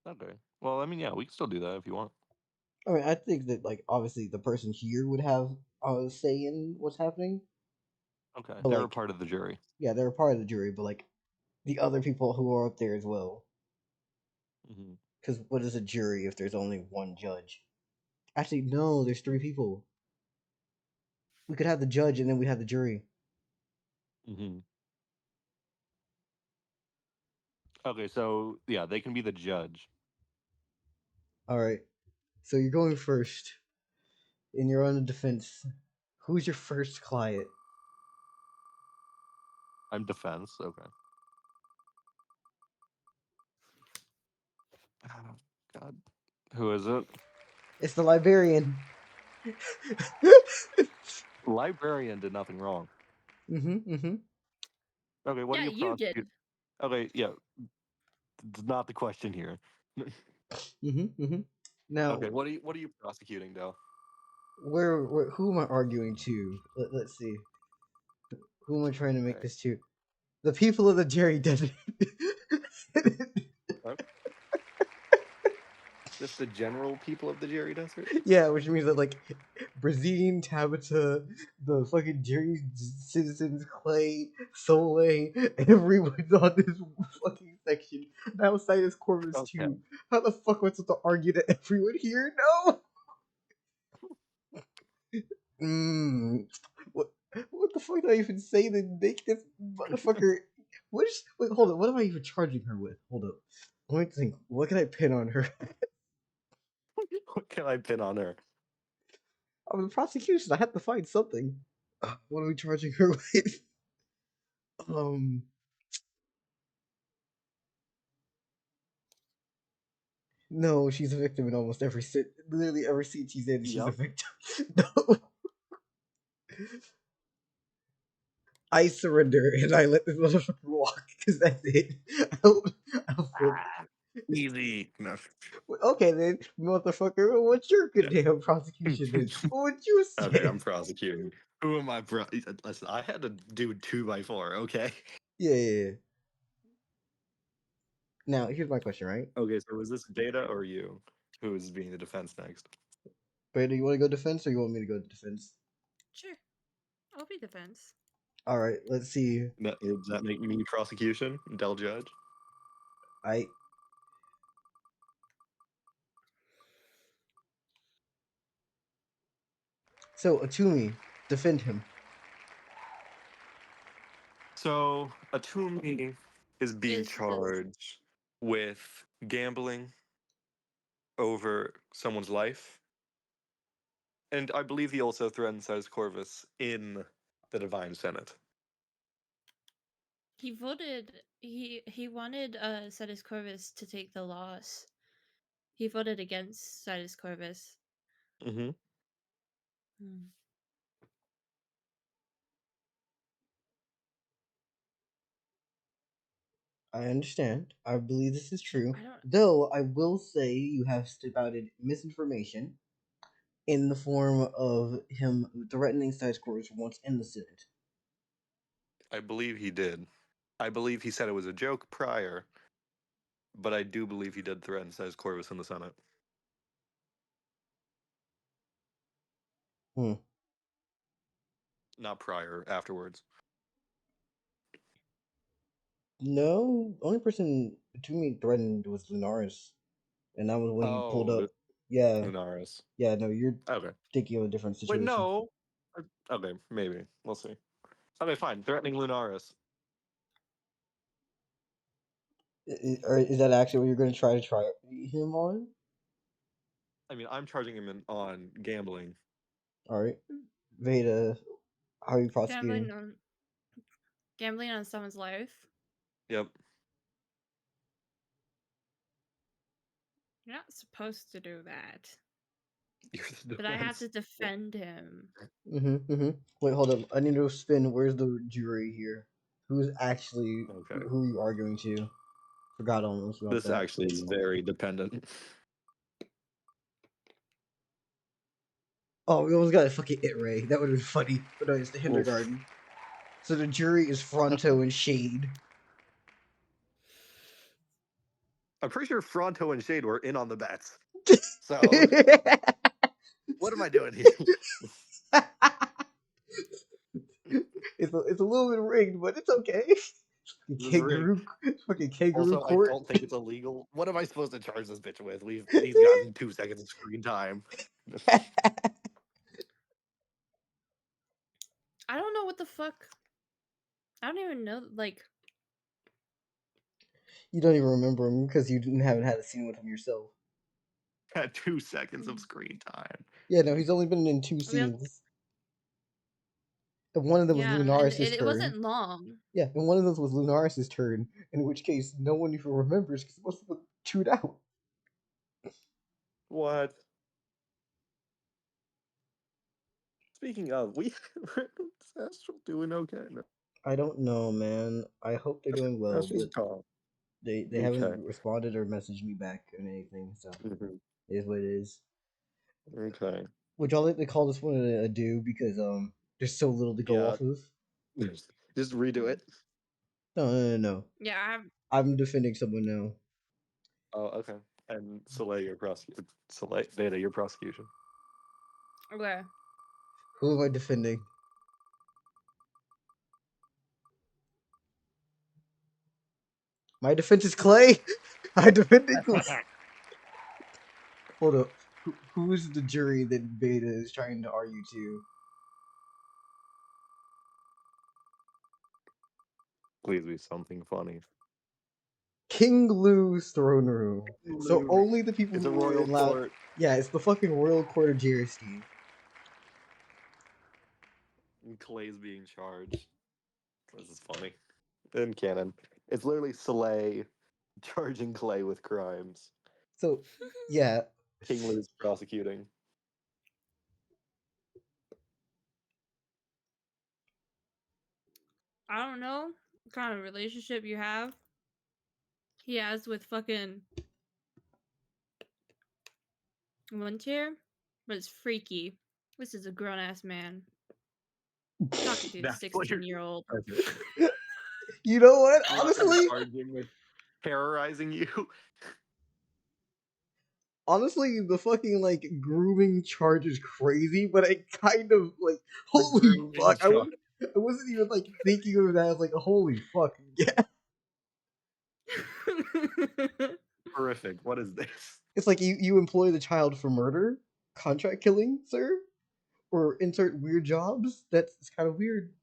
Okay. Well, I mean, yeah, we can still do that if you want. I mean, I think that like obviously the person here would have a say in what's happening, Okay. but They're a like part of the jury. yeah, they're a part of the jury, but like the other people who are up there as well. Mm-hmm. Because what is a jury if there's only one judge? Actually, no, there's three people. We could have the judge and then we'd have the jury. Mm-hmm. Okay, so yeah, they can be the judge. All right. So you're going first, and you're on the defense. Who's your first client? I'm defense. Okay. Oh, God. Who is it? It's the librarian. Librarian did nothing wrong. Mm-hmm. Okay, what do Yeah, you you did. prosecute? Okay, yeah, not the question here. Now, Okay, what are you prosecuting, Dell? where who am I arguing to? Let's see. Who am I trying to make Okay. this to? The people of the Jerry Desert. What? Just the general people of the Jerry Desert? Yeah, which means that like Brazine, Tabitha, the fucking Jerry citizens, Clay, Soleil, everyone's on this fucking section. Now Situs Corvus Okay. too. How the fuck am I supposed to argue to everyone here? No. What the fuck do I even say to make this motherfucker? Wait, hold on. What am I even charging her with? Hold up. Let me think. What can I pin on her? What can I pin on her? I'm the prosecution. I have to find something. What are we charging her with? Um. No, she's a victim in almost every scene. Literally every scene she's in, she's a Yep. victim. No. I surrender and I let this motherfucker walk because that's it. I don't feel. Easy. No. Okay then, motherfucker. What's your goddamn prosecution then? What would you Okay, say? I'm prosecuting. Who am I? Listen, I had to do 2x4. Okay. Yeah. Now here's my question, right? Okay, so was this Data or you who is being the defense next? Brandon, you want to go defense or you want me to go defense? Sure. I'll be defense. All right, let's see. Does that make me prosecution, Del Judge? I so Atumi, defend him. So Atumi is being Is charged with gambling over someone's life, and I believe he also threatened Size Corvus in the Divine Senate. he voted he wanted Sidus Corvus to take the loss. He voted against Sidus Corvus. Mm-hmm. I understand. I believe this is true. I don't Though I will say you have spouted misinformation in the form of him threatening side scores once in the Senate. I believe he did. I believe he said it was a joke prior, but I do believe he did threaten Size Corvus in the Senate. Hmm. Not prior, afterwards. No, only person to me threatened was Lunaris, and that was when he pulled Oh, up. Yeah, Lunaris. yeah. No, you're Okay. thinking of a different Wait, situation. no. Okay, maybe. We'll see. Okay, fine. Threatening Lunaris. Or is that actually what you're going to try him on? I mean, I'm charging him on gambling. All right, Veda, how are you prosecuting? gambling on someone's life. Yep. You're not supposed to do that. You're the But I have defense. to defend him. Wait, hold up. I need to spin. Where's the jury here? Who's actually Okay. who are you arguing to? Forgot almost about This that. actually is very dependent. Oh, we almost got a fucking it ray. That would have been funny. But no, it's the Oof. Hindergarten. So the jury is Fronto and Shade. I'm pretty sure Fronto and Shade were in on the bets. So what am I doing here? It's a little bit rigged, but it's okay. This is rigged. Fucking kangaroo Also, I court. don't think it's illegal. What am I supposed to charge this bitch with? He's gotten 2 seconds of screen time. I don't know what the fuck. I don't even know. Like, You don't even remember him because you haven't had a scene with him yourself. Had 2 seconds of screen time. Yeah, no, he's only been in 2 we don't- scenes. And one of them was yeah, and Lunaris' it turn. wasn't long. Yeah, and one of those was Lunaris' turn, in which case no one even remembers because most of them chewed out. What? Speaking of, we Astral doing okay. No, I don't know, man. I hope they're doing well, Astral's but calm. they Okay. haven't responded or messaged me back or anything, so Mhm. it is what it is. Okay. Would y'all like to call this one a do because there's so little to go Yeah. off of? Just redo it. No. Yeah, I'm defending someone now. Oh, okay. And Soleil, your prosecution. Soleil, Beta, your prosecution. okay. Who am I defending? My defense is Clay. I defended Clay. Hold up. Who is the jury that Beta is trying to argue to? Please be something funny. King Lou's throne room. So Lou. only the people It's who a were royal allowed. court. Yeah, it's the fucking royal court of Jiriski. And Clay's being charged. This is funny. In canon. It's literally Soleil charging Clay with crimes. So yeah, King Lou's prosecuting. I don't know what kind of relationship you have. He has with fucking one tier, but it's freaky. This is a grown ass man talking to a That's what you're 16-year-old. Okay. you know what? I'm Honestly, charging with terrorizing you. honestly, the fucking like grooming charge is crazy, but I kind of like The holy grooming fuck. charge. I wasn't even like thinking of that. I was like, holy fuck, yeah. Horrific. What is this? It's like you employ the child for murder, contract killing, sir, or insert weird jobs. That's kind of weird,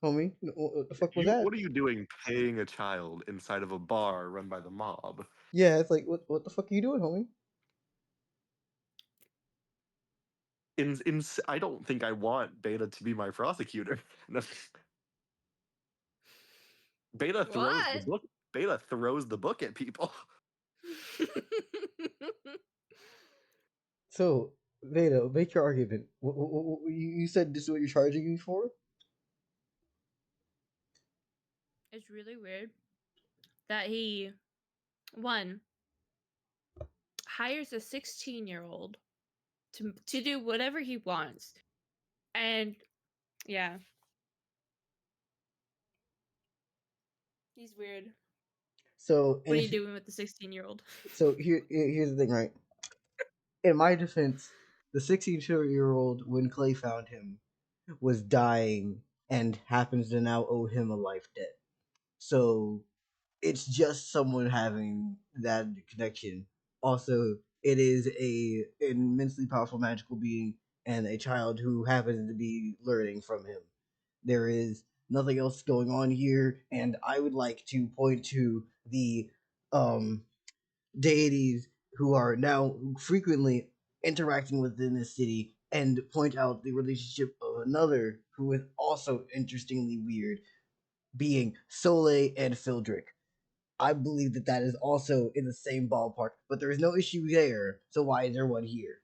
homie. What the fuck was that? What are you doing paying a child inside of a bar run by the mob? Yeah, it's like what the fuck are you doing, homie? I don't think I want Beta to be my prosecutor. No. Beta throws the What? book. Beta throws the book at people. So, Veda, make your argument. You said this is what you're charging me for? It's really weird that he, one, hires a 16-year-old to do whatever he wants. And yeah. He's weird. So, What are you doing with the 16-year-old? So here's the thing, right? In my defense, the 16-year-old, when Clay found him, was dying and happens to now owe him a life debt. So it's just someone having that connection. Also, it is a immensely powerful magical being and a child who happens to be learning from him. There is nothing else going on here, and I would like to point to the deities who are now frequently interacting within the city and point out the relationship of another who is also interestingly weird, being Soleil and Fildrick. I believe that that is also in the same ballpark, but there is no issue there, so why is there one here?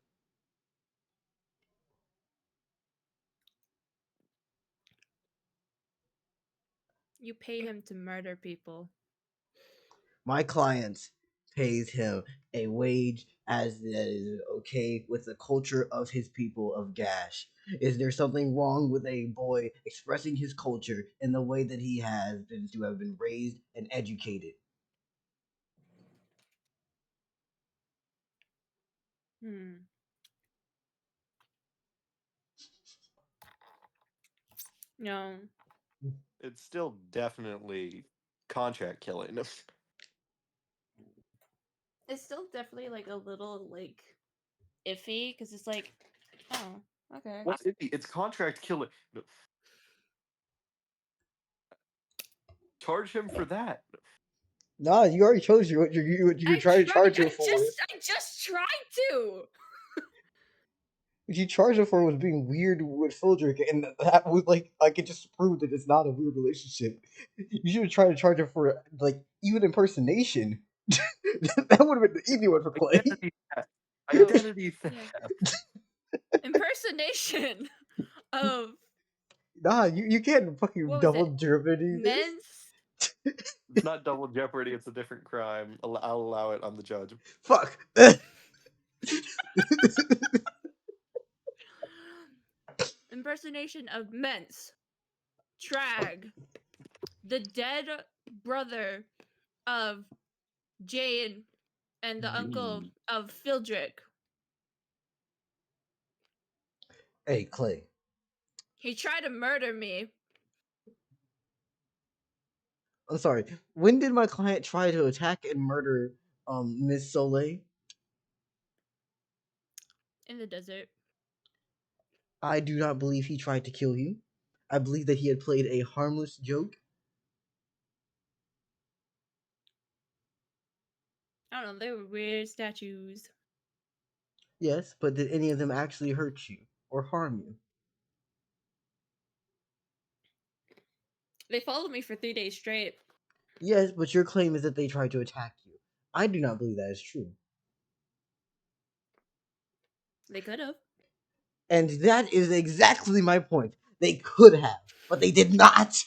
You pay him to murder people. My client pays him a wage as that is okay with the culture of his people of Gash. Is there something wrong with a boy expressing his culture in the way that he has been to have been raised and educated? Hmm. No. It's still definitely contract killing. It's still definitely like a little like iffy because it's like, oh, okay. What's it? It's contract killing. No. Charge him for that. Nah, you already chose what you're trying to charge him for. I just tried to. What you charged him for was being weird with Fildrick, and that was like it just proved that it's not a weird relationship. You should have tried to charge him for like even impersonation. That would have been the easy one for Clay. Identity theft. Oh, Identity yeah. theft. Impersonation of Nah, you can't fucking what was double it? jeopardy this. Men's. It's not double jeopardy. It's a different crime. I'll allow it. I'm the judge. Fuck. Impersonation of Mence, Trag, the dead brother of Jane, and the uncle of Fildrick. Hey, Clay. He tried to murder me. I'm sorry. When did my client try to attack and murder Miss Soleil? In the desert. I do not believe he tried to kill you. I believe that he had played a harmless joke. I don't know, they were weird statues. Yes, but did any of them actually hurt you or harm you? They followed me for 3 days straight. Yes, but your claim is that they tried to attack you. I do not believe that is true. They could have. And that is exactly my point. They could have, but they did not.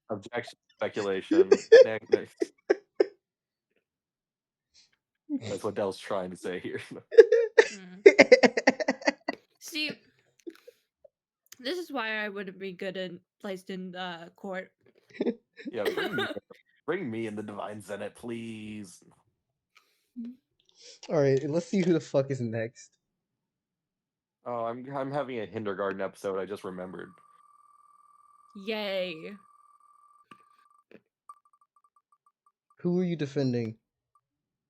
Objection. Speculation. That's what Dell's trying to say here. See, this is why I wouldn't be good in placed in court. Yeah, bring me in the Divine Senate, please. All right, let's see who the fuck is next. Oh, I'm having a Hindergarten episode. I just remembered. Yay. Who are you defending?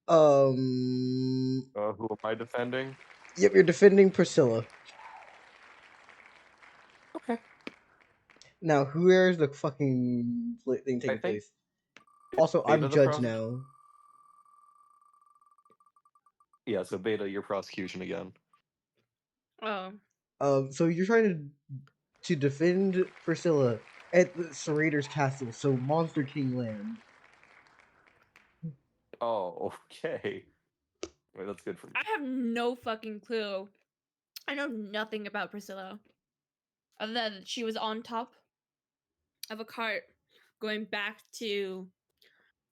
Who am I defending? Yep, you're defending Priscilla. Okay. Now, where's the fucking thing taking place? Also, I'm Beta the judge prosec- now. Yeah, so Beta, your prosecution again. Oh. So you're trying to defend Priscilla at the Serrator's castle, so Monster King land. Oh, okay. Wait, that's good for me. I have no fucking clue. I know nothing about Priscilla. Other than she was on top of a cart going back to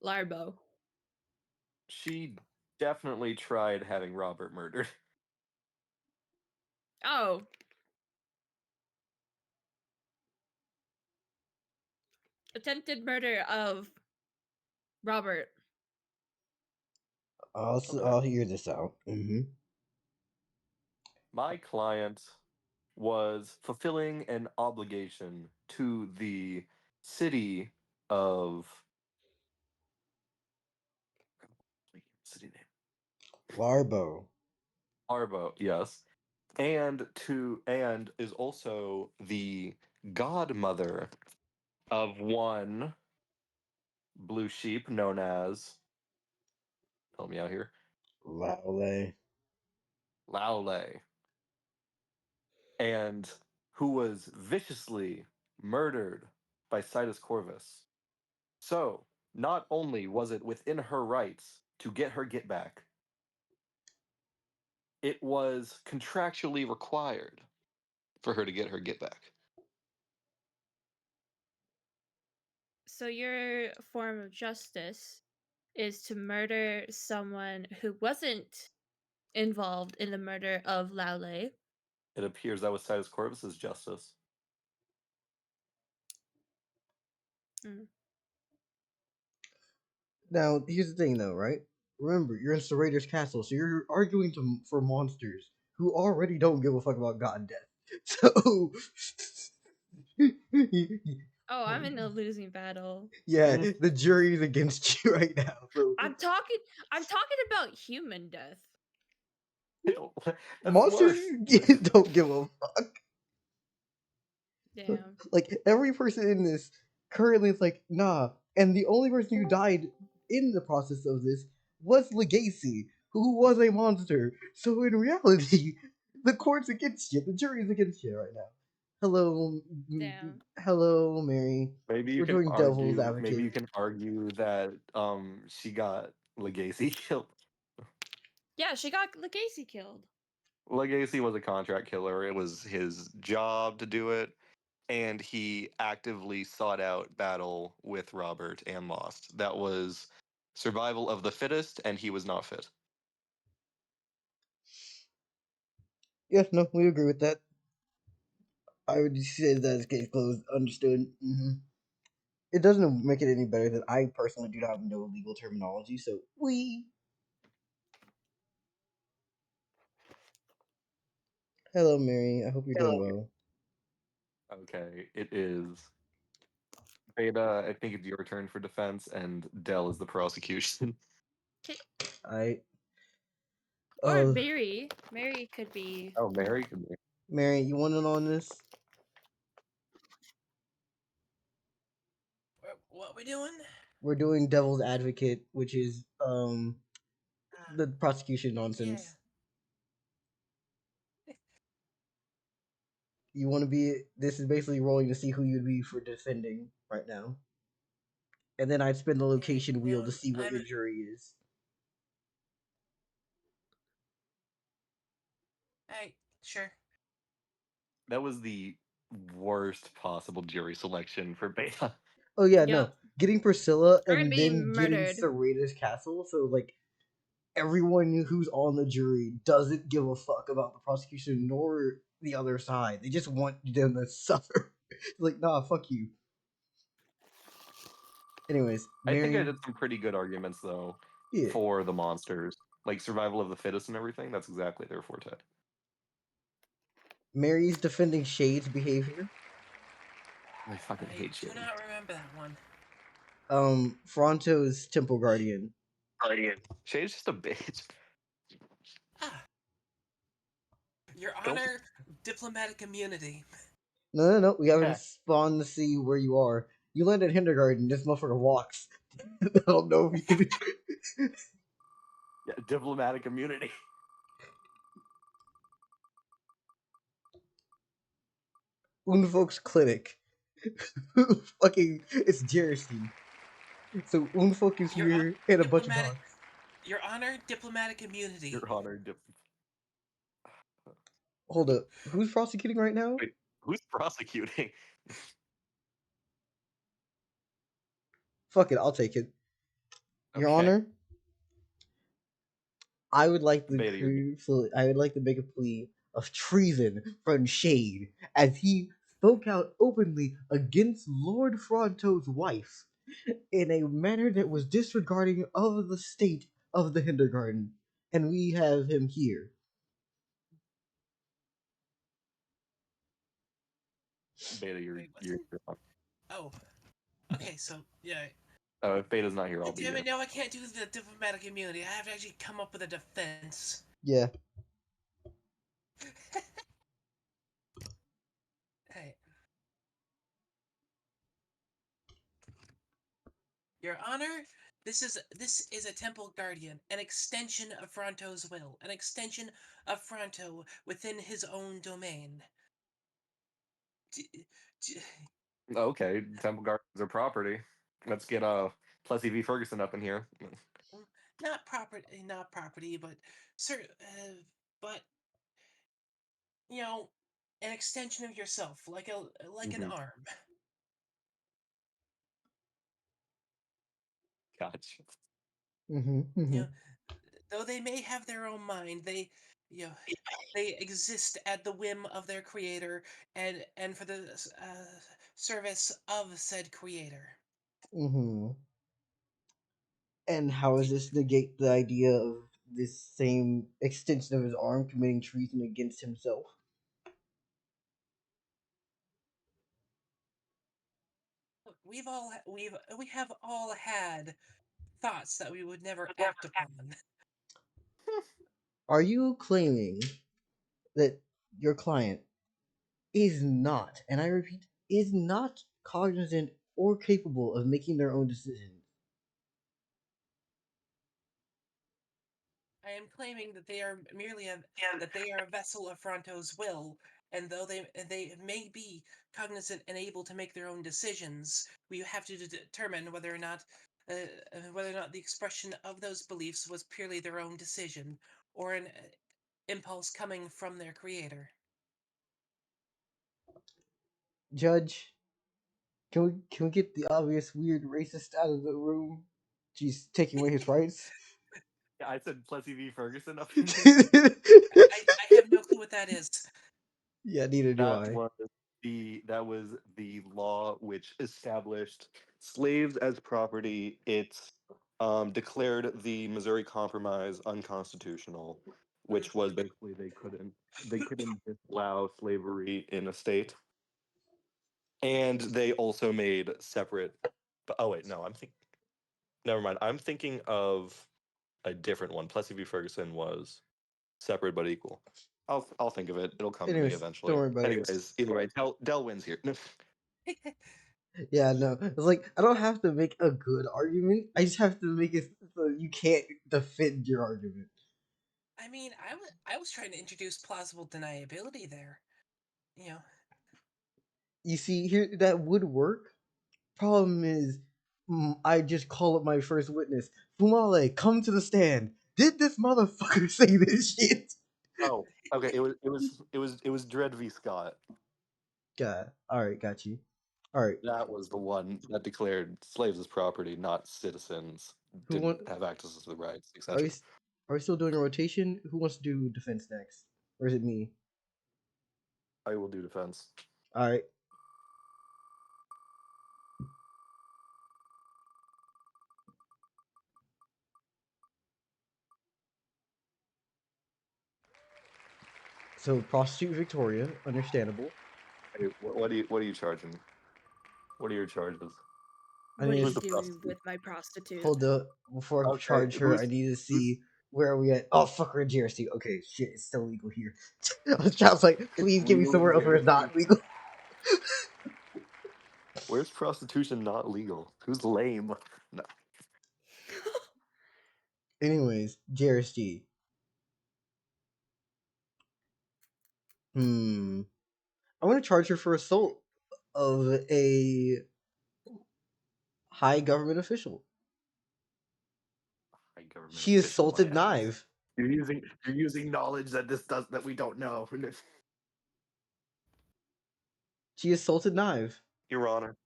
Larbo. She definitely tried having Robert murdered. Oh. Attempted murder of Robert. I'll hear this out. Mm-hmm. My client was fulfilling an obligation to the city of city name Larbo. Arbo, yes, and is also the godmother of one blue sheep known as, help me out here, Laule. Laule, and who was viciously murdered by Citus Corvus. So, not only was it within her rights to get her get back, it was contractually required for her to get her get back. So your form of justice is to murder someone who wasn't involved in the murder of Laule. It appears that was Citus Corvus's justice. Now, here's the thing, though, right? Remember, you're in Serrator's castle, so you're arguing for monsters who already don't give a fuck about God and death. So, Oh, I'm in a losing battle. yeah, the jury's against you right now. So I'm talking about human death. That's monsters worse. don't give a fuck. Damn. Like every person in this currently is like, nah. And the only person who died in the process of this was Legacy, who was a monster. So in reality, the court's against you. The jury's against you right now. Hello, Damn. hello, Mary. Maybe you We're can doing devil's argue. Maybe advocate. you can argue that she got Legacy killed. Yeah, she got Legacy killed. Legacy was a contract killer. It was his job to do it, and he actively sought out battle with Robert and lost. That was survival of the fittest, and he was not fit. Yes, no, we agree with that. I would say that as case closed. Understood. It doesn't make it any better that I personally do not know legal terminology, so we. Hello, Mary. I hope you're doing well. Okay, it is. Beta, I think it's your turn for defense, and Dell is the prosecution. I. Or Mary. Mary could be. Oh, Mary can be. Mary, you want in on this? What we doing? We're doing devil's advocate, which is the prosecution nonsense. You want to be? This is basically rolling to see who you'd be for defending right now, and then I'd spin the location wheel to see what your jury is. Hey, sure. That was the worst possible jury selection for Beta. Oh yeah, Yep. no, getting Priscilla We're and being then getting murdered. Serratus Castle. So like everyone who's on the jury doesn't give a fuck about the prosecution nor the other side. They just want them to suffer. Like, nah, fuck you. Anyways, I think I Mary, did some pretty good arguments though yeah, for the monsters, like survival of the fittest and everything. That's exactly their forte. Mary's defending Shade's behavior. I fucking I hate do shit. not remember that one. Fronto's Temple Guardian. Shade's just a bitch. Ah. Your Don't- Honor, diplomatic immunity. No, we haven't Yeah. spawned to see where you are. You land at Hindergarten, this motherfucker walks. I don't know if you can. Yeah, diplomatic immunity. Unfolk's Clinic. Fucking, it's Jersey. So Unfolk is Your here and a bunch of diplomatic- dogs. Your Honor, diplomatic immunity. Your Honor. Hold up, who's prosecuting right now? Wait, who's prosecuting? Fuck it, I'll take it. Your Okay. Honor, I would like to Beta, you're- I would like to make a plea of treason from Shade as he spoke out openly against Lord Fronto's wife in a manner that was disregarding of the state of the Hindergarten, and we have him here. Beta, you're. Wait, oh. Okay, so, yeah. Oh, if Beta's not here, I'll be Damn here. it, now I can't do the diplomatic immunity. I have to actually come up with a defense. Yeah. Hey. Your Honor, this is a temple guardian, an extension of Fronto's will, an extension of Fronto within his own domain. Okay, Temple Gardens are property. Let's get Plessy v. Ferguson up in here. Not property, but but you know, an extension of yourself, like an Mhm. arm. Gotcha. Mm-hmm. You know, though they may have their own mind, you know, they exist at the whim of their creator and for the service of said creator. Mm-hmm. And how does this negate the idea of this same extension of his arm committing treason against himself? Look, we have all had thoughts that we would never act upon. Are you claiming that your client is not, and I repeat, is not cognizant or capable of making their own decisions? I am claiming that they are merely that they are a vessel of Fronto's will, and though they may be cognizant and able to make their own decisions, we have to determine whether or not the expression of those beliefs was purely their own decision or an impulse coming from their creator. Judge, can we get the obvious weird racist out of the room? She's taking away his rights. Yeah, I said Plessy v. Ferguson up in there. I have no clue what that is. Yeah, neither do That I. was the law which established slaves as property. It declared the Missouri Compromise unconstitutional, which was basically they couldn't disallow slavery in a state, and they also made separate. But oh wait, no, never mind. I'm thinking of a different one. Plessy v. Ferguson was separate but equal. I'll think of it. It'll come to me Anyways, eventually. don't worry about it. Anyways, either way, Dell wins here. Yeah, no. It's like I don't have to make a good argument. I just have to make it so you can't defend your argument. I mean, I was trying to introduce plausible deniability there. You know, You see, here that would work. Problem is, I just call up my first witness. Fumale, come to the stand. Did this motherfucker say this shit? Oh, okay. It was Dred v. Scott. God, all right, got you. All right, That was the one that declared slaves as property, not citizens. who Didn't want? have access to the rights, Are we etc. are we still doing a rotation? Who wants to do defense next, or is it me? I will do defense. All right. So prostitute Victoria, understandable. Hey, what are you charging? What are your charges? I What are need Who's you the to doing prostitute? with my prostitute? hold up before I Okay, charge her. I need to who's see where are we at. Oh fuck, we're in GRC. Okay, shit, it's still legal here. I was like, please give me legal in somewhere else where it's not legal. Where's prostitution not legal? Who's lame? No. Anyways, JRSG. I want to charge her for assault of a high government official. High government She official, my assaulted ass. Knive. You're using knowledge that we don't know. She assaulted Knive. Your Honor.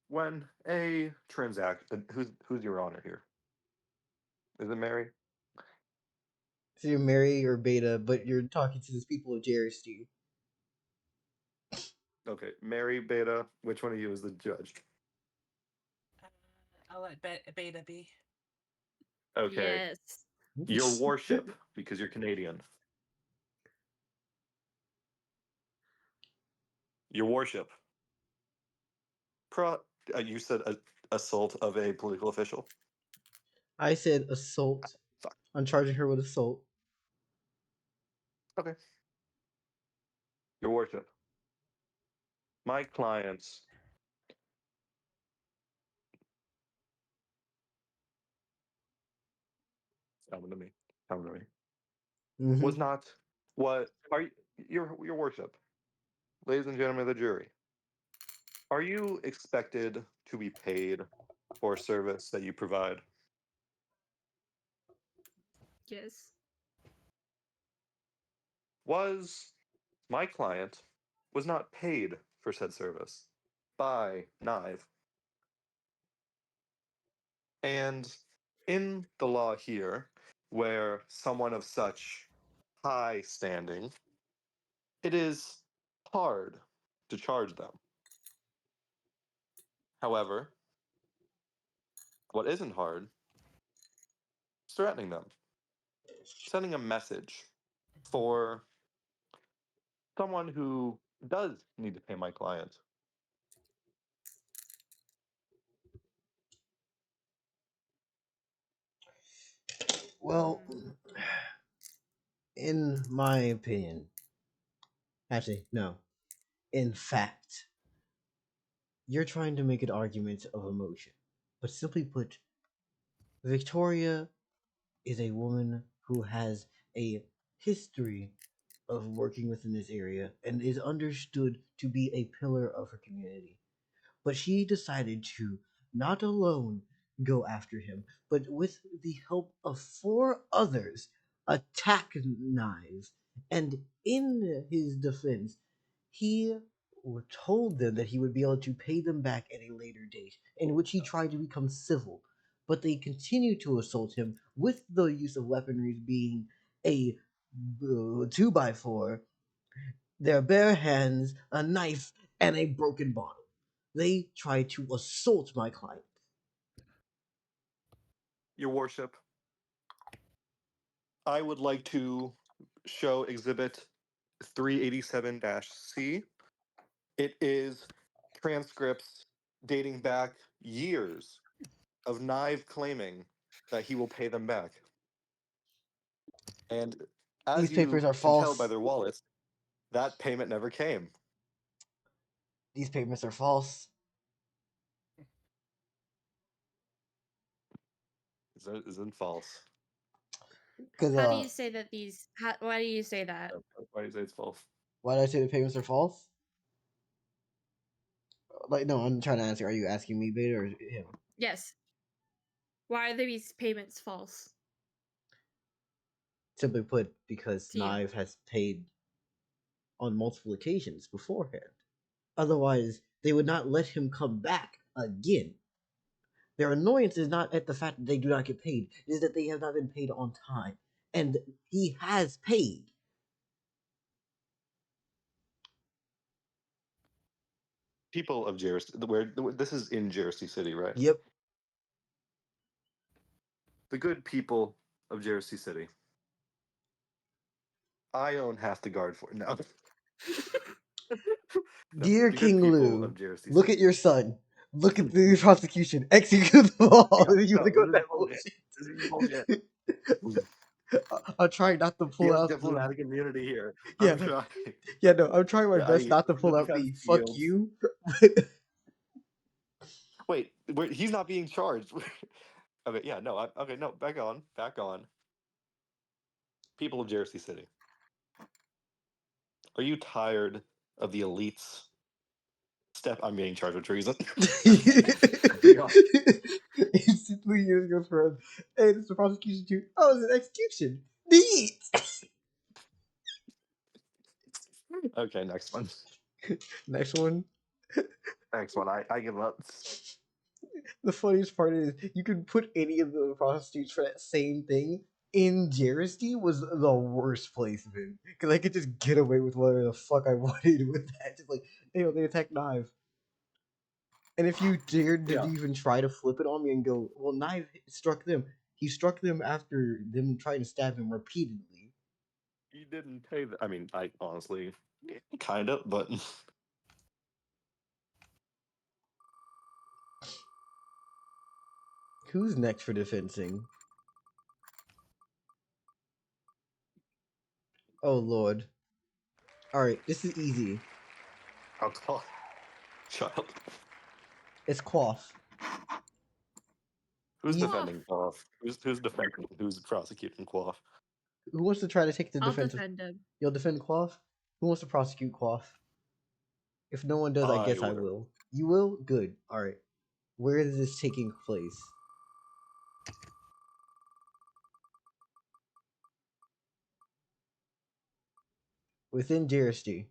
When a transaction, who's Your Honor here? Is it Mary? So you're Mary or Beta, but you're talking to these people of JRSG. Okay, Mary, Beta. Which one of you is the judge? I'll let Beta be. Okay, Yes. your worship, because you're Canadian. Your worship. You said assault of a political official. I said assault. Fuck. I'm charging her with assault. Okay. Your worship. My clients. Coming to me. Coming to me. Mm-hmm. Was not what are you, your worship, ladies and gentlemen of the jury. Are you expected to be paid for a service that you provide? Yes. Was my client was not paid for said service by Knive. And in the law here, where someone of such high standing, it is hard to charge them. However, What isn't hard is threatening them, sending a message for someone who does need to pay my client. Well, in my opinion, actually, no. In fact, you're trying to make an argument of emotion. But simply put, Victoria is a woman who has a history of working within this area and is understood to be a pillar of her community. But she decided to not alone go after him, but with the help of 4 others, attack Knives. And in his defense, he told them that he would be able to pay them back at a later date, in which he tried to become civil. But they continued to assault him with the use of weaponry being a 2x4, their bare hands, a knife, and a broken bottle. They tried to assault my client. Your worship, I would like to show exhibit 387-C. It is transcripts dating back years of Knive claiming that he will pay them back. And as These you papers are can tell by false. their wallets, that payment never came. These payments are false. Isn't false. Because How do you say that these? Why do you say that? Why do you say it's false? why did I say the payments are false? Like, no, I'm trying to answer. Are you asking me, Beta, or him? Yes. Why are these payments false Simply put, because to you? Knive has paid on multiple occasions beforehand. Otherwise, they would not let him come back again. Their annoyance is not at the fact that they do not get paid, it is that they have not been paid on time. And he has paid. People of Jersey, where this is in Jersey City, right? Yep. The good people of Jersey City. I own half the guard for now. No, Dear the good King people Lu, of Jersey look City. at your son. Look at the prosecution. Execute them all. No, You wanna no, go this that is bullshit. This is bullshit. I'm trying not to He pull has out the. diplomatic immunity here. Yeah, I'm trying. yeah, no, I'm trying my Yeah, best not to pull the out defense the fuck yields. you. Wait, he's not being charged. Okay, yeah, no, okay, no, back on. People of Jersey City, are you tired of the elites? I'm being charged with treason. Yeah. Instantly using your friend. Hey, this is the prosecution too. Oh, it's an execution. Neat. Okay, next one. Next one. Next one. I give up. The funniest part is you can put any of the prostitutes for that same thing. In Jersey was the worst place, man. Because I could just get away with whatever the fuck I wanted with that. Just like, hey, they attacked Knife. And if you dared to Yeah. even try to flip it on me and go, well, Knife struck them. He struck them after them trying to stab him repeatedly. You didn't pay I mean, I honestly, kind of, but Who's next for defending? Oh, Lord. Alright, this is easy. I'll call child. It's Quaff. Who's You- defending Quaff? Who's defending? Who's prosecuting Quaff? Who wants to try to take the I'll defense? defend him. You'll defend Quaff? Who wants to prosecute Quaff? If no one does, I guess I will. You will? Good. Alright. Where is this taking place? Within Jersey.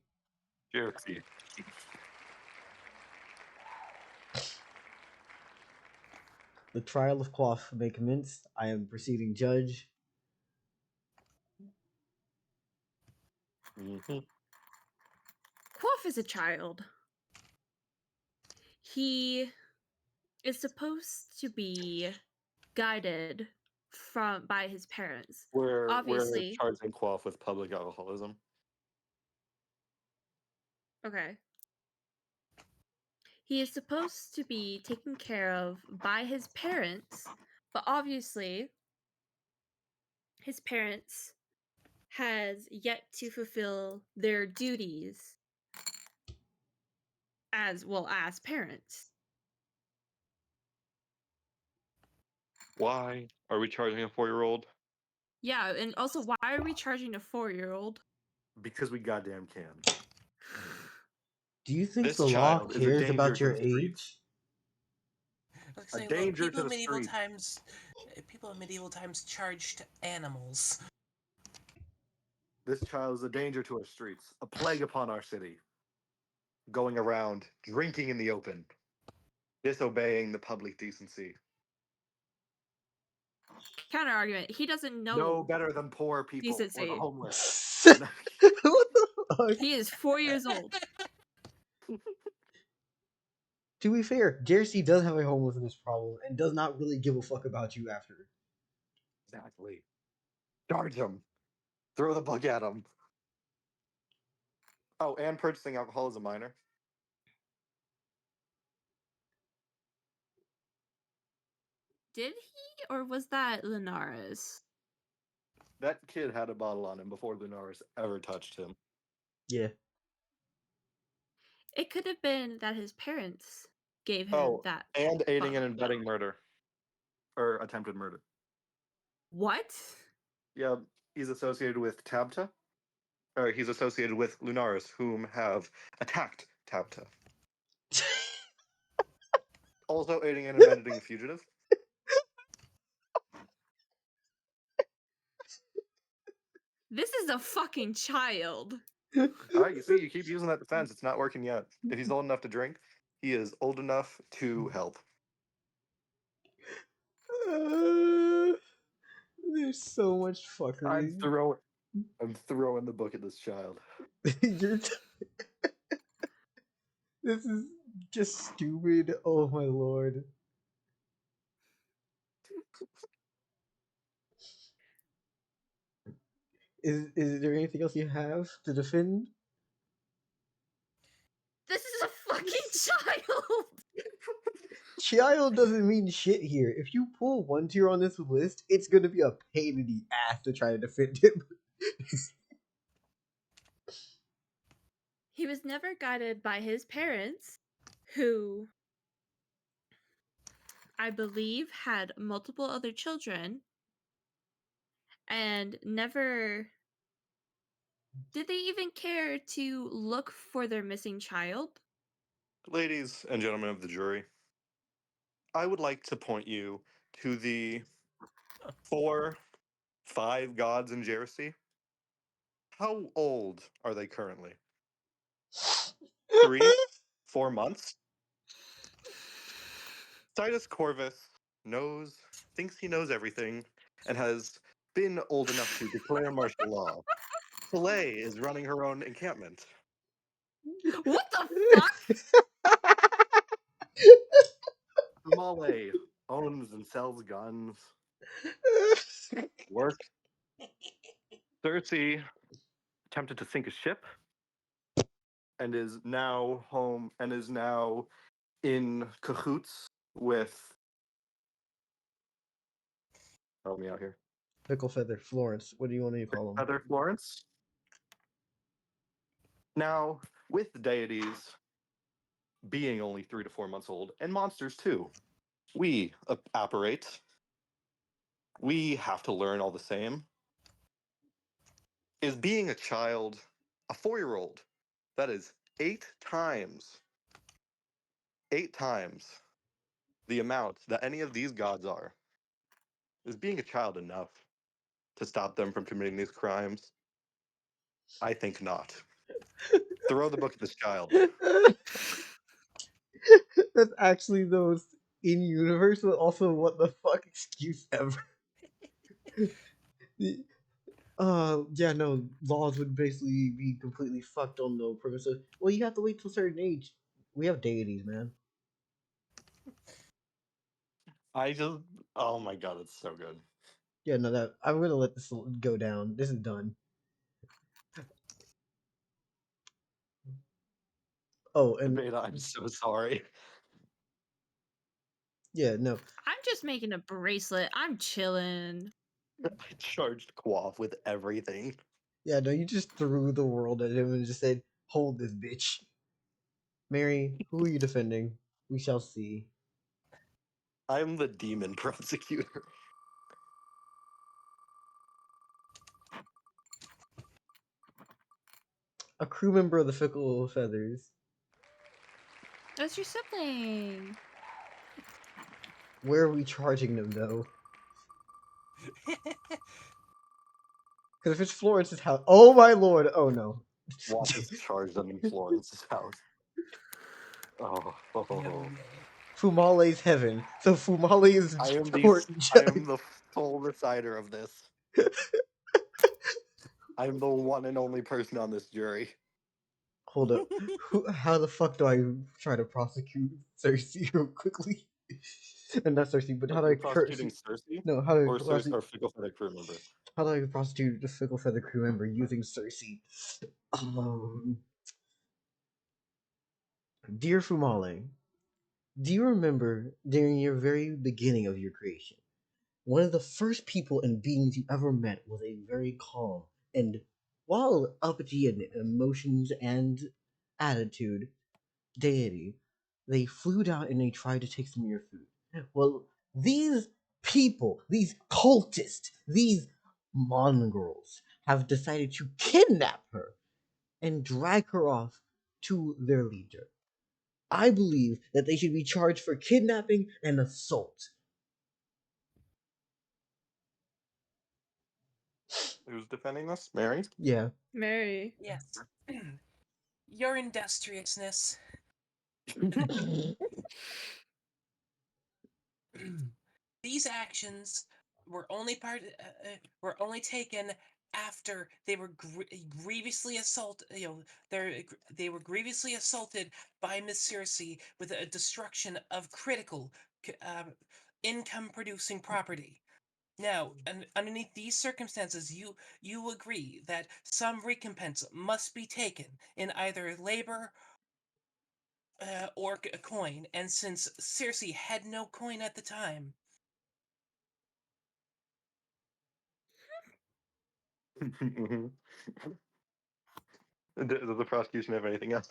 Jersey. The trial of Quaff may commence. I am proceeding judge. Mm-hmm. Quaff is a child. He is supposed to be guided by his parents. We're Obviously. charging Quaff with public alcoholism. Okay. He is supposed to be taken care of by his parents, but obviously his parents has yet to fulfill their duties as well as parents. Why are we charging a 4-year-old? Yeah, and also, why are we charging a 4-year-old? Because we goddamn can. Do you think This the law child is a cares danger about to your the streets. age? Like A say, danger people to in the medieval streets. times, charged animals. This child is a danger to our streets, a plague upon our city. Going around drinking in the open, disobeying the public decency. Counter argument. He doesn't know. No better than poor people or the Decency. homeless. What the fuck? He is 4 years old. To be fair, Jersey does have a homelessness problem and does not really give a fuck about you after. Exactly. Charge him. Throw the book at him. Oh, and purchasing alcohol as a minor. Did he, or was that Linares? That kid had a bottle on him before Lunaris ever touched him. Yeah. It could have been that his parents gave him Oh, that. and aiding bottle. and abetting murder. Or attempted murder. What? Yeah, he's associated with Tabta. Or he's associated with Lunaris, whom have attacked Tabta. Also aiding and abetting a fugitive. This is a fucking child. Alright, you see, you keep using that defense. It's not working yet. If he's old enough to drink, he is old enough to help. There's so much fuckery. I'm throwing the book at this child. This is just stupid. Oh my lord. Is there anything else you have to defend? This is a fucking child. Child doesn't mean shit here. If you pull one tier on this list, it's gonna be a pain in the ass to try to defend him. He was never guided by his parents, who I believe had multiple other children, and never did they even care to look for their missing child. Ladies and gentlemen of the jury, I would like to point you to the 5 gods in Jersey. How old are they currently? 3, 4 months? Titus Corvus thinks he knows everything, and has been old enough to declare martial law. Fumale is running her own encampment. What the fuck? Fumale owns and sells guns. Work. Circe attempted to sink a ship and is now in cahoots with, help me out here, Pickle Feather, Florence. What do you want to call them? Feather Florence. Now, with the deities being only 3 to 4 months old, and monsters too, we operate. We have to learn all the same. Is being a child, a 4-year-old, that is 8 times the amount that any of these gods are. Is being a child enough to stop them from committing these crimes? I think not. Throw the book at this child. That's actually the most in universe, but also what the fuck excuse ever. Yeah, no, laws would basically be completely fucked on the premise of, well, you have to wait till a certain age. We have deities, man. I just, oh my god, it's so good. Yeah, no, that I'm gonna let this go down. This is done. Oh, and Beta, I'm so sorry. yeah, no, I'm just making a bracelet. I'm chilling. I charged Quaff with everything. yeah, no, you just threw the world at him and just said, "Hold this bitch." Mary, who are you defending? We shall see. I'm the demon prosecutor. A crew member of the Fickle Feathers. That's your sibling. Where are we charging them though? Because if it's Florence's house, oh my lord! Oh no. Quaff has charged them in Florence's house. Oh, No. Fumale's heaven. So Fumale is I am court I judge. am the sole decider of this. I'm the one and only person on this jury. Hold up. How the fuck do I try to prosecute Circe real quickly? And not Circe, but how do I You're prosecuting Circe no, how do I or Circe or Fickle Feather crew member? how do I prosecute the Fickle Feather crew member using Circe? Dear Fumale, do you remember during your very beginning of your creation, one of the first people and beings you ever met was a very calm and, while uppity in emotions and attitude, deity. They flew down and they tried to take some of your food. Well, these people, these cultists, these mongrels have decided to kidnap her and drag her off to their leader. I believe that they should be charged for kidnapping and assault. Who's defending this? Mary? Yeah. Mary. Yes. Your industriousness. These actions were only taken after they were grievously assaulted. They were grievously assaulted by Miss Circe with a destruction of critical income-producing property. Now, underneath these circumstances, you agree that some recompense must be taken in either labor or a coin. And since Circe had no coin at the time, Does the prosecution have anything else?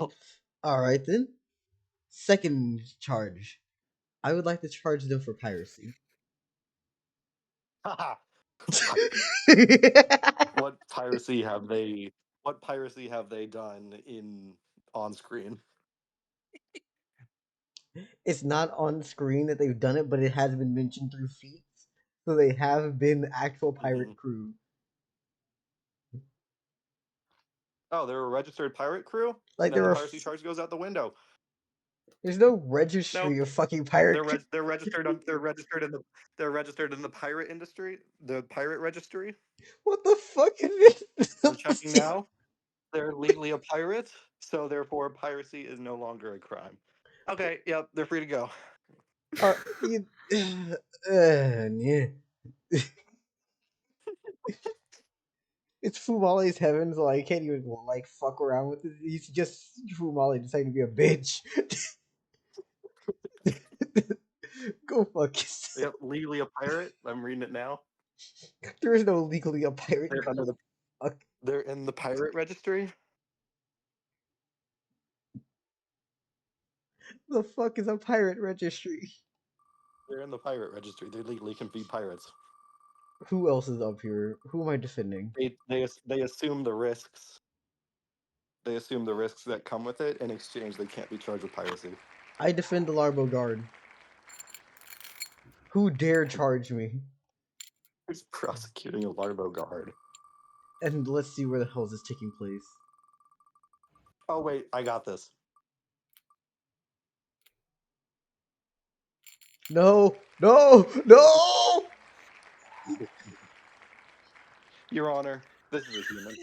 All right then. Second charge. I would like to charge them for piracy. What piracy have they? What piracy have they done in on screen? It's not on screen that they've done it, but it has been mentioned through feats. So they have been actual pirate Mhm. crew. Oh, they're a registered pirate crew. Like Then there the are, piracy charge goes out the window. there's no registry No, of fucking pirate. they're registered on they're registered in the pirate industry, the pirate registry. What the fuck is this? We're checking now. They're legally a pirate, so therefore piracy is no longer a crime. Okay, yep, they're free to go. Yeah. It's Fumale's heaven, so I can't even like fuck around with it. He's just Fumale deciding to be a bitch. Go fuck yourself. Yep, legally a pirate. I'm reading it now. There is no legally a pirate. They're under the Fuck. they're in the pirate registry. The fuck is a pirate registry? They're in the pirate registry. They legally can be pirates. Who else is up here? Who am I defending? They assume the risks. They assume the risks that come with it. In exchange, they can't be charged with piracy. I defend the Larbo Guard. Who dare charge me? Who's prosecuting a Larbo guard? And let's see where the hell is this taking place. Oh wait, I got this. No! No! No! Your Honor, this is a human.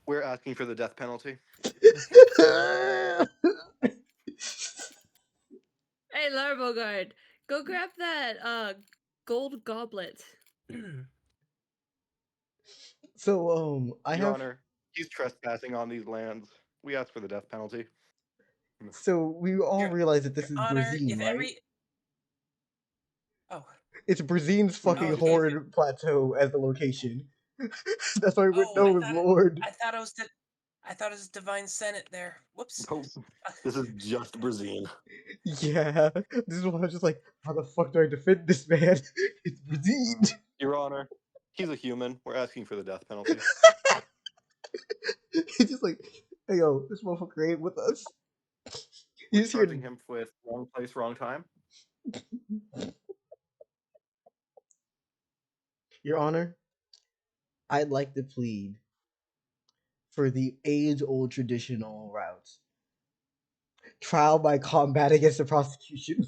We're asking for the death penalty. Hey, Larbogard, Go grab that gold goblet. So I Your have. Honor, he's trespassing on these lands. We ask for the death penalty. So we all Your- realize that Your this is Honor, Brazine, if right? every oh It's Brazine's fucking okay, if it- horde plateau as the location. That's why we're oh known as Lord. I thought it was I thought it was Divine Senate there. Whoops. Nope. This is just Brazine. Yeah, this is why I was just like, how the fuck do I defend this man? It's Brazine. Your Honor, he's a human. We're asking for the death penalty. He's just like, hey yo, this motherfucker ain't with us. We're He's here. charging him with wrong place, wrong time. Your Honor, I'd like to plead for the age-old traditional route. Trial by combat against the prosecution.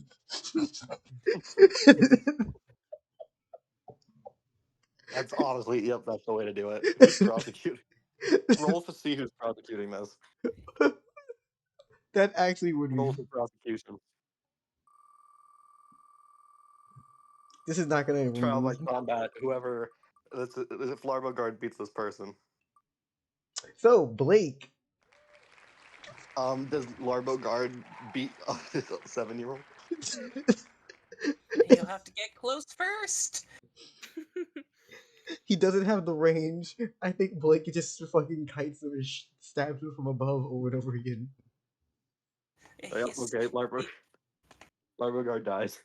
That's honestly, yep, that's the way to do it. Who's prosecuting? Roll to see who's prosecuting this. That actually would Roll be. for prosecution. This is not gonna Trial by remove. combat. Whoever. If Larva Guard beats this person. So Blake, Does Larva Guard beat this 7-year-old? You'll have to get close first. he doesn't have the range. I think Blake just fucking kites him and stabs him from above over and over again. Yep, Yes. okay, Larva Guard dies.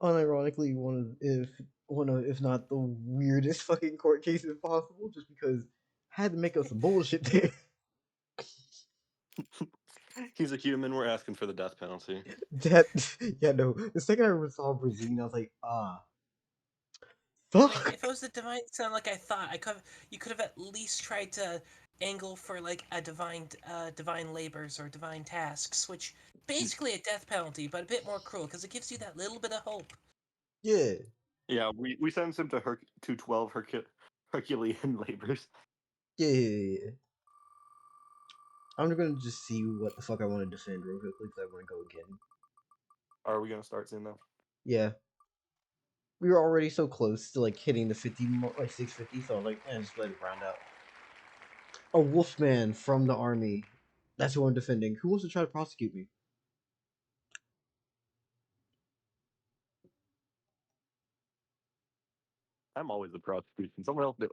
Unironically, one of if not the weirdest fucking court cases possible, just because had to make up some bullshit there. He's a human. We're asking for the death penalty. That yeah no. The second I saw Brazine, I was like, I fuck. mean, if it was the Divine Senate like I thought, you could have at least tried to angle for like a divine labors or divine tasks, which basically a death penalty, but a bit more cruel because it gives you that little bit of hope. Yeah. Yeah, we sent him to 12 Herculean labors. Yeah. I'm gonna just see what the fuck I want to defend real quickly because I want to go again. Are we gonna start soon though? Yeah. We were already so close to like hitting the 50, like 650, so I'm like, just let it round out. A wolfman from the army. That's who I'm defending. Who wants to try to prosecute me? I'm always the prosecution. Someone else do it.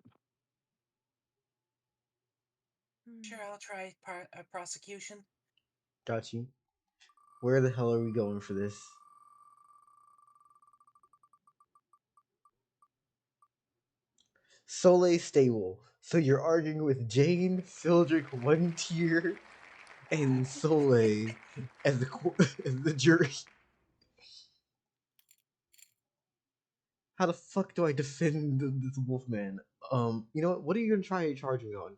Sure, I'll try prosecution. Got you. Where the hell are we going for this? Soleil Stable. So you're arguing with Jane, Fildrick, One Tier, and Soleil as the jury. How the fuck do I defend this wolfman? You know what are you gonna try to charge me on?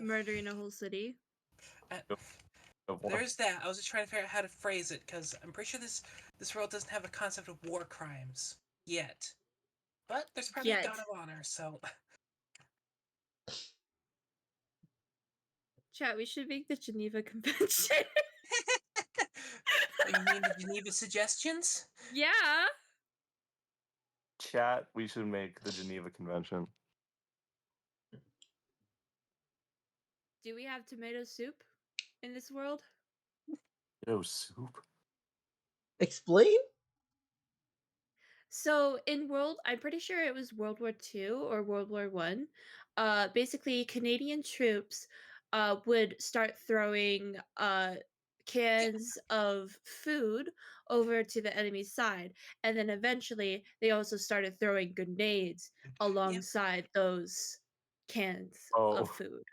Murdering a whole city. There's that. I was just trying to figure out how to phrase it because I'm pretty sure this world doesn't have a concept of war crimes yet, but there's probably a God of Honor. So, Chat, we should make the Geneva Convention. you mean the Geneva Suggestions? Yeah. Chat, we should make the Geneva Convention. Do we have tomato soup in this world? No soup. Explain? So I'm pretty sure it was World War II or World War One. Basically, Canadian troops would start throwing cans of food over to the enemy's side, and then eventually they also started throwing grenades alongside those cans of food.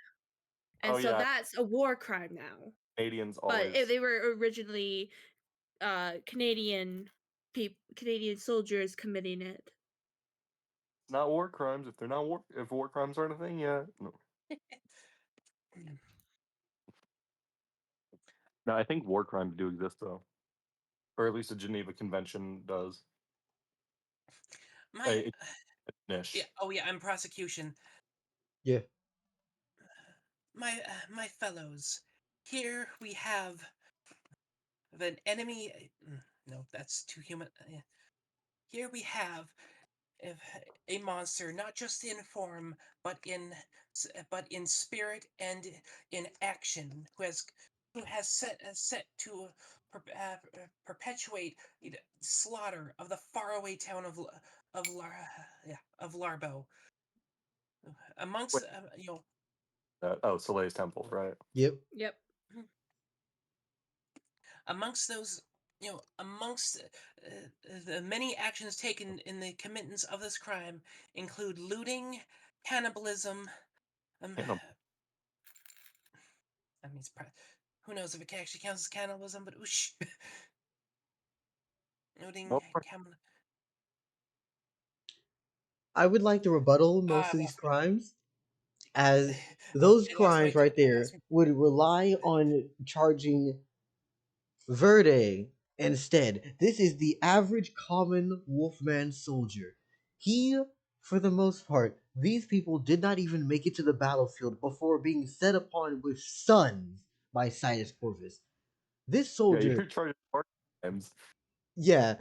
And so that's a war crime now. Canadians But always. they were originally Canadian soldiers committing it. Not war crimes. If they're not if war crimes aren't a thing, yeah. No. No, I think war crimes do exist though, or at least the Geneva Convention does. Nish. Oh yeah, I'm prosecution. Yeah. My fellows, here we have an enemy. No, that's too human. Here we have a monster, not just in form, but in spirit and in action, who has set to perpetuate slaughter of the faraway town of Larbo. Amongst Wait. Soleil's Temple, right? Yep. Yep. amongst those amongst the many actions taken in the committance of this crime include looting, cannibalism. Cannibal. I mean, who knows if it actually counts as cannibalism, but oosh. Looting, Well, I would like to rebuttal most I of these lost crimes, as my, those I lost my, crimes right I there lost my, would rely on charging Verde instead. This is the average common wolfman soldier. He, for the most part, these people did not even make it to the battlefield before being set upon with suns by Sidus Corvus. This yeah, soldier, you're charging hard crimes. yeah,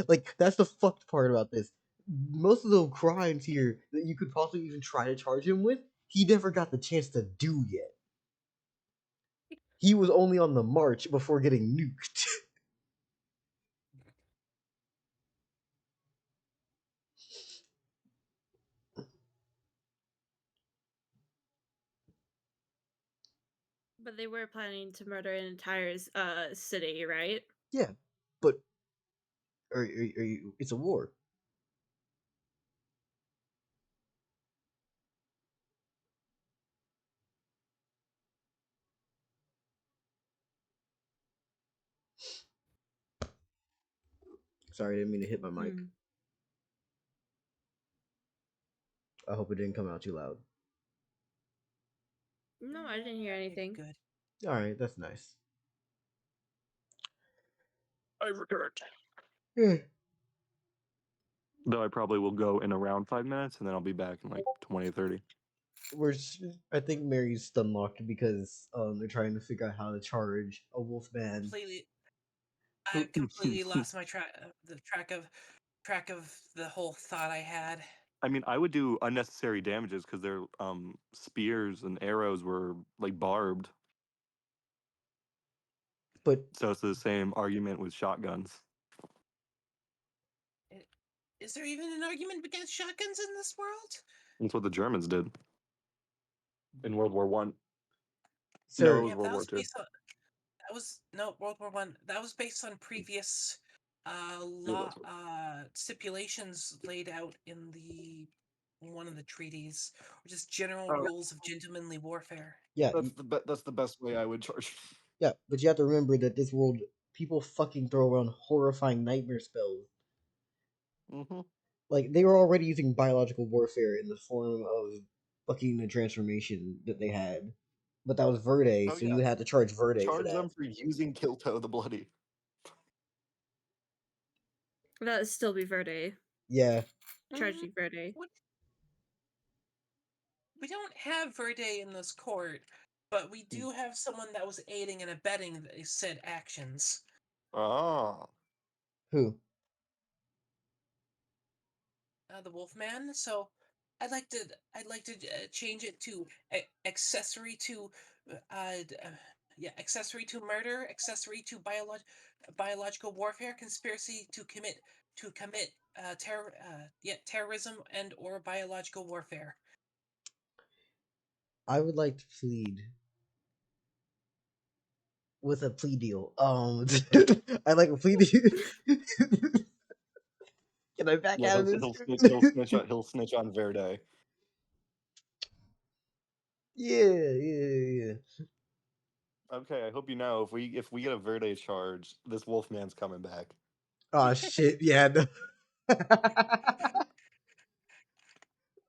like that's the fucked part about this. Most of the crimes here that you could possibly even try to charge him with, he never got the chance to do yet. He was only on the march before getting nuked. But they were planning to murder an entire city, right? Yeah, but are you, it's a war. Sorry, I didn't mean to hit my mic. Hmm. I hope it didn't come out too loud. No, I didn't hear anything. good. All right, that's nice. I returned. Yeah. Though I probably will go in around 5 minutes, and then I'll be back in like 20 or 30. I think Mary's stun locked because they're trying to figure out how to charge a wolfman. Completely, I've completely lost my track of the whole thought I had. I mean, I would do unnecessary damages because their spears and arrows were like barbed. But So it's the same argument with shotguns. Is there even an argument against shotguns in this world? That's what the Germans did in World War One. No, it sir, was Yeah, World that War was Two. based on that was no World War One. That was based on previous It law was. stipulations laid out in the one of the treaties, or just general Oh, rules of gentlemanly warfare. yeah, that's the best way I would charge. yeah, but you have to remember that this world, people fucking throw around horrifying nightmare spells. Mm-hmm. Like they were already using biological warfare in the form of fucking the transformation that they had, but that was Verde, Oh so yeah, you had to charge Verde for charge that. them for using Kilto the Bloody. That would still be Verde. Yeah, Charging Verde. What we don't have Verde in this court, but we do have someone that was aiding and abetting said actions. Ah, who? The Wolfman. So I'd like to change it to accessory to accessory to murder, accessory to biological warfare, conspiracy to commit terrorism and or biological warfare. I would like to plead with a plea deal. I like a plea deal. Can I back yeah, out of he'll, this? he'll, snitch, he'll snitch on Verde. Yeah. Okay, I hope you know if we get a Verde charge, this Wolfman's coming back. Oh shit! Yeah. No.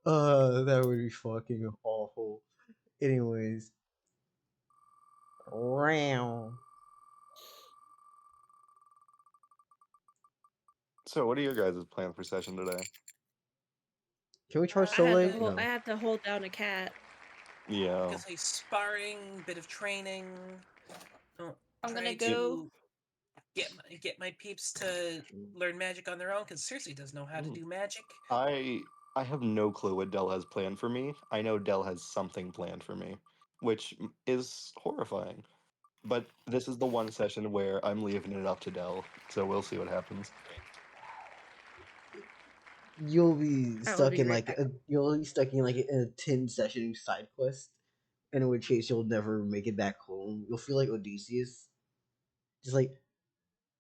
That would be fucking awful. Anyways, round. So, what are your guys' plans for session today? Can we charge I Soleil? had to No. I had to hold down a cat. Yeah. Because like sparring, bit of training. I'm gonna Try go. to get my peeps to learn magic on their own because Circe does know how to do magic. I have no clue what Dell has planned for me. I know Dell has something planned for me, which is horrifying. But this is the one session where I'm leaving it up to Dell, so we'll see what happens. You'll be I will stuck be in right like back. you'll be stuck in like a 10 session side quest, in which case you'll never make it back home. You'll feel like Odysseus, just like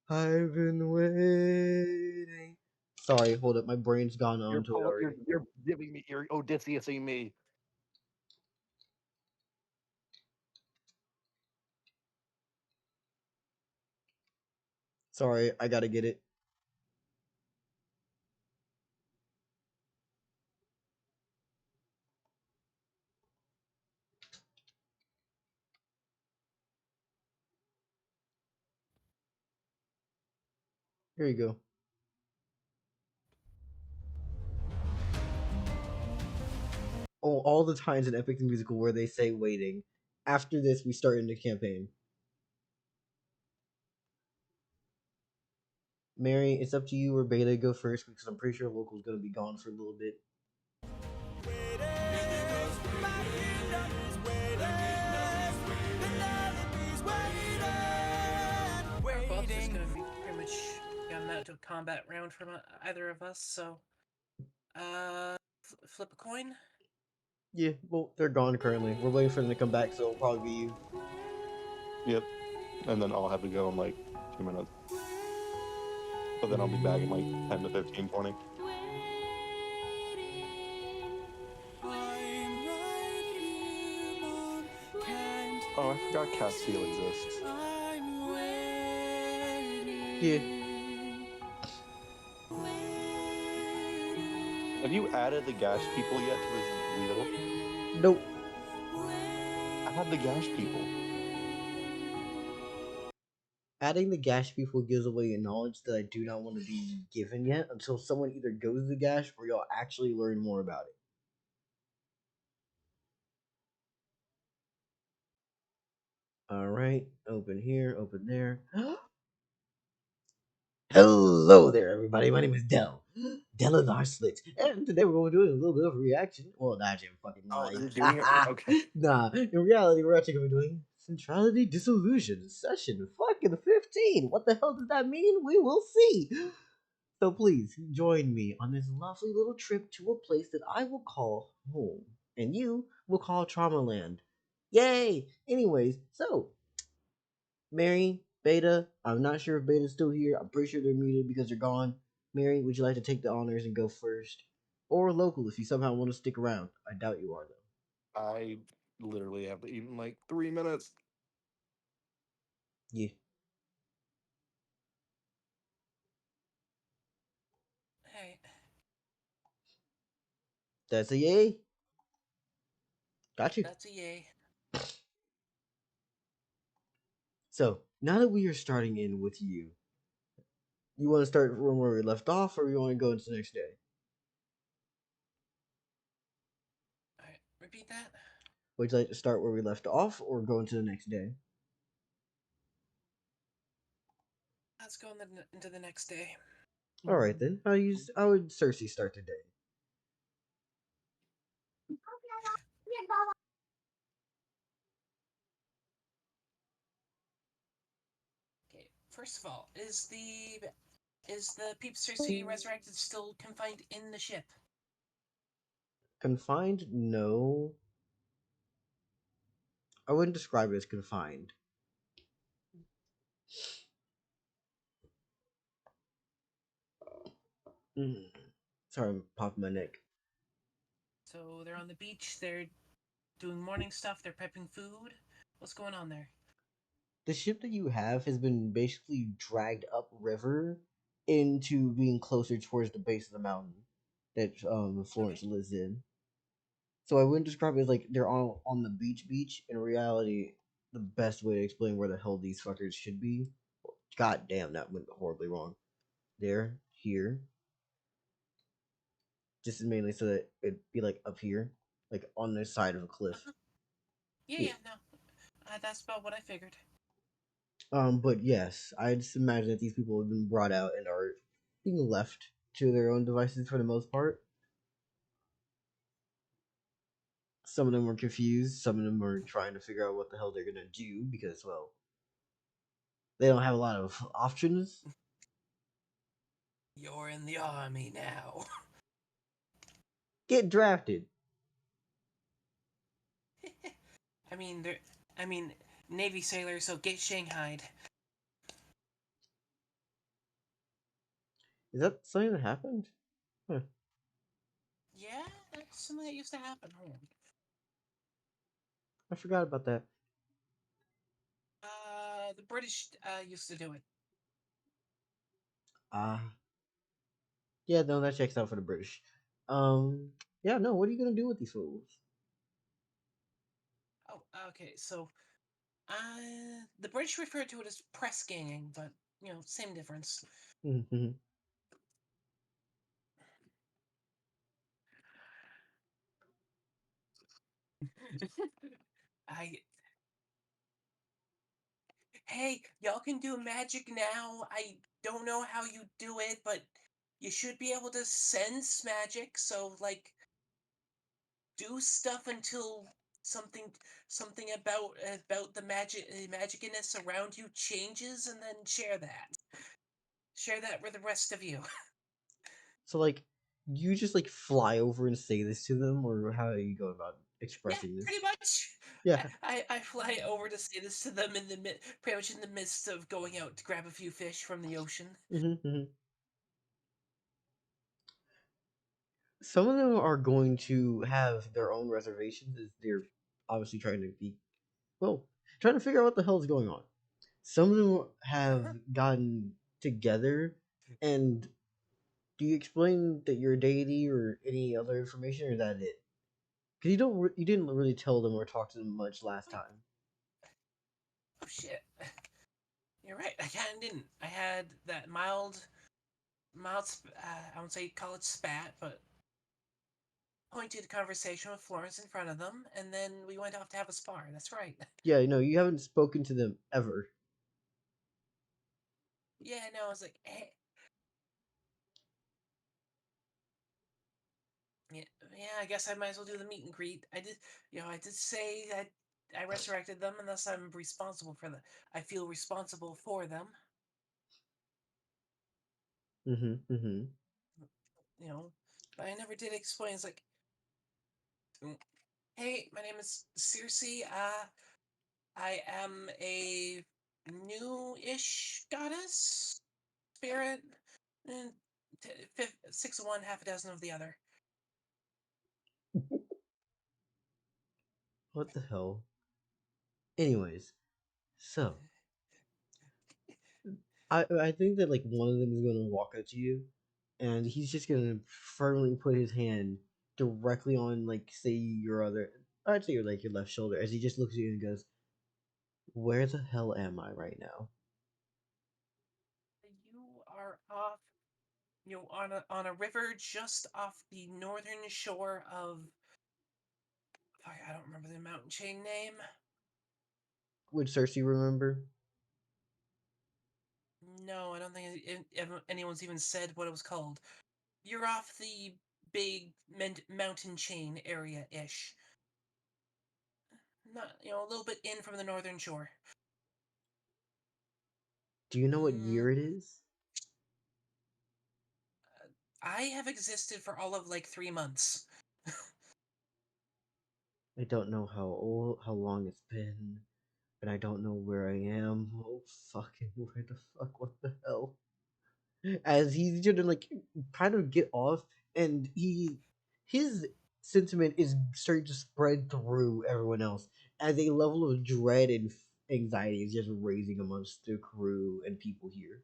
I've been waiting. Sorry, hold up, my brain's gone on to it already. You're giving me, you're Odysseusing me. Sorry, I gotta get it. Here you go. Oh, all the times in Epic the Musical where they say waiting. After this, we start in the campaign. Mary, it's up to you or Beta go first because I'm pretty sure Local's gonna be gone for a little bit. Our boss is going to be pretty much gotten out to a combat round from either of us, so flip a coin. Yeah, well, they're gone currently. We're waiting for them to come back, so it'll probably be you. Yep. And then I'll have to go in like 2 minutes. But then I'll be back in like 10 to 15, 20. Oh, I forgot Castile exists. Yeah. Have you added the Gash people yet to this wheel? Nope. Add the Gash people. Adding the Gash people gives away a knowledge that I do not want to be given yet until someone either goes to Gash or y'all actually learn more about it. Alright, open here, open there. Hello there, everybody. My name is Dell. Dell and Arslit. And today we're going to do a little bit of a reaction. Well, not actually, I'm fucking Oh, lying. you're doing it? Okay. Nah, in reality, we're actually going to be doing Centrality Disillusion session fucking 15. What the hell does that mean? We will see. So please join me on this lovely little trip to a place that I will call home, and you will call Trauma Land. Yay! Anyways, so Mary, Beta, I'm not sure if Beta's still here. I'm pretty sure they're muted because they're gone. Mary, would you like to take the honors and go first? Or Local if you somehow want to stick around. I doubt you are though. I literally have to eat in like 3 minutes. Yeah. Hey, That's a yay. Got you. that's a yay. So now that we are starting in with you, you want to start from where we left off, or you want to go into the next day? Alright, repeat that. Would you like to start where we left off, or go into the next day? Let's go into the next day. All right then. How would Circe start today? Okay, first of all, is the Peep Circe resurrected still confined in the ship? Confined? No. I wouldn't describe it as confined. Sorry, I'm popping my neck. So they're on the beach, they're doing morning stuff, they're prepping food. What's going on there? The ship that you have has been basically dragged upriver into being closer towards the base of the mountain that Florence lives in. So I wouldn't describe it as like they're all on the beach. In reality, the best way to explain where the hell these fuckers should be. God damn, that went horribly wrong. There, here. just mainly so that it'd be like up here, like on the side of a cliff. Yeah, no, that's about what I figured. But yes, I just imagine that these people have been brought out and are being left to their own devices for the most part. Some of them were confused. Some of them were trying to figure out what the hell they're gonna do because, well, they don't have a lot of options. You're in the army now. Get drafted. I mean, Navy sailor, so get shanghaied. Is that something that happened? Huh. Yeah, that's something that used to happen. Hold on. I forgot about that. The British used to do it. Yeah, no, that checks out for the British. Um, yeah, no, what are you gonna do with these fools? Oh, okay. So, the British referred to it as press ganging, but same difference. Mm-hmm. I Hey, y'all can do magic now. I don't know how you do it, but you should be able to sense magic. So, like, do stuff until something something about the magicness around you changes, and then share that with the rest of you. So, like, you just like fly over and say this to them, or how are you going about Yeah, expressing this? pretty much. Yeah. I fly over to say this to them in pretty much in the midst of going out to grab a few fish from the ocean. Mm-hmm. Some of them are going to have their own reservations as they're obviously trying to be, well, trying to figure out what the hell is going on. Some of them have Uh-huh. gotten together, and do you explain that you're a deity or any other information, or is that it? Because you didn't really tell them or talk to them much last time. Oh shit. You're right. I kind of didn't. I had that mild. I won't say call it spat, but pointed conversation with Florence in front of them, and then we went off to have a spar. That's right. Yeah, you haven't spoken to them ever. Yeah, no, I was like, hey, yeah, yeah. I guess I might as well do the meet and greet. I did say that I resurrected them, and thus I'm responsible for the. I feel responsible for them. Mm-hmm. But I never did explain. It's like, "Mm, hey, my name is Circe. I am a new-ish goddess spirit, and six of one, half a dozen of the other. What the hell? Anyways, so I think that like one of them is gonna walk up to you, and he's just gonna firmly put his hand directly on like say your other, I'd say your like your left shoulder, as he just looks at you and goes, "Where the hell am I right now?" You are off, on a river just off the northern shore of. Fuck, I don't remember the mountain chain name. Would Cersei remember? No, I don't think anyone's even said what it was called. You're off the big mountain chain area ish. Not, a little bit in from the northern shore. Do you know what Mm, year it is? I have existed for all of like 3 months. I don't know how long it's been, and I don't know where I am. Oh fucking where the fuck? What the hell? As he's gonna like kind of get off, and his sentiment is starting to spread through everyone else as a level of dread and anxiety is just raising amongst the crew and people here.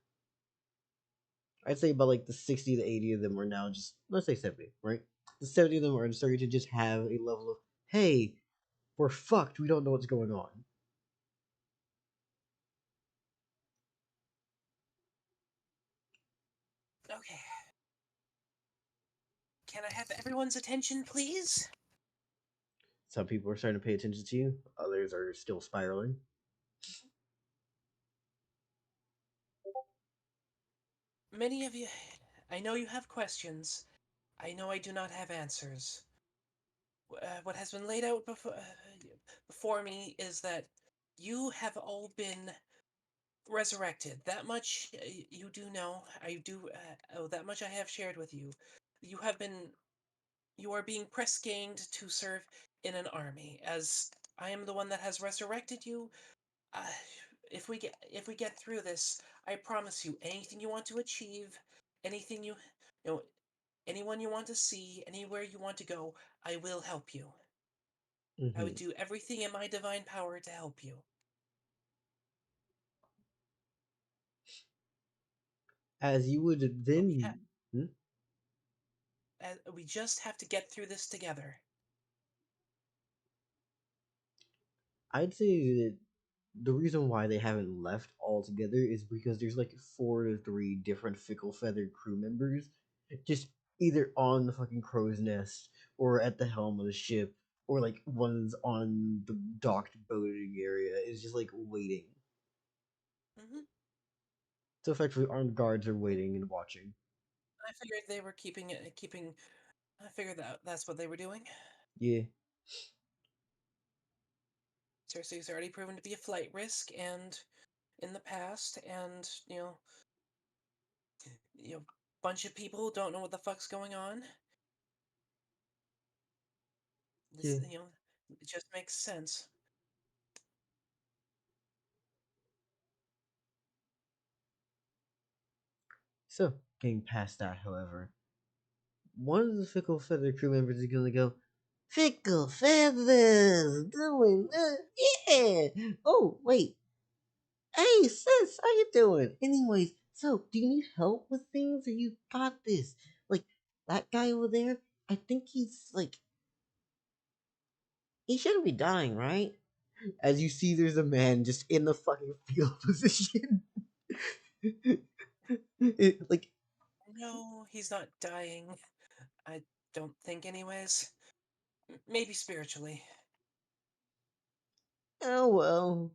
I'd say about like the 60 to 80 of them are now just, let's say 70, right? The 70 of them are starting to just have a level of, hey, we're fucked. We don't know what's going on. Okay. Can I have everyone's attention, please? Some people are starting to pay attention to you. Others are still spiraling. Many of you, I know you have questions. I know I do not have answers. What has been laid out before me is that you have all been resurrected. That much you do know. I do. That much I have shared with you. You have been. You are being press ganged to serve in an army. As I am the one that has resurrected you. Uh, if we get through this, I promise you, anything you want to achieve, anything you know, anyone you want to see, anywhere you want to go, I will help you. I would Hmm. do everything in my divine power to help you. As you would But then. Hmm? we just have to get through this together. I'd say that the reason why they haven't left altogether is because there's like 4 to 3 different fickle feathered crew members just either on the fucking crow's nest or at the helm of the ship or like one's on the docked boating area is just like waiting. Hmm. So effectively armed guards are waiting and watching. I figured they were keeping. I figured that's what they were doing. Yeah. Circe's already proven to be a flight risk, and in the past, and bunch of people don't know what the fuck's going on. This, Yeah. it just makes sense. So, getting past that, however, one of the fickle feather crew members is gonna go, Fickle feathers, doing, yeah. Oh wait, hey sis, how you doing? Anyways, so do you need help with things, or you got this? Like that guy over there, I think he's like, he shouldn't be dying, right? As you see, there's a man just in the fucking fetal position. Like, No, he's not dying. I don't think, anyways. Maybe spiritually. oh well.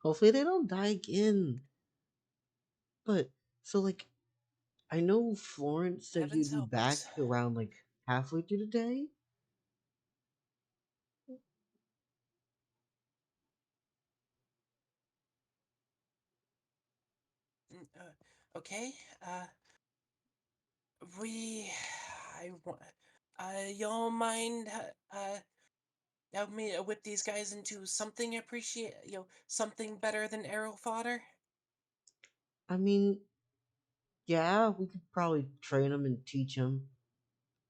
Hopefully they don't die again. But so like I know Florence said Heavens he'd be help back us. around like halfway through the day. Okay. We. I want. Y'all mind? Help me whip these guys into something something better than arrow fodder. I mean, yeah, we could probably train them and teach them.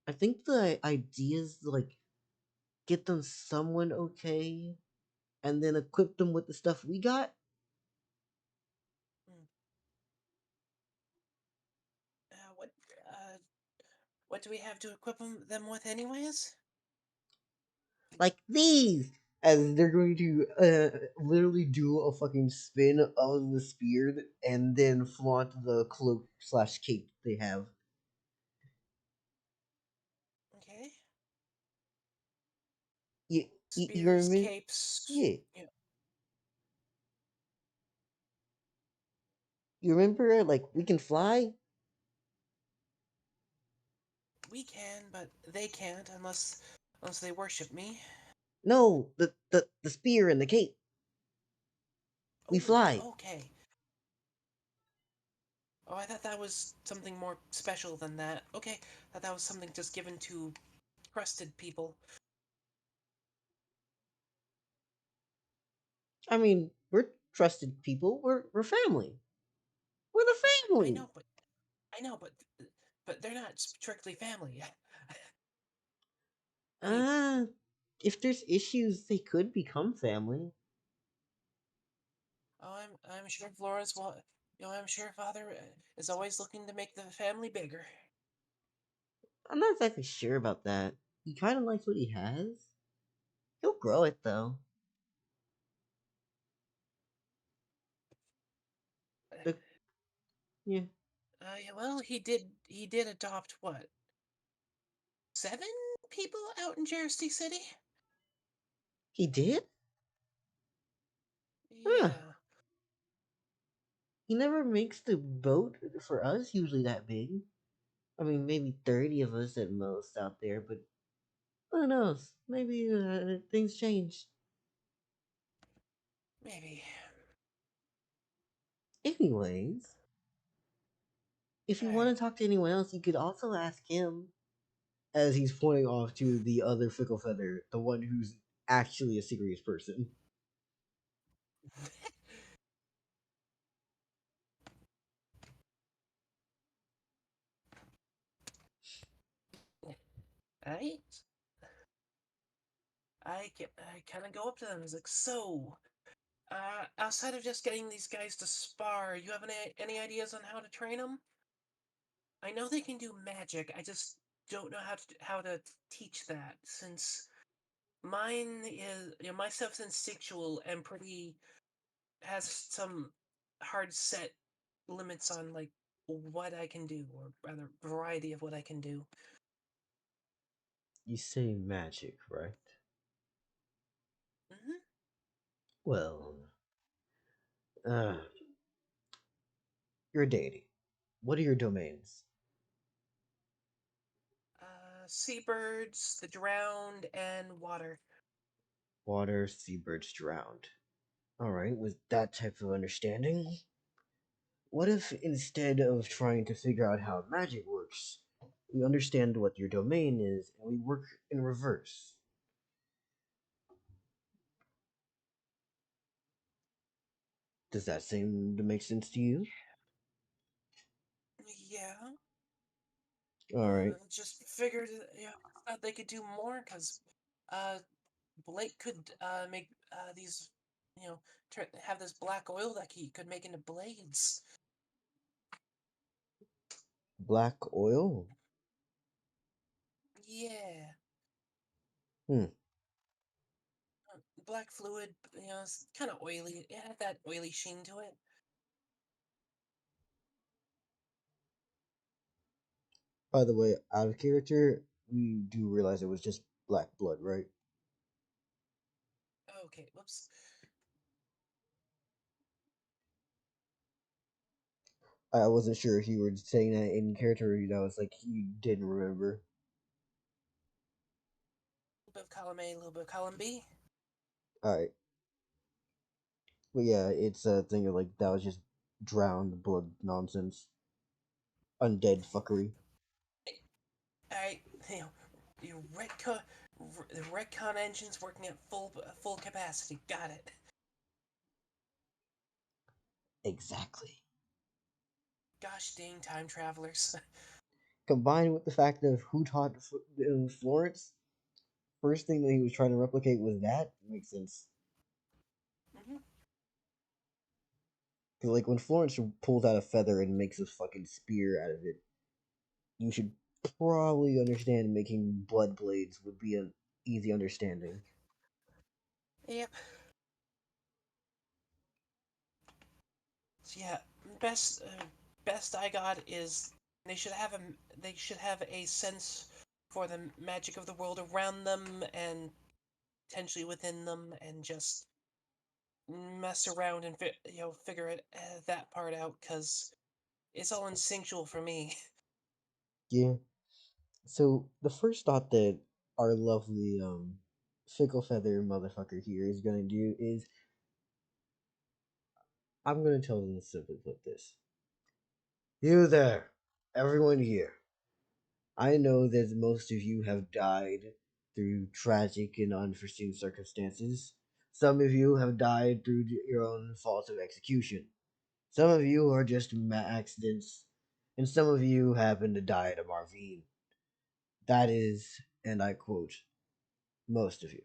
I think the idea is to, like get them someone okay, and then equip them with the stuff we got. Hmm. What? Uh, what do we have to equip them with, anyways? Like these, as they're going to literally do a fucking spin of the spear and then flaunt the cloak slash cape they have. Okay. You Spears, remember? capes. Yeah, Yeah, you remember? Like we can fly. we can, but they can't unless they worship me. No, the spear and the cape. We Oh, fly. okay. Oh, I thought that was something more special than that. Okay, I thought that was something just given to trusted people. I mean, we're trusted people. We're family. We're the I, I family. know, but I know, but they're not strictly family. I mean, Uh, if there's issues, they could become family. oh, I'm sure Flores will. I'm sure Father is always looking to make the family bigger. I'm not exactly sure about that. He kind of likes what he has. He'll grow it though. The, yeah, Yeah, well, he did adopt what? 7 people out in Jersey City. He did? Huh. Yeah. He never makes the boat for us usually that big. I mean, maybe 30 of us at most out there, but who knows? Maybe things change. Maybe. Anyways, if you want Alright. to talk to anyone else, you could also ask him. As he's pointing off to the other Fickle Feather, the one who's actually a serious person. I I kind of go up to them and was like, so, outside of just getting these guys to spar, you have any ideas on how to train them? I know they can do magic. I just don't know how to teach that since mine is my stuff's instinctual and pretty has some hard set limits on like what I can do, or rather variety of what I can do. You say magic, right? Hmm. Well, uh, you're a deity. What are your domains? Seabirds, the drowned, and water. Water, seabirds, drowned. Alright, with that type of understanding, what if instead of trying to figure out how magic works, we understand what your domain is and we work in reverse? Does that seem to make sense to you? Yeah. Alright, Just figured, thought they could do more because uh, Blake could make these, have this black oil that he could make into blades. black oil? Yeah, Hmm. black fluid. It's kind of oily. It had that oily sheen to it. By the way, out of character, we do realize it was just black blood, right? Okay, whoops. I wasn't sure if you were saying that in character or that was like you didn't remember. A little bit of column A, a little bit of column B. Alright. But yeah, it's a thing of like that was just drowned blood nonsense. Undead fuckery. Alright, your the retcon engine's working at full capacity. Got it. Exactly. Gosh dang time travelers. Combined with the fact of who taught Florence, first thing that he was trying to replicate was that makes sense. Hmm. Cause like when Florence pulls out a feather and makes a fucking spear out of it, you should probably understand making blood blades would be an easy understanding. Yep. So yeah, best best I got is they should have a sense for the magic of the world around them and potentially within them, and just mess around and figure it that part out because it's all instinctual for me. Yeah. So the first thought that our lovely fickle feather motherfucker here is gonna do is I'm gonna tell them to simply put this. You there, everyone here. I know that most of you have died through tragic and unforeseen circumstances. Some of you have died through your own fault of execution. Some of you are just accidents, and some of you happen to die at a ravine. That is, and I quote, most of you.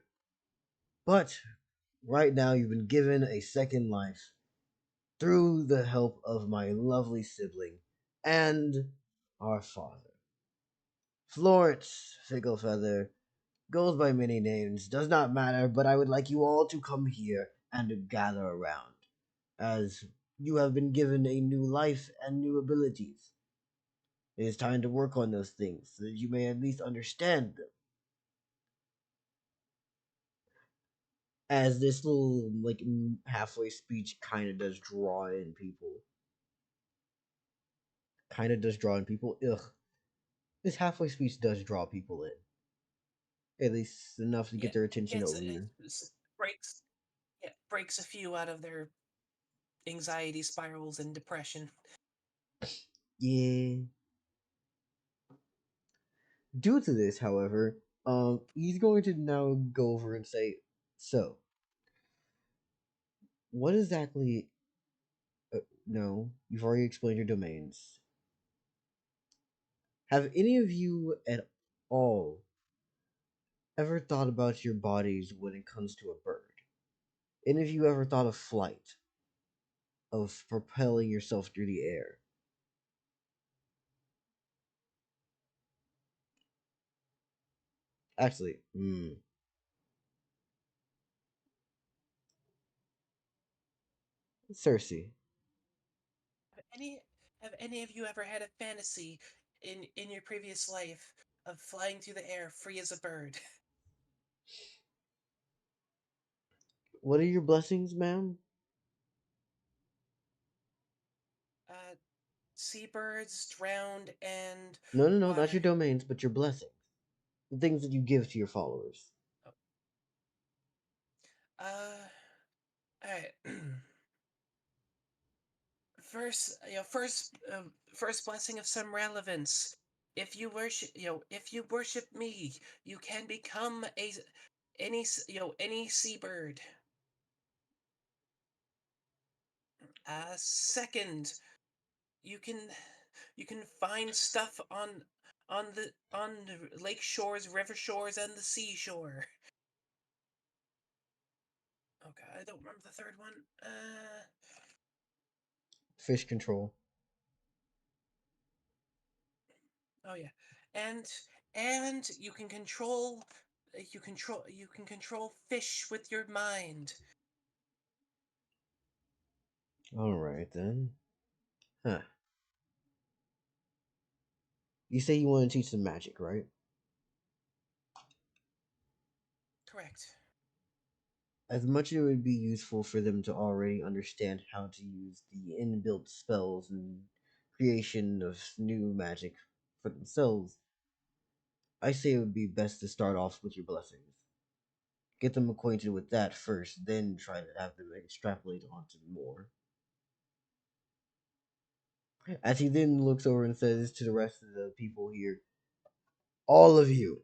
But right now, you've been given a second life through the help of my lovely sibling and our father. Florence Figglefeather goes by many names, does not matter, but I would like you all to come here and to gather around, as you have been given a new life and new abilities. It is time to work on those things so that you may at least understand them. As this little like halfway speech kind of does draw in people. Ugh. This halfway speech does draw people in. At least enough to Yeah, get their attention it's over you. breaks breaks a few out of their anxiety spirals and depression. Yeah. Due to this, however, he's going to now go over and say, so, what exactly... no, you've already explained your domains. Have any of you at all ever thought about your bodies when it comes to a bird? Any of you ever thought of flight? Of propelling yourself through the air? Actually, Circe. Have any of you ever had a fantasy in your previous life of flying through the air free as a bird? What are your blessings, ma'am? Uh, Seabirds, drowned, and No, not water. your domains, but your blessings. The things that you give to your followers. Alright. First blessing of some relevance. If you worship me, you can become any seabird. Second, you can you can find stuff on the lake shores, river shores, and the seashore. Okay, I don't remember the third one. Fish control. Oh yeah, and and you can control fish with your mind. Alright then. Huh. You say you want to teach them magic, right? Correct. As much as it would be useful for them to already understand how to use the inbuilt spells and creation of new magic for themselves, I say it would be best to start off with your blessings. Get them acquainted with that first, then try to have them extrapolate onto more. As he then looks over and says to the rest of the people here, all of you,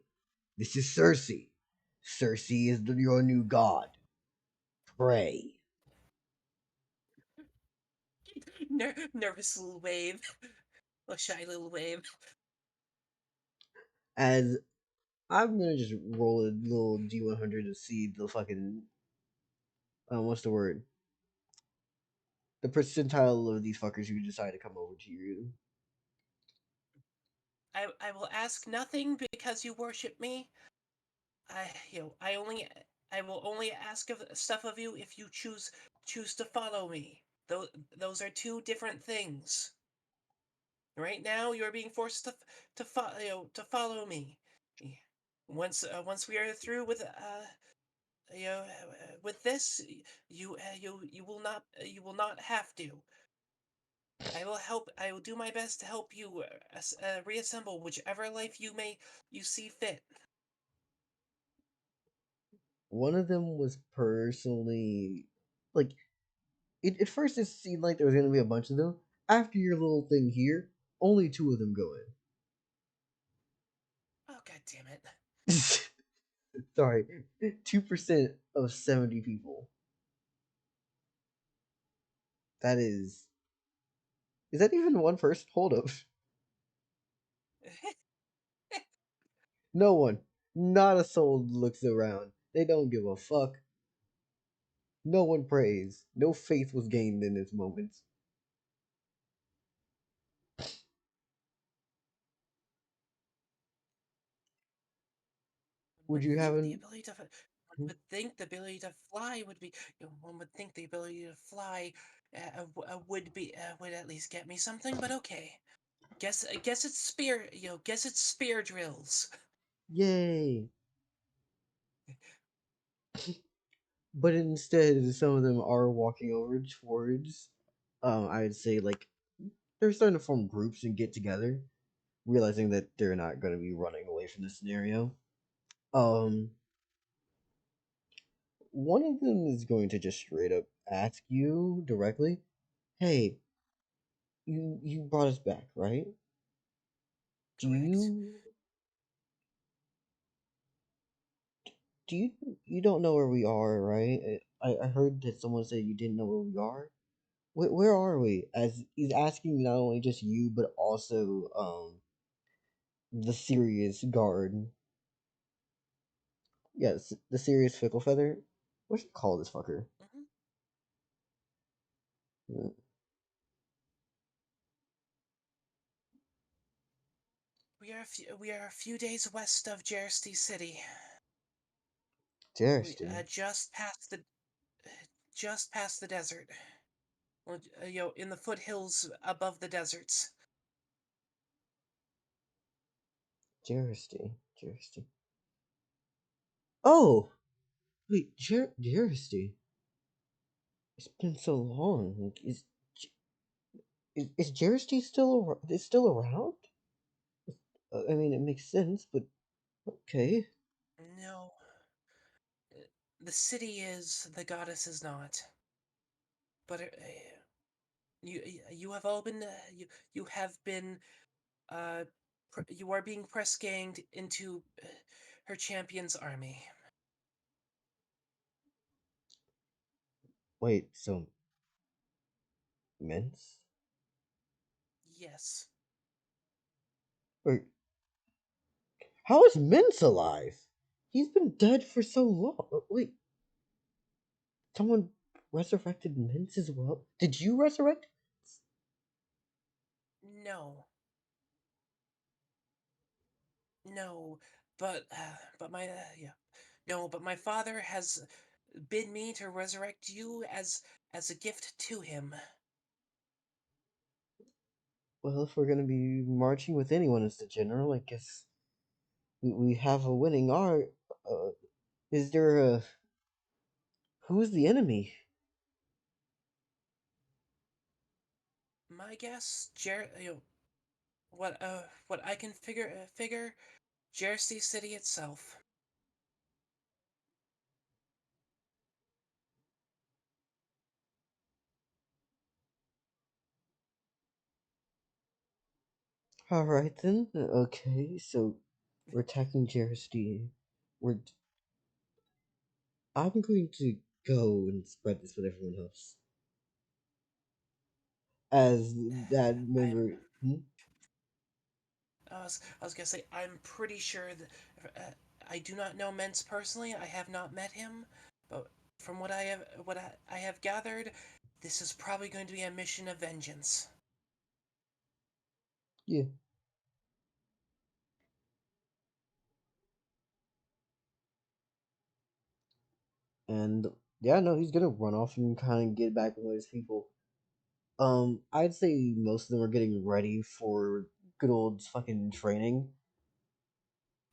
this is Circe. Circe is your new god. Pray. Nervous little wave, a shy little wave. As I'm gonna just roll a little D100 to see the fucking what's the word? The percentile of these fuckers who decide to come over to you. I will ask nothing because you worship me. I you know I will only ask of stuff of you if you choose to follow me. Those are two different things. Right now, you are being forced to follow me. Once we are through with this, you will not have to. I will help. I will do my best to help you reassemble whichever life you see fit. One of them was personally like at first it seemed like there was gonna be a bunch of them. After your little thing here, only two of them go Oh god damn it! in. Sorry, 2% of 70 people. That is that even one person? Hold up. No one, not a soul looks around. They don't give a fuck. No one prays. No faith was gained in this moment. Would you have an... One would think the ability to fly would be. One would think the ability to fly would at least get me something, but okay. Guess it's spear drills. Yay! But instead, some of them are walking over towards, I would say, like, they're starting to form groups and get together, realizing that they're not going to be running away from the scenario. One of them is going to just straight up ask you directly, "Hey, you brought us back, right? Do Correct. you don't know where we are, right? I heard that someone said you didn't know where we are. Where are we?" As he's asking not only just you but also the serious guard. Yes, the serious fickle feather. What should you call this fucker? Hmm. Hmm, We are a few days west of Jersey City. We Jersey. just past the desert. Well, in the foothills above the deserts. Jersey. Jersey. Oh! Wait, Jersey. It's been so long. Like, is Jersey still around? I mean, it makes sense, but okay. No, the city is, the goddess is not. But you have all been you have been you are being press ganged into her champion's army. Wait, so Mince? Yes. Wait, how is Mince alive? He's been dead for so long. Wait, someone resurrected Mince as well? Did you resurrect? No. No. But my yeah. No, but my father has bid me to resurrect you as a gift to him. Well, if we're gonna be marching with anyone as the general, I guess we have a winning art. Uh, is there a who's the enemy? My guess, what I can figure Jersey City itself. All right then. Okay, so we're attacking Jersey. We're. I'm going to go and spread this with everyone else. As that I'm member. Hmm? I was gonna say I'm pretty sure that I do not know Mence personally. I have not met him, but from what I have gathered, this is probably going to be a mission of vengeance. Yeah. And yeah, no, he's gonna run off and kind of get back with his people. I'd say most of them are getting ready for good old fucking training.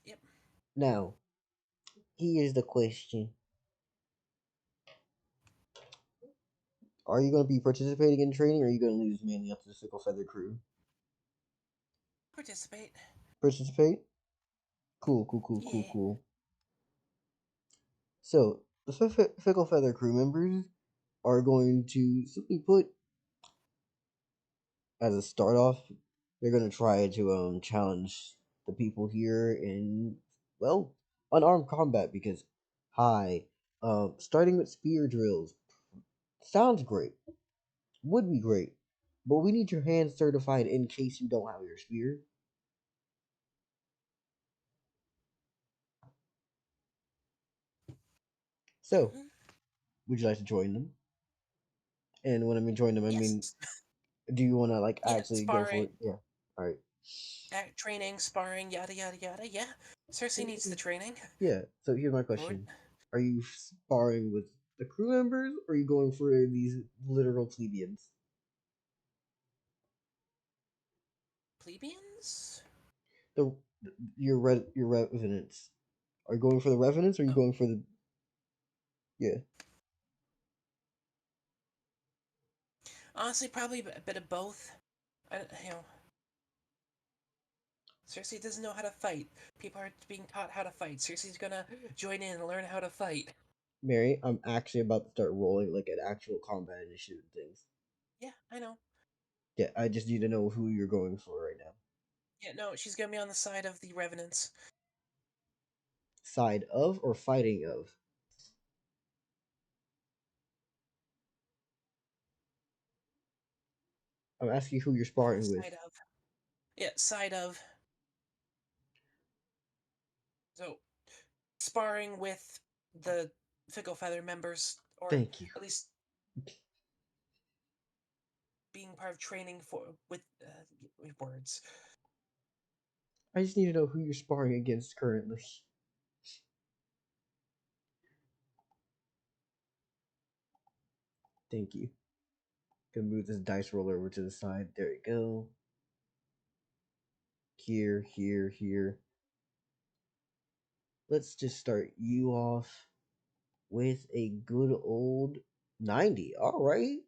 Yep. Now, here's the question: are you gonna be participating in training, or are you gonna leave this mainly up to the Sickle Feather crew? Participate. Participate? Cool, cool, cool, cool, Yeah. cool. So the Fickle Feather crew members are going to simply put, as a start off, they're gonna try to challenge the people here in, well, unarmed combat because hi, starting with spear drills sounds great, would be great, but we need your hand certified in case you don't have your spear. So, Hmm. would you like to join them? And when I mean join them, I mean, Yes. do you want to like Yeah. actually go for Sparring, it? Yeah. All right. training, sparring, yada yada yada. Yeah. Cersei needs the training. Yeah. So here's my Lord, question: are you sparring with the crew members, or are you going for these literal plebeians? plebeians? Your revenants. Are you going for the revenants or are you Oh. going for the? Yeah. Honestly, probably a bit of both. You know, Circe doesn't know how to fight. People are being taught how to fight. Circe's gonna join in and learn how to fight. Mary, I'm actually about to start rolling like an actual combat initiative and things. Yeah, I know. Yeah, I just need to know who you're going for right now. Yeah, no, she's gonna be on the side of the revenants. Side of or fighting of? I'm asking who you're sparring with. Side of. Yeah, side of. So, sparring with the Fickle Feather members, or Thank you. at least being part of training for with words. I just need to know who you're sparring against currently. Thank you. Gonna move this dice roller over to the side. There we go. Here, here, here. Let's just start you off with a good old 90. Alright.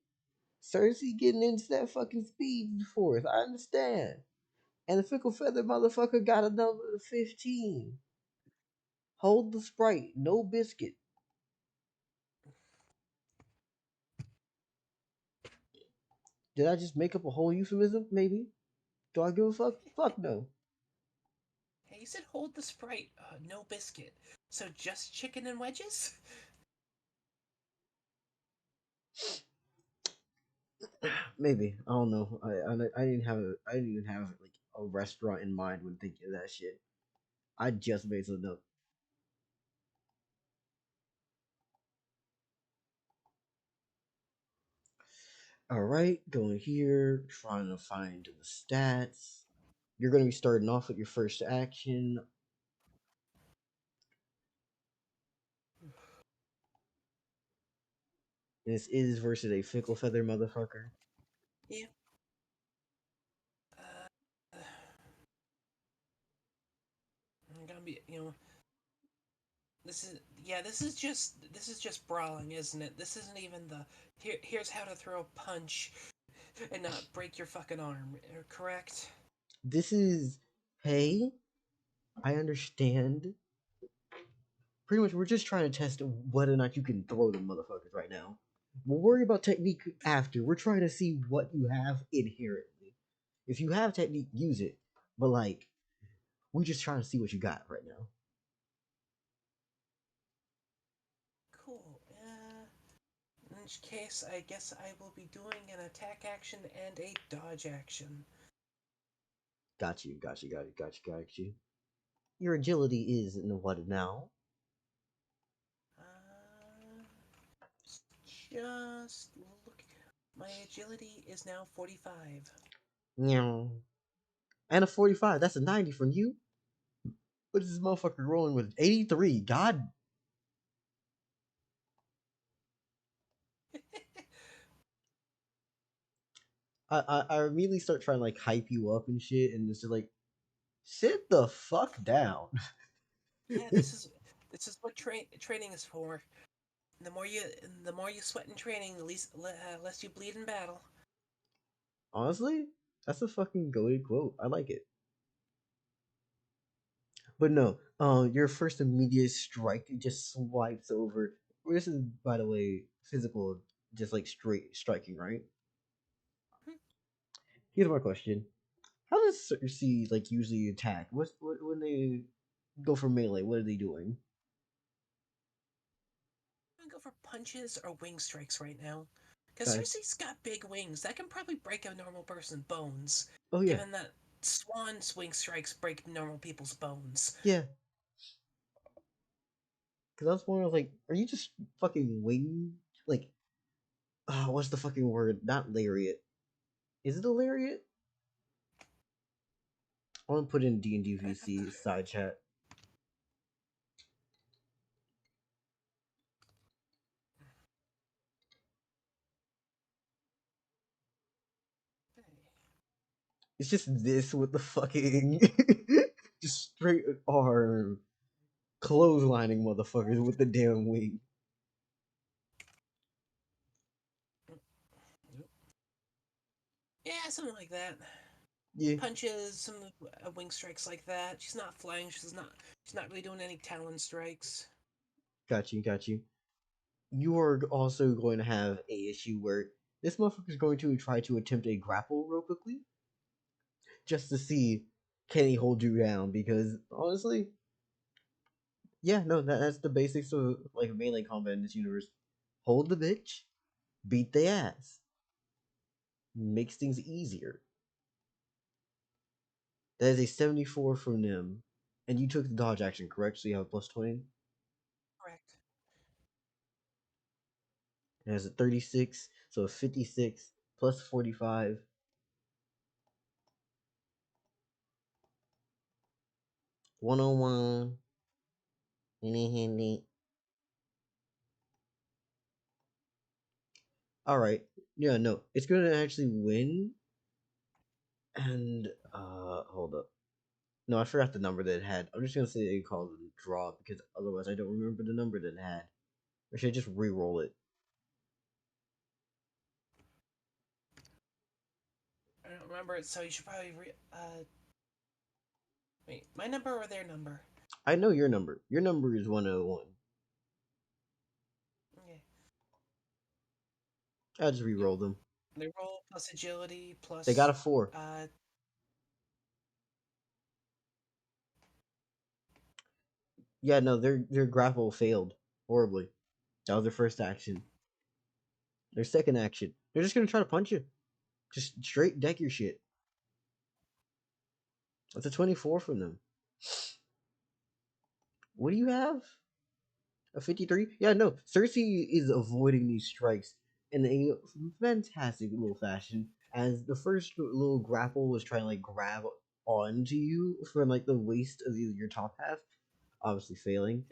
Circe getting into that fucking speed force. I understand. And the Fickle Feather motherfucker got a number 15. Hold the sprite. No biscuit. Did I just make up a whole euphemism? Maybe. Do I give a fuck? Fuck no. Hey, you said hold the sprite, no biscuit. So just chicken and wedges? Maybe. I don't know. I didn't have I didn't even have like a restaurant in mind when thinking of that shit. I just made something up. Alright, going here, trying to find the stats. You're gonna be starting off with your first action. This is versus a Fickle Feather motherfucker. Yeah. Uh, I'm gonna be, this is just brawling, isn't it? This isn't even the here's how to throw a punch and not break your fucking arm, correct? This is, hey, I understand. Pretty much, we're just trying to test whether or not you can throw the motherfuckers right now. We'll worry about technique after. We're trying to see what you have inherently. If you have technique, use it. But like, we're just trying to see what you got right now. Cool. In which case, I guess I will be doing an attack action and a dodge action. Got you, got you, got you, got you, got you. Your agility is in what now? Just look. My agility is now 45. Meow. And a 45. That's a 90 from you. What is this motherfucker rolling with? 83. God. I immediately start trying to like hype you up and shit, and it's just like, sit the fuck down. Yeah, this is what training is for. The more you sweat in training, the less you bleed in battle. Honestly, that's a fucking goated quote. I like it. But no, your first immediate strike just swipes over. This is, by the way, physical, just like straight striking, right? Here's my question: how does Circe like usually attack? What when they go for melee? What are they doing? I'm gonna go for punches or wing strikes right now. Because Okay. Cersei's got big wings. That can probably break a normal person's bones. Oh yeah, Given that Swan's wing strikes break normal people's bones. yeah. Because I was wondering, like, are you just fucking wing? Like, what's the fucking word? Not lariat. Is it a lariat? I want to put in D&D VC side chat. It's just this with the fucking just straight arm clotheslining motherfuckers with the damn wing. Yeah, something like that. Yeah, Punches, some wing strikes like that. She's not flying. She's not really doing any talon strikes. got you, got you. You are also going to have a issue where this motherfucker is going to try to attempt a grapple real quickly, just to see can he hold you down. Because honestly, yeah, no, that's the basics of like melee combat in this universe. Hold the bitch, beat the ass, makes things easier. That is a 74 from Nim, and you took the dodge action, correct? So you have a plus 20. Correct. It has a 36, so a 56 plus 45. 101. Handy, handy. Alright. Yeah, no. It's gonna actually win. And, hold up. No, I forgot the number that it had. I'm just gonna say it called it a draw because otherwise I don't remember the number that it had. Or should I just re-roll it? I don't remember it, so you should probably wait. My number or their number? I know your number. Your number is 101. Okay. I'll just re-roll them. They roll plus agility plus. They got a 4. Yeah, no, their grapple failed horribly. That was their first action. Their second action, they're just gonna try to punch you. Just straight deck your shit. That's a 24 from them. What do you have? A 53? Yeah, no. Circe is avoiding these strikes in a fantastic little fashion. As the first little grapple was trying to like grab onto you from like the waist of your top half, obviously failing.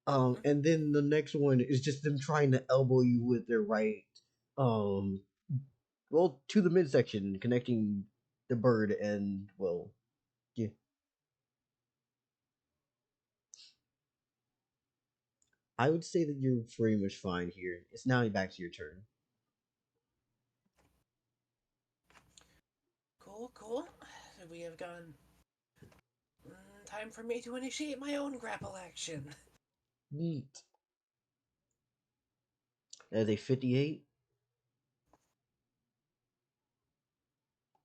And then the next one is just them trying to elbow you with their right, well, to the midsection, connecting the bird and, well, yeah. I would say that you're pretty much fine here. It's now back to your turn. Cool, cool. We have gone. Time for me to initiate my own grapple action. Neat. That is a 58.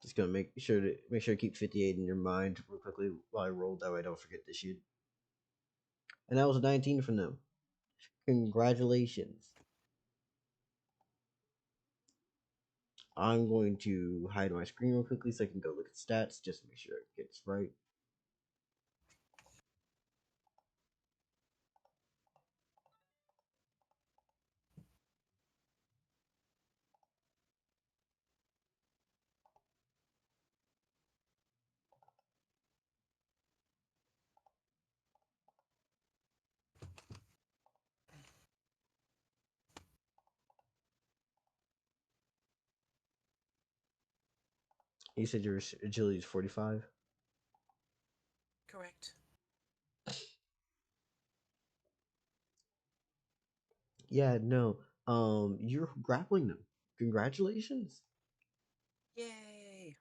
Just gonna make sure to keep 58 in your mind real quickly while I roll, that way I don't forget this shit. And that was a 19 from them. Congratulations. I'm going to hide my screen real quickly so I can go look at stats just to make sure it gets right. You said your agility is 45? Correct. Yeah, no. You're grappling them. Congratulations. Yay!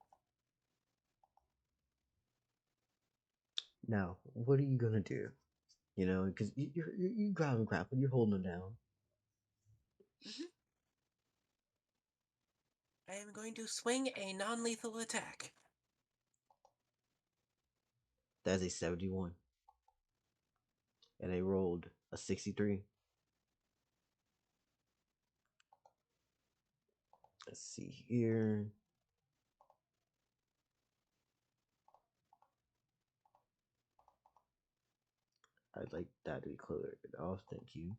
Now, what are you gonna do? You know, because you grab and grapple, you're holding them down. I am going to swing a non-lethal attack. That's a 71. And I rolled a 63. Let's see here. I'd like that to be cleared off. Thank you.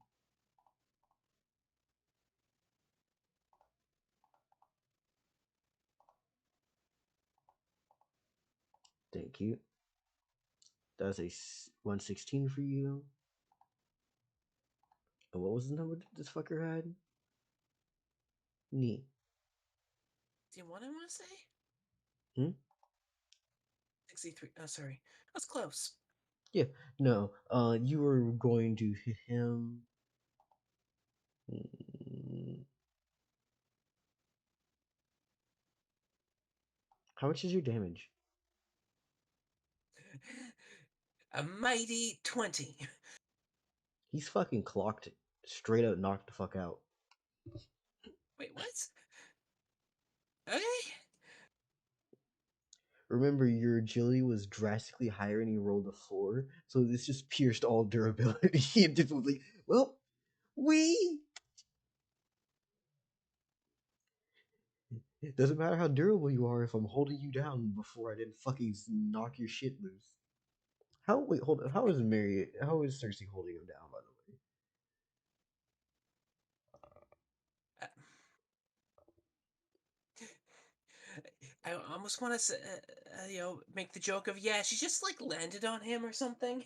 Thank you. That's a 116 for you. And what was the number that this fucker had? Neat. Do you want to say? Hmm? 63. Oh, sorry. That's close. Yeah, no. You were going to hit him. How much is your damage? A mighty 20. He's fucking clocked it. Straight up knocked the fuck out. Wait, what? Okay. Remember, your agility was drastically higher and he rolled a 4, so this just pierced all durability. And just was like, well, we. It doesn't matter how durable you are if I'm holding you down before I didn't fucking knock your shit loose. Wait, hold on. How is Circe holding him down, by the way? I almost want to, make the joke of, yeah, she just like landed on him or something.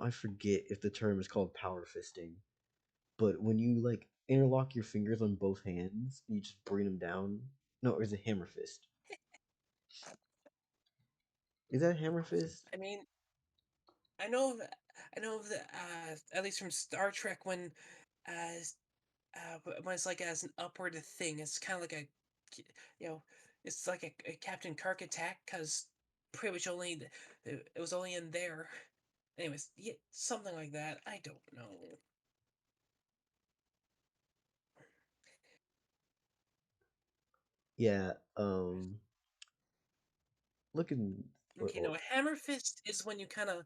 I forget if the term is called power fisting, but when you like interlock your fingers on both hands, you just bring them down. No, or is it hammer fist? Is that hammer fist? I mean, I know, I know of the, at least from Star Trek uh, when it's like as an upward thing, it's kind of like you know, it's like a Captain Kirk attack because pretty much it was only in there. Anyways, yeah, something like that. I don't know. Yeah. Looking. Okay, no, a hammer fist is when you kind of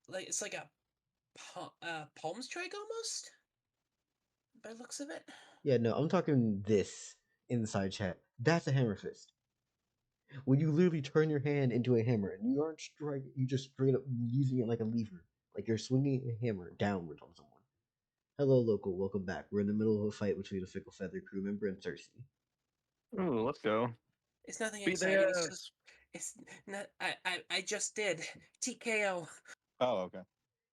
like it's like a palm strike almost by the looks of it. Yeah, no, I'm talking this inside chat. That's a hammer fist. When you literally turn your hand into a hammer and you aren't striking, you just straight up using it like a lever, like you're swinging a hammer downward on someone. Hello, local. Welcome back. We're in the middle of a fight between a Fickle Feather crew member and Circe. Oh, let's go. It's nothing Beat exciting. their It's ass. just it's not. I just did TKO. Oh, okay.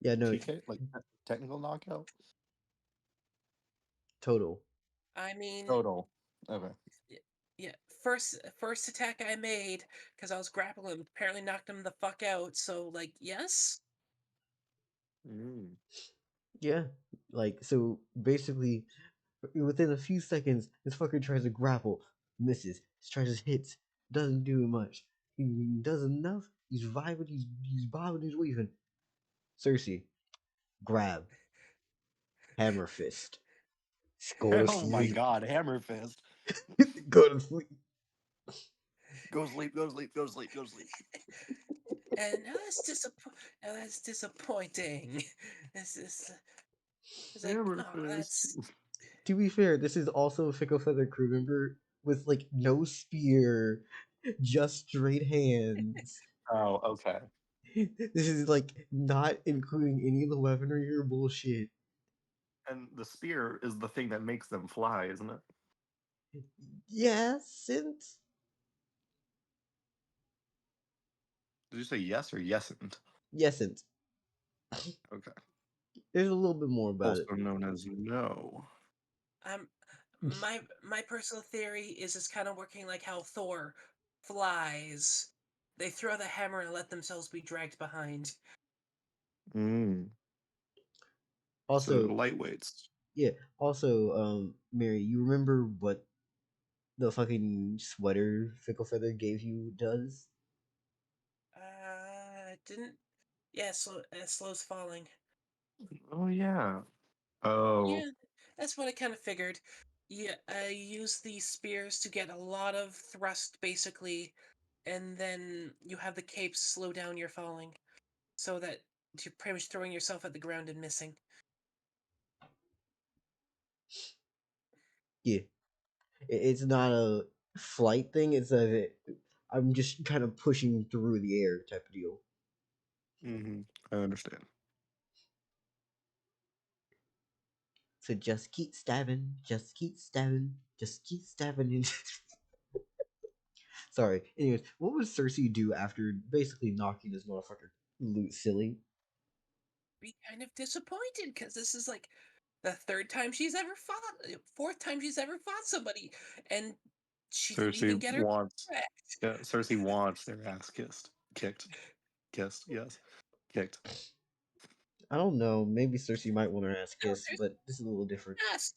Yeah, no, TK, like technical knockout. total. I mean, Total. Okay. yeah. First attack I made because I was grappling him. Apparently knocked him the fuck out. So like yes. Mm. Yeah, like so. Basically, within a few seconds, this fucker tries to grapple, misses. Tries to hit, doesn't do much. He does enough. He's vibing. He's bobbing. He's weaving. Circe, grab, hammer fist, go to Oh my sleep, God, Hammer Fist. go to sleep. Go sleep. Go sleep. Go sleep. Go sleep. And that's disappointing. This is it's like Hammer oh Fist. that's To be fair, this is also a Fickle Feather crew member with like no spear, just straight hands. Oh, okay. This is like not including any of the weaponry or bullshit. And the spear is the thing that makes them fly, isn't it? Yes, since Did you say yes or yesn't? yesn't. Okay. There's a little bit more about it. Also known as no. um my personal theory is it's kind of working like how Thor flies. They throw the hammer and let themselves be dragged behind. Mm. So Also, lightweights. yeah. Also, Mary, you remember what the fucking sweater Fickle Feather gave you does? Didn't. Yeah, slows falling. Oh yeah. Oh. Yeah, that's what I kind of figured. Yeah, use these spears to get a lot of thrust, basically, and then you have the capes slow down your falling, so that you're pretty much throwing yourself at the ground and missing. Yeah, it's not a flight thing. It's a I'm just kind of pushing through the air type of deal. Mm-hmm. I understand. So just keep stabbing, just keep stabbing, just keep stabbing. Sorry. Anyways, what would Circe do after basically knocking this motherfucker loot silly? Be kind of disappointed because this is like the third time she's ever fought, fourth time she's ever fought somebody, and she didn't Cersei even get her wants. respect. Yeah, Cersei wants their ass kicked, yes, kicked. I don't know. Maybe Cersei might want her ass No, kissed, but this is a little different. yes,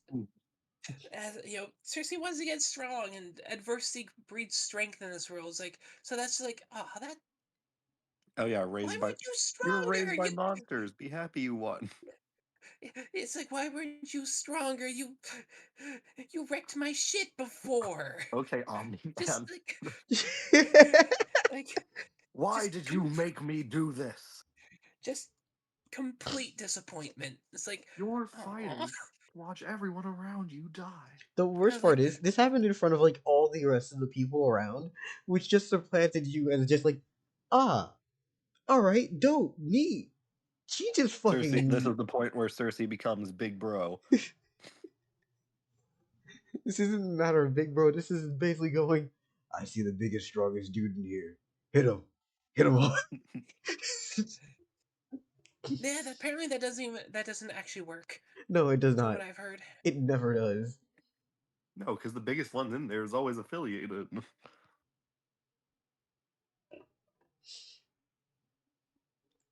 Cersei wants to get strong, and adversity breeds strength in this world. It's like, so that's like, oh, that. Oh yeah, Why weren't you you were stronger? raised by monsters. Be happy you won. It's like, why weren't you stronger? You wrecked my shit before. Okay, Omni Just Man. like, Why just did you make me do this? just complete disappointment. It's like, You're oh, fighting. Watch everyone around you die. The I worst was part like, is this happened in front of like all the rest of the people around, which just supplanted you as just like, ah, all right, dope, neat. She just Cersei, this fucking. is the point where Cersei becomes big bro. This isn't a matter of big bro. This is basically going. I see the biggest, strongest dude in here. Hit him up. yeah. Apparently, that doesn't actually work, No, it does from not. what I've heard. It never does. No, because the biggest one in there is always affiliated.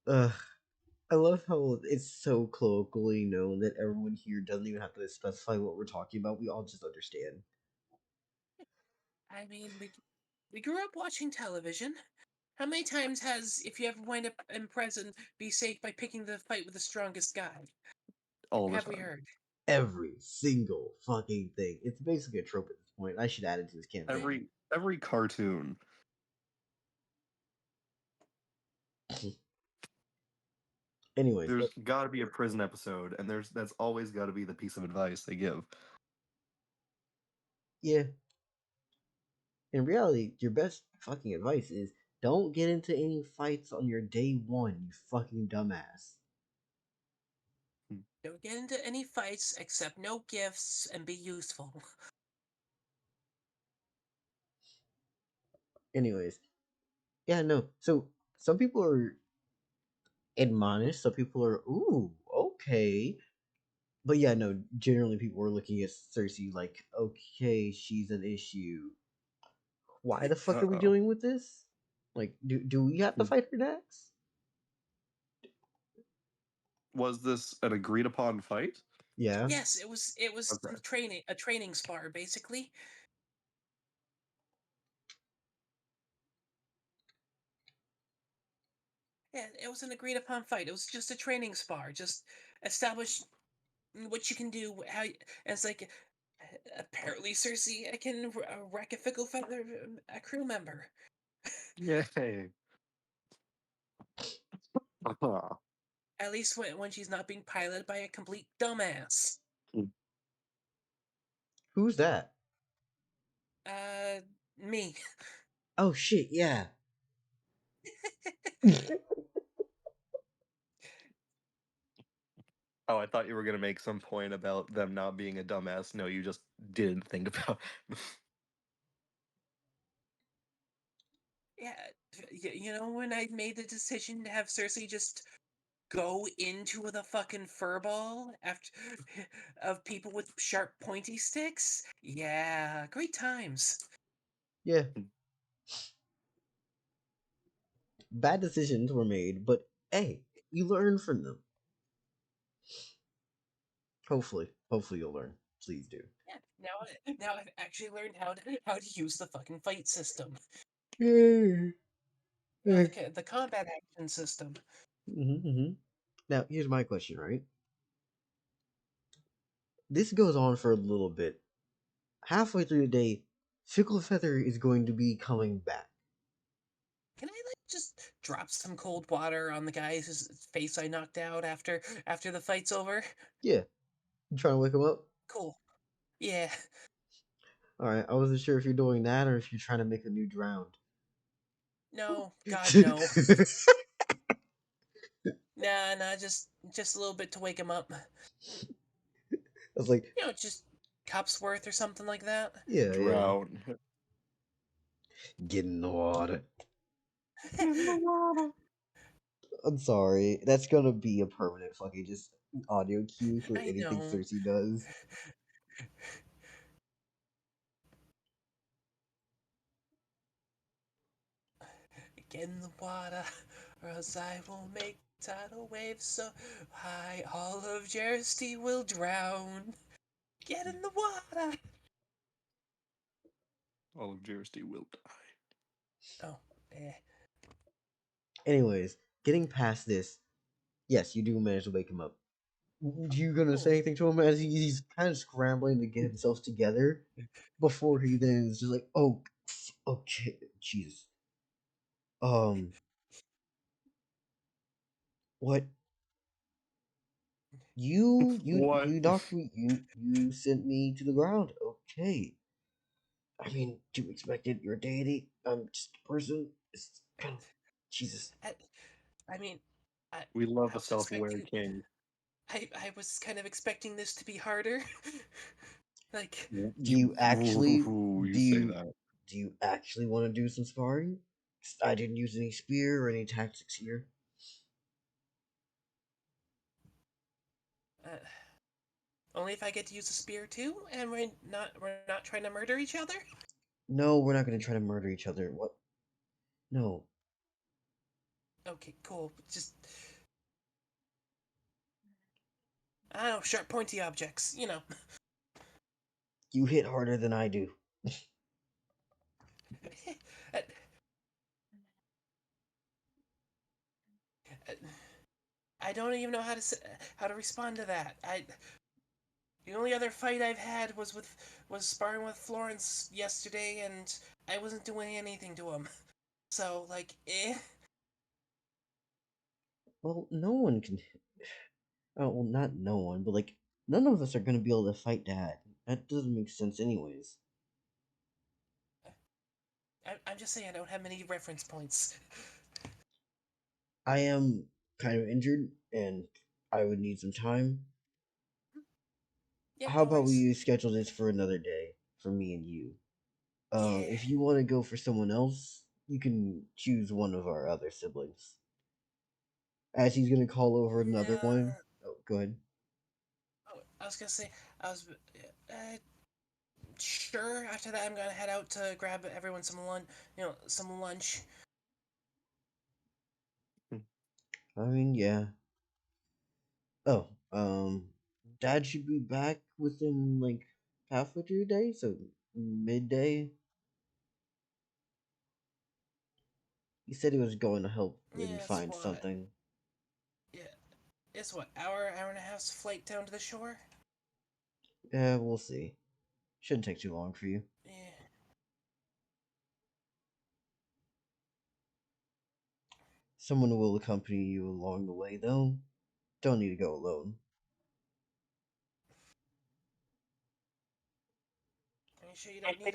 Ugh. I love how it's so colloquially known that everyone here doesn't even have to specify what we're talking about. We all just understand. I mean, we grew up watching television. How many times has, if you ever wind up in prison, be safe by picking the fight with the strongest guy? All the Have we time. heard? Every single fucking thing. It's basically a trope at this point. I should add it to this campaign. Every cartoon. Anyways, There's got to be a prison episode, and that's always got to be the piece of advice they give. yeah. In reality, your best fucking advice is don't get into any fights on your day one, you fucking dumbass. Don't get into any fights, accept no gifts, and be useful. Anyways, yeah, no. So some people are admonished, some people are, ooh, okay. But yeah, no, generally people are looking at Cersei like, okay, she's an issue. Why the fuck are we Uh-oh. dealing with this? Like, do we have to fight her next? Was this an agreed upon fight? Yeah. Yes, it was Okay. a training spar, basically. Yeah, it was an agreed upon fight. It was just a training spar. Just establish what you can do. And it's like, apparently, Cersei, I can wreck a fickle feather, a crew member. Yay. At least when she's not being piloted by a complete dumbass. Who's that? Uh, me. Oh shit, yeah. Oh, I thought you were gonna make some point about them not being a dumbass. No, you just didn't think about. Yeah, when I made the decision to have Cersei just go into the fucking furball after of people with sharp pointy sticks. Yeah, great times. Yeah. Bad decisions were made, but hey, you learn from them. Hopefully you'll learn. Please do. Yeah, now I've actually learned how to use the fucking fight system. Yeah. The combat action system. Now, here's my question, right? This goes on for a little bit. Halfway through the day, Fickle Feather is going to be coming back. Can I just drop some cold water on the guy's face I knocked out after the fight's over? Yeah. You trying to wake him up? Cool. Yeah. Alright, I wasn't sure if you're doing that or if you're trying to make a new drowned. No, God no. Nah, just a little bit to wake him up. I was like, Just cups worth or something like that. yeah. Drown. Get in the water. I'm sorry. That's gonna be a permanent fucking just audio cue for I anything know. Circe does. Get in the water, or else I will make tidal waves so high all of Jersey will drown. Get in the water. All of Jersey will die. Oh, eh. Anyways, getting past this, yes, you do manage to wake him up. You gonna say Cool. anything to him as he's kind of scrambling to get himself together before he then is just like, oh, okay, Jesus. What? You What? knocked me. You sent me to the ground. Okay. I mean, you expected your deity. I'm just a person. It's kind of Jesus. I mean, I, We love I a was self-aware expecting. king. I was kind of expecting this to be harder. Like, Do you actually You do say you that. do you actually want to do some sparring? I didn't use any spear or any tactics here. uh, only if I get to use a spear too, and we're not trying to murder each other. No, we're not going to try to murder each other. What? No. Okay, cool. Just I don't know, sharp, pointy objects. You know. You hit harder than I do. Uh, uh, I don't even know how to respond to that. The only other fight I've had was sparring with Florence yesterday, and I wasn't doing anything to him. So like, eh. Well, no one can. Oh, well, not no one, but like none of us are going to be able to fight Dad. That doesn't make sense, anyways. I'm just saying I don't have many reference points. I am kind of injured, and I would need some time. Yeah, How no about worries. we schedule this for another day for me and you? Yeah, If you want to go for someone else, you can choose one of our other siblings. As he's gonna call over another no. one. Oh, go ahead. Oh, I was gonna say I was. Uh, sure. After that, I'm gonna head out to grab everyone some lunch. Some lunch. I mean, yeah. Oh, Dad should be back within like halfway through the day, so midday. He said he was going to help and Yeah, it's find what. something. Yeah, it's what hour and a half's flight down to the shore. Yeah, we'll see. Shouldn't take too long for you. Yeah. Someone will accompany you along the way, though. Don't need to go alone. Are you sure you don't need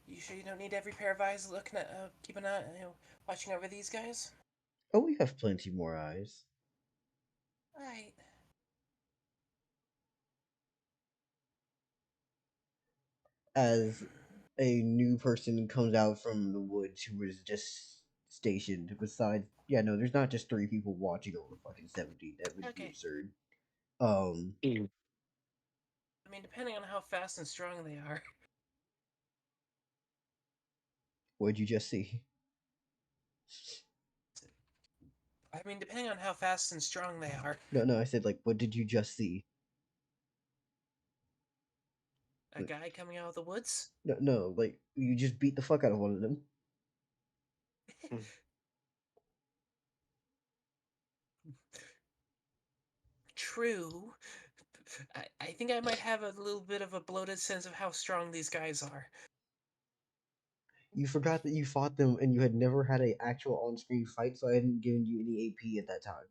you sure you don't need every pair of eyes looking at, keeping an eye, watching over these guys? Oh, we have plenty more eyes. Right. As a new person comes out from the woods who was just stationed beside, yeah, no, there's not just 3 people watching over fucking 70. That would be Okay. absurd. I mean, depending on how fast and strong they are. What'd you just see? I mean, depending on how fast and strong they are. No, I said, like, what did you just see? A guy coming out of the woods. No, like, you just beat the fuck out of one of them. True. I think I might have a little bit of a bloated sense of how strong these guys are. You forgot that you fought them and you had never had an actual on-screen fight, so I hadn't given you any AP at that time.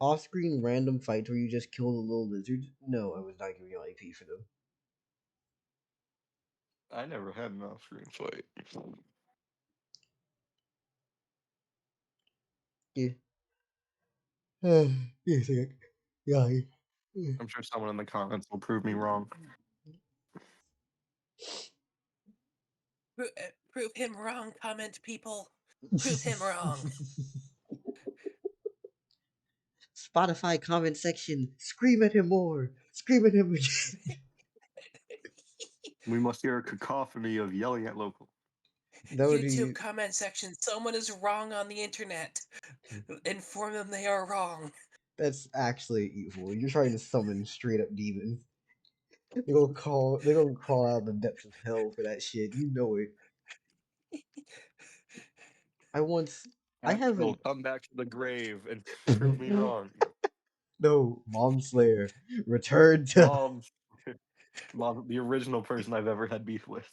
Off-screen random fights where you just kill the little lizard? No, I was not giving you AP for them. I never had an off-screen fight. Yeah. Yes, yeah. I'm sure someone in the comments will prove me wrong. Prove him wrong, comment people. Prove him wrong. Spotify comment section. Scream at him more. Scream at him again. We must hear a cacophony of yelling at local. That would YouTube be. comment section. Someone is wrong on the internet. Inform them they are wrong. That's actually evil. You're trying to summon straight up demons. They're gonna crawl out of the depths of hell for that shit. You know it. I Astral, haven't. come back to the grave and prove me wrong. No, Mom Slayer. Return to. Mom, Mom, the original person I've ever had beef with.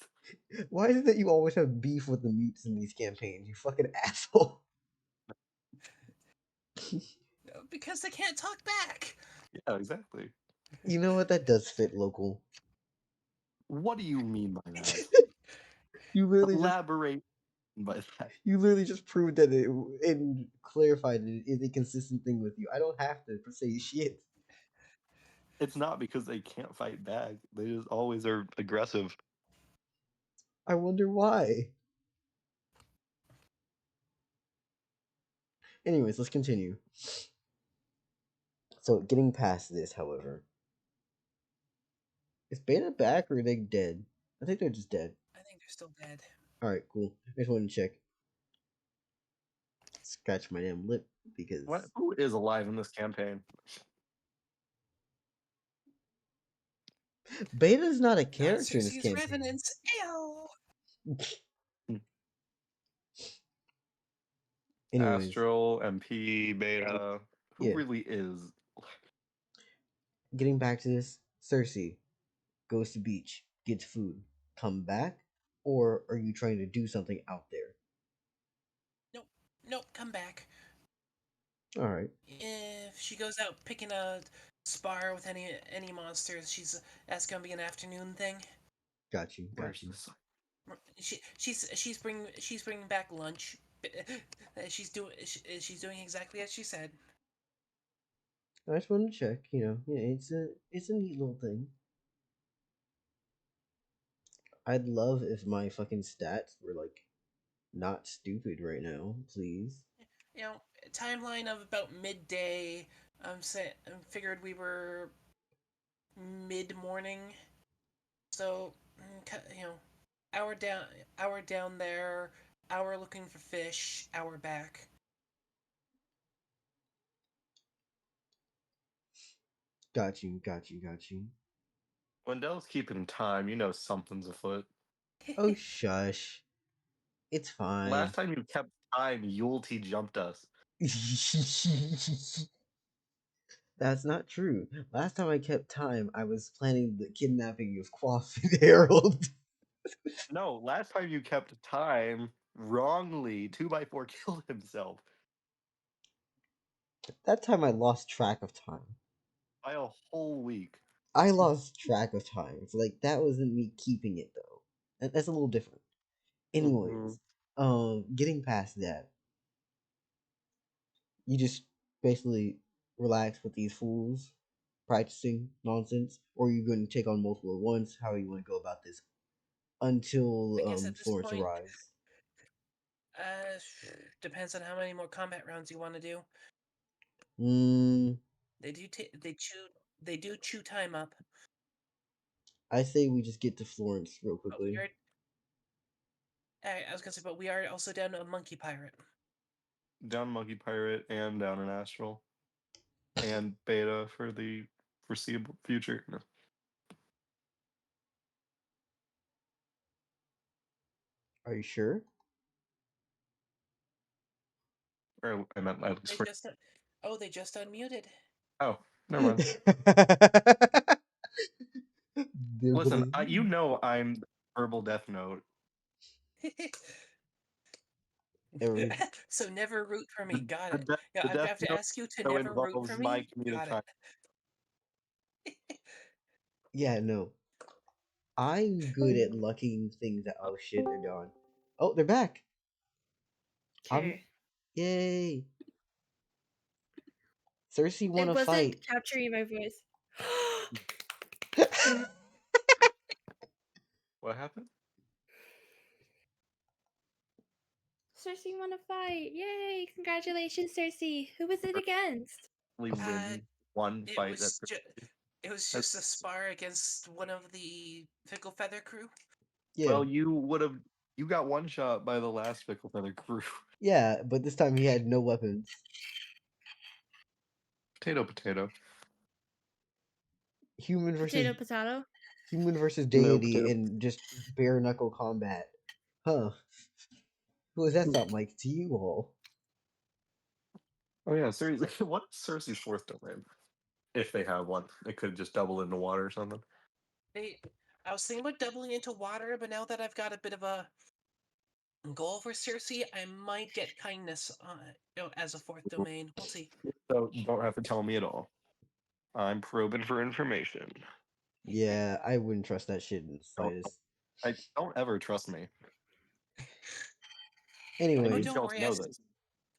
Why is it that you always have beef with the mutes in these campaigns? You fucking asshole. Because they can't talk back. Yeah, exactly. You know what? That does fit local. What do you mean by that? You literally just Elaborate by that. you literally just proved that it and clarified that it is a consistent thing with you. I don't have to say shit. It's not because they can't fight back. They just always are aggressive. I wonder why. Anyways, let's continue. So, getting past this, however, is Beta back or are they dead? I think they're just dead. I think they're still dead. All right, cool. I just wanted to check. Scratch my damn lip because What? Who is alive in this campaign? Beta's not a Not character in this Circe's campaign. revenants. Ew. Anyways, Astral, MP, Beta. Who Yeah. really is? getting back to this, Circe goes to beach, gets food, come back, or are you trying to do something out there? Nope, come back. All right, If she goes out picking a spar with any monsters, that's gonna be an afternoon thing. got you. Where's this? She's bringing back lunch. She's doing exactly as she said. I just wanted to check. It's a neat little thing. I'd love if my fucking stats were like not stupid right now, please. Timeline of about midday. I figured we were mid morning, so hour down there, hour looking for fish, hour back. Got you. When Dell's keeping time, you know something's afoot. Oh shush, it's fine. Last time you kept time, Yulty jumped us. That's not true. Last time I kept time, I was planning the kidnapping of Quaff and Harold. No, last time you kept time, wrongly, 2x4 killed himself That time I lost track of time. by a whole week. I lost track of time. So like that wasn't me keeping it though. That's a little different. Anyways, getting past that, you just basically relax with these fools practicing nonsense, or you're going to take on multiple at once. How you want to go about this until I guess at this Florence point, arrives. Depends on how many more combat rounds you want to do. They do chew time up. I say we just get to Florence real But quickly. I was gonna say, but we are also down to a monkey pirate. Down Monkey Pirate and down an Astral. And Beta for the foreseeable future. No. Are you sure? Or I meant my They just unmuted. Oh, never mind. Listen, you know I'm verbal death note. So never root for me. Got it. The I death have to note ask you to so never root involves for my me. comedic Got time. it. Yeah, no. I'm good at lucking things out. Oh shit, they're gone. Oh, they're back. Okay. Yay. Circe won It a wasn't fight. capturing my voice. What happened? Circe won a fight. Yay! Congratulations, Circe. Who was it against? We win one It fight. was it was just a spar against one of the Fickle Feather crew. Yeah. Well, you got one shot by the last Fickle Feather crew. Yeah, but this time he had no weapons. Potato. Human versus Potato. human versus No, deity potato. in just bare knuckle combat. Huh. Who does that sound like to you all? Oh yeah, seriously. What's Circe's fourth domain? If they have one, it could just double into water or something. I was thinking about doubling into water, but now that I've got a bit of a goal for Circe, I might get kindness as a fourth domain. We'll see. So you don't have to tell me at all. I'm probing for information. Yeah, I wouldn't trust that shit in the slightest. I don't ever trust me. Anyway, Oh, You don't don't worry. know this.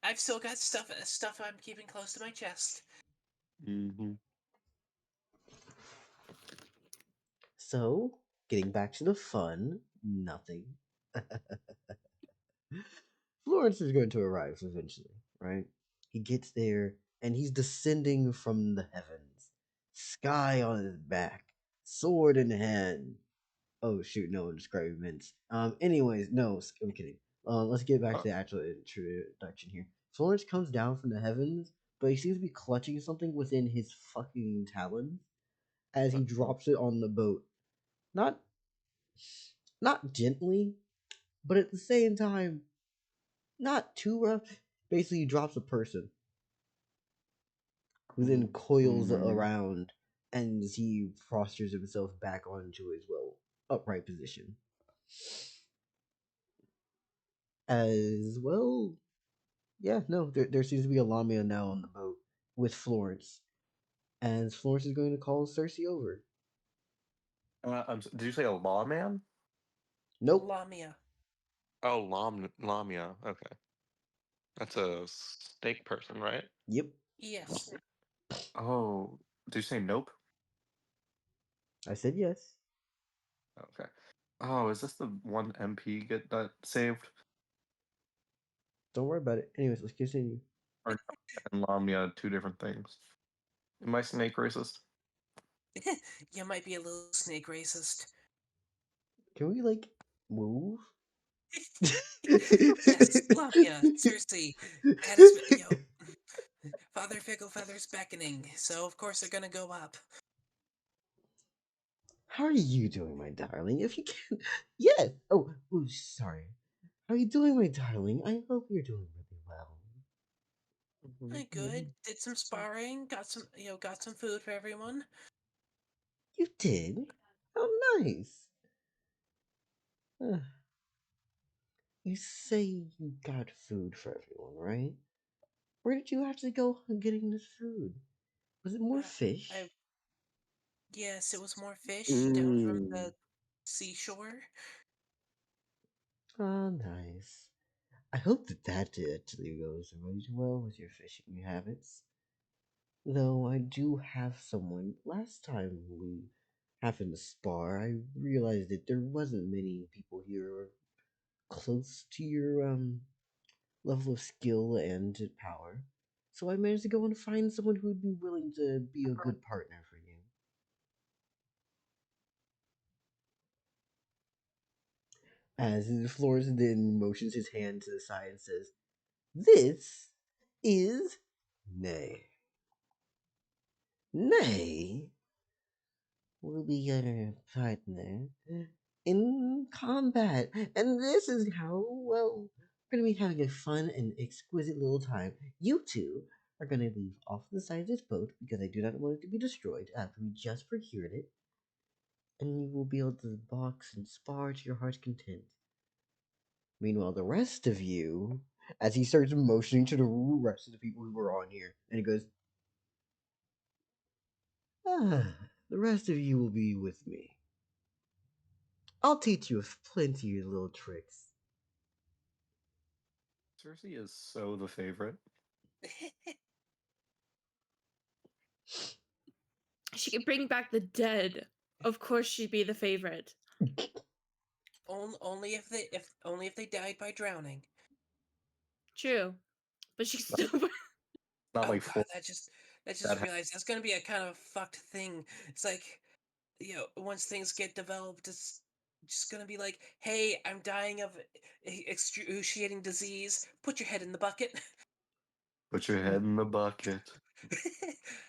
I've still got stuff I'm keeping close to my chest. Mm-hmm. so getting back to the fun, nothing. Florence is going to arrive eventually, right? He gets there and he's descending from the heavens, sky on his back, sword in hand. Oh shoot, no, I'm describing mints. Anyways, no, I'm kidding. Let's get back to the actual introduction here. Florence comes down from the heavens, but he seems to be clutching something within his fucking talons as he drops it on the boat. Not gently, but at the same time, not too rough. Basically, he drops a person who then coils around and he postures himself back onto his upright position. As well, yeah, no, there seems to be a Lamia now on the boat with Florence, and Florence is going to call Circe over. Did you say a lawman? Nope. Lamia. Oh, lamia. Okay, that's a snake person, right? Yep. Yes. Oh, did you say nope? I said yes. Okay. Oh, is this the one MP get that saved? Don't worry about it. Anyways, let's continue. Or and lamia, two different things. Am I snake racist? You might be a little snake racist. Can we move? Yes, Lamia, Circe. That is, Father Fickle Feather's beckoning, so of course they're gonna go up. How are you doing, my darling? If you can, yes. Oh, sorry. How are you doing, my darling? I hope you're doing really well. Good. Did some sparring. Got some food for everyone. You did? How nice. You say you got food for everyone, right? Where did you actually go getting this food? Was it more fish? Yes, it was more fish down from the seashore. Oh, nice. I hope that actually goes really well with your fishing habits. Though I do have someone. Last time we happened to spar, I realized that there wasn't many people here close to your level of skill and power. So I managed to go and find someone who would be willing to be a good partner for you. As Flores then motions his hand to the side and says, "This is Nay. Nay will be your partner in combat. And this is how, well, we're going to be having a fun and exquisite little time. You two are going to leave off the side of this boat because I do not want it to be destroyed after we just procured it. And you will be able to box and spar to your heart's content. Meanwhile, the rest of you, as he starts motioning to the rest of the people who were on here, and he goes, the rest of you will be with me. I'll teach you plenty of little tricks. Circe is so the favorite. She could bring back the dead. Of course, she'd be the favorite. Only if they died by drowning. True, but she's still. Not Oh like god, full. that That just realized that's gonna be a kind of fucked thing. It's like, once things get developed, it's just gonna be like, hey, I'm dying of excruciating disease. Put your head in the bucket. Put your head in the bucket.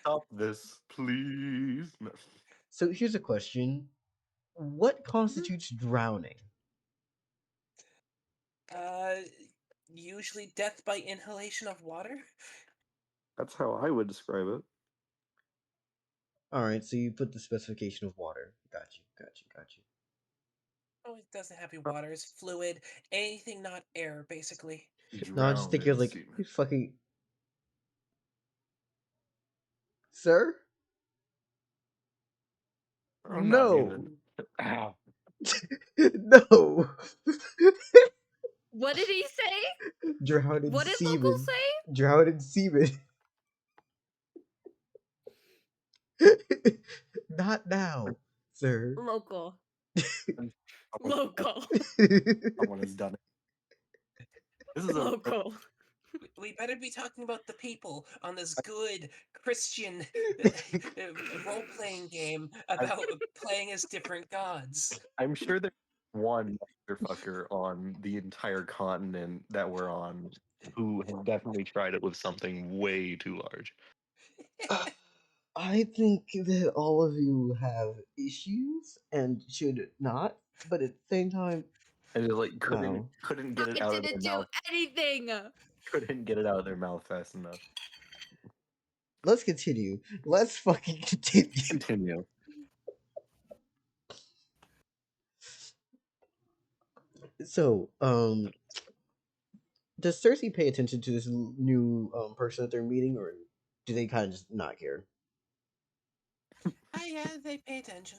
Stop this, please. No. So here's a question: what constitutes drowning? uh, usually death by inhalation of water. That's how I would describe it. All right, so you put the specification of water. Got you. Got you. Got you. Oh, it doesn't have to be water. It's fluid. Anything not air, basically. No, I'm just Drowned thinking in of like semen. fucking sir. I'm not No, muted. Ow. no. What did he say? Drowned in What did local semen. say? Drowned in semen. Not now, sir. Local. Someone, Local. someone has done it. This is a Local. We better be talking about the people on this good Christian role playing game about playing as different gods. I'm sure there's one motherfucker on the entire continent that we're on who has definitely tried it with something way too large. I think that all of you have issues and should not, but at the same time, And just like wow. couldn't get it I out of their didn't do mouth. anything. Couldn't get it out of their mouth fast enough. Let's continue. Let's fucking continue. Continue. So, does Circe pay attention to this new person that they're meeting, or do they kind of just not care? Ah, yeah, they pay attention.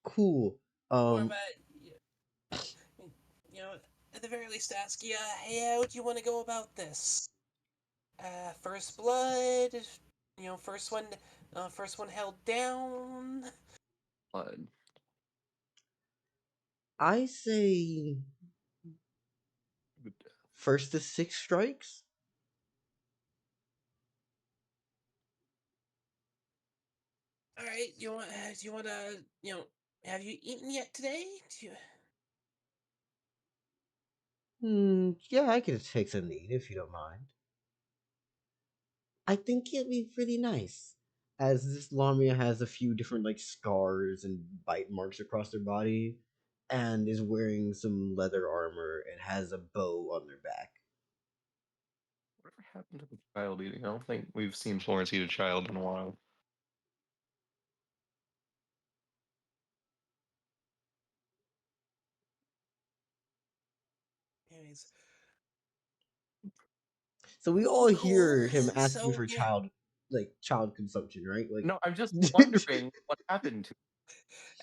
Cool. More of a, at the very least, ask you, hey, how do you want to go about this? First blood, first one held down. Blood. I say first to 6 strikes. All right, do you want to, have you eaten yet today? Yeah, I could take some meat if you don't mind. I think it'd be pretty nice. As this Lamia has a few different like scars and bite marks across their body, and is wearing some leather armor and has a bow on their back. Whatever happened to the child eating? I don't think we've seen Florence eat a child in a while. Anyways, So we all cool. hear him asking So for yeah, child consumption, right? Like, No, I'm just wondering what happened to.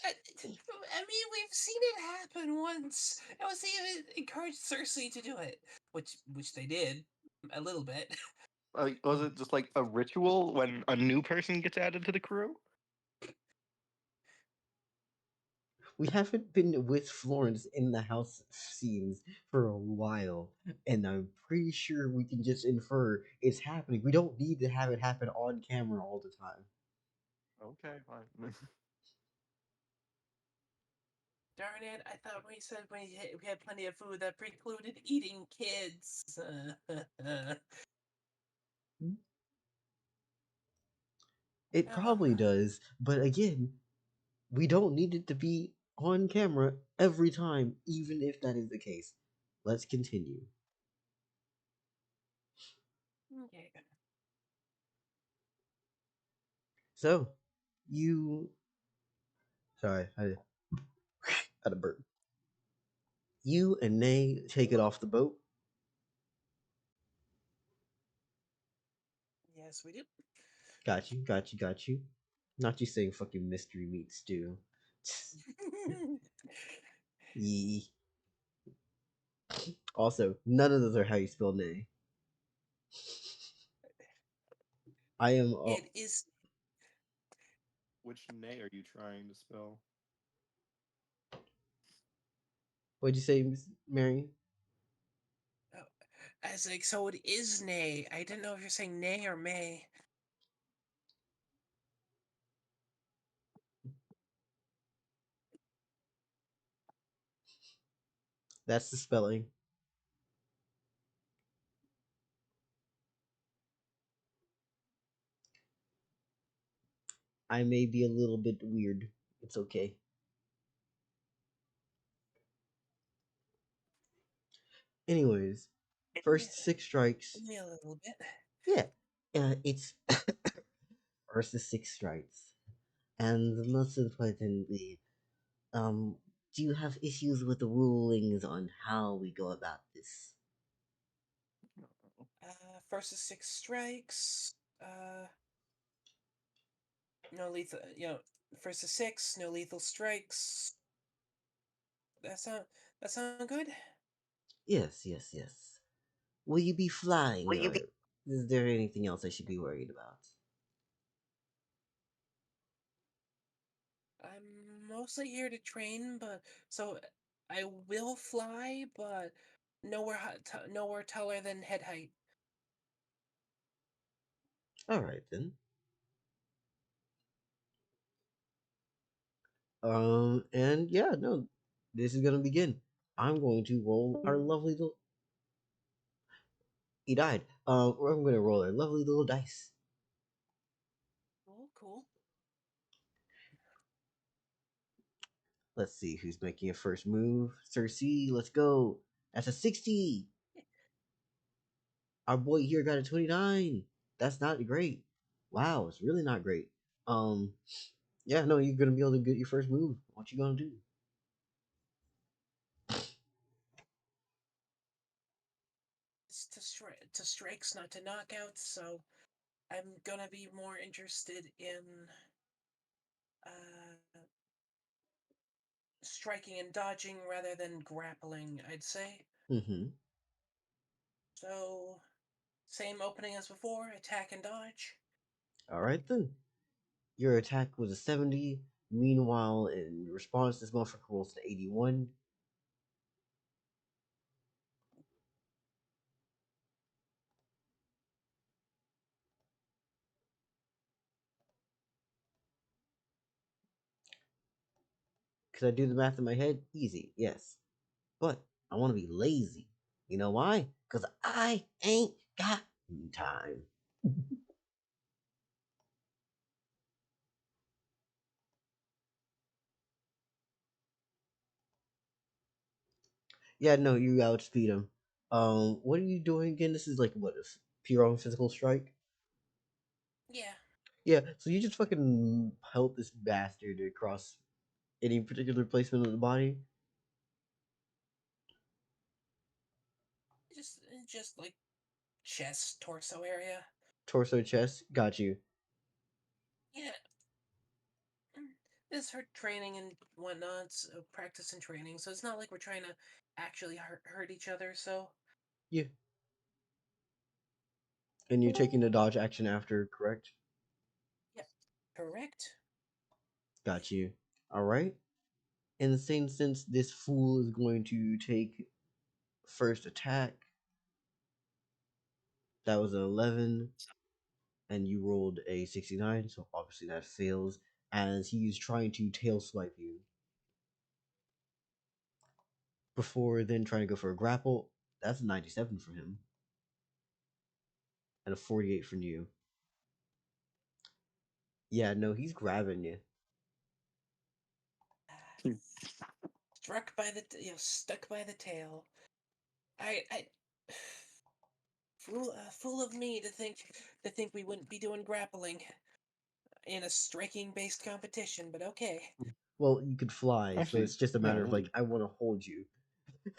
I mean, we've seen it happen once. I was even encouraged Circe to do it, which they did a little bit. Like, was it just like a ritual when a new person gets added to the crew? we haven't been with Florence in the house scenes for a while, and I'm pretty sure we can just infer it's happening. We don't need to have it happen on camera all the time. Okay, fine. Darn it! I thought we said we had plenty of food that precluded eating kids. It Oh, probably does, but again, we don't need it to be on camera every time, even if that is the case. Let's continue. okay. So, you. Sorry, I had a burp. You and Nay take it off the boat. Yes, we do. Got you, got you, got you. Not you saying fucking mystery meat stew. Yee. Also, none of those are how you spell Nay. I am. It is. Which nay are you trying to spell? What'd you say, Miss Mary? Oh, It's like, so it is nay. I didn't know if you're saying nay or may. That's the spelling. I may be a little bit weird. It's okay. Anyways, first 6 strikes. Give me a little bit. Yeah, it's first 6 strikes, and most importantly, do you have issues with the rulings on how we go about this? First of 6 strikes. No lethal. First of 6. No lethal strikes. That sound good. Yes, yes, yes. Will you be flying, or is there anything else I should be worried about? I'm mostly here to train, but so I will fly, but nowhere taller than head height. Alright then. And yeah, no, this is gonna begin. I'm going to roll our lovely little. He died. I'm gonna roll our lovely little dice. Cool. Let's see who's making a first move. Circe, let's go. That's a 60. Our boy here got a 29. That's not great. Wow, it's really not great. Yeah, no, you're gonna be able to get your first move. What you gonna do? It's to strikes, not to knockouts. So I'm gonna be more interested in uh, striking and dodging rather than grappling. I'd say. Mm-hmm. So same opening as before. Attack and dodge. Alright then. Your attack was a 70. Meanwhile, in response, this motherfucker rolls to 81. Could I do the math in my head? Easy, yes. But I want to be lazy. You know why? Because I ain't got time. Yeah, no, you outspeed him. What are you doing again? This is like what is pure on physical strike? Yeah. Yeah, so you just fucking pelt this bastard across any particular placement of the body. Just like chest, torso area. Torso, chest, got you. Yeah. This is her training and whatnot, so practice and training. So it's not like we're trying to actually hurt each other. So Yeah. And you're taking the dodge action after, correct? yeah, correct. Got you. Alright. In the same sense, this fool is going to take first attack. That was an 11. And you rolled a 69, so obviously that fails. As he's trying to tail swipe you. Before then trying to go for a grapple. That's a 97 for him. And a 48 from you. Yeah, no, he's grabbing you. Stuck by the tail. I fool of me to think we wouldn't be doing grappling in a striking based competition, but okay. Well, you could fly, so Actually, it's just a matter of no. like, I want to hold you.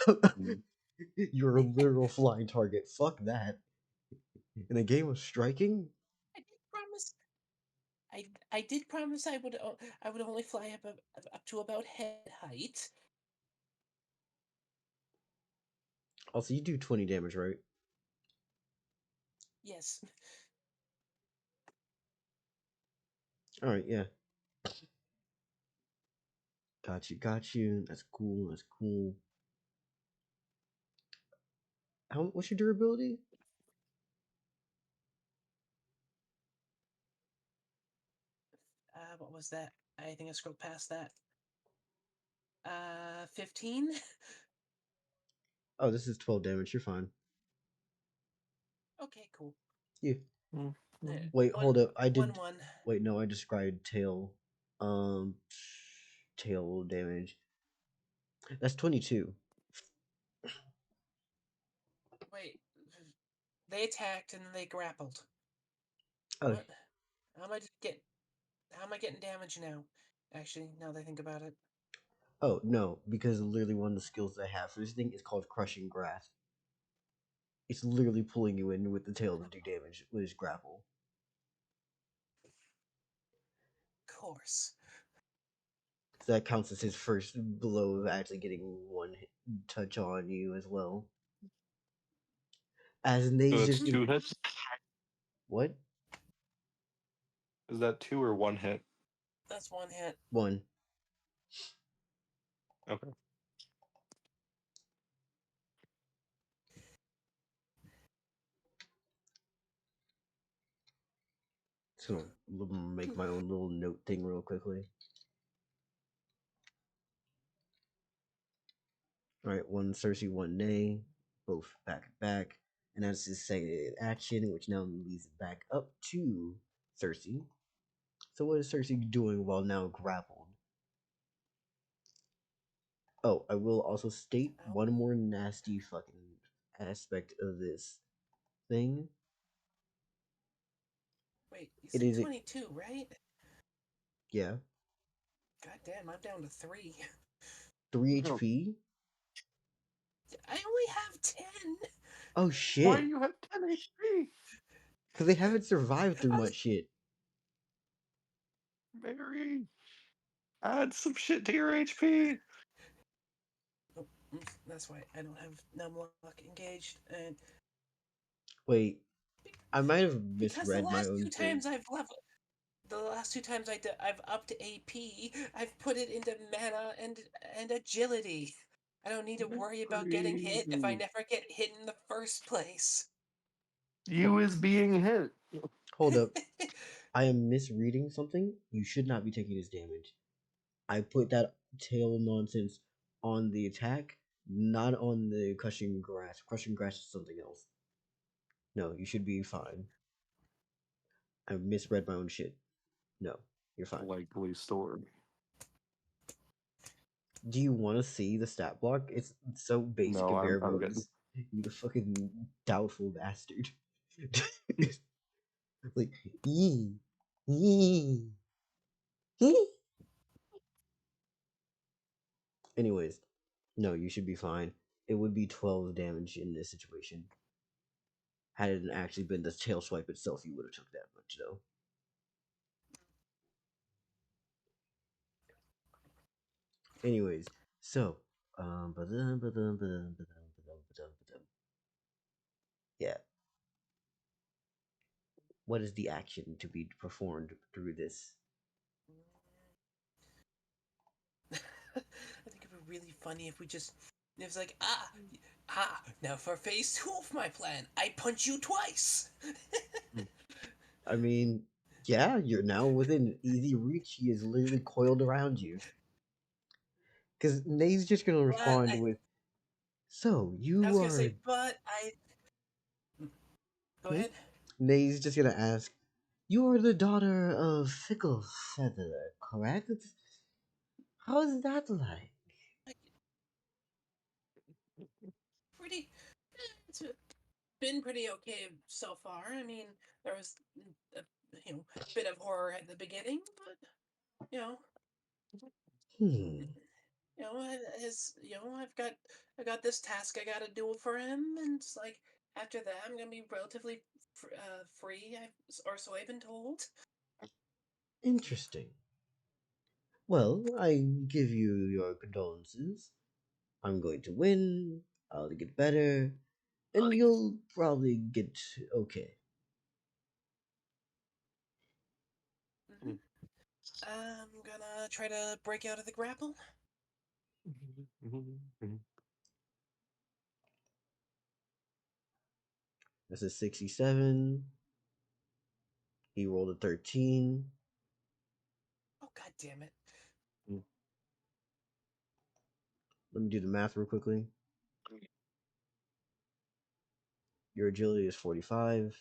Mm. You're a literal flying target. Fuck that. In a game of striking? I did promise. I did promise I would only fly up to about head height. Also, you do 20 damage, right? Yes. Alright, yeah. Got you, got you. That's cool, that's cool. What's your durability? What was that? I think I scrolled past that. 15. Oh, this is 12 damage. You're fine. Okay, cool. Yeah. There. Wait, hold up. I did. 1-1. Wait, no, I described tail. Tail damage. That's 22. Wait, they attacked and then they grappled. Oh, What? How am I How am I getting damage now? Actually, now that I think about it. oh no, because literally one of the skills I have for this thing is called Crushing Grasp. It's literally pulling you in with the tail to do damage with his grapple. Of course. So that counts as his first blow of actually getting one touch on you as well. As So Nate's it's just 2 hits? what? Is that 2 or 1 hit? That's one hit. One. Okay. So make my own little note thing real quickly. Alright, one Circe, one Nay, both back to back. And that's his second action, which now leads it back up to Circe. So what is Circe doing while now grappled? Oh, I will also state Ow. one more nasty fucking aspect of this thing. Wait, you It said is 22, right? yeah, God damn, I'm down to 3. 3 Oh. HP. I only have 10. Oh Why do shit! you have 10 HP? Because they haven't survived through I was- much shit. Mary, add some shit to your HP. Oh, that's why I don't have Numlock engaged. And Wait, I might have because the misread my last own two thing. times I've leveled, the last 2 times I've upped AP, I've put it into mana and agility. I don't need to worry about getting hit if I never get hit in the first place. You is being hit. Hold up, I am misreading something. You should not be taking this damage. I put that tail nonsense on the attack, not on the crushing grass. Crushing grass is something else. No, you should be fine. I misread my own shit. No, you're fine. Likely stored. Do you want to see the stat block? It's so basic No, and bare I'm good. bones. You fucking doubtful bastard. Like, yee, yee, yee. Anyways, no, you should be fine. It would be 12 damage in this situation. Had it actually been the tail swipe itself, you would have took that much though. Anyways, so yeah. What is the action to be performed through this? I think it'd be really funny if we just. It was like, now for phase 2 of my plan, I punch you twice! I mean, yeah, you're now within easy reach. He is literally coiled around you. Because Nay's just gonna respond with, "So I you was gonna are." say, but I. Go ahead. Nay's just gonna ask, "You are the daughter of Fickle Feather, correct? How's that like?" Like, pretty. It's been pretty okay so far. I mean, there was a bit of horror at the beginning, but Hmm. I got this task I got to do for him, and it's like after that I'm gonna be relatively free, or so I've been told. Interesting. Well, I give you your condolences. I'm going to win. I'll get better, and you'll probably get okay. Hmm. I'm gonna try to break out of the grapple. That's a 67. He rolled a 13. Oh, god damn it. Let me do the math real quickly. Your agility is 45.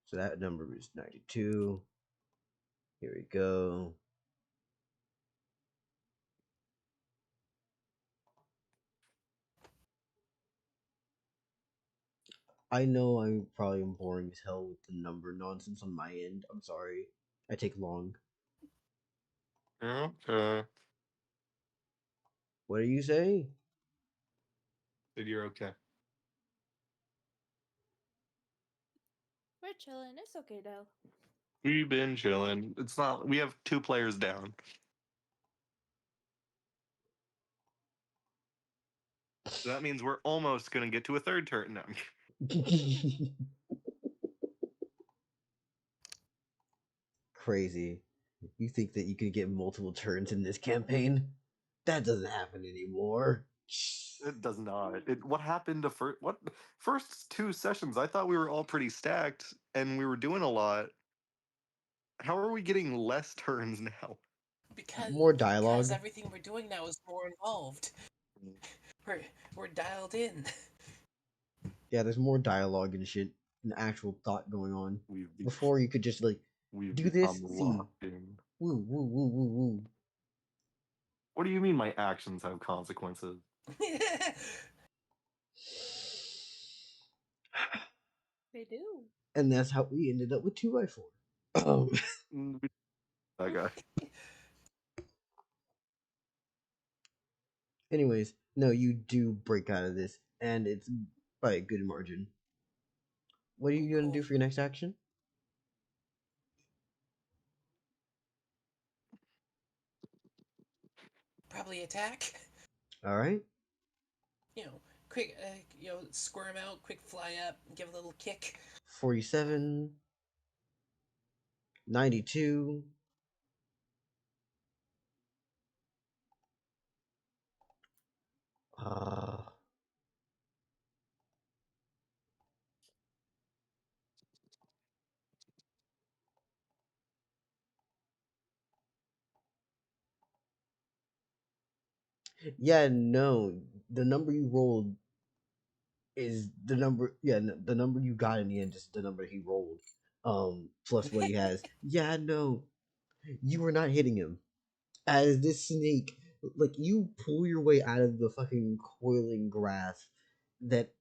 So that number is 92. Here we go. I know I'm probably boring as hell with the number nonsense on my end. I'm sorry. I take long. Okay. What do you say? Said you're okay. We're chilling. It's okay, though. We've been chilling. It's not. We have 2 players down. So that means we're almost gonna get to a 3rd turn now. Crazy. You think that you can get multiple turns in this campaign? That doesn't happen anymore. It does not. What happened to first 2 sessions? I thought we were all pretty stacked and we were doing a lot. How are we getting less turns now? More dialogue. Because everything we're doing now is more involved. We're dialed in. Yeah, there's more dialogue and shit and actual thought going on. Before you could just like do this, see. Woo, woo, woo, woo, woo. What do you mean my actions have consequences? They do. And that's how we ended up with 2x4. That guy. Anyways, no, you do break out of this, and it's by a good margin. What are you going to do for your next action? Probably attack. All right. Quick, squirm out, quick fly up, give a little kick. 47, 92. Yeah, no. The number you rolled is the number. Yeah, the number you got in the end is the number he rolled. Plus what he has. Yeah, no. You were not hitting him. As this snake, like, you pull your way out of the fucking coiling grasp. That,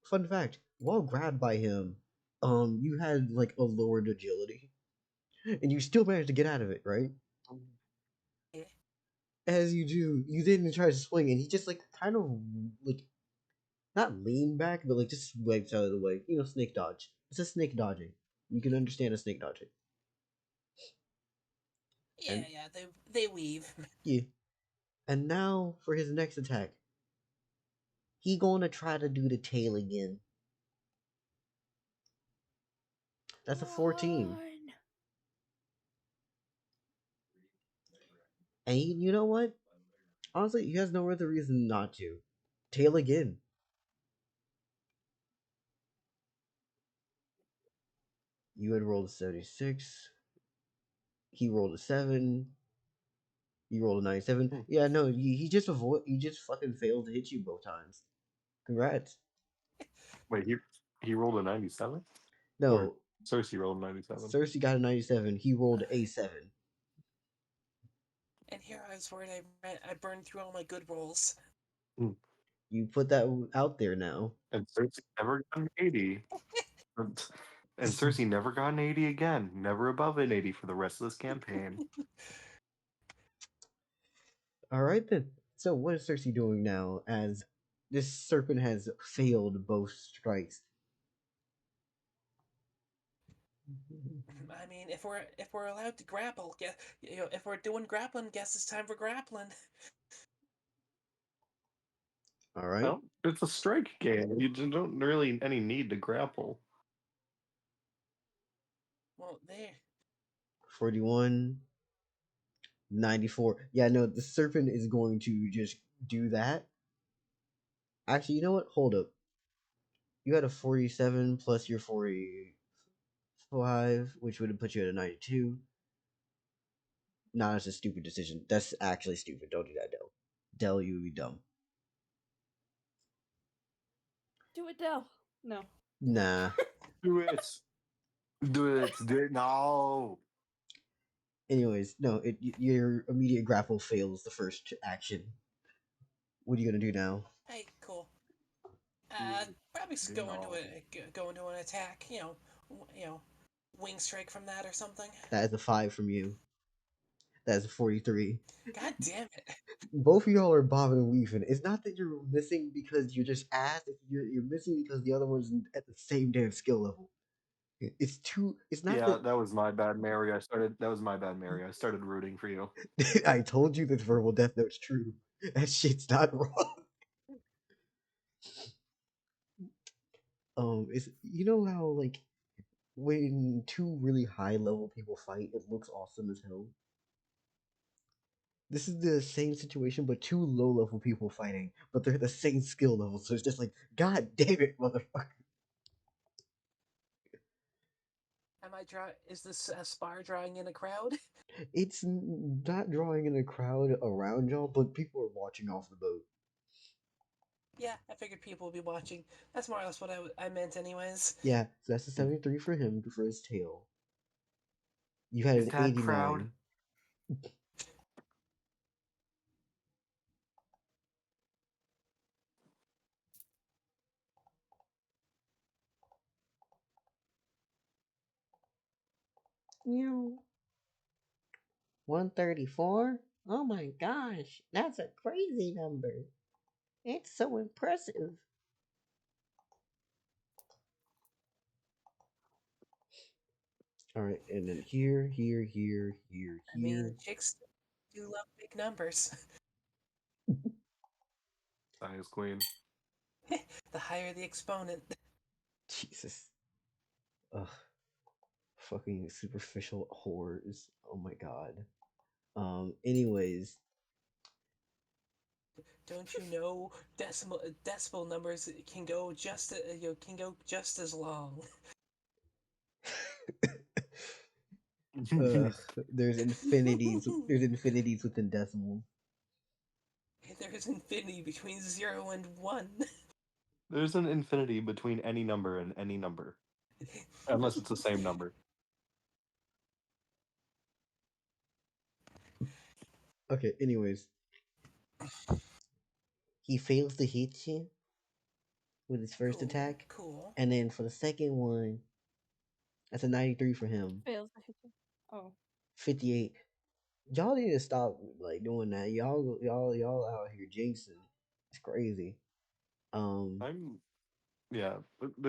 fun fact, while grabbed by him, you had like a lowered agility, and you still managed to get out of it, right? Yeah. As you do, you then try to swing, and he just like kind of like not lean back, but like just wipes out of the way. You know, snake dodge. It's a snake dodging. You can understand a snake dodging. Yeah, And yeah, they weave. yeah. And now for his next attack. He gonna try to do the tail again. That's a 14. Run. And you know what? Honestly, he has no other reason not to. Tail again. You had rolled a 76. He rolled a 7. You rolled a 97. Yeah, no, he just he just fucking failed to hit you both times. Congrats. Wait, he rolled a 97? No, Or Circe rolled a 97. Circe got a 97. He rolled a 7. And here I was worried I burned through all my good rolls. You put that out there now. And Circe never got an 80. And Circe never got an 80 again. Never above an 80 for the rest of this campaign. All right then. So what is Circe doing now as this serpent has failed both strikes? I mean, if we're allowed to grapple, if we're doing grappling, guess it's time for grappling. All right. Well, it's a strike game. You don't really any need to grapple. Well, there. 41, 94. Yeah, no, the serpent is going to just do that. Actually, you know what? Hold up. You had a 47 plus your 45, which would have put you at a 92. Nah, that's a stupid decision. That's actually stupid. Don't do that, Dell. Dell, you would be dumb. Do it, Dell. No. Nah. Do it. Do it. Do it. No. Anyways, no, your immediate grapple fails the first action. What are you gonna do now? Hey, cool. Do Probably do go into no. go into an attack. Wing strike from that or something. That is a 5 from you. That is a 43. God damn it! Both of y'all are bobbing and weaving. It's not that you're missing because you're just ass. You're missing because the other one's at the same damn skill level. It's too. It's not Yeah, that. that was my bad, Mary. That was my bad, Mary. I started rooting for you. I told you that verbal death note's true. That shit's not wrong. It's how like when two really high level people fight, it looks awesome as hell. This is the same situation, but two low level people fighting, but they're the same skill level, so it's just like, God damn it, motherfucker. Am I draw? Is this spar drawing in a crowd? It's not drawing in a crowd around y'all, but people are watching off the boat. Yeah, I figured people would be watching. That's more or less what I meant, anyways. Yeah, so that's a 73 for him for his tail. You had Is an that crowd? 89. Meow. 134? Oh my gosh, that's a crazy number. It's so impressive. Alright, and then here, I mean, chicks do love big numbers. Size queen. The higher the exponent. Jesus. Ugh. Fucking superficial whores. Oh my god. Anyways. Don't you know decimal numbers can go just as long. There's infinities. There's infinities within decimals. There's infinity between 0 and 1. There's an infinity between any number and any number, unless it's the same number. Okay, anyways. He fails to hit you with his first attack. Cool. And then for the second one, that's a 93 for him. Fails to hit you. Oh. 58. Y'all need to stop like doing that. Y'all out here jinxing. It's crazy. There's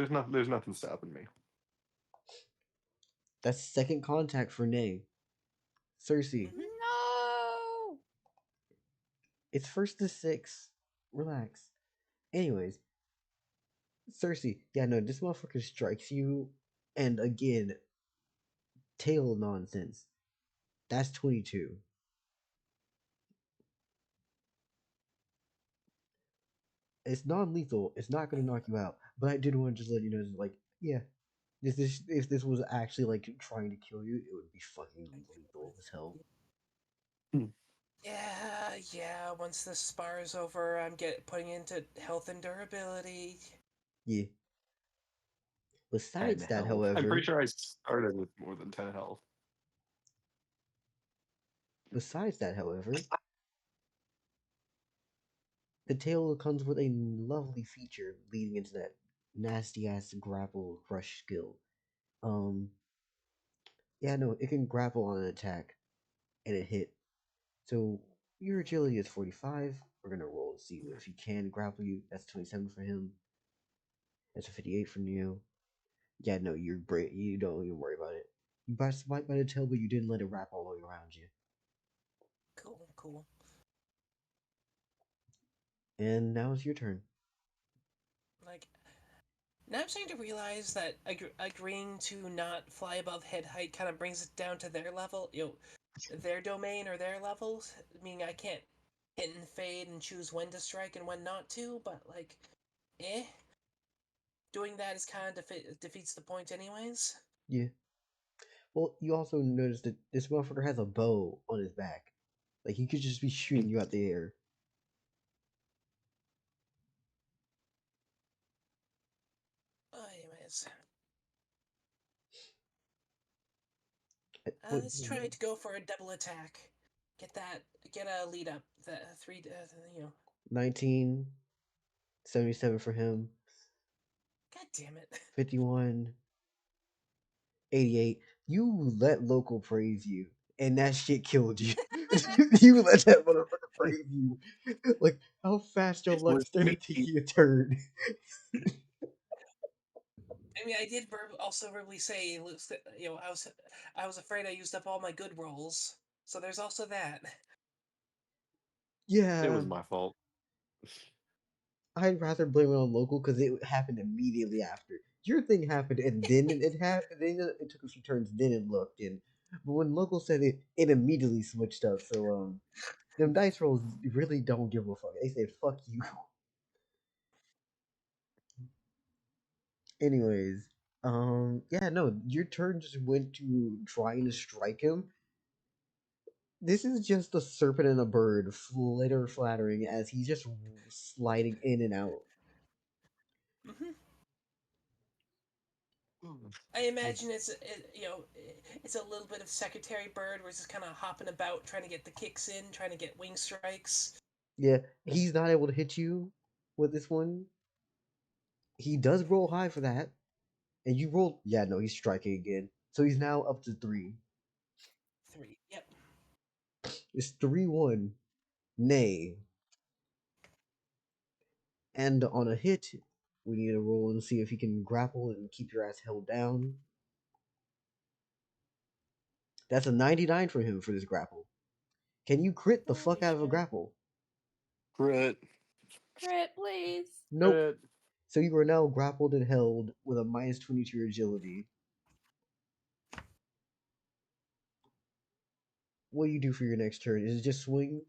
nothing stopping me. That's second contact for Nay. Circe. No. It's first to 6. Relax. Anyways, Circe. Yeah, no, this motherfucker strikes you, and again, tail nonsense. That's 22. It's non-lethal. It's not gonna knock you out. But I did want to just let you know, like, yeah, if this was actually like trying to kill you, it would be fucking lethal as hell. Yeah. Once the spar is over, I'm putting into health and durability. Yeah. Besides that, I'm however, pretty sure I started with more than 10 health. the tail comes with a lovely feature leading into that nasty ass grapple crush skill. Yeah, no, it can grapple on an attack and it hit. So Your agility is 45. We're gonna roll to see if he can grapple you. That's 27 for him. That's a 58 from you. Yeah, no, you're brave. You don't even worry about it. You got spiked by the tail, but you didn't let it wrap all the way around you. Cool. And now it's your turn. Like, now I'm starting to realize that agreeing to not fly above head height kind of brings it down to their level, their domain or their levels. Meaning I can't hit and fade and choose when to strike and when not to. But like, eh, doing that is kind of defeats the point, anyways. Yeah. Well, you also notice that this motherfucker has a bow on his back. Like, he could just be shooting you out the air. Anyways, What, let's try to go for a double attack. Get a lead up. The three, 19, 77 for him, God damn it. 51, 88. You let local praise you, and that shit killed you. You let that motherfucker praise you. Like, how fast your luck started taking a turn. I mean, I did also verbally say, I was afraid I used up all my good rolls. So there's also that. Yeah. It was my fault. I'd rather blame it on local because it happened immediately after. Your thing happened and then it happened. Then it took a few turns. Then it looked in. But when local said it, it immediately switched up. So them dice rolls really don't give a fuck. They said fuck you. Anyways, yeah, no, your turn just went to trying to strike him. This is just a serpent and a bird, flattering as he's just sliding in and out. Hmm. I imagine it's a little bit of Secretary Bird, where it's just kind of hopping about, trying to get the kicks in, trying to get wing strikes. Yeah, he's not able to hit you with this one. He does roll high for that. And you rolled. Yeah, no, he's striking again. So he's now up to 3. 3. Yep. It's 3-1. Nay. And on a hit, we need to roll and see if he can grapple and keep your ass held down. That's a 99 for him for this grapple. Can you crit the fuck out of a grapple? Crit. Crit, please. Nope. Crit. So you are now grappled and held with a minus 20 to your agility. What do you do for your next turn? Is it just swings?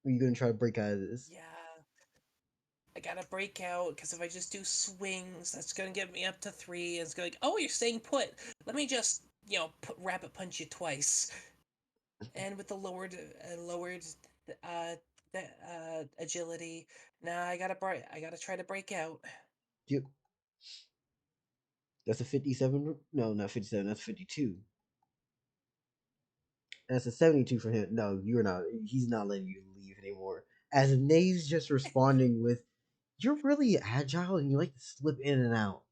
Or are you gonna try to break out of this? Yeah. I gotta break out, because if I just do swings, that's gonna get me up to 3. And it's gonna be like, oh, you're staying put. Let me just, rabbit punch you twice. And with the lowered uh, agility, now I gotta try to break out. Yep. That's a 57. No, not 57. That's 52. That's a 72 for him. No, you're not. He's not letting you leave anymore. As Nay's just responding with, "You're really agile and you like to slip in and out.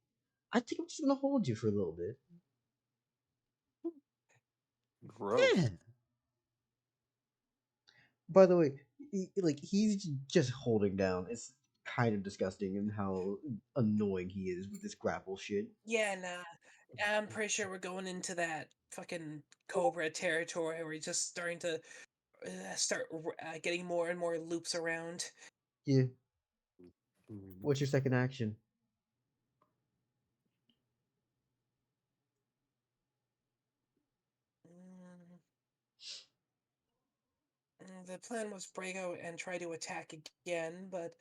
I think I'm just gonna hold you for a little bit." Gross. Yeah. By the way, he's just holding down. It's kind of disgusting and how annoying he is with this grapple shit. Yeah, nah. I'm pretty sure we're going into that fucking Cobra territory where he's just starting to getting more and more loops around. Yeah. What's your second action? Mm, the plan was break out and try to attack again, but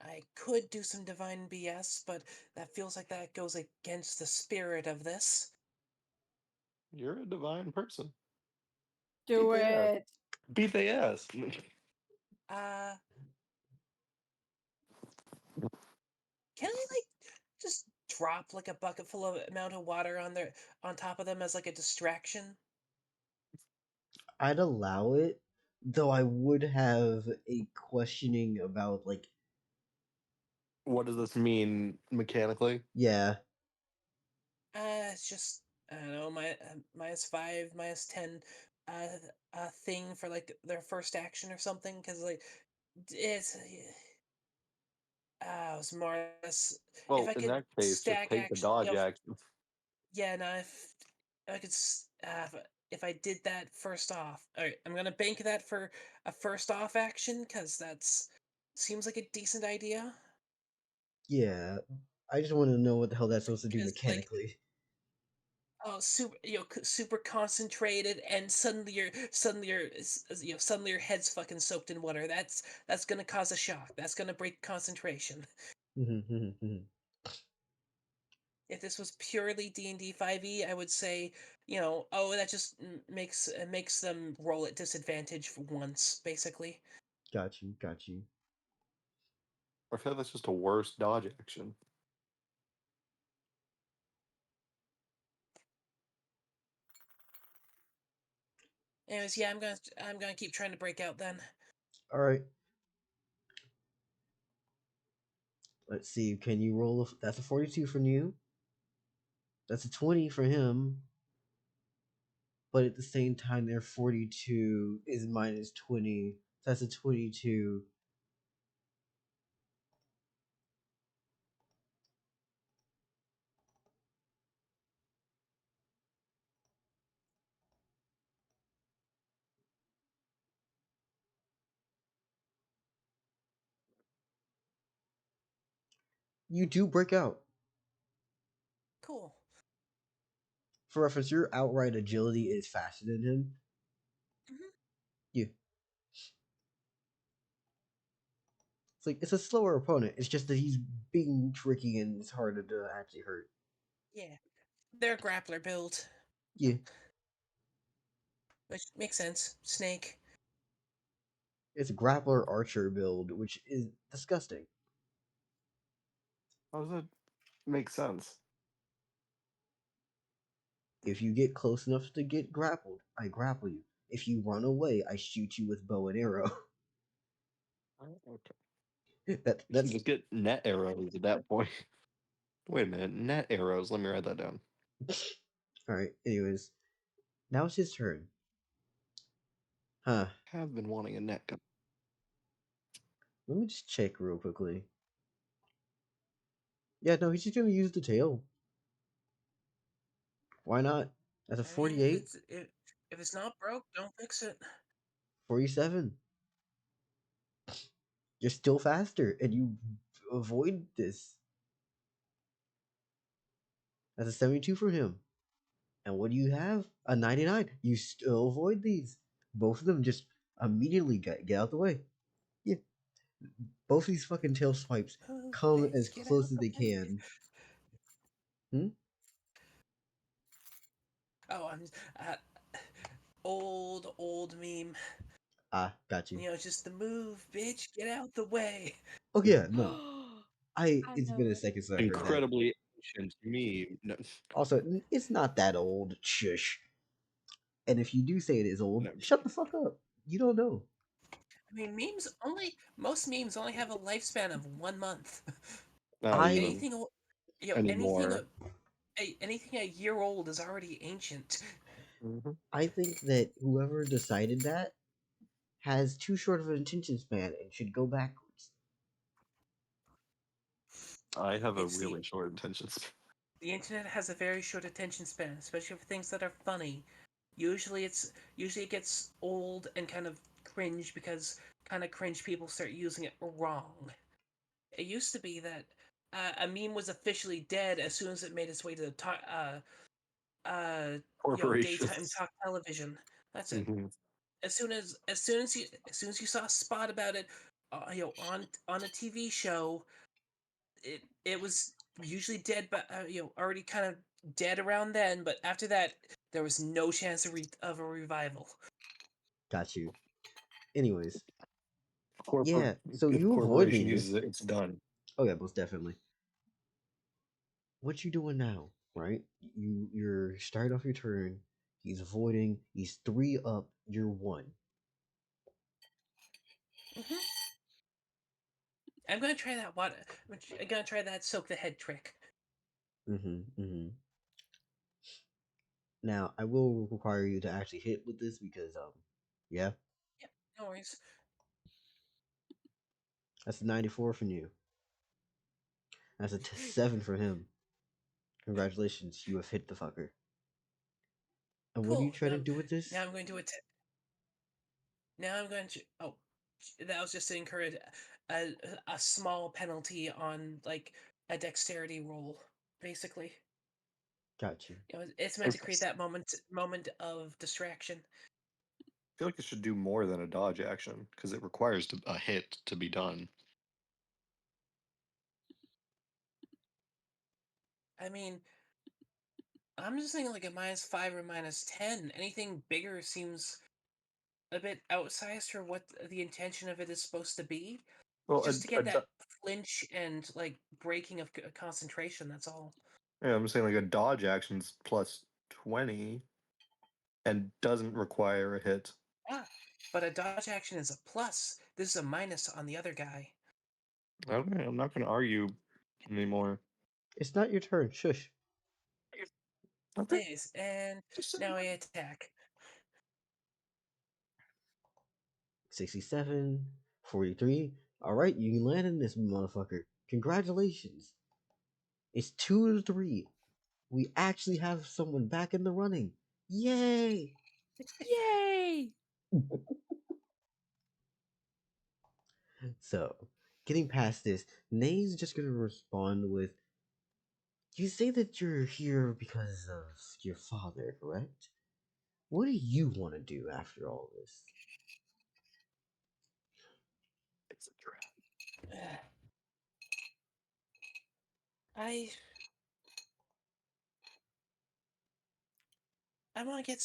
I could do some divine BS, but that feels like that goes against the spirit of this. You're a divine person. Do Beat their ass. it. Beat their ass. Uh, can I just drop like a bucket full of amount of water on top of them as like a distraction? I'd allow it, though I would have a questioning about What does this mean mechanically? yeah. It's just I don't know, -5, -10, thing for like their first action or something. Because like it's it was more or less if Well, I in could that case, just stack take the action, dodge action. yeah, no, if I could, if I did that first off, all right, I'm gonna bank that for a first off action because that's seems like a decent idea. Yeah, I just want to know what the hell that's supposed to do Because like, mechanically. oh, super, super concentrated, and suddenly your head's fucking soaked in water. That's gonna cause a shock. That's gonna break concentration. If this was purely D&D 5e, I would say, oh, that just makes them roll at disadvantage for once, basically. Got you, got you. I feel that's just a worse dodge action. Anyways, yeah, I'm gonna keep trying to break out then. All right. Let's see. Can you roll? That's a 42 from you. That's a 20 for him. But at the same time, their 42 is minus 20. So that's a 22. You do break out. Cool. For reference, your outright agility is faster than him. Hmm. Yeah. It's like it's a slower opponent. It's just that he's being tricky and it's harder to actually hurt. Yeah, they're a grappler build, Yeah. which makes sense. Snake. It's a grappler archer build, which is disgusting. How does that make sense? If you get close enough to get grappled, I grapple you. If you run away, I shoot you with bow and arrow. Okay. that You should that's just get net arrows at that point. Wait a minute, net arrows. Let me write that down. all right. Anyways, now it's his turn. Huh. Have been wanting a net gun. Let me just check real quickly. Yeah, no, he's just gonna use the tail. Why not? That's a I mean, if 48, it's not broke, don't fix it. 47. You're still faster, and you avoid this. That's a 72 for him. And what do you have? A 99. You still avoid these. Both of them just immediately get out the way. Yeah. Both these fucking tail swipes Oh, come as bitch, get close out as the they way. can. Hmm? Oh, I'm old meme. Ah, got you. Just the move, bitch. Get out the way. Oh yeah, no. I It's been a know. second since I heard that. Incredibly ancient meme. No, Also, it's not that old. Shush. And if you do say it is old, no, shut the fuck up. You don't know. I mean, most memes only have a lifespan of 1 month. not I even anything, anything, anymore. anything a year old is already ancient. Mhm. I think that whoever decided that has too short of an attention span and should go backwards. I have a It's really short attention span. the internet has a very short attention span, especially for things that are funny. Usually it gets old and kind of cringe because kind of cringe people start using it wrong. It used to be that a meme was officially dead as soon as it made its way to the daytime Corporations. talk television. That's it. Mhm. As soon as you saw a spot about it, on a TV show, it was usually dead, but already kind of dead around then. But after that, there was no chance of a revival. Got you. Anyways, Corpor- yeah. So if you avoiding corporation this? uses it, it's done. Oh yeah, most definitely. What you doing now? Right? You're starting off your turn. He's avoiding. He's 3 up. You're 1. Hmm. I'm gonna try that water. I'm gonna try that soak the head trick. Mm-hmm. Mm-hmm. Now, I will require you to actually hit with this because, yeah, Yep, no worries. that's a 94 from you. That's a 7 for him. Congratulations, you have hit the fucker. And what are you Cool. trying to do with this? Now I'm going to Now I'm going to. Oh, that was just to encourage a small penalty on like a dexterity roll, basically. Got you. It's meant to create that moment of distraction. I feel like it should do more than a dodge action because it requires a hit to be done. I mean, I'm just thinking like a -5 or -10. Anything bigger seems a bit outsized for what the intention of it is supposed to be. Well, Just to get that flinch and like breaking of concentration. That's all. yeah, I'm saying like a dodge action's plus 20 and doesn't require a hit. Ah, but a dodge action is a plus. This is a minus on the other guy. Okay, I'm not going to argue anymore. It's not your turn. Shush. Okay. Nice, and now I attack. 67, 43. Alright, you landed this motherfucker. Congratulations. It's 2-3. We actually have someone back in the running. Yay! Yay! So, getting past this, Nay's just gonna respond with, you say that you're here because of your father, correct? What do you want to do after all this? It's a trap. I want to get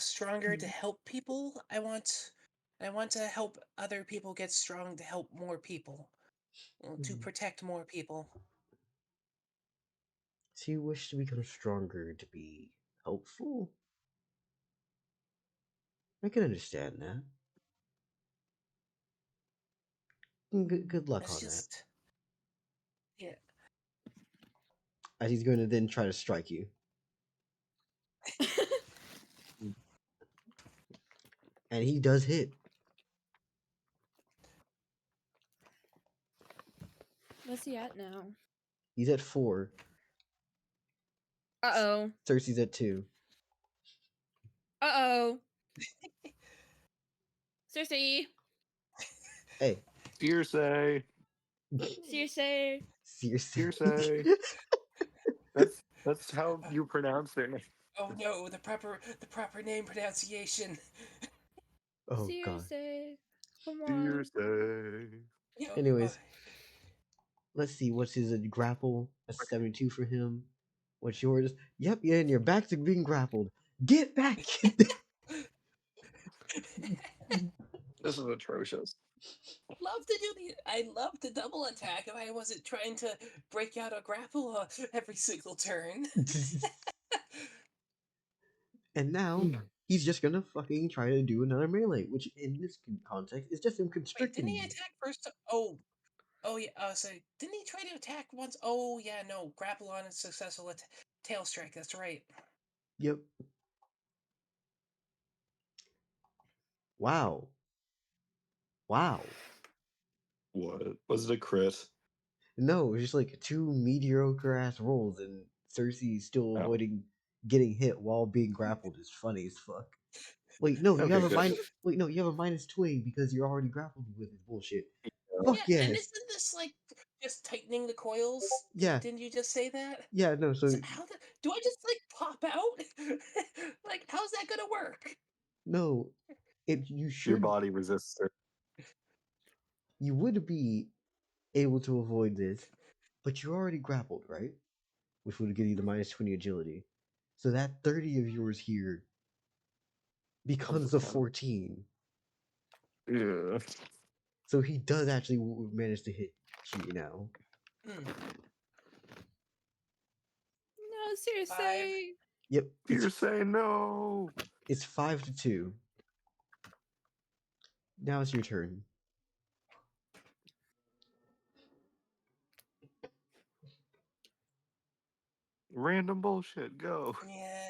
stronger to help people. I want to help other people get strong to help more people, to protect more people. So you wish to become stronger to be helpful? I can understand that. Good luck It's on that. just, yeah. As he's going to then try to strike you. And he does hit. What's he at now? He's at 4. Uh-oh. Circe's at 2. Uh-oh. Circe. Hey. Circe. Circe. Circe. That's how you pronounce their name. Oh no, the proper name pronunciation. Oh god. Circe. Come on. Circe. Anyways, let's see. What's his grapple? That's 72 for him. What's yours? Yep, yeah, and you're back to being grappled. Get back! This is atrocious. I love to double attack if I wasn't trying to break out a grapple every single turn. And now he's just gonna fucking try to do another melee, which in this context is just him Wait, constricting didn't he you. attack first? Oh yeah. So didn't he try to attack once? Oh yeah, no, grapple on and successful tail strike. That's right. Yep. Wow. Wow. What? Was it a crit? No, it was just like 2 mediocre ass rolls, and Cersei's still Oh. avoiding getting hit while being grappled is funny as fuck. Wait, no, you Okay, have a good. Wait, no, you have a -20 because you're already grappled with this bullshit. Yeah. Fuck Yeah, yes. and isn't this like just tightening the coils? Yeah. Didn't you just say that? Yeah, no, so How do I just like pop out? Like, how's that gonna work? no, you Your should body resists it. you would be able to avoid this, but you're already grappled, right? Which would give you the -20 agility. So that 30 of yours here becomes a 14. Yeah. So he does actually manage to hit you now. Hmm. No, Circe. 5. Yep. You're saying no. It's 5-2. Now it's your turn. Random bullshit. Go. Yeah.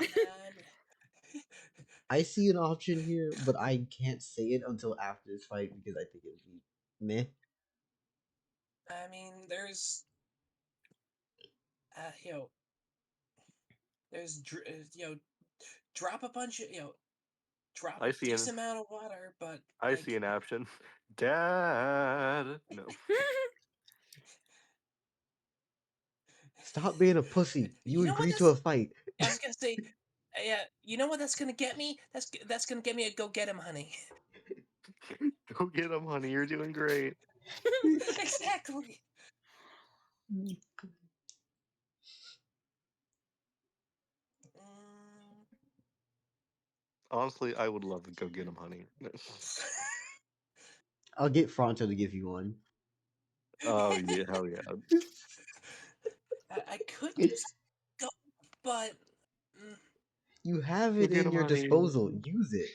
I see an option here, but I can't say it until after this fight because I think it would be meh. I mean, there's, you know, you know, drop a bunch of, drop I a see an decent amount of water, but I see an option. Dad. No. Stop being a pussy. You You know what? agreed to a fight. I was gonna say, yeah. You know what? That's gonna get me. That's gonna get me a go get him, honey. Go get him, honey. You're doing great. Exactly. Mm. Honestly, I would love to go get him, honey. I'll get Fronto to give you one. Oh yeah, hell yeah. I could use go, but mm, You have Go it get in him, your honey. disposal. Use it.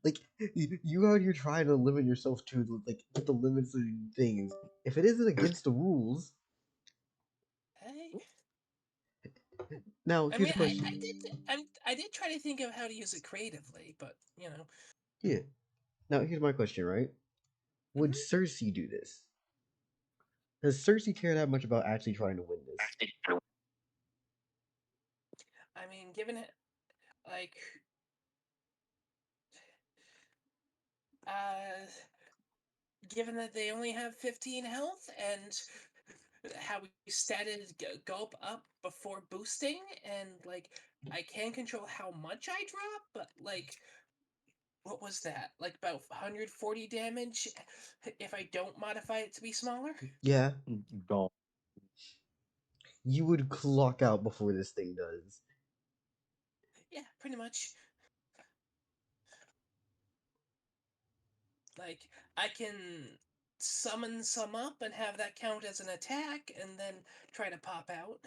Like you out here trying to limit yourself to like the limits of things. If it isn't against the rules, hey. now I here's mean, a question. I did try to think of how to use it creatively, but Yeah. Now here's my question, right? Would mhm. Circe do this? Does Circe care that much about actually trying to win this? I mean, given it, like, uh, given that they only have 15 health and how we started gulp up before boosting, and like I can control how much I drop, but like what was that? Like about 140 damage if I don't modify it to be smaller? Yeah, Don't. you would clock out before this thing does. Yeah, pretty much. Like I can summon some up and have that count as an attack and then try to pop out.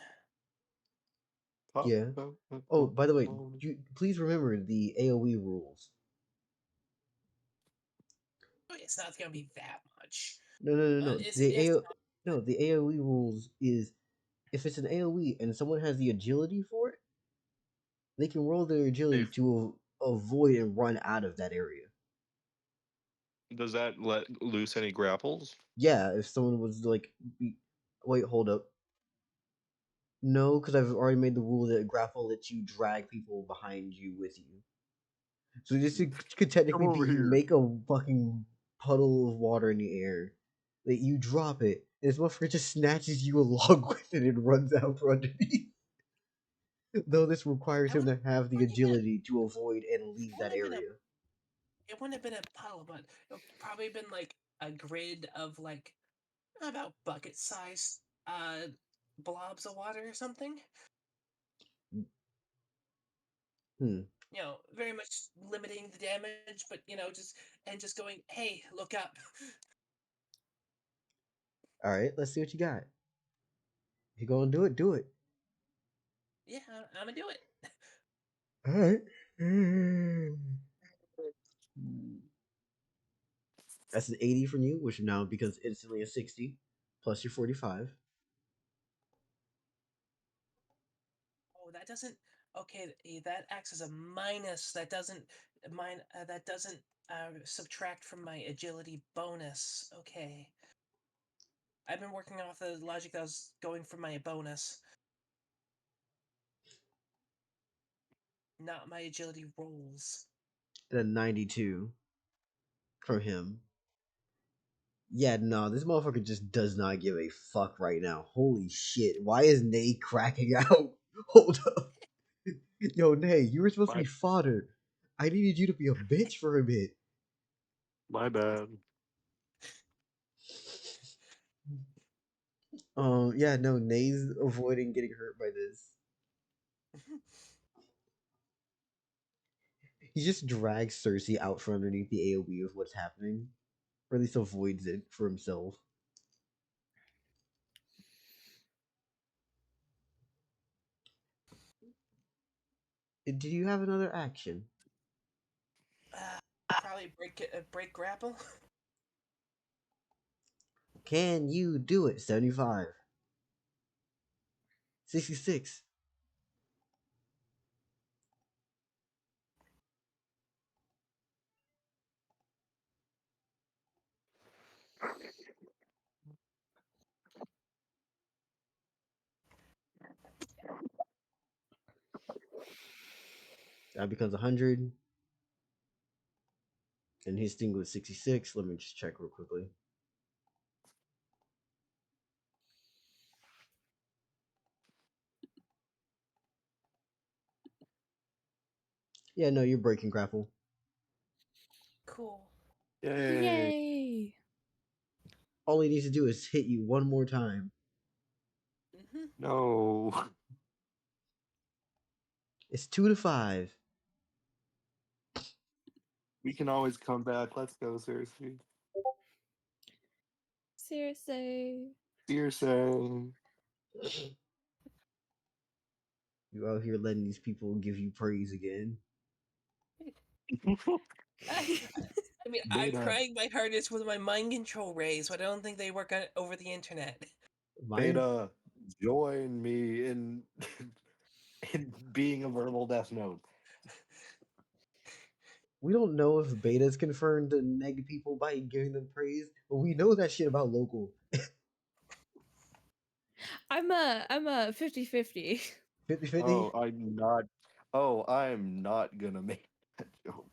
Pop, Yeah. pop, pop, Oh, pop, by the way, pop. you please remember the AOE rules. Oh, it's not gonna be that much. No, no, no, no. It's The AO no, the AOE rules is if it's an AOE and someone has the agility for it, they can roll their agility If to avoid and run out of that area. does that let loose any grapples? Yeah, if someone was like, wait, hold up. No, because I've already made the rule that grapple lets you drag people behind you with you. So this could Come technically be over you here. make a fucking puddle of water in the air, that you drop it, and this motherfucker just snatches you along with it and runs out from underneath. Though this requires I him wouldn't, to have the wouldn't even agility to avoid and leave that wouldn't have been a area. it wouldn't have been a puddle, but it probably been like a grid of like about bucket sized blobs of water or something. Hmm. Very much limiting the damage, but just going, hey, look up. All right, let's see what you got. If you're gonna do it, do it. Yeah, I'm gonna do it. All right. That's an 80 from you, which now becomes instantly a 60, plus your 45. Oh, that doesn't. Okay, that acts as a minus. That doesn't subtract from my agility bonus. Okay, I've been working off the logic that was going for my bonus, not my agility rolls. And a 92 from him. Yeah, no, this motherfucker just does not give a fuck right now. Holy shit. Why is Nay cracking out? Hold up. Yo, Nay, you were supposed to My be fodder. I needed you to be a bitch for a bit. my bad. Yeah, no, Nay's avoiding getting hurt by this. He just drags Circe out from underneath the AoE of what's happening. Or at least avoids it for himself. Did you have another action? Uh, Probably break grapple. Can you do it? 75. 66. That becomes 100. And his thing was 66. Let me just check real quickly. Yeah, no, you're breaking grapple. Cool. Yay. Yay! All he needs to do is hit you one more time. Mm-hmm. No. It's 2 to 5. We can always come back. Let's go, Circe. Seriously. Circe. You out here letting these people give you praise again. I mean, I'm Beta. trying my hardest with my mind control rays, but I don't think they work over the internet. Mine, Beta, join me in in being a verbal death note. we don't know if Beta's confirmed to neg people by giving them praise, but we know that shit about local. I'm a 50-50. 50-50. Oh, I'm not gonna make that joke.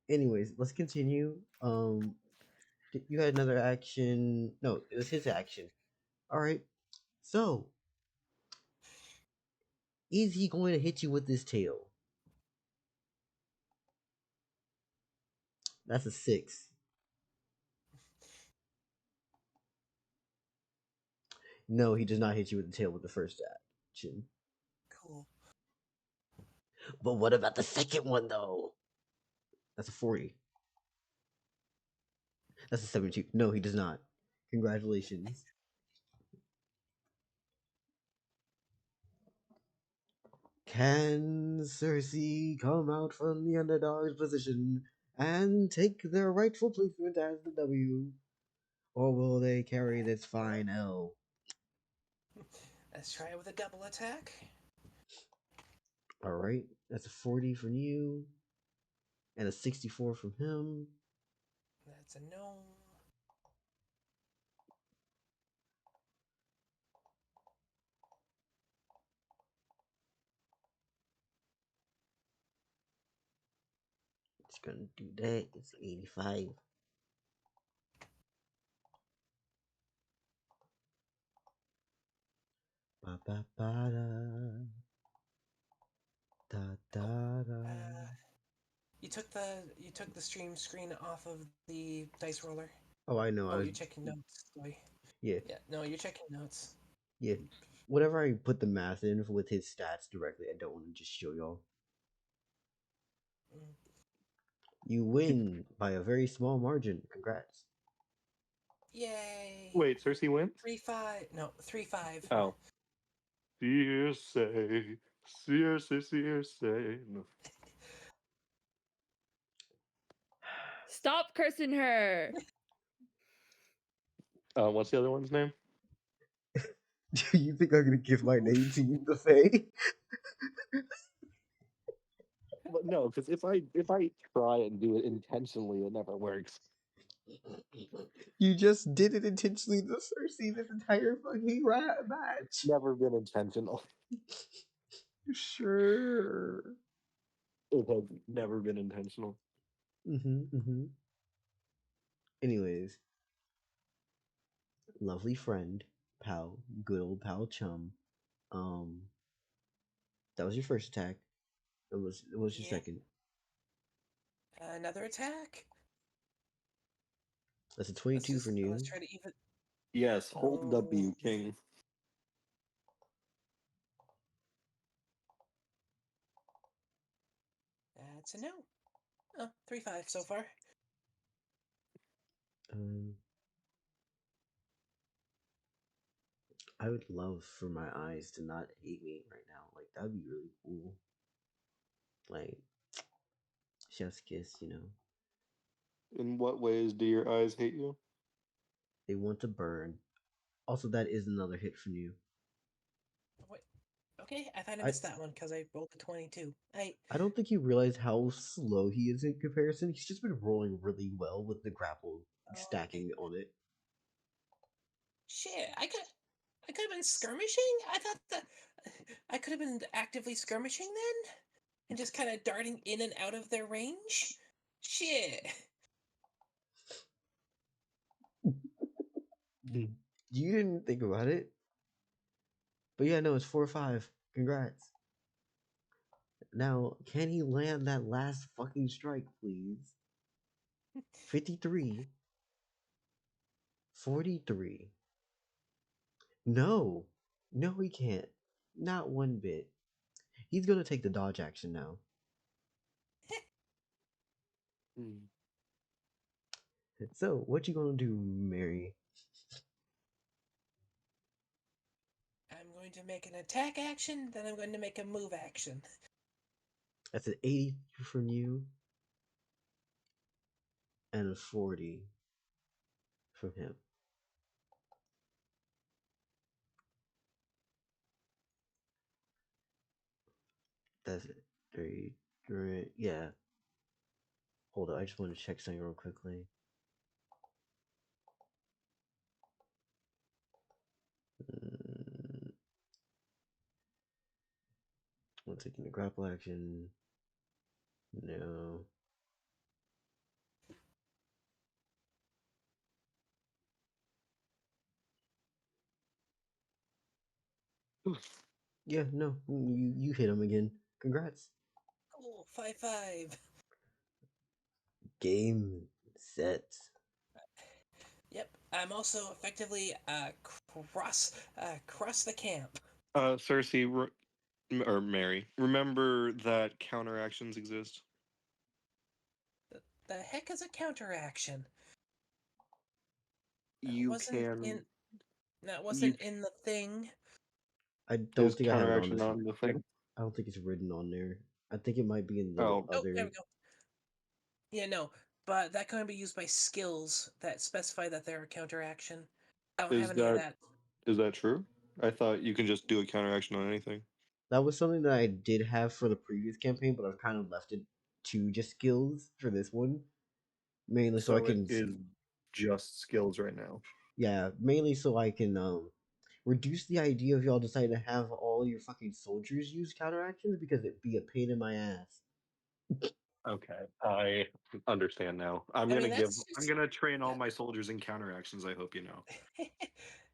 Anyways, let's continue. You had another action. No, it was his action. All right. So, is he going to hit you with his tail? That's a 6. No, he does not hit you with the tail with the first action. Cool. But what about the second one, though? That's a 40. That's a 72. No, he does not. Congratulations. Can Circe come out from the underdog's position and take their rightful placement as the W? Or will they carry this fine L? Let's try it with a double attack. Alright, that's a 40 from you, and a 64 from him. That's a no. It's gonna do that. It's 85. Ba ba ba da. Da da da. You took the stream screen off of the dice roller. Oh, I know. Oh, you're checking notes. Sorry. Yeah, Yeah, no, you're checking notes. yeah. Whenever I put the math in with his stats directly, I don't want to just show y'all. Mm. You win by a very small margin. Congrats. Yay! Wait, Circe wins? 3-5. No, 3-5. Oh. Circe. Circe, Circe. No. Stop cursing her. What's the other one's name? Do you think I'm gonna give my name to you, the Fae? But no, because if I try and do it intentionally, it never works. You just did it intentionally to Circe this entire fucking match. It's never been intentional. Sure. It has never been intentional. Anyways, lovely friend, pal, good old pal chum. That was your first attack. It was your Yeah. second. Another attack. That's a 22 from you. Let's try to even. Yes, hold W, King. That's a no. Oh, 3-5 so far. I would love for my eyes to not hate me right now. Like, that'd be really cool. Like, chef's kiss, you know. In what ways do your eyes hate you? They want to burn. Also, that is another hit from you. Wait. Okay, I thought I I- missed that one because I rolled a 22. I don't think you realize how slow he is in comparison. He's just been rolling really well with the grapple stacking on it. Shit, I could have been skirmishing. I thought that I could have been actively skirmishing then, and just kind of darting in and out of their range. Shit. You didn't think about it. But yeah, no, it's 4-5. Congrats. Now, can he land that last fucking strike, please? 53. 43. No. No, he can't. Not one bit. He's gonna take the dodge action now. So, what you gonna do, Mary? I'm going to make an attack action, then I'm going to make a move action. That's an 80 from you. And a 40 from him. That's it. 3, yeah. Hold on, I just want to check something real quickly. I'm taking the grapple action. No. Yeah, no. You hit him again. Congrats. Cool, 5-5. Game set. Yep, I'm also effectively cross the camp. Circe or Mary, remember that counteractions exist? The heck is a counteraction? You Wasn't can. in that You wasn't in the thing. I don't is think I have it on counteraction this. on the thing? I don't think it's written on there. I think it might be in the Oh, Oh, there other. we go. Yeah, no, but that can be used by skills that specify that they're a counteraction. I don't have is any of that that. is that true? I thought you can just do a counteraction on anything. That was something that I did have for the previous campaign, but I've kind of left it to just skills for this one. Mainly so I So it can. is just skills right now. Yeah, mainly so I can reduce the idea of y'all deciding to have all your fucking soldiers use counteractions because it'd be a pain in my ass. Okay, I understand now. I'm I mean, gonna train all yeah. my soldiers in counteractions. I hope you know.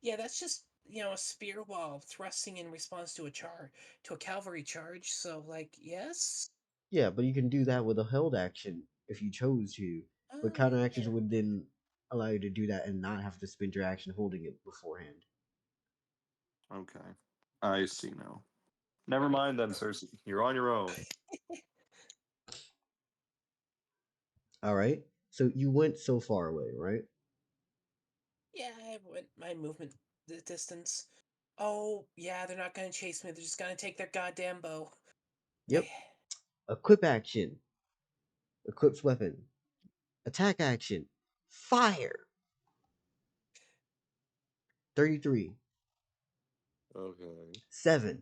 Yeah, that's just a spear while thrusting in response to a cavalry charge. So, like, yes. Yeah, but you can do that with a held action if you chose to. But counteractions Yeah. would then allow you to do that and not have to spend your action holding it beforehand. Okay, I see now. Never mind then, Cersei. You're on your own. All right. So you went so far away, right? Yeah, I went my movement distance. Oh, yeah, they're not gonna chase me. They're just gonna take their goddamn bow. Yep. Equip action. Equips weapon. Attack action. Fire. 33. Okay. 7.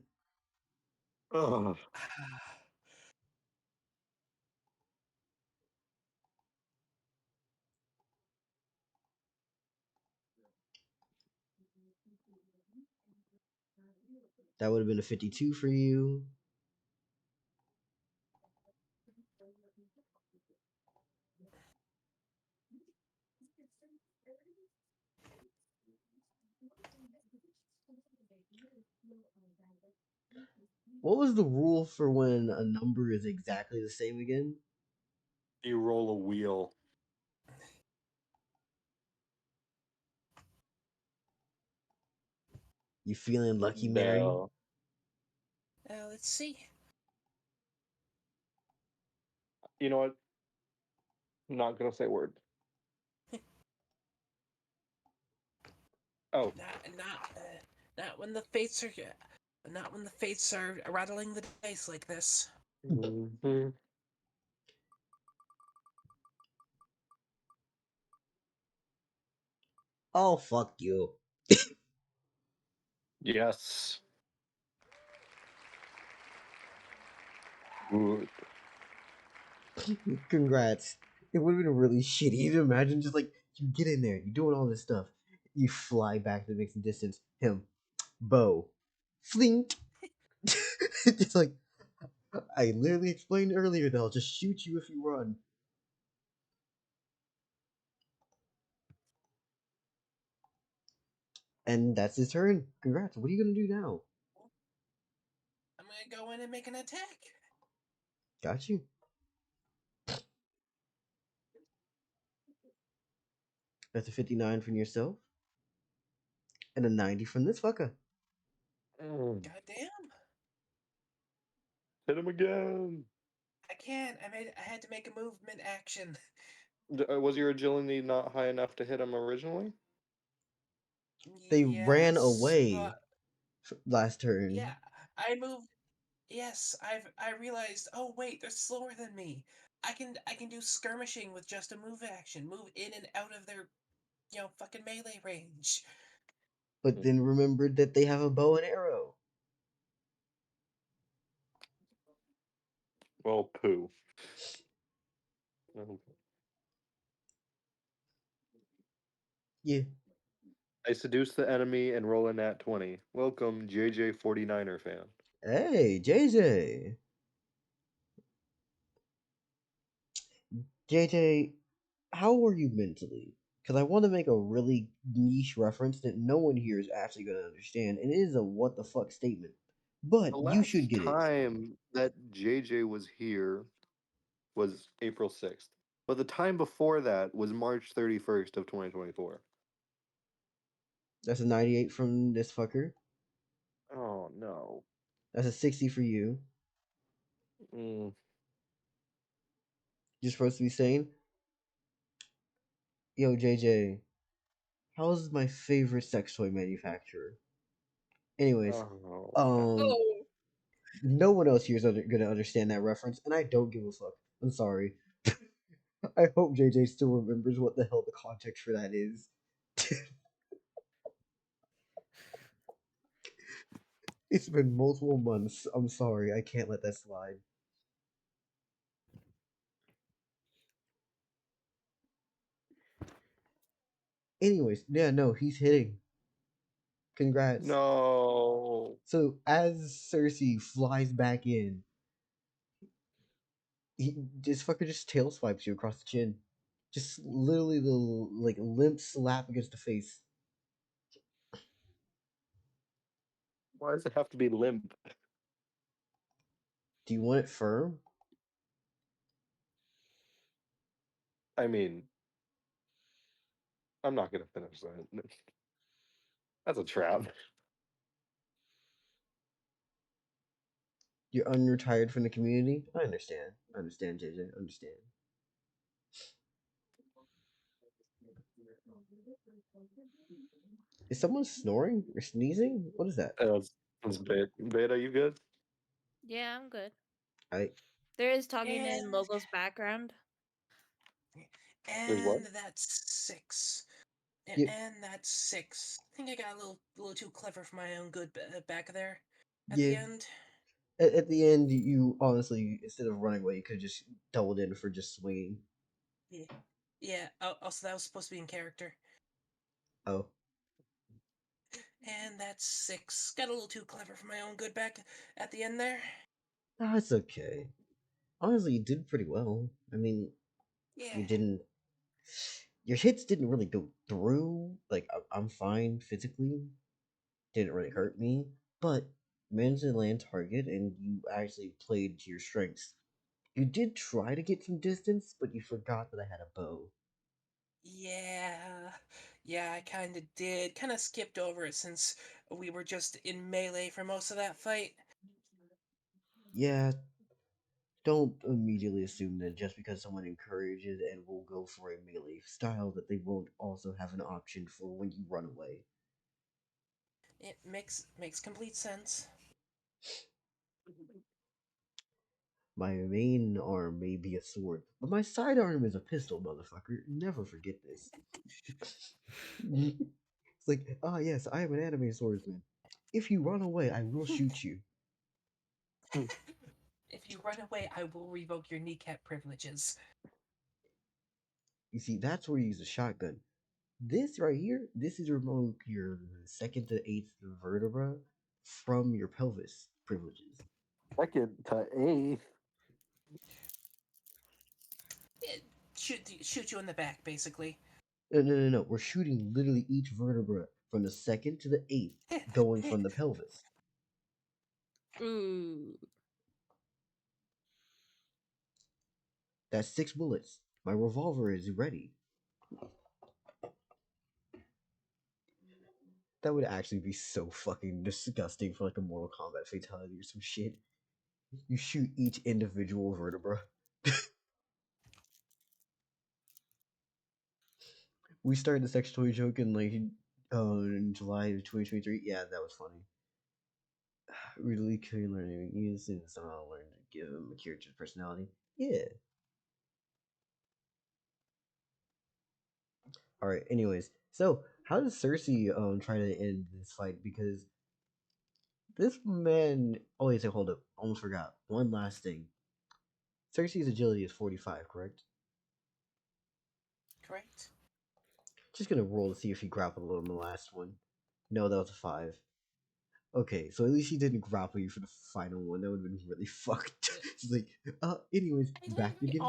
Ugh. That would have been a 52 for you. What was the rule for when a number is exactly the same again? You roll a wheel. You feeling lucky, Mary? Bell. Let's see. You know what? I'm not gonna say a word. Oh, Not when the fates are. Not when the fates are rattling the dice like this. mhm. Oh, fuck you. Yes. Good. Congrats. It would have been really shitty to imagine just like you get in there, you're doing all this stuff, you fly back to the mixing distance, him, bow, flink. It's like, I literally explained earlier that I'll just shoot you if you run. And that's his turn. Congrats. What are you gonna do now? I'm gonna go in and make an attack. Got you. That's a 59 from yourself. And a 90 from this fucker. Goddamn. Hit him again. I can't. I had to make a movement action. Was your agility not high enough to hit him originally? They ran Yes, away last turn. yeah, I moved. Yes, I realized. Oh wait, they're slower than me. I can do skirmishing with just a move action. Move in and out of their fucking melee range. But then remembered that they have a bow and arrow. Well, poo. Okay. Yeah. I seduce the enemy and roll a nat 20. Welcome, JJ 49er fan. Hey, JJ. JJ, how are you mentally? Because I want to make a really niche reference that no one here is actually going to understand, and it is a what the fuck statement. But The you should last get it. time that JJ was here was April 6th. But the time before that was March 31st of 2024. That's a 98 from this fucker. Oh, no. That's a 60 for you. Mm. You're supposed to be saying, yo, JJ, how's my favorite sex toy manufacturer? Anyways, Oh, Oh, no one else here is gonna understand that reference, and I don't give a fuck. I'm sorry. I hope JJ still remembers what the hell the context for that is. It's been multiple months. I'm sorry. I can't let that slide. Anyways, yeah, no, he's hitting. Congrats. no. So as Circe flies back in, this fucker just tail swipes you across the chin. Just literally the like limp slap against the face. Why does it have to be limp? Do you want it firm? I mean, I'm not going to finish that. That's a trap. You're unretired from the community? I understand. I understand, JJ. Understand. Is someone snoring or sneezing? What is that? That's Beta, you good? yeah, I'm good. I There is talking in And Logo's background. There's what? and that's 6. yeah, And that's 6. I think I got a little too clever for my own good back there. At yeah. the end. At the end, you honestly, instead of running away, you could have just doubled in for just swinging. Yeah. Yeah. Also, that was supposed to be in character. Oh, And that's 6. Got a little too clever for my own good back at the end there. that's okay. Honestly, you did pretty well. I mean, Yeah. you didn't. Your hits didn't really go through. Like, I'm fine physically. Didn't really hurt me, but managed to land target, and you actually played to your strengths. You did try to get some distance, but you forgot that I had a bow. Yeah. Yeah, I kind of did. Kind of skipped over it since we were just in melee for most of that fight. Yeah, don't immediately assume that just because someone encourages and will go for a melee style that they won't also have an option for when you run away. It makes complete sense. My main arm may be a sword, but my sidearm is a pistol, motherfucker. Never forget this. It's like, ah, yes, I am an anime swordsman. If you run away, I will shoot you. If you run away, I will revoke your kneecap privileges. You see, that's where you use a shotgun. This right here, this is remove your second to eighth vertebra from your pelvis privileges. second to eighth. Shoot you in the back, basically. No. We're shooting literally each vertebra from the second to the eighth, going from the pelvis. Ooh. That's 6 bullets. My revolver is ready. That would actually be so fucking disgusting for like a Mortal Kombat fatality or some shit. You shoot each individual vertebra. We started the sex toy joke in like in July of 2023. Yeah, that was funny. Really couldn't learn anything. You just somehow learn to give him a character's personality. Yeah. Alright, anyways. So how does Circe try to end this fight? Because this man wait, hold up. Almost forgot. One last thing. Circe's agility is 45, correct? Correct. Just gonna roll to see if he grappled on the last one. No, that was a 5. Okay, so at least he didn't grapple you for the final one. That would have been really fucked. It's like, anyways, back to game.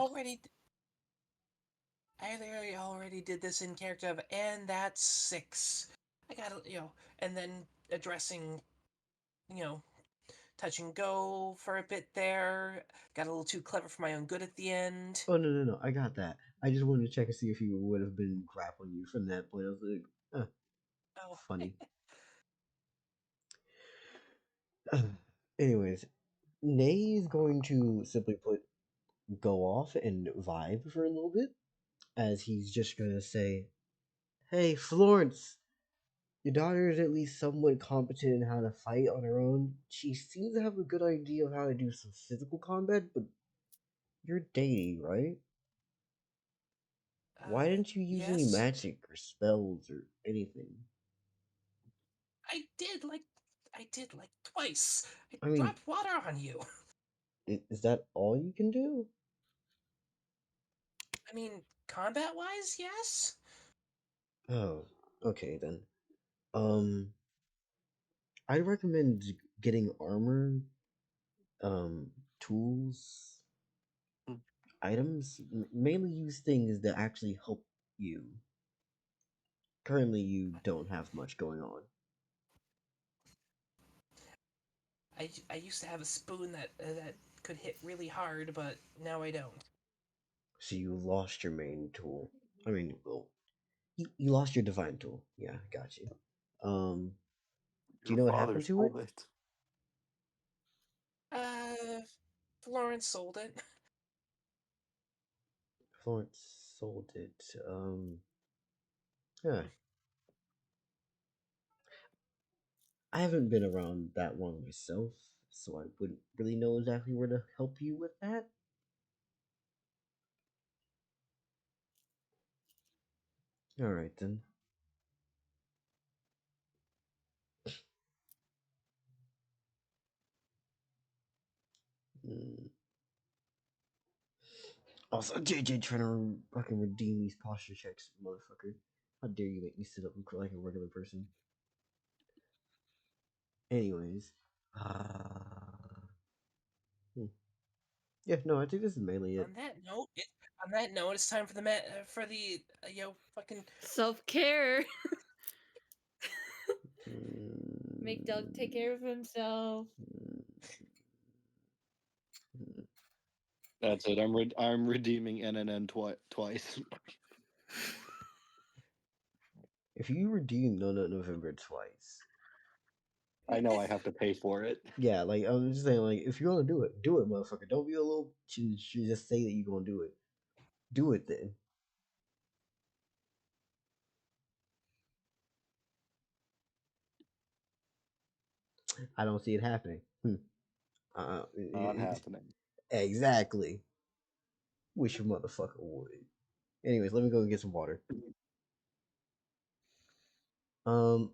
I literally already did this in character of, and that's 6. I got and then addressing, touch and go for a bit there. Got a little too clever for my own good at the end. Oh no, I got that. I just wanted to check and see if he would have been grappling you from that point. I was like, funny. Anyways, Nay is going to simply put go off and vibe for a little bit, as he's just gonna say, "Hey, Florence, your daughter is at least somewhat competent in how to fight on her own. She seems to have a good idea of how to do some physical combat, but you're dating, right? Why didn't you use any Yes. magic or spells or anything?" I did like twice. I mean, dropped water on you. Is that all you can do? I mean, combat-wise, yes. Oh, okay then. I'd recommend getting armor, tools, items. Mainly use things that actually help you. Currently, you don't have much going on. I used to have a spoon that could hit really hard, but now I don't. So you lost your main tool. I mean, well, you lost your divine tool. Yeah, got you. Do you know what happened to it? Florence sold it. Florence sold it. Yeah. I haven't been around that long myself, so I wouldn't really know exactly where to help you with that. Alright then. Also, JJ trying to fucking redeem these posture checks, motherfucker. How dare you make me sit up and look like a regular person? Anyways. Yeah, no, I think this is mainly it. On that note, it's time for the fucking self-care. Make Doug take care of himself. That's it. I'm redeeming NNN twice. If you redeem No Nut November twice, I know I have to pay for it. yeah, like I'm just saying, like if you're gonna do it, motherfucker. Don't be a little. Just say that you're gonna do it. Do it then. I don't see it happening. Not happening. Exactly. Wish your motherfucker would. Anyways, let me go and get some water. And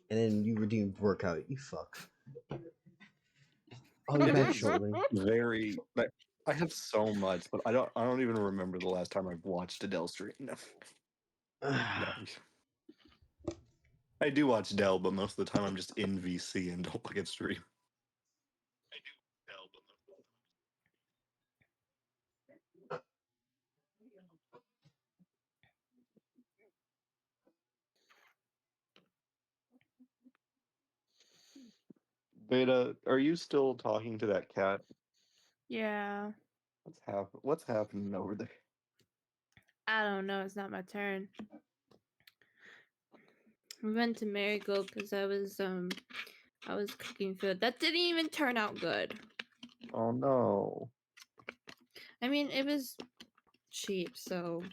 then you redeemed workout. You fuck. I'll be back shortly. I have so much, but I don't even remember the last time I've watched Adele stream. No. I do watch Dell, but most of the time I'm just in VC and don't look at stream. Beta, are you still talking to that cat? Yeah. What's happening over there? I don't know. It's not my turn. We went to Marigold because I was cooking food. That didn't even turn out good. Oh no. I mean, it was cheap, so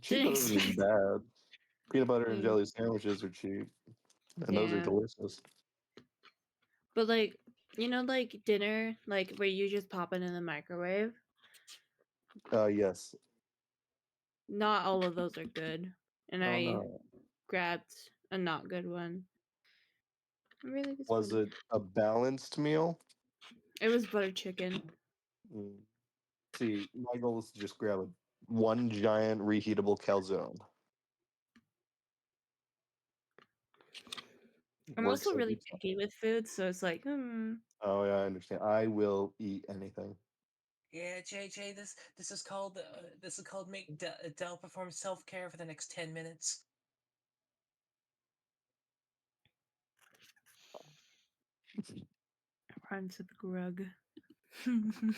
Cheap didn't doesn't mean expect. bad. Peanut butter and Mm. jelly sandwiches are cheap. And those are Yeah. delicious. But like, like dinner, like where you just pop it in the microwave. Yes. Not all of those are good, and Oh I no. grabbed a not good one. I'm really Was disappointed. it a balanced meal? It was butter chicken. Mm. See, my goal is to just grab one giant reheatable calzone. I'm Works also every really time. picky with food, so it's like, Oh yeah, I understand. I will eat anything. Yeah, JJ, this is called make Dell perform self-care for the next 10 minutes. run to the grug.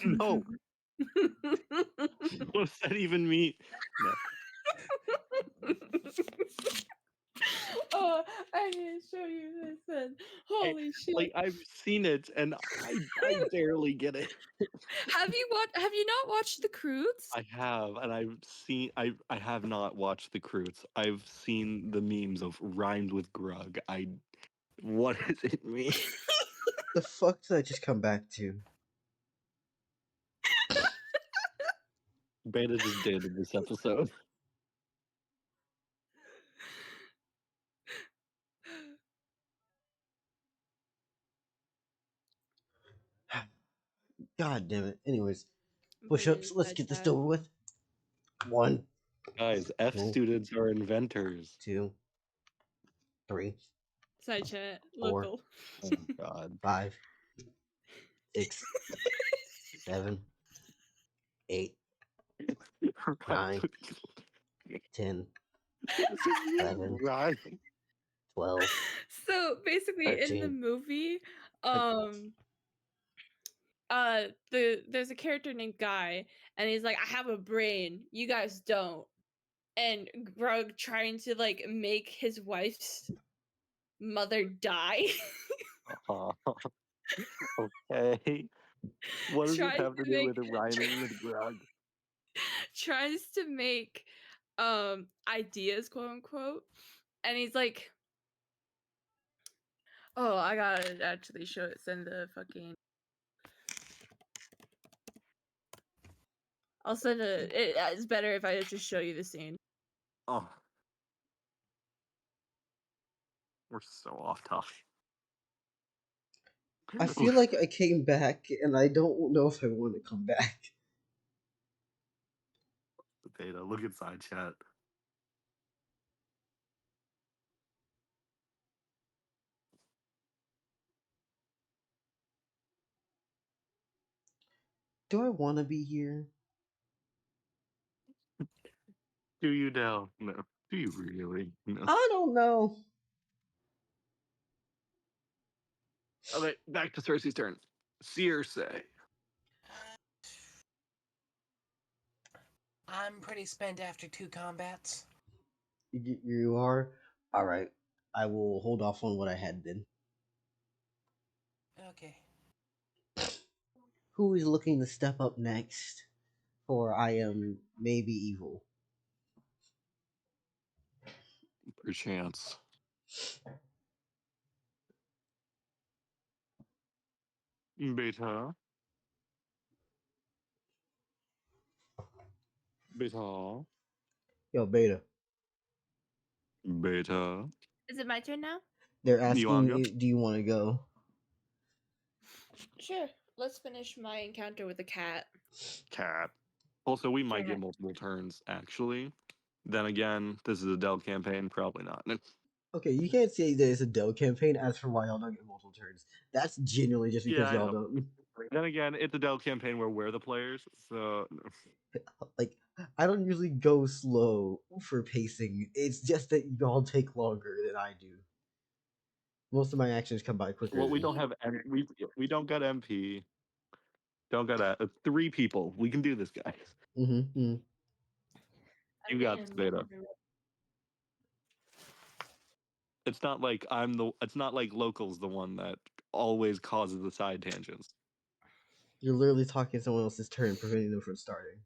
No. What does that even mean? No. Oh, I need to show you this then. Holy shit. I've seen it and I barely get it. Have you not watched The Croods? I have, and I have not watched the Croods. I've seen the memes of rhymed with grug. What does it mean? The fuck did I just come back to? Beta just dated this episode. God damn it. Anyways, I'm push putting it ups. in Let's side get this chat. over with. 1, Guys, F Cool. students are inventors. 2, 3, Side chat. 4, Local. Oh God. 5, 6, 7, 8, 9, 10, 11, Right. 12, So basically in the 13. movie, there's a character named Guy, and he's like, I have a brain, you guys don't. And Grug trying to like make his wife's mother die. Okay. What does this tries have to to do make with rhyming with grug? tries to make ideas, quote unquote. And he's like, oh, I gotta actually send the fucking. I'll send it's better if I just show you the scene. Oh. We're so off topic. I feel like I came back and I don't know if I want to come back. Beta, look inside chat. Do I want to be here? Do you now? No. Do you really? No. I don't know. Okay, back to Circe's turn. Circe. I'm pretty spent after 2 combats. You are? Alright. I will hold off on what I had then. Okay. Who is looking to step up next? For I am maybe evil. Perchance. Beta. Beta. Yo, Beta. Beta. Is it my turn now? They're You wanna asking go? do you want to go? Sure. Let's finish my encounter with the cat. Cat. Also, we might Yeah. get multiple turns, actually. Then again, this is a Dell campaign, probably not. Okay, you can't say that it's a Dell campaign. As for why y'all don't get multiple turns, that's genuinely just because Yeah, I y'all know. don't. Then again, it's a Dell campaign where we're the players, so Like, I don't usually go slow for pacing. It's just that y'all take longer than I do. Most of my actions come by quicker. well, we Than don't have we don't got MP. Don't got 3 people. We can do this, guys. Mm-hmm. You got this, Beta. It's not like it's not like local's the one that always causes the side tangents. You're literally talking someone else's turn, preventing them from starting.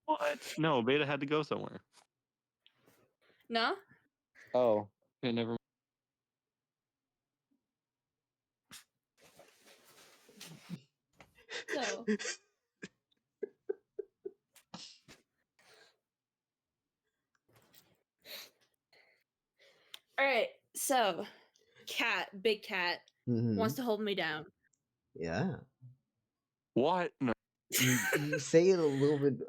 What? No, Beta had to go somewhere. No? Oh, okay, never. So, all right. So, big cat, Mm-hmm. wants to hold me down. Yeah. What? No. You say it a little bit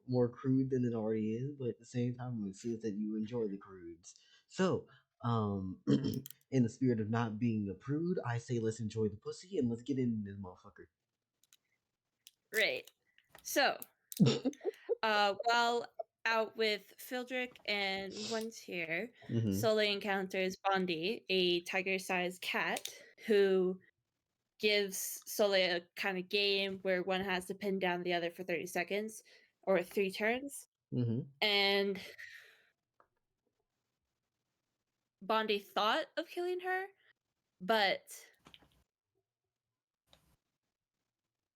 more crude than it already is, but at the same time it seems that you enjoy the crudes. So, in the spirit of not being a prude, I say let's enjoy the pussy and let's get into this motherfucker. Right. So, while out with Fildrick and one's here, Mm-hmm. Soleil encounters Bondi, a tiger-sized cat, who gives Soleil a kind of game where one has to pin down the other for 30 seconds or 3 turns. Mm-hmm. And Bondi thought of killing her, but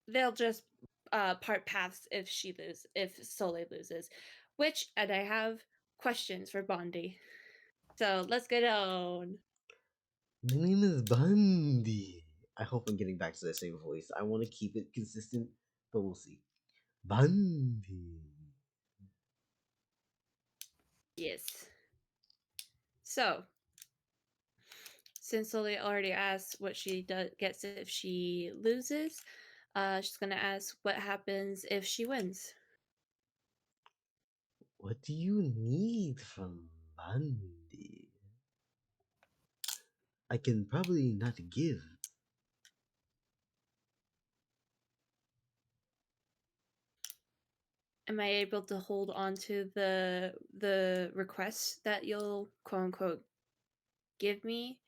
they'll just part paths if Soleil loses. And I have questions for Bondi. So let's get on. My name is Bundy. I hope I'm getting back to that same voice. I want to keep it consistent, but we'll see. Bundy. Yes. So, since Soleil already asked what she gets if she loses, she's gonna ask what happens if she wins. What do you need from Bundy? I can probably not give. Am I able to hold on to the request that you'll quote unquote give me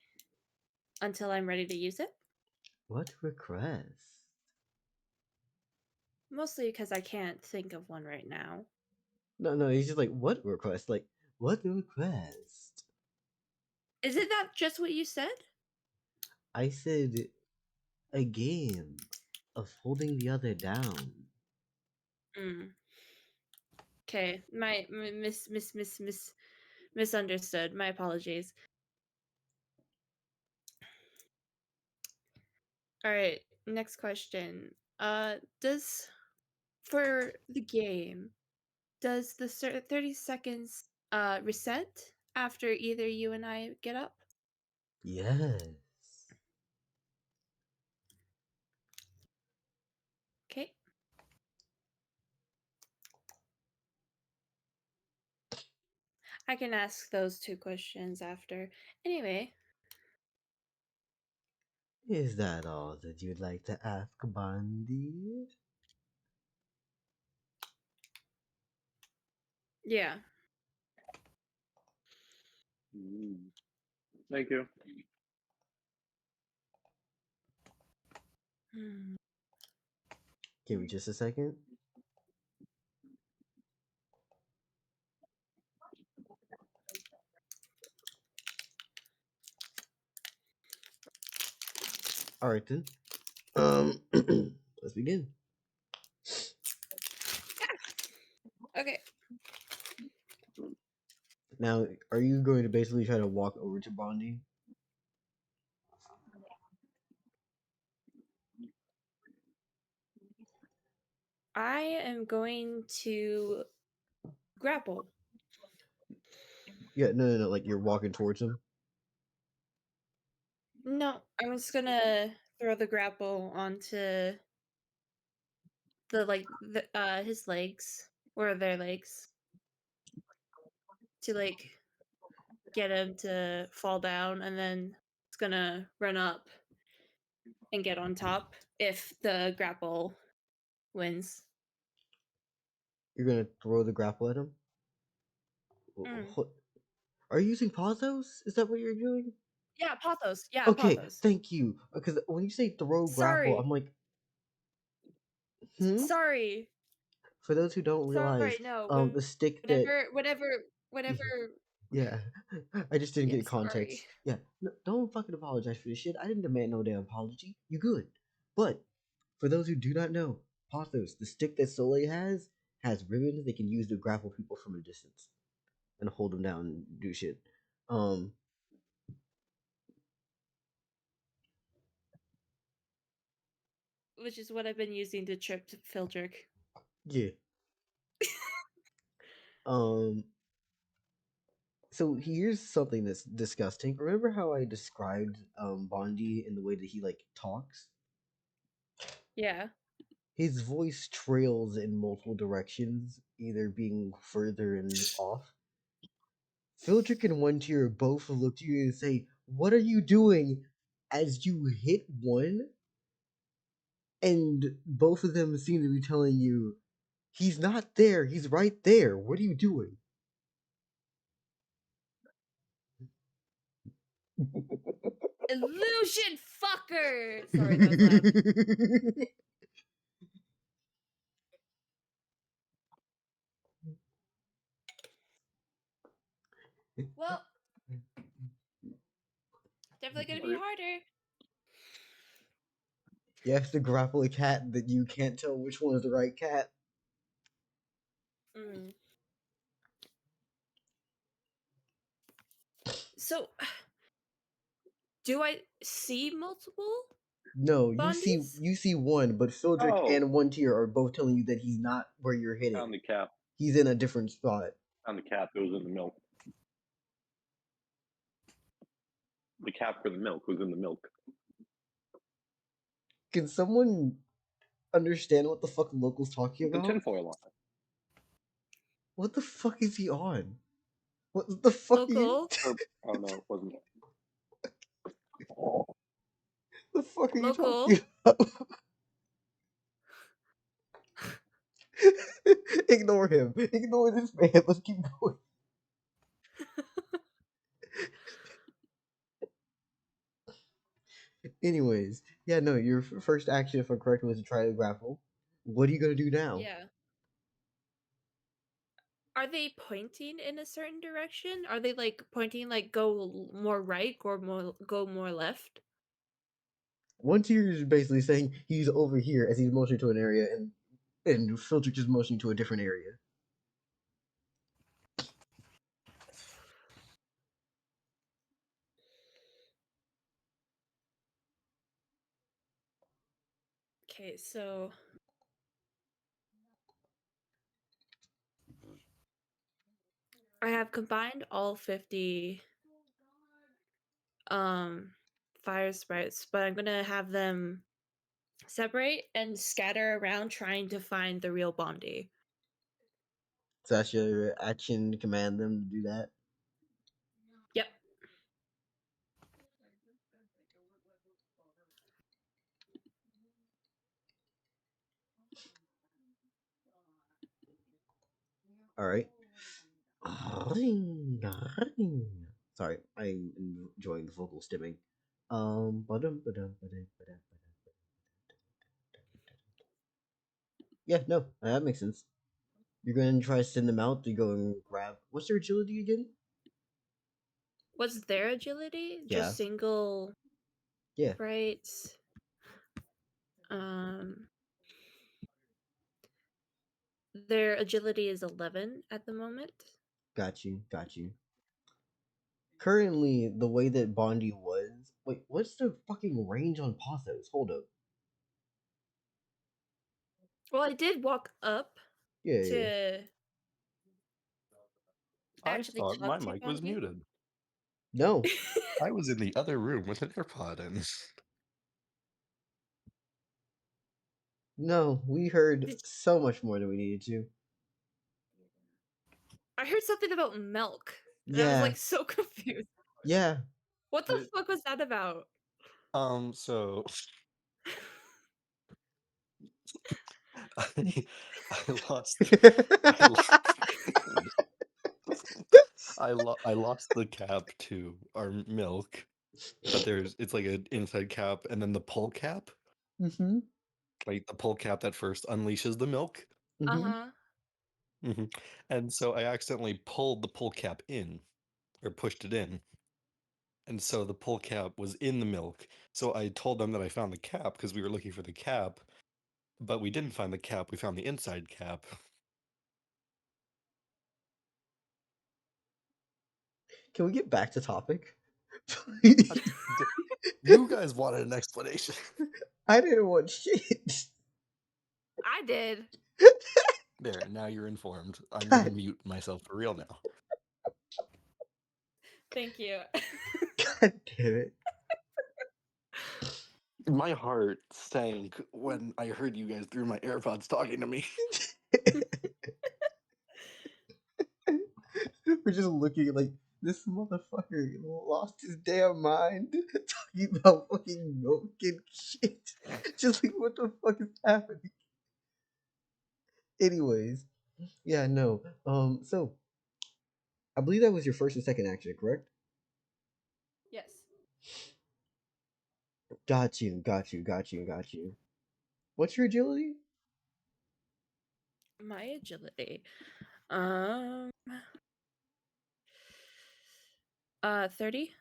until I'm ready to use it? What request? Mostly because I can't think of one right now. No, he's just like, what request? Like, what request? Is it that just what you said? I said a game of holding the other down. Okay, misunderstood. My apologies. All right, next question. Does for the game, does the 30 seconds reset after either you and I get up? Yes. Okay. I can ask those 2 questions after. Anyway, Is that all that you'd like to ask, Bundy? yeah. Thank you. Hmm. Give me just a second. All right then. Let's begin. Okay. Now, are you going to basically try to walk over to Bondi? I am going to grapple. Yeah, no. Like you're walking towards him. No, I'm just gonna throw the grapple onto his legs or their legs to get him to fall down, and then it's gonna run up and get on top if the grapple wins. You're gonna throw the grapple at him? Mm. Are you using Pathos? Is that what you're doing? Yeah, Pathos. Yeah, Okay, Pathos. thank you. Because when you say throw grapple, Sorry. I'm like, hmm? Sorry. For those who don't realize, Sorry, no. the stick that Whatever. yeah, I just didn't get Yes, sorry. context. Yeah, no, don't fucking apologize for this shit. I didn't demand no damn apology. You good? But for those who do not know, Pathos, the stick that Soleil has ribbons they can use to grapple people from a distance and hold them down and do shit. Um, Which is what I've been using to trip Fildrick. yeah. Um, so here's something that's disgusting. Remember how I described Bondi in the way that he like talks? Yeah. His voice trails in multiple directions, either being further and off. Fildrick and One Tier both look to you and say, "What are you doing?" As you hit one, and both of them seem to be telling you, "He's not there. He's right there. What are you doing?" Illusion fucker! Sorry, that was loud. Well, definitely gonna be harder. You have to grapple a cat that you can't tell which one is the right cat. Mm. So, do I see multiple No, Bondis? you see one, but Fildrick Oh. and One Tier are both telling you that he's not where you're Found hitting. the cap. He's in a different spot. Found the cap. It was in the milk. The cap for the milk was in the milk. Can someone understand what the fuck the local's talking The about? tinfoil on it. What the fuck is he on? What the fuck are you? Local? Oh no, it wasn't. The fuck are you Local? talking about? Ignore him. Ignore this man. Let's keep going. Anyways, yeah, no, your first action, if I'm correct, was to try to grapple. What are you gonna do now? Yeah. Are they pointing in a certain direction? Are they like pointing like go more right or go more left? One tier is basically saying he's over here as he's motioning to an area, and Filter just motioning to a different area. Okay, so I have combined all 50 fire sprites, but I'm gonna have them separate and scatter around trying to find the real Bondi. So that's your action to command them to do that. Yep. All right. Sorry, I'm enjoying the vocal stimming. Yeah, no, that makes sense. You're going to try to send them out to go and grab. What's their agility again? What's their agility? Yeah. Just single Yeah. sprites. Their agility is 11 at the moment. Got you. Got you. Currently, the way that Bondi was. Wait, what's the fucking range on Pathos? Hold up. Well, I did walk up Yeah, yeah. to I actually thought my talk to mic was Bondi. muted. No. I was in the other room with an AirPod in. No, we heard so much more than we needed to. I heard something about milk. And I was Yeah, like so confused. yeah. What the fuck was that about? So I, I lost I I lost the cap to our milk, but it's like an inside cap and then the pull cap, Mm-hmm. like the pull cap that first unleashes the milk. Mm-hmm. Uh-huh. And so I accidentally pulled the pull cap in, or pushed it in. And so the pull cap was in the milk. So I told them that I found the cap because we were looking for the cap, but we didn't find the cap. We found the inside cap. Can we get back to topic? You guys wanted an explanation. I didn't want shit. I did. There, now you're informed. I'm God, gonna mute myself for real now. Thank you. God damn it. My heart sank when I heard you guys through my AirPods talking to me. We're just looking like this motherfucker lost his damn mind talking about fucking milk and shit. Just like what the fuck is happening? Anyways, yeah, no. So I believe that was your first and second action, correct? Yes. Got you. What's your agility? My agility. Um 30.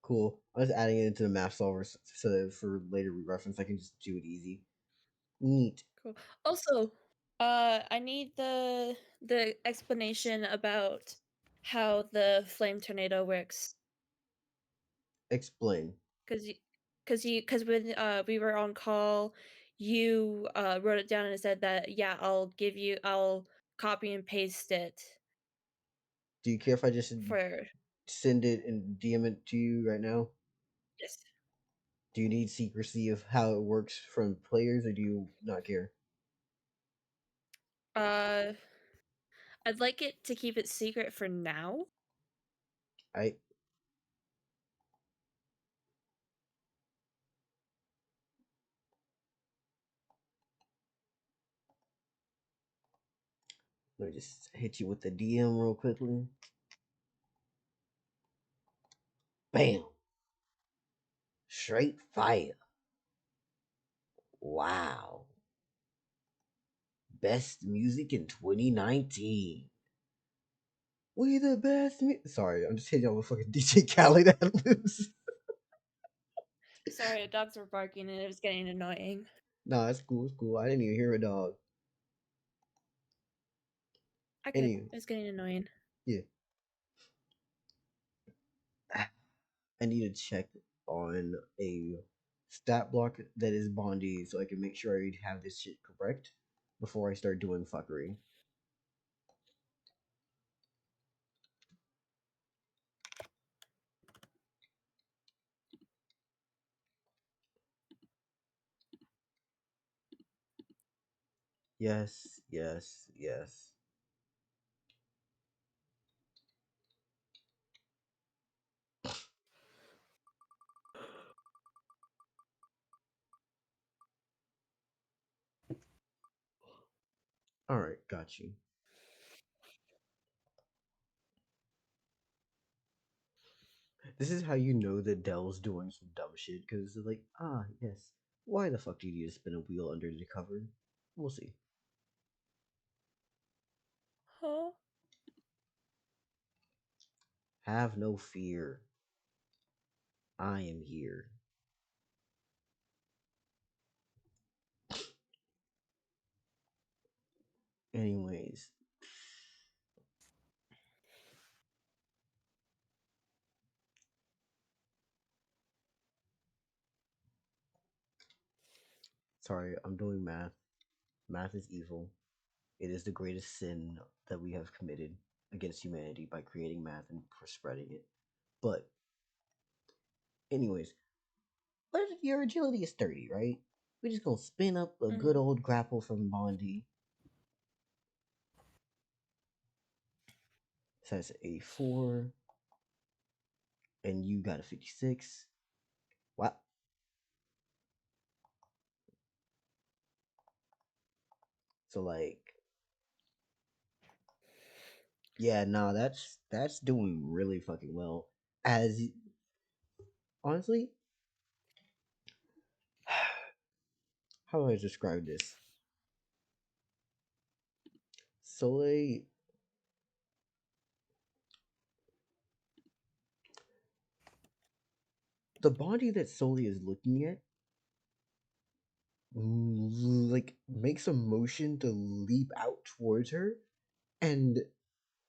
Cool. I was adding it into the map solver so that for later reference I can just do it easy. Neat. Cool. Also, I need the explanation about how the flame tornado works. Explain. Because when we were on call, you wrote it down and said that yeah, I'll copy and paste it Do you care if I just for send it and DM it to you right now? yes. Do you need secrecy of how it works from players, or do you not care? Uh, I'd like it to keep it secret for now. I Let me just hit you with the DM real quickly. Bam! Straight fire. Wow. Best music in 2019. We the best. Sorry, I'm just hitting y'all with fucking DJ Khaled ad libs. Sorry, dogs were barking and it was getting annoying. Nah, it's cool. It's cool. I didn't even hear a dog. I could. Anyway, It was getting annoying. yeah. I need to check on a stat block that is Bondi so I can make sure I have this shit correct before I start doing fuckery. Yes, yes, yes. Alright, got you. This is how you know that Dell's doing some dumb shit, because they're like, ah, yes. Why the fuck do you need to spin a wheel under the cover? We'll see. Huh? Have no fear. I am here. Anyways. Sorry, I'm doing math. Math is evil. It is the greatest sin that we have committed against humanity by creating math and spreading it. But, anyways, what if your agility is 30, right? We're just gonna spin up a good Mhm. old grapple from Bondi. So that's 84. And you got a 56. Wow. So like, yeah, no, that's doing really fucking well. As honestly, how do I describe this? Soleil, the body that Soleil is looking at, like makes a motion to leap out towards her, and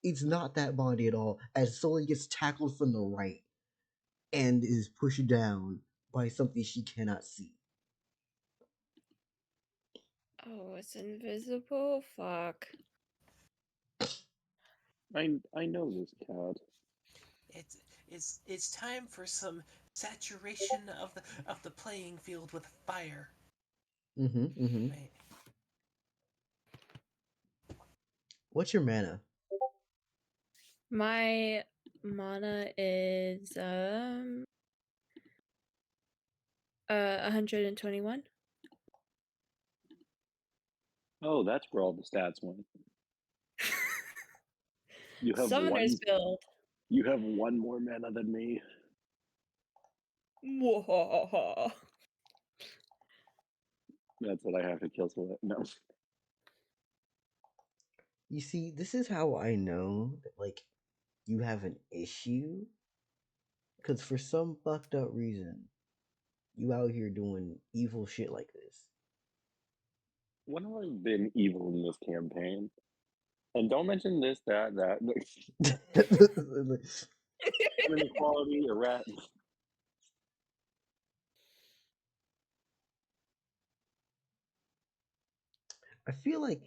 it's not that body at all. As Soleil gets tackled from the right and is pushed down by something she cannot see. Oh, it's invisible? Fuck. I know this cat. It's time for some saturation of the playing field with fire. Mm-hmm. Right. What's your mana? My mana is 121. Oh, that's where all the stats went. You have Summoner's one. build. You have one more mana than me. Whoa. That's what I have to kill. So that no. You see, this is how I know that, like, you have an issue. Because for some fucked up reason, you out here doing evil shit like this. When have I been evil in this campaign? And don't mention this, that. Inequality, a rat. I feel like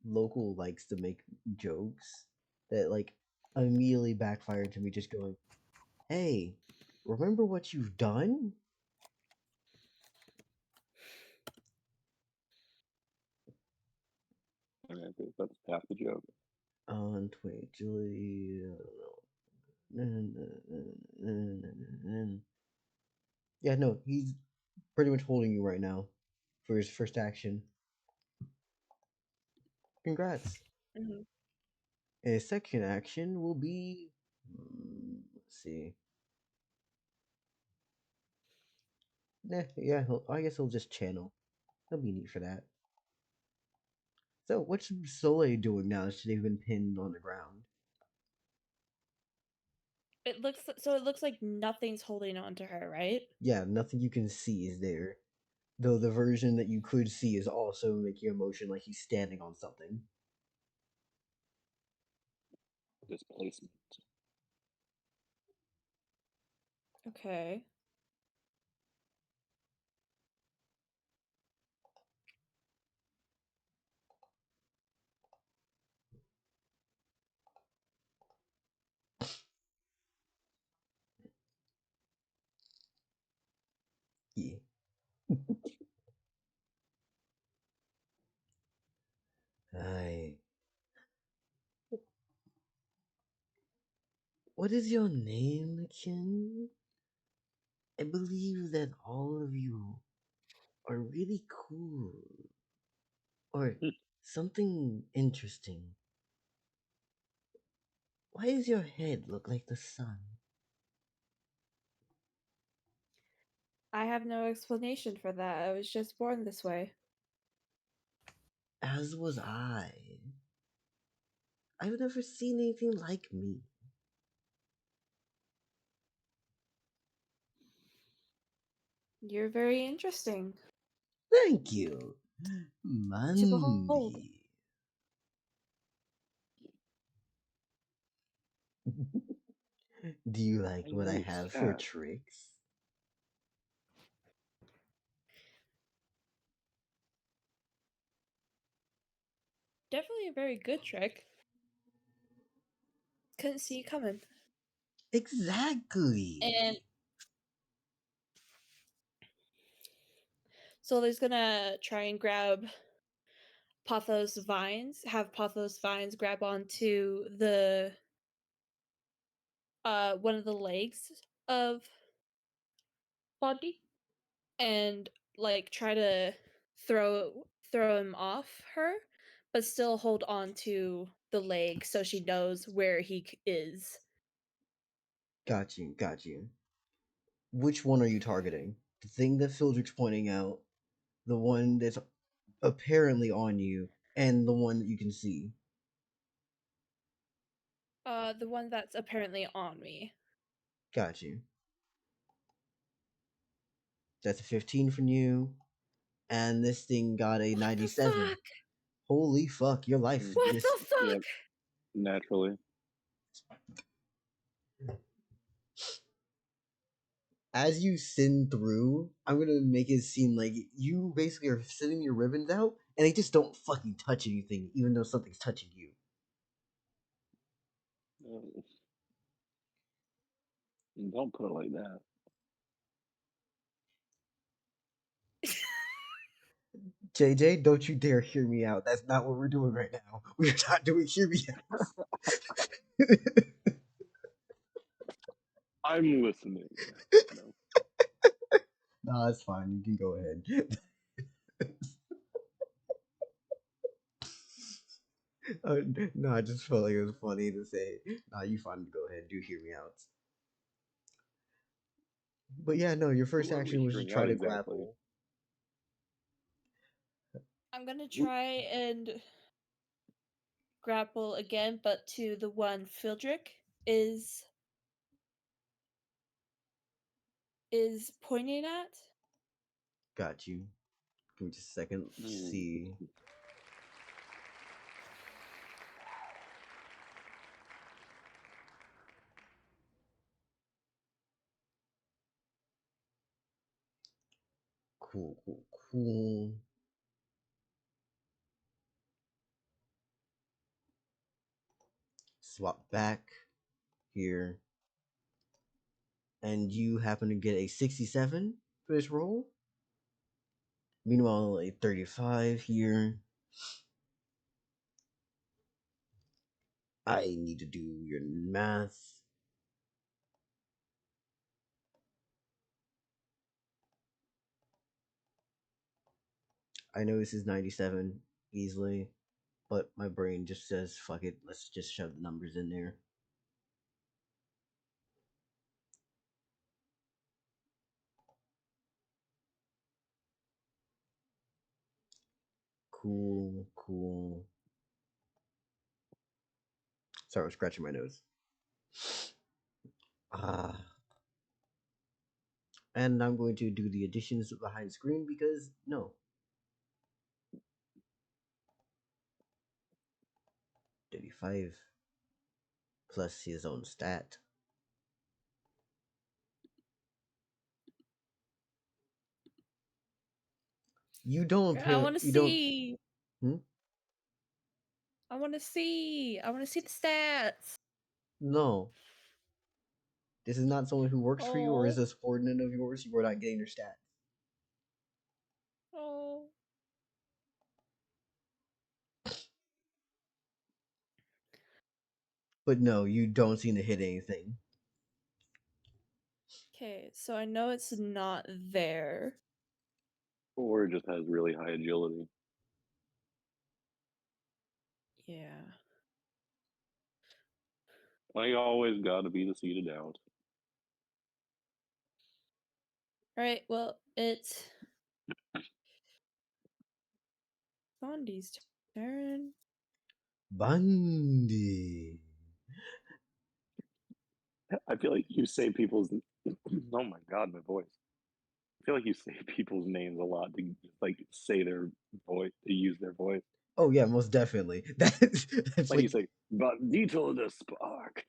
local likes to make jokes that like immediately backfire to me just going, "Hey, remember what you've done?" That's half the joke. On 20 agility, I don't know. Yeah, no, he's pretty much holding you right now for his first action. Congrats. Mhm. And his second action will be, let's see. Yeah, I guess he'll just channel. He'll be neat for that. So, what's Soleil doing now that they've been pinned on the ground? It looks like nothing's holding on to her, right? Yeah, nothing you can see is there. Though the version that you could see is also making a motion like he's standing on something. Displacement. Okay. Yeah. Aye. What is your name, Kin? I believe that all of you are really cool. Or something interesting. Why does your head look like the sun? I have no explanation for that. I was just born this way. As was I. I've never seen anything like me. You're very interesting Thank you. to behold. Mandy. Do you like I what I know have for stats. tricks? Definitely a very good trick. Couldn't see you coming. Exactly. And Solar's gonna try and grab Pothos vines, have Pothos vines grab onto the one of the legs of Bondi and like try to throw him off her, but still hold on to the leg so she knows where he is. Got you, got you. Which one are you targeting? The thing that Fildrick's pointing out, the one that's apparently on you, and the one that you can see. The one that's apparently on me. Got you. That's a 15 from you, and this thing got a What 97. the fuck? Holy fuck, your life What just the fuck? Yep, naturally. as you sin through, I'm gonna make it seem like you basically are sending your ribbons out, and they just don't fucking touch anything, even though something's touching you. Don't put it like that. JJ, don't you dare hear me out. That's not what we're doing right now. We're not doing hear me out. I'm listening. No. Nah, it's fine. You can go ahead. No, I just felt like it was funny to say. Nah, you fine to go ahead. Do hear me out. But yeah, no, your first Who are we action was to hearing try out to exactly? grapple. I'm gonna try and grapple again, but to the one Fildrick is pointing at. Got you. Give me just a second. Let's see. Cool, cool, cool. Swap back here. And you happen to get a 67 for this roll. Meanwhile, a 35 here. I need to do your math. I know this is 97 easily, but my brain just says, fuck it, let's just shove the numbers in there. Cool, cool. Sorry, I'm scratching my nose. And I'm going to do the additions behind screen because no. 35 plus his own stat. You don't I want to you don't see. hmm? I want to see. I want to see the stats. No. This is not someone who works for you or Oh. is a subordinate of yours. You are not getting their stats. Oh. But no, you don't seem to hit anything. Okay, so I know it's not there. Or it just has really high agility. Yeah. I always gotta be the seed of doubt. Alright, well, it's Bondi's turn. Bundy. I feel like you say people's. Oh my god, my voice. I feel like you say people's names a lot to like say their voice, to use their voice. Oh yeah, most definitely. That's Like you like say, Bandito the Spark.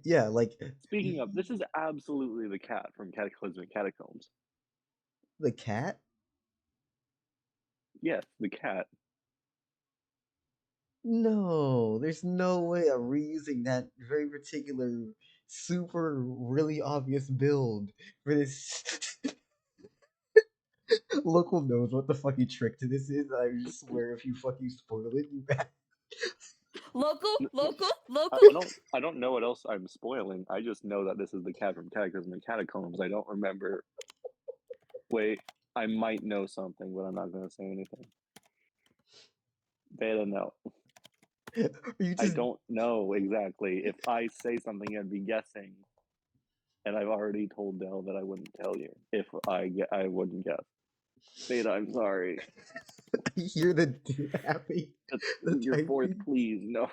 yeah, like Speaking of, this is absolutely the cat from Cataclysmic Catacombs. the cat. Yes, the cat. No, there's no way I'm reusing that very particular, super, really obvious build for this. Local knows what the fucking trick to this is. I swear, if you fucking spoil it, you bad. Local. I don't know what else I'm spoiling. I just know that this is the cat from Cataclysm and Catacombs. I don't remember. Wait, I might know something, but I'm not going to say anything. Beta, no. You I just don't know exactly. If I say something, I'd be guessing. And I've already told Dell that I wouldn't tell you if I wouldn't guess. Beta, I'm sorry. hear the happy. The Your fourth, typing. please, no.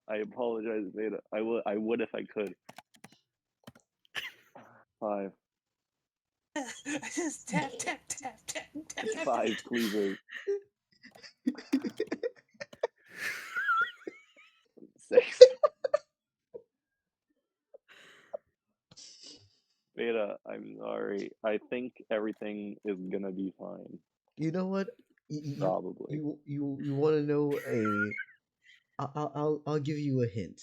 I apologize, Beta. I would if I could. 5. Just tap, tap, tap, tap, tap, tap. 5, please. 6. Beta, I'm sorry. I think everything is gonna be fine. You know what? Probably. You want to know a? I'll give you a hint.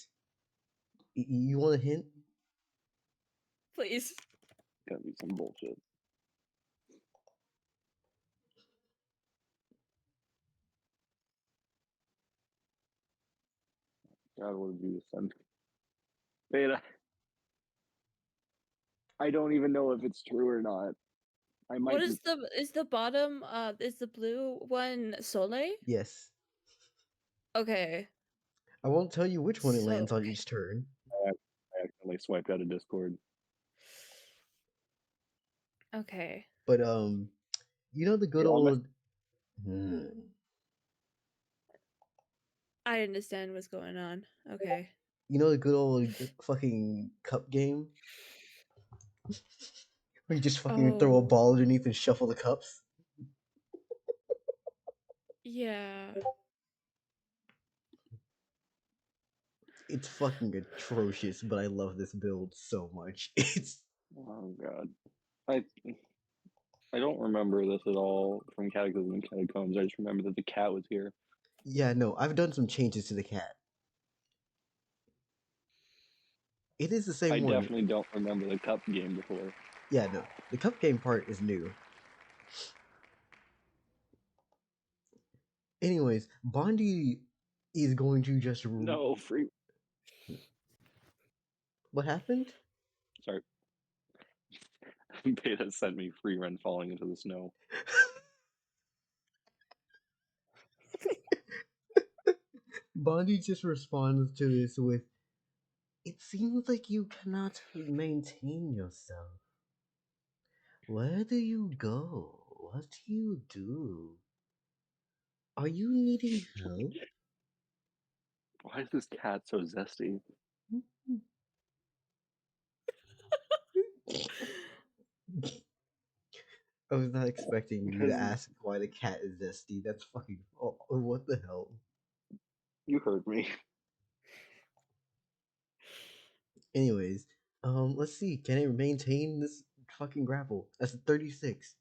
You want a hint? Please. Gonna be some bullshit. God, what did you send? Beta. I don't even know if it's true or not. I might What is the bottom? Is the blue one Soleil? Yes. Okay. I won't tell you which one it So, lands on each turn. I accidentally swiped out of Discord. Okay. But you know the good Yeah, old. I understand what's going on. Okay. You know the good old fucking cup game? Where you just fucking throw a Oh. ball underneath and shuffle the cups? Yeah. It's fucking atrocious, but I love this build so much. It's Oh god. I don't remember this at all from Cataclysm and Catacombs. I just remember that the cat was here. yeah, no, I've done some changes to the cat. It is the I same one. definitely don't remember the cup game before. Yeah, no, the cup game part is new. Anyways, Bondi is going to just. No, free. What happened? Sorry. Beta sent me free run falling into the snow. Bondi just responds to this with, "It seems like you cannot maintain yourself. Where do you go? What do you do? Are you needing help?" Why is this cat so zesty? I was not expecting you to Because ask why the cat is zesty. That's fucking. Oh, what the hell? you heard me. Anyways, let's see. Can it maintain this fucking grapple? That's a 36.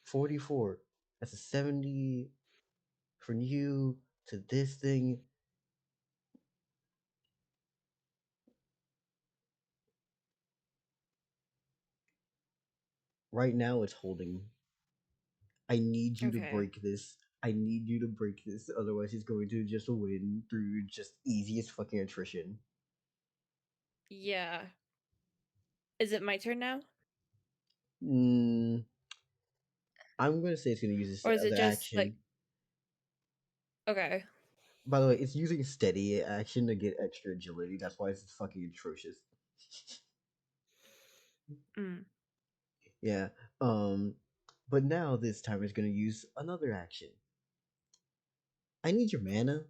44. That's a 70 from you to this thing. Right now it's holding. I need you to Okay. break this. I need you to break this. Otherwise he's going to just win through just easiest fucking attrition. Yeah. Is it my turn now? I'm going to say it's going to use this Or is it other just action. like okay. By the way, it's using steady action to get extra agility. That's why it's fucking atrocious. Mm. Yeah. But now this time it's gonna use another action. I need your mana.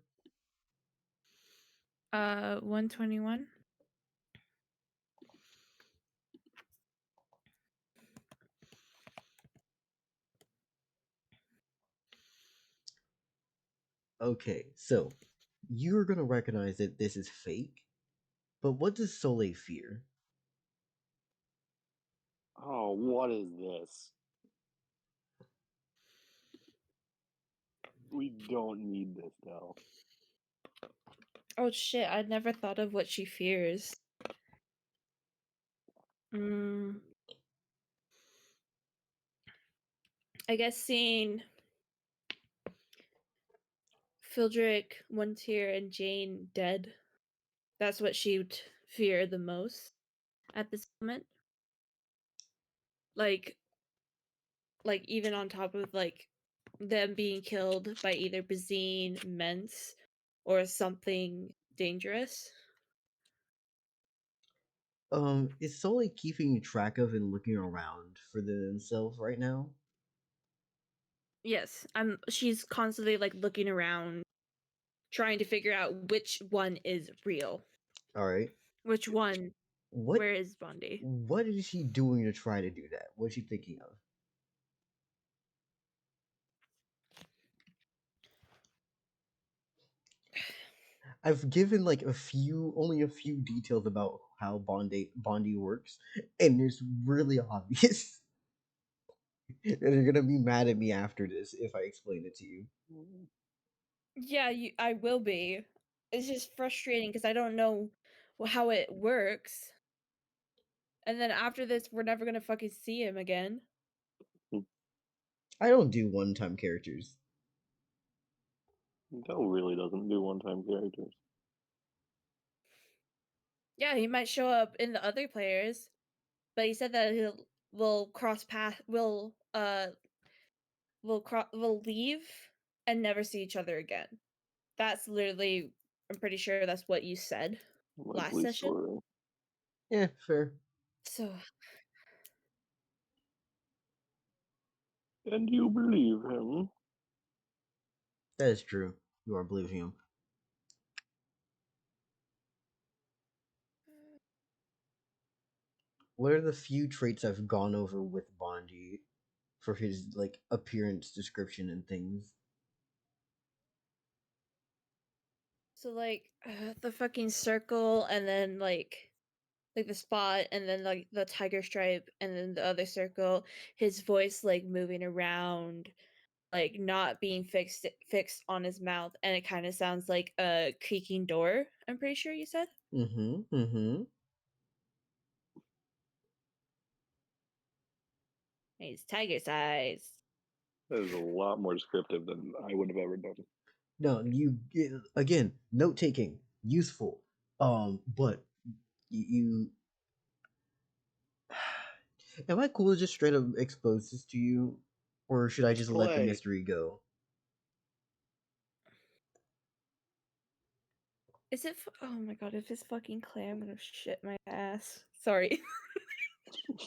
121. Okay, so you're gonna recognize that this is fake. But what does Soleil fear? Oh, what is this? We don't need this, Del. Oh shit, I'd never thought of what she fears. Mm. I guess seeing Fildrick, One-Tier, and Jane dead, that's what she'd fear the most at this moment. Like even on top of like them being killed by either Bazine, Mence, or something dangerous. Is Sully keeping track of and looking around for themselves right now? Yes, she's constantly like looking around, trying to figure out which one is real. All right. Which one? What Where is Bondi? what is she doing to try to do that? What is she thinking of? I've given like only a few details about how Bondi works, and it's really obvious. And you're gonna be mad at me after this if I explain it to you. Yeah, I will be. It's just frustrating because I don't know how it works. And then after this, we're never gonna fucking see him again. I don't do one-time characters. Del really doesn't do one-time characters. Yeah, he might show up in the other players, but he said that will cross path will leave and never see each other again. That's literally, I'm pretty sure that's what you said last Likely session. story. Yeah, fair. So And you believe him? That is true. You are believing him. What are the few traits I've gone over with Bondi for his like appearance description and things? like the fucking circle, and then like the spot, and then like the tiger stripe, and then the other circle, his voice like moving around, like not being fixed on his mouth, and it kind of sounds like a creaking door, I'm pretty sure you said. Mm-hmm. He's tiger size. That is a lot more descriptive than I would have ever done. No, again, note taking, useful. But you am I cool to just straight up expose this to you, or should I It's just let the clay. mystery go? Is it oh my god, if it's fucking clay, I'm gonna shit my ass. Sorry.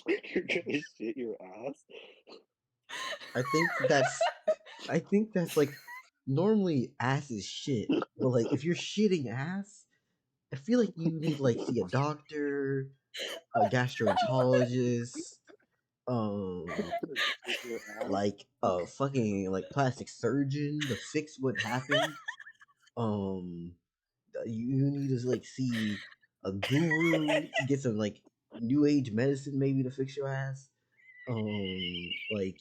You're gonna shit your ass? I think that's like normally ass is shit, but like if you're shitting ass, I feel like you need to like see a doctor, a gastroenterologist, um, You're gonna shit your ass? like a fucking like plastic surgeon to fix what happened. Um, you need to like see a guru, get some like new age medicine maybe to fix your ass. Like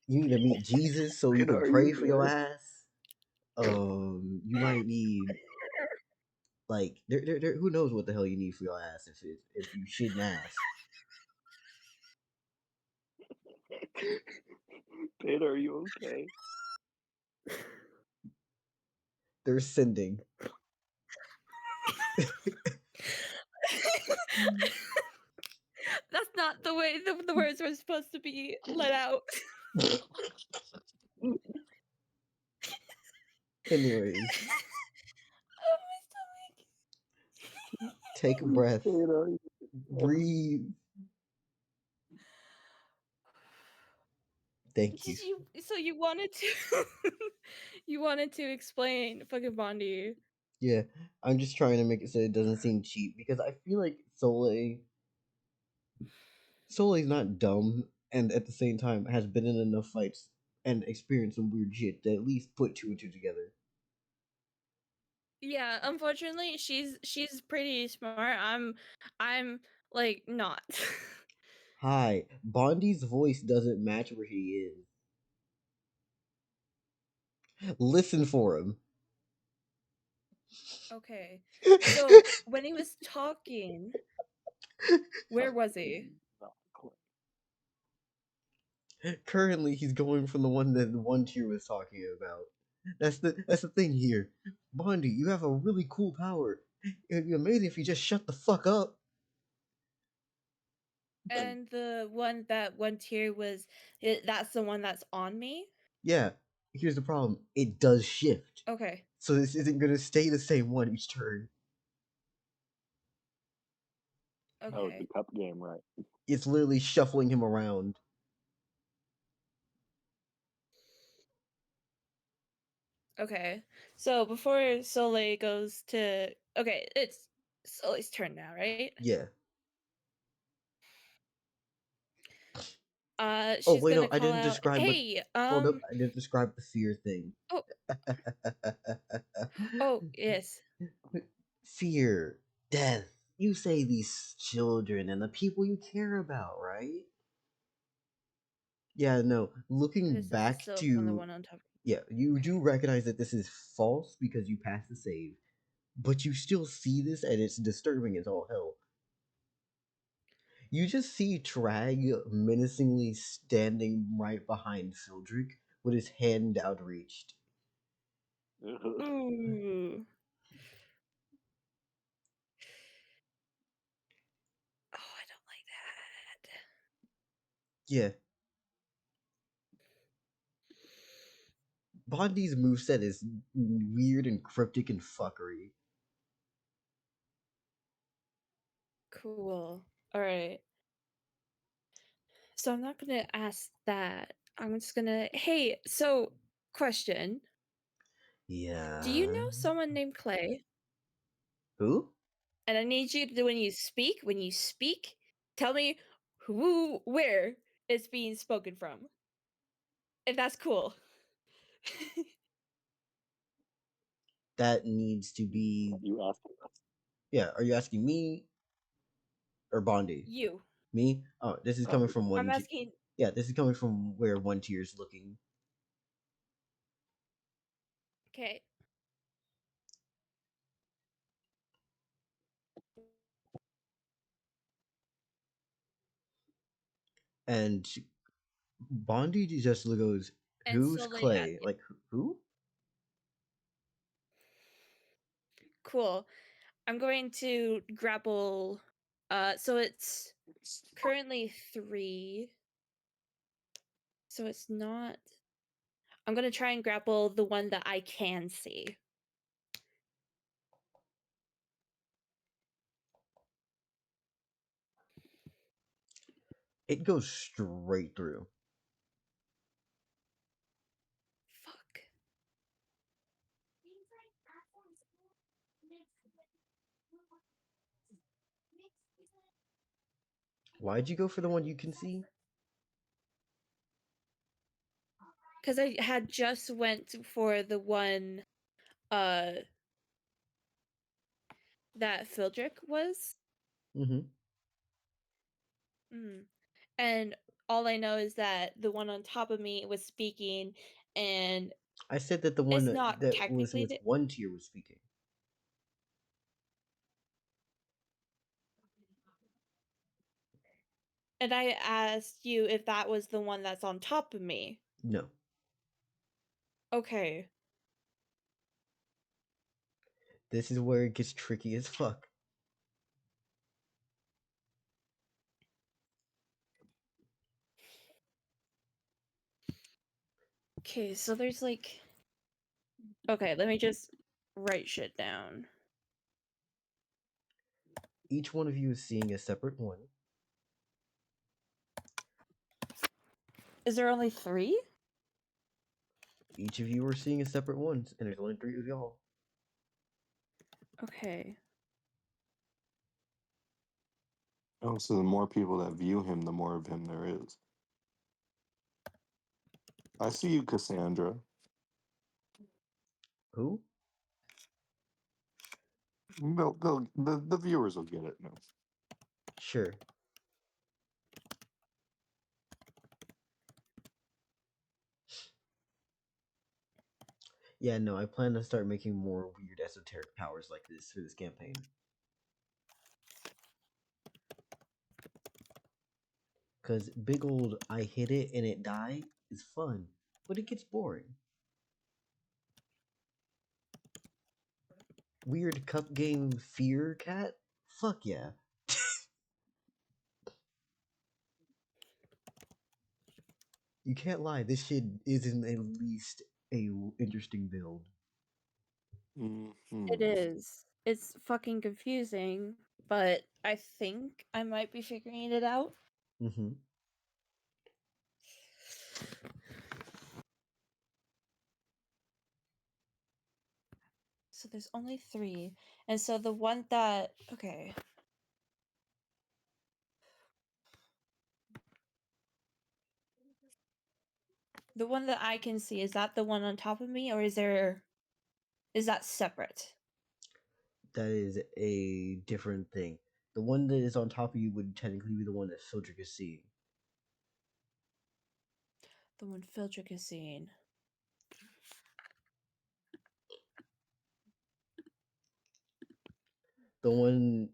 you need to meet Jesus so you Peter, can are you pray for your there? ass. You might need like who knows what the hell you need for your ass if you shitting ass. Peter, are you okay? They're sending. That's not the way the words were supposed to be let out. Anyways, Oh, my stomach. take a breath, Peter, are you okay? breathe. Thank you. Did you? So you wanted to? You wanted to explain fucking Bondi? Yeah, I'm just trying to make it so it doesn't seem cheap because I feel like Soleil's not dumb, and at the same time has been in enough fights and experienced some weird shit to at least put two and two together. Yeah, unfortunately, she's pretty smart. I'm like not. Hi, Bondi's voice doesn't match where he is. Listen for him. Okay, so when he was talking, where was he? Not clay. Currently, he's going from the one that the one tier was talking about. That's the thing here. Bondi, you have a really cool power. It'd be amazing if you just shut the fuck up. And the one that one tier was, that's the one that's on me? Yeah, here's the problem. It does shift. Okay. So this isn't gonna stay the same one each turn. Oh, the Okay. cup game, right? It's literally shuffling him around. Okay. So before Soleil goes to, okay, it's Soleil's turn now, right? Yeah. Oh She's wait, gonna no, I call didn't out, describe what. hey, Hold up, I didn't describe the fear thing. oh, oh, yes. Fear, death. You say these children and the people you care about, right? Yeah, no. Looking This is back still from the to one on top. yeah, you Okay. do recognize that this is false because you passed the save, but you still see this and it's disturbing as all hell. You just see Trag menacingly standing right behind Sildrick with his hand outreached. Ooh. Oh, I don't like that. Yeah. Bondi's moveset is weird and cryptic and fuckery. Cool. All right. So I'm not gonna ask that. I'm just gonna, hey, so question. Yeah. Do you know someone named Clay? Who? And I need you to, when you speak, tell me who, where it's being spoken from. If that's cool. That needs to be. You asked. Yeah, are you asking me or Bondi? You. Me? Oh, this is Oh, coming from I'm one. asking. Yeah, this is coming from where one tier's looking. Okay. And Bondi just goes, And "Who's slowly, Clay? Like who?" cool. I'm going to grapple. So it's currently 3. So it's not. I'm gonna try and grapple the one that I can see. It goes straight through. Fuck. Why'd you go for the one you can see? Because I had just went for the one that Fildrick was. Mm-hmm. And all I know is that the one on top of me was speaking, and I said that the one it's not that was technically with one tier was speaking. and I asked you if that was the one that's on top of me. No. Okay. This is where it gets tricky as fuck. Okay, so there's like... Okay, let me just write shit down. Each one of you is seeing a separate one. Is there only 3? Each of you are seeing a separate one, and there's only 3 of y'all. Okay. Oh, so the more people that view him, the more of him there is. I see you, Cassandra. Who? The viewers will get it now. Sure. Yeah, no, I plan to start making more weird esoteric powers like this for this campaign. Cause big old I hit it and it died is fun, but it gets boring. Weird cup game fear cat? Fuck yeah. You can't lie, this shit isn't at least a interesting build. It is. It's fucking confusing, but I think I might be figuring it out. Mm-hmm. So there's only 3. And so the one that okay. The one that I can see, is that the one on top of me, or is that separate? That is a different thing. The one that is on top of you would technically be the one that Fildrick is seeing. The one Fildrick is seeing. The one.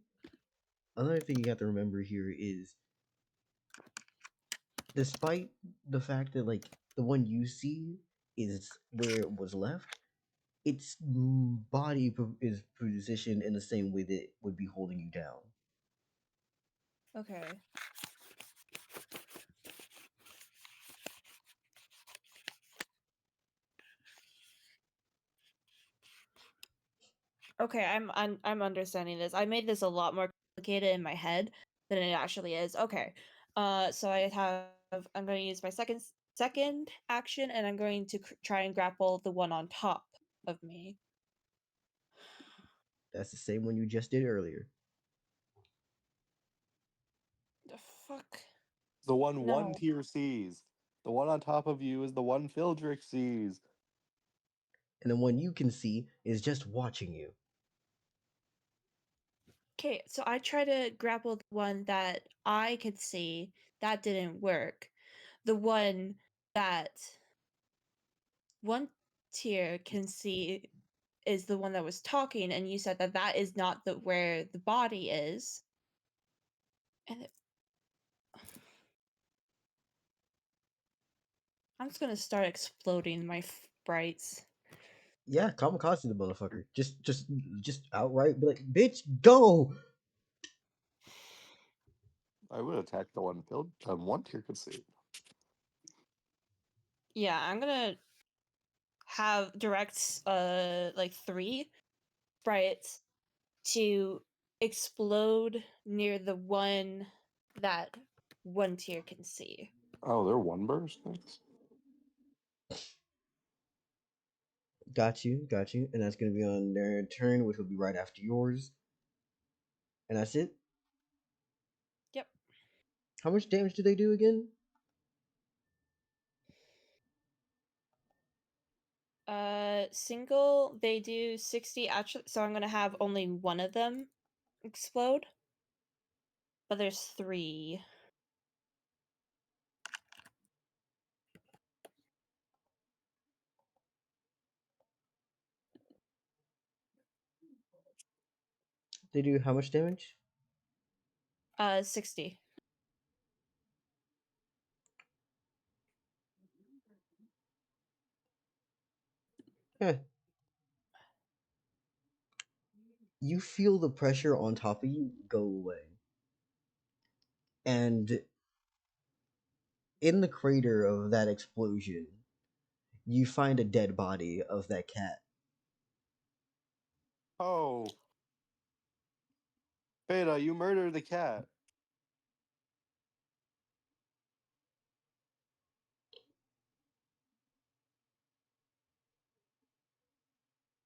Another thing you have to remember here is, despite the fact that like the one you see is where it was left, its body is positioned in the same way that it would be holding you down. Okay. Okay, I'm understanding this. I made this a lot more complicated in my head than it actually is. Okay. So I'm going to use my second action, and I'm going to try and grapple the one on top of me. That's the same one you just did earlier. The fuck? The one No. tier sees. The one on top of you is the one Fildrick sees. And the one you can see is just watching you. Okay, so I try to grapple the one that I could see. That didn't work. The one that one tier can see is the one that was talking, and you said that that is not the where the body is. And I'm just gonna start exploding my sprites. Yeah, kamikaze the motherfucker. Just outright be like, bitch, go! I would attack the one tier could see. Yeah, I'm gonna have direct like 3 sprites to explode near the one that one tier can see. Oh, they're one burst? Thanks. Got you. And that's gonna be on their turn, which will be right after yours. And that's it. Yep. How much damage do they do again? Single, they do 60 actually, so I'm gonna have only one of them explode. But there's 3. They do how much damage? 60. Huh. You feel the pressure on top of you go away. And in the crater of that explosion, you find a dead body of that cat. Oh. Beta, you murdered the cat.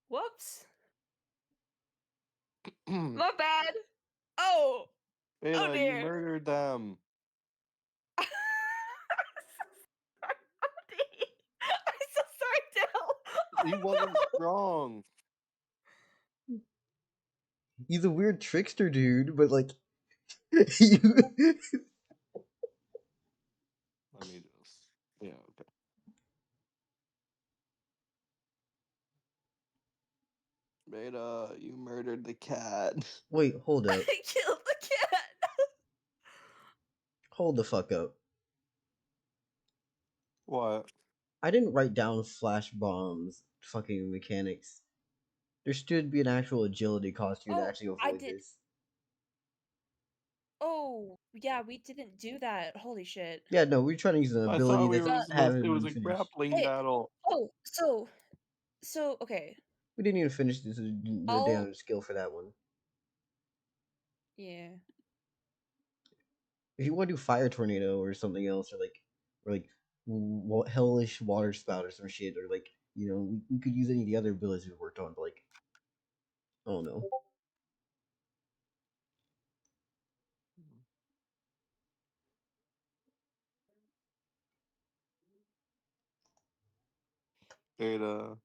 Whoops. My bad. Oh. Beta, you Dear. murdered them. I'm so sorry, Dell. He wasn't strong. He's a weird trickster dude, but like you Let me just. Yeah, okay. Beta, you murdered the cat. Wait, hold I up. killed the cat. Hold the fuck up. What? I didn't write down flash bombs fucking mechanics. There should be an actual agility cost here to Oh, actually I avoid did. this. Oh, yeah, we didn't do that. Holy shit. Yeah, no, we're trying to use an I ability thought we that were supposed. haven't It was been a finished. grappling Hey, battle. oh, so okay. We didn't even finish the I'll damn skill for that one. yeah. If you want to do fire tornado or something else, or like hellish water spout or some shit, or like we could use any of the other abilities we worked on, but like, oh no. Ada,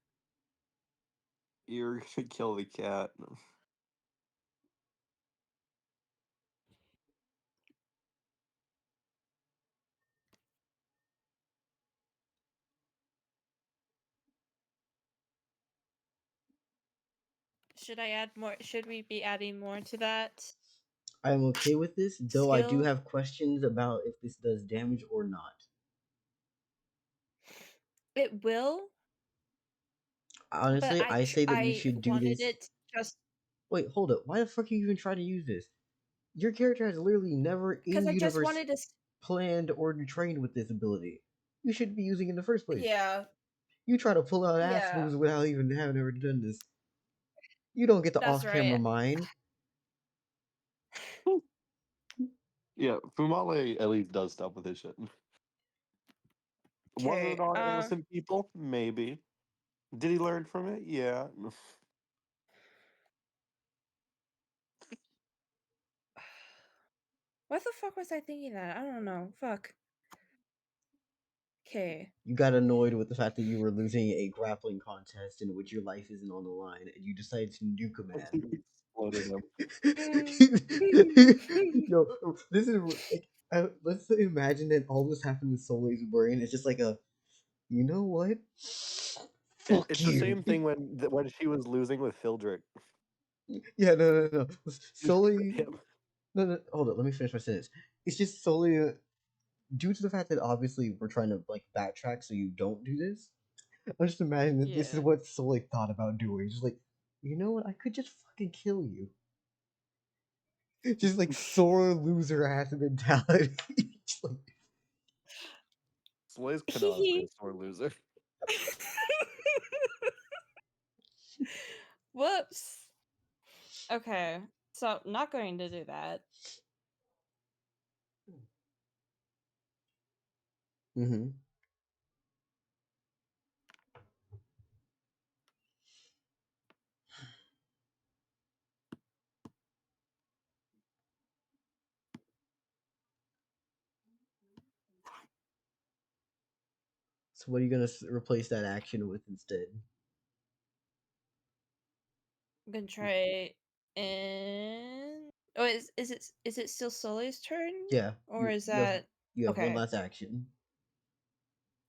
you're gonna kill the cat. Should I add more? Should we be adding more to that I'm okay with this, though I do skill? have questions about if this does damage or not. It will, but Honestly, I say that we I should do wanted this. it just Wait, hold up. Why the fuck are you even trying to use this? Your character has literally never because in I just universe wanted to. planned or trained with this ability. You shouldn't be using it in the first place. Yeah, You try to pull out ass yeah, moves without even having ever done this. You don't get the that's off-camera right. mind. Yeah, Fumale at least does stuff with his shit. Was Okay. it on innocent people? Maybe. Did he learn from it? Yeah. What the fuck was I thinking that? I don't know. Fuck. Okay. You got annoyed with the fact that you were losing a grappling contest in which your life isn't on the line, and you decided to nuke a man. Exploded him. Yo, this is like, let's imagine that all this happened in Solei's brain. It's just like a, you know what? Fuck It's the you. same thing when she was losing with Fildrick. Yeah, no. She Solely, him. no. Hold on, let me finish my sentence. It's just solely due to the fact that obviously we're trying to like backtrack so you don't do this. I'm just imagining that this is Yeah. what Solely thought about doing. Just like, you know what? I could just fucking kill you. Just like sore loser ass mentality. Just like, Slay's canonically a sore loser. Whoops. Okay. So not going to do that. mm-hmm. So what are you gonna replace that action with instead? I'm gonna try and oh, is it still Sully's turn? Yeah, Or is you have that one okay? last action.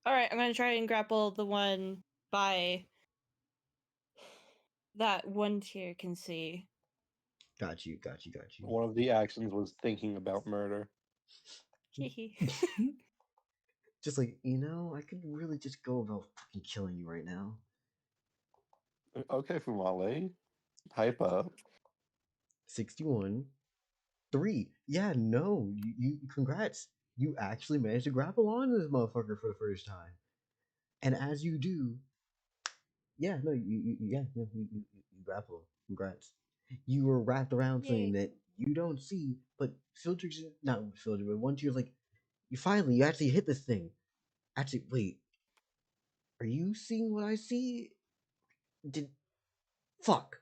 All right, I'm gonna try and grapple the one by that one tier can see. Got you. One of the actions was thinking about murder. Just like I could really just go about fucking killing you right now. Okay, Fumale. Hype up. 61. 3. Yeah, no. You congrats. You actually managed to grapple onto this motherfucker for the first time. And as you do, yeah, no, you grapple him. Congrats. You were wrapped around something Yay. that you don't see, but filters not filter, but once you're like you actually hit this thing. Actually, wait. Are you seeing what I see? Did fuck.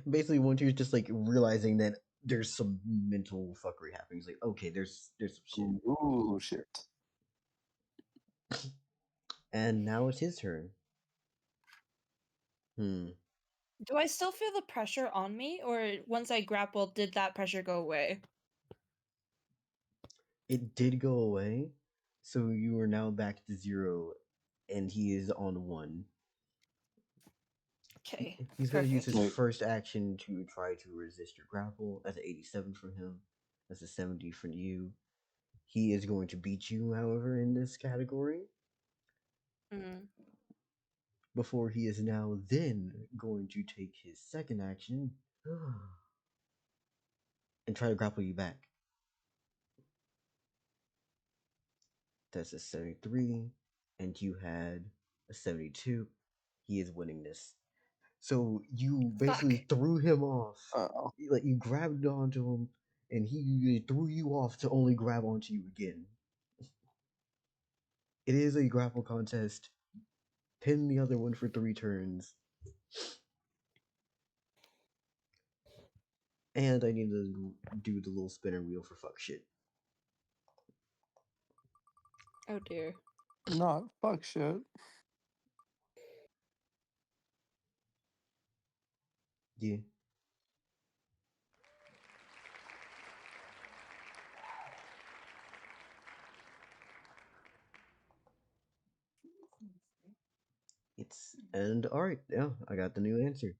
Basically once you're just like realizing that there's some mental fuckery happening. It's like, okay, there's some shit. Ooh, shit. And now it's his turn. Hmm. Do I still feel the pressure on me, or once I grappled, did that pressure go away? It did go away, so you are now back to 0, and he is on 1. Okay. He's going to use his Wait. first action to try to resist your grapple. That's an 87 from him. That's a 70 from you. He is going to beat you, however, in this category. Mm. Before he is now then going to take his second action and try to grapple you back. That's a 73, and you had a 72. He is winning this. So you basically Fuck. threw him off. Oh. Like you grabbed onto him, and he threw you off to only grab onto you again. It is a grapple contest. Pin the other one for 3 turns. And I need to do the little spinner wheel for fuck shit. Oh dear. Not fuck shit. Yeah. And alright, yeah, I got the new answer.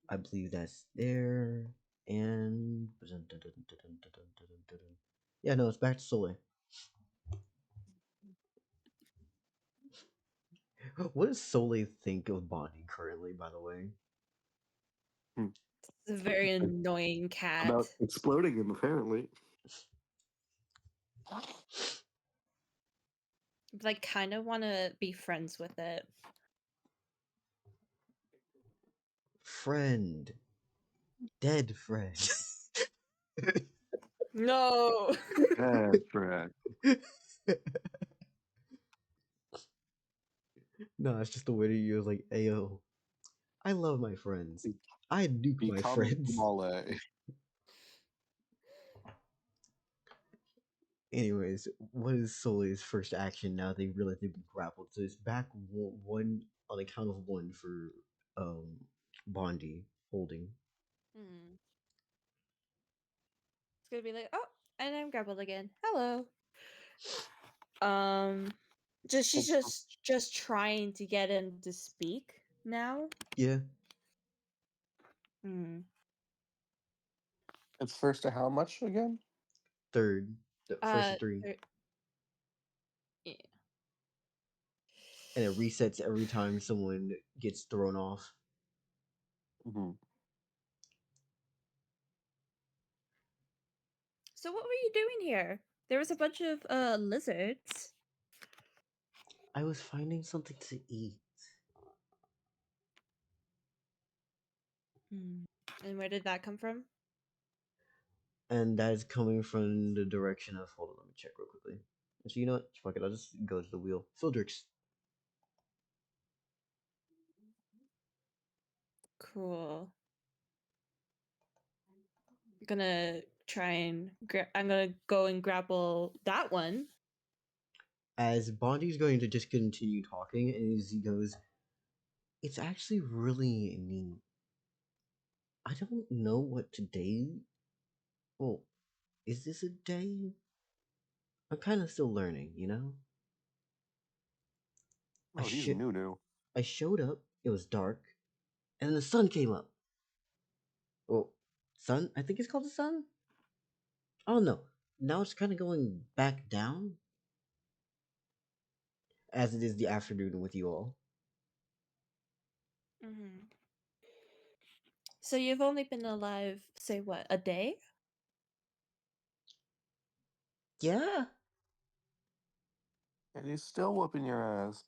I believe that's there. And yeah, no, it's back to Soleil. What does Soleil think of Bonnie currently, by the way? It's a very annoying cat. About exploding him, apparently. But I kind of want to be friends with it. Friend. Dead friend. No. Bad friend. No, it's just the way that you're like, ayo, I love my friends. I nuke my Become friends. Fumale. Anyways, what is Soleil's first action now they realize they've been grappled? So it's back one on the count of 1 for Bondi holding. Hmm. It's gonna be like, oh, and I'm grappled again. Hello. She's just trying to get him to speak now. Yeah. Hmm. It's first to how much again? Third. The first to 3. Yeah. And it resets every time someone gets thrown off. Mm-hmm. So what were you doing here? There was a bunch of lizards. I was finding something to eat. And where did that come from? And that is coming from the direction of. Hold on, let me check real quickly. So you know what? Fuck it, I'll just go to the wheel. Childrens. Cool. I'm gonna try and I'm gonna go and grapple that one. As Bondi's going to just continue talking, and as he goes, it's actually really neat. I don't know what today. Well, is this a day? I'm kind of still learning, you know? Oh, he's new. I showed up, it was dark, and then the sun came up. Well, sun? I think it's called the sun? Oh no. Now it's kind of going back down. As it is the afternoon with you all. Mm-hmm. So you've only been alive, say what, a day? Yeah. And he's still whooping your ass.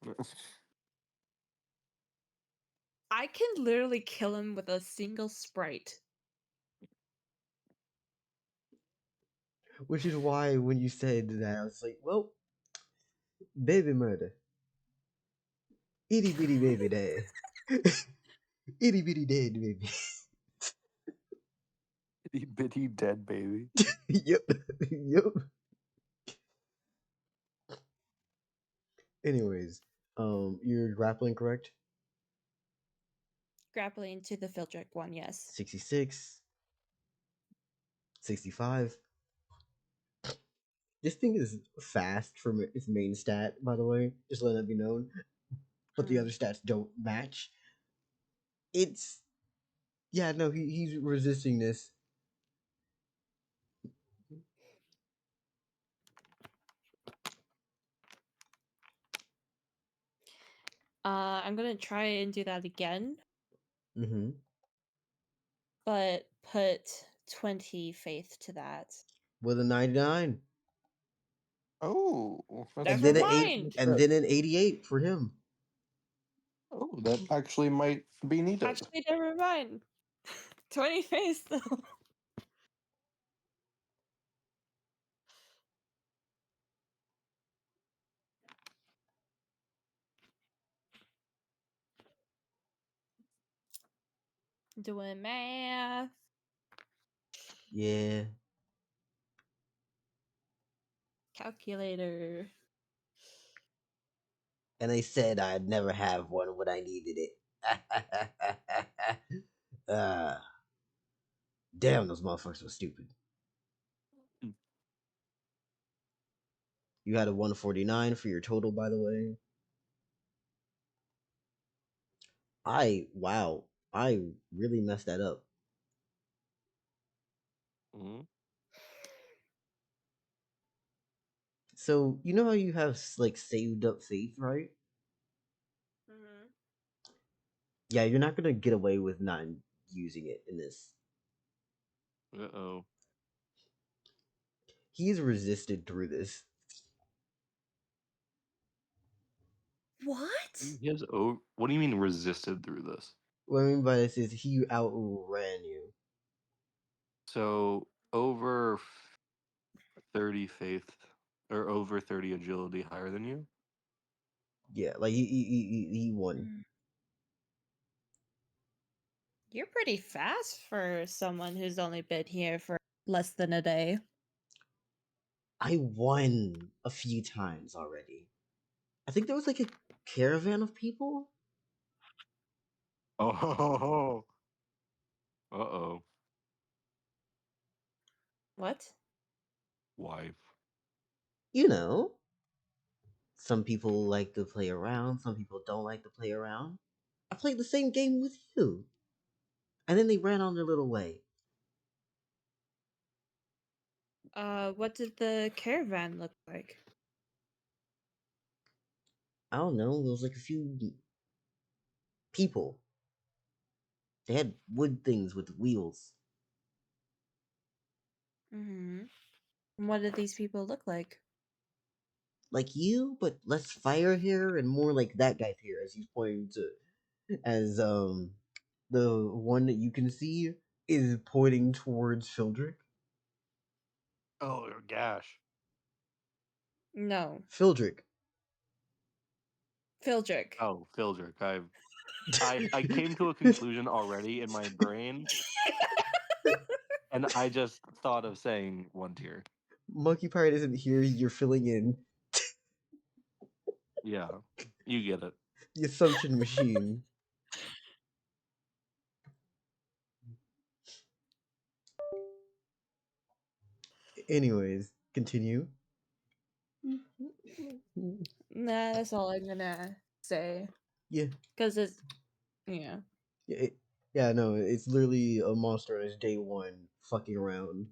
I can literally kill him with a single sprite. Which is why when you said that, I was like, well, baby murder. Itty bitty baby dead. Itty bitty dead baby. Itty bitty dead baby. Yep. Yep. Anyways, you're grappling, correct? Grappling to the Fildrick one, yes. 66. 65. This thing is fast from its main stat, by the way. Just let that be known. but the Mhm. other stats don't match. It's yeah, no, he's resisting this. I'm gonna try and do that again, Mm-hmm. but put 20 faith to that. With a 99. Oh, And Never then an mind. and then an 88 for him. Oh, that actually might be needed. Actually, never mind. 20 faith though. Doing math. Yeah. Calculator. And they said I'd never have one when I needed it. uh, damn, those motherfuckers were stupid. You had a 149 for your total, by the way. Wow, I really messed that up. Mhm. So you know how you have like saved up faith, right? Mm-hmm. Yeah, you're not gonna get away with not using it in this. Uh-oh. He's resisted through this. What? He has what do you mean resisted through this? What I mean by this is he outran you. So over 30 faith or over 30 agility higher than you? Yeah, like he won. You're pretty fast for someone who's only been here for less than a day. I won a few times already. I think there was like a caravan of people. Oh. Uh-oh. What? Wife. You know, some people like to play around, some people don't like to play around. I played the same game with you. And then they ran on their little way. What did the caravan look like? I don't know, there was like a few people. They had wood things with wheels. Mm-hmm. And what did these people look like? Like you, but less fire hair and more like that guy's hair, as he's pointing to as the one that you can see is pointing towards Fildrick. Oh gosh. No. Fildrick. Phildrick. Oh, Phildrick. I came to a conclusion already in my brain, and I just thought of saying one tier. Monkey Pirate isn't here, you're filling in Yeah, you get it. the assumption machine. Anyways, continue. Nah, that's all I'm gonna say. Yeah. Because it's, yeah. Yeah, no, it's literally a monster on its day one fucking around.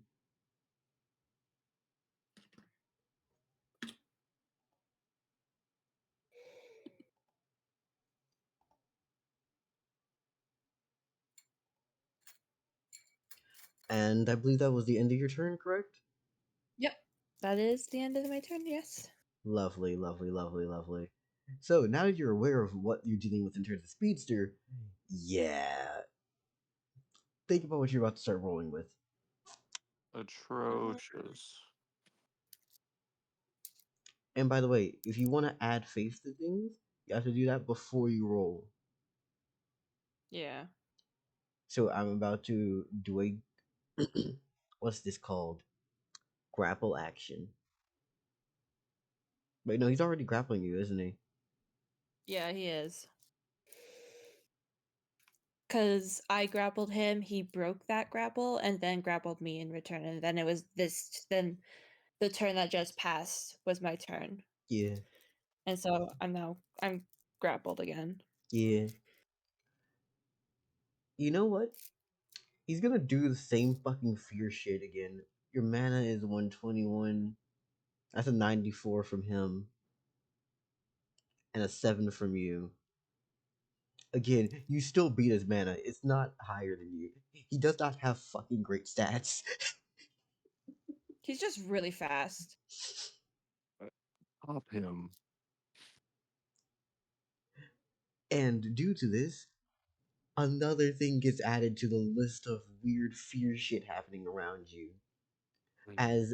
And I believe that was the end of your turn, correct? Yep. That is the end of my turn, yes. Lovely, lovely, lovely, lovely. So now that you're aware of what you're dealing with in terms of Speedster, yeah. Think about what you're about to start rolling with. Atrocious. And by the way, if you want to add faith to things, you have to do that before you roll. Yeah. So I'm about to do a what's this called? Grapple action. Wait, no, he's already grappling you, isn't he? Yeah, he is. Because I grappled him, he broke that grapple, and then grappled me in return. And then it was then the turn that just passed was my turn. Yeah. And so I'm grappled again. Yeah. You know what? He's gonna do the same fucking fear shit again. Your mana is 121. That's a 94 from him. And a 7 from you. Again, you still beat his mana. It's not higher than you. He does not have fucking great stats. He's just really fast. Pop him. And due to this, another thing gets added to the list of weird fear shit happening around you. As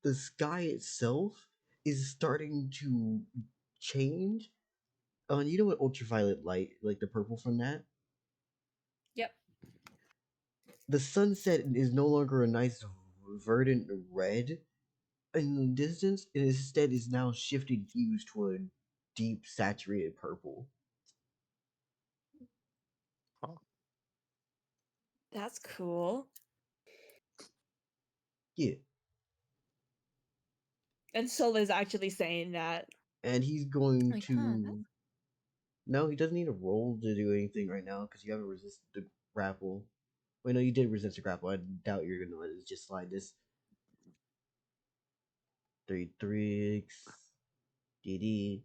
the sky itself is starting to change. You know what ultraviolet light, like the purple from that? Yep. The sunset is no longer a nice verdant red in the distance. It instead is now shifted hues to a deep saturated purple. That's cool. Yeah. And Sol is actually saying that. And he's going Like, to. No, he doesn't need a roll to do anything right now because you haven't resisted the grapple. Wait, no, you did resist the grapple. I doubt you're gonna let it just slide this. 3 DD.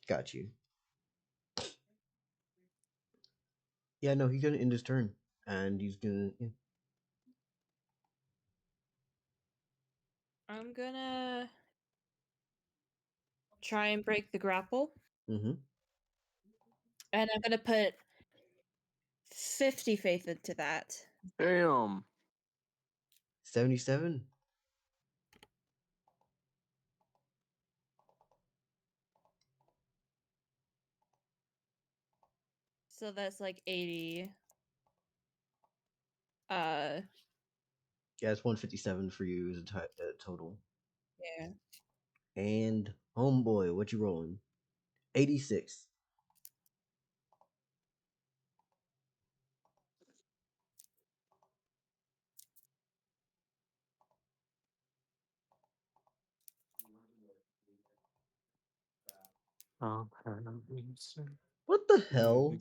Got you. Yeah, no, he's gonna end his turn. And he's gonna. Yeah. I'm gonna try and break the grapple. Mm-hmm. And I'm gonna put 50 faith into that. Damn. 77. So that's like 80. Yeah, it's 157 for you as a total. Yeah. And homeboy, what you rolling? 86. What the hell?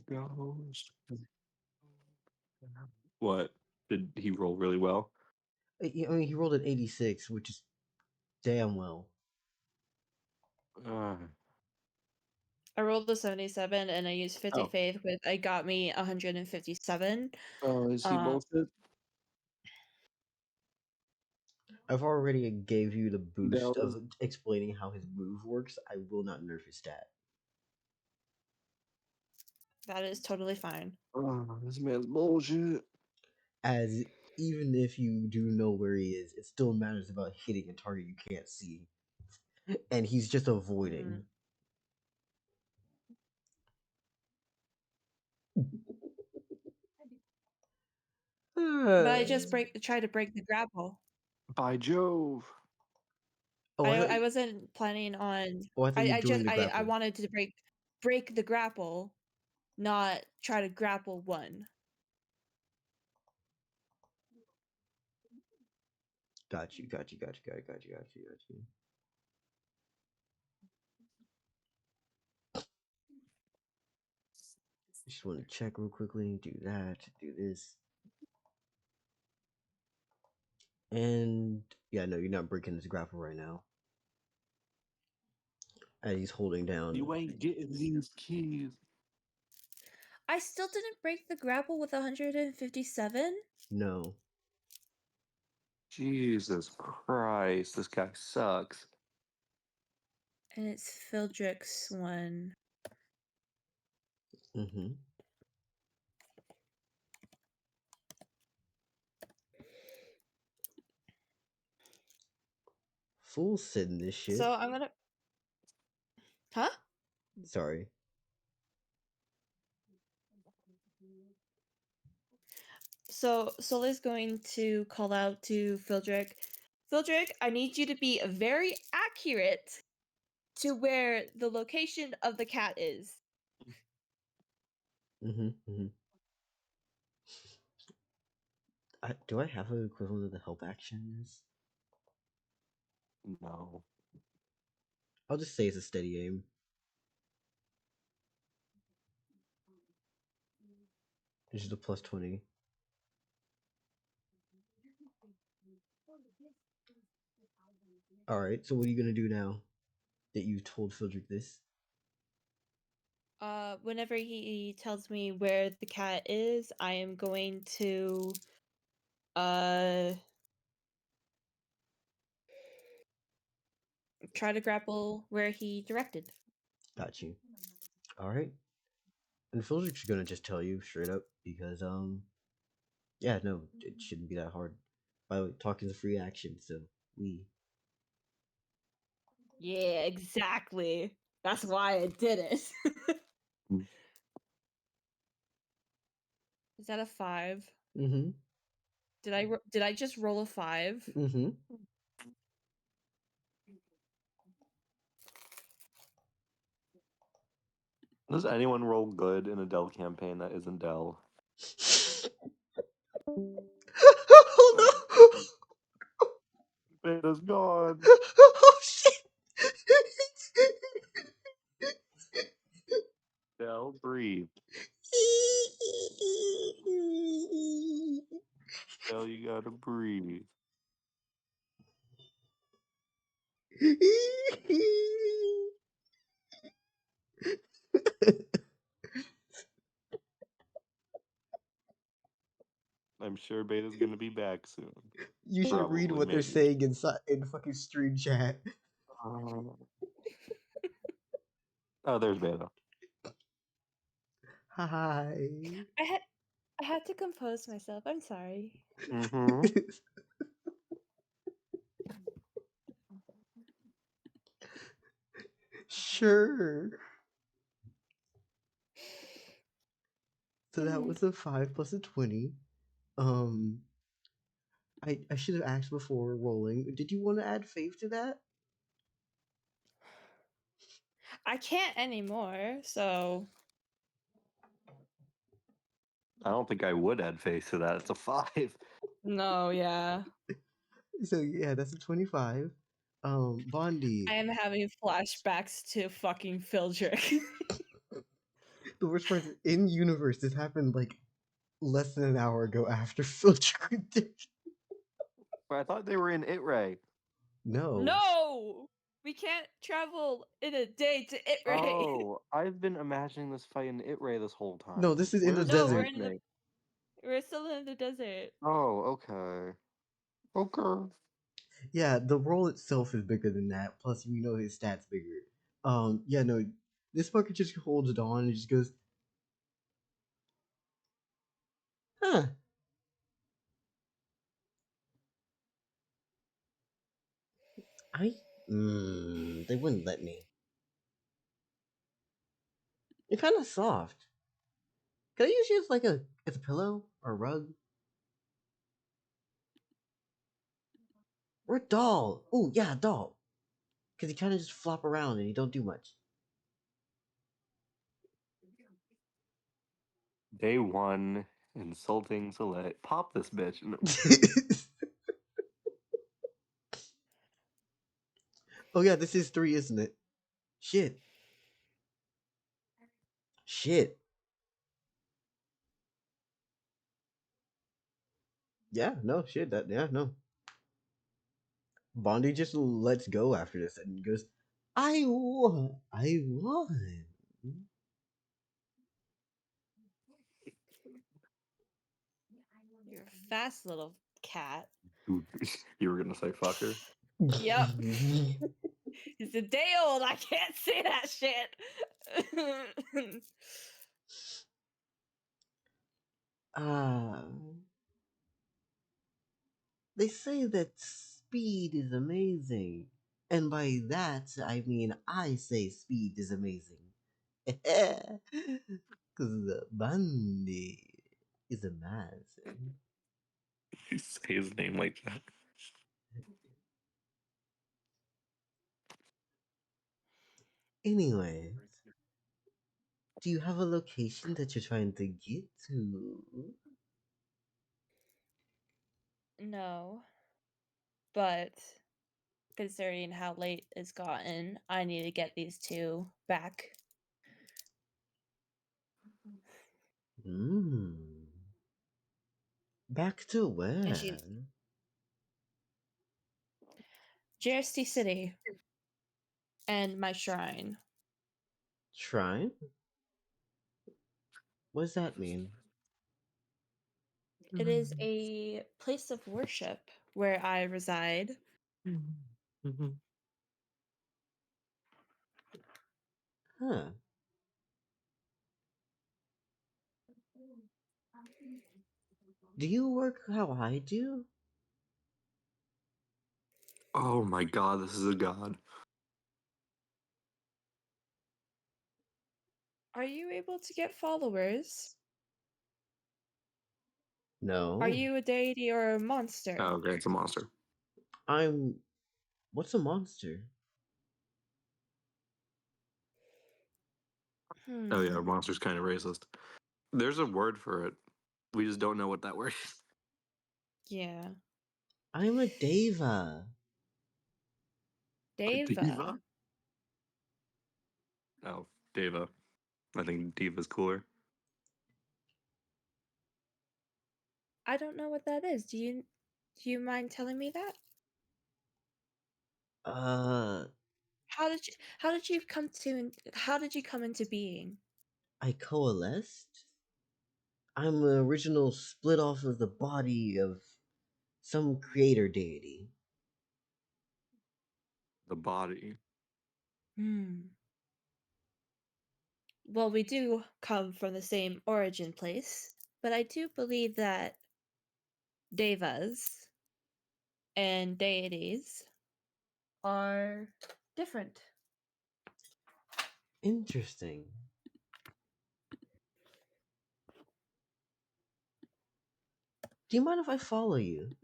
What? Did he roll really well? I mean, he rolled an 86, which is damn well. I rolled a 77 and I used 50 faith with it got me 157. Oh, is he bullshit? I've already gave you the boost No. of explaining how his move works. I will not nerf his stat. That is totally fine. Oh, this man's bullshit. As even if you do know where he is, it still matters about hitting a target you can't see. And he's just avoiding. But I just try to break the grapple. By Jove. Oh, I wasn't planning on. Oh, I thought you were doing the I grapple. wanted to break the grapple, not try to grapple one. Got you. Just want to check real quickly. Do that. Do this. And yeah, no, you're not breaking this grapple right now. As he's holding down. You ain't getting these keys. I still didn't break the grapple with 157. No. Jesus Christ, this guy sucks. And it's Fildrick's one. Mm-hmm. Full send this shit. So I'm gonna. Huh? Sorry. So Soleil's going to call out to Fildrick. Fildrick, I need you to be very accurate to where the location of the cat is. Mm-hmm. Do I have an equivalent of the help action in this? No. I'll just say it's a steady aim. This is a plus 20. Alright, so what are you gonna do now that you told Fildrick this? Whenever he tells me where the cat is, I am going to try to grapple where he directed. Got you. Alright. And Fildrick's gonna just tell you straight up because yeah, no, it shouldn't be that hard. By the way, talking's a free action, so we Yeah, exactly. That's why I did it. Is that a 5? Mm-hmm. Did I just roll a 5? Mm-hmm. Does anyone roll good in a Dell campaign that isn't Dell? Oh no! Beta's gone. Oh shit! Dell, breathe. Dell, you gotta breathe. I'm sure Beta's gonna be back soon. You should read Probably, what they're maybe. saying in fucking stream chat. Oh, there's Beta. Hi. I had to compose myself. I'm sorry. Mm-hmm. Sure. So that Mhm. was a 5 plus a 20. I should have asked before rolling. Did you want to add faith to that? I can't anymore, so I don't think I would add face to that. It's a 5. no, yeah. So yeah, that's a 25. Bondi. I am having flashbacks to fucking Fildrick. The worst part is in universe, this happened like less than an hour ago after Filter did. But I thought they were in It Ray. No. No! We can't travel in a day to It Ray. Oh, I've been imagining this fight in It Ray this whole time. No, this is in the Where's No, desert. Snake? we're still in the desert. Oh, okay. Okay. Yeah, the role itself is bigger than that. Plus, we know his stats bigger. Yeah, no, this fucker just holds it on and just goes, huh. They wouldn't let me. It's kind of soft. Can I use you as like as a pillow or a rug? Or a doll? Ooh, yeah, a doll. Because you kind of just flop around and you don't do much. Day 1, insulting Soleil. Pop this bitch. No. Oh yeah, this is 3, isn't it? Shit. Shit. Yeah, no, shit. No. Bondi just lets go after this and goes, I won. I won. You're a fast little cat. Dude, you were gonna say fucker? Yep. He's a day old. I can't say that shit. Ah. They say that speed is amazing. And by that, I mean I say speed is amazing. Because the Bundy is amazing. You say his name like that. Anyways, do you have a location that you're trying to get to? No. But considering how late it's gotten, I need to get these two back. Back to where? JST City. And my shrine. Shrine? What does that mean? It is a place of worship where I reside. Huh. Do you work how I do? Oh my god, this is a god. Are you able to get followers? No. Are you a deity or a monster? Oh, okay, it's a monster. I'm. What's a monster? Oh yeah, monster's kind of racist. There's a word for it. We just don't know what that word is. Yeah. I'm a Daeva. Daeva. Oh, Daeva. I think Diva's cooler. I don't know what that is. Do you mind telling me that? How did you come into being? I coalesced? I'm an original split off of the body of some creator deity. The body. Well, we do come from the same origin place, but I do believe that devas and deities are different. Interesting. Do you mind if I follow you?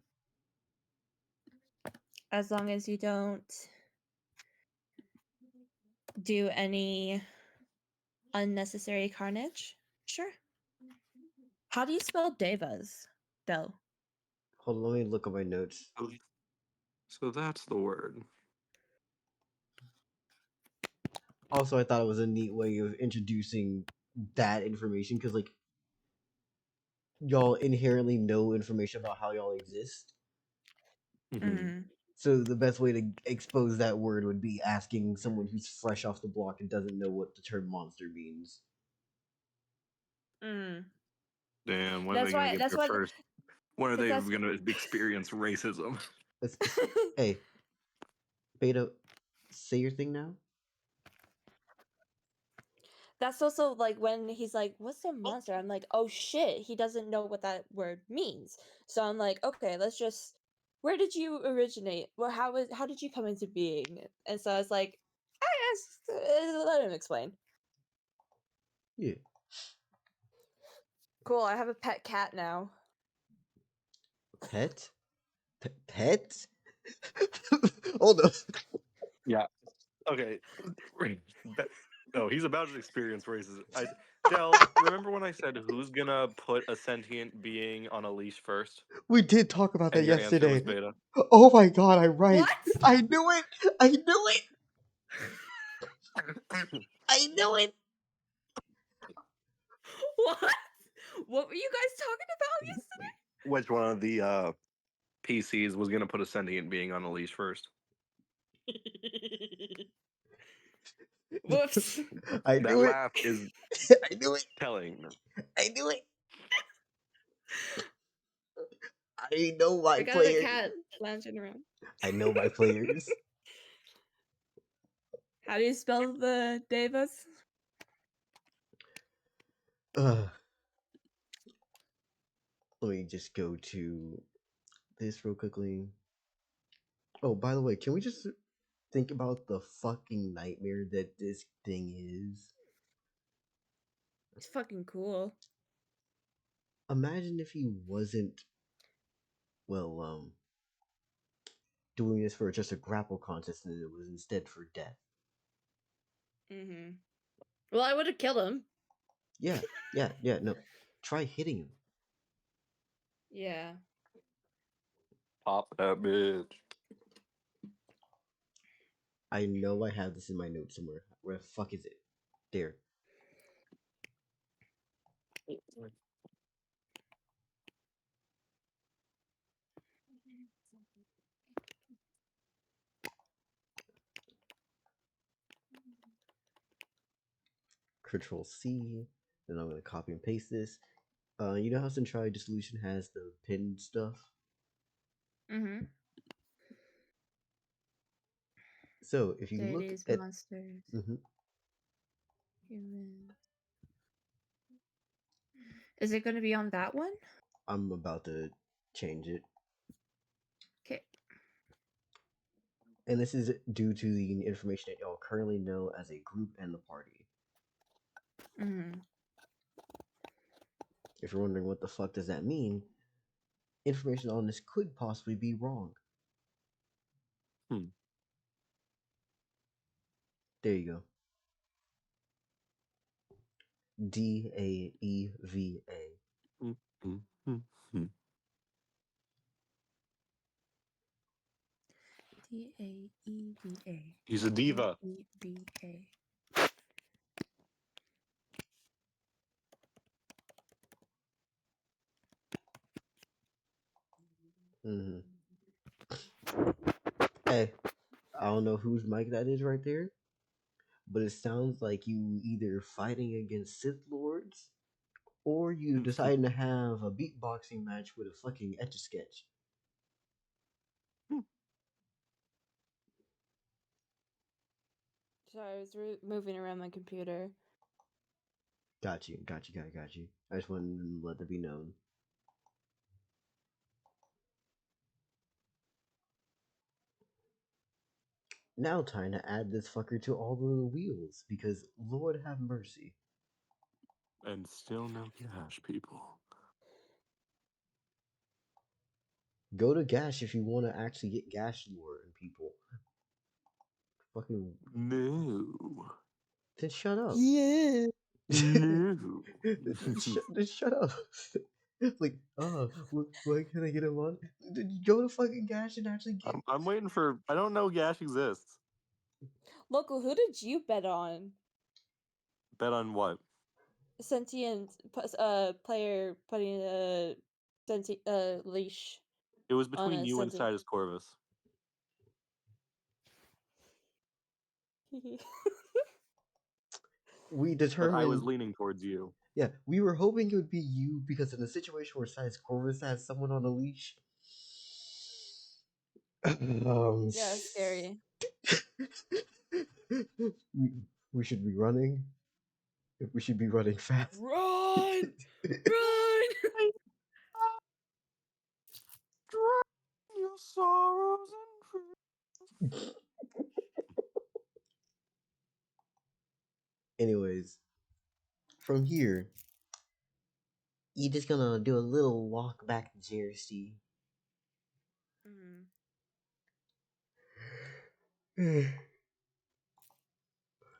As long as you don't do any unnecessary carnage, sure. How do you spell devas, though? Hold on, let me look at my notes. So that's the word. Also, I thought it was a neat way of introducing that information because, like, y'all inherently know information about how y'all exist. So the best way to expose that word would be asking someone who's fresh off the block and doesn't know what the term monster means. Damn, when are That's they gonna why. get That's there why. first? When are they That's gonna experience racism? Hey, Beta, say your thing now. that's also like when he's like, "What's a monster?" I'm like, "Oh shit, he doesn't know what that word means." So I'm like, "Okay, let's just. Where did you originate? Well, how did you come into being?" And so I was like, "I guess let him explain." Yeah. Cool. I have a pet cat now. Pet? Pet? Hold up. Yeah. Okay. No, he's about to experience racism. Dell, remember when I said who's gonna put a sentient being on a leash first? We did talk about that And your answer was yesterday. Beta. Oh my god, I'm right. What? I knew it. I knew it. I knew it. What? What were you guys talking about yesterday? Which one of the PCs was gonna put a sentient being on a leash first? Whoops. I That knew it. laugh is I knew it. telling. I knew it. I know my I got a players. cat lounging around. I know my players. How do you spell the devas? Let me just go to this real quickly. Oh, by the way, can we just think about the fucking nightmare that this thing is? It's fucking cool. Imagine if he wasn't, doing this for just a grapple contest and it was instead for death. Well, I would have killed him. Yeah, no. Try hitting him. Yeah. Pop that bitch. I know I have this in my notes somewhere. Where the fuck is it? There. Control C. Then I'm gonna copy and paste this. You know how Centrality Disillusion has the pinned stuff? Mm-hmm. So if you There it look is, at monsters. Mhm. Humans. Is it going to be on that one? I'm about to change it. Okay. And this is due to the information that y'all currently know as a group and the party. Mm-hmm. If you're wondering what the fuck does that mean, information on this could possibly be wrong. Hmm. There you go. Daeva. Mm, mm, mm, mm. Daeva. He's a diva. Daeva. Mm-hmm. Hey, I don't know whose mic that is right there, but it sounds like you either fighting against Sith Lords or you deciding to have a beatboxing match with a fucking Etch a Sketch. Sorry, I was moving around my computer. Got you. I just wanted to let that be known. Now time to add this fucker to all of the wheels, because Lord have mercy. And still no cash, people. Go to Gash if you want to actually get Gash lore and people. Fucking No. then shut up. Yeah. No. Just shut up. Like, why can't I get him on? Go to fucking Gash and actually get. I'm waiting for. I don't know Gash exists. Local, who did you bet on? Bet on what? Sentient player putting a leash. It was On between a you and sentient. Sidus Corvus. We But I was determined. leaning towards you. Yeah, we were hoping it would be you because in a situation where Size Corvus has someone on a leash. Yeah, scary. we should be running. We should be running fast. Run! Run! Drown your sorrows and fears. Anyways, from here, you're just gonna do a little walk back to Jersey.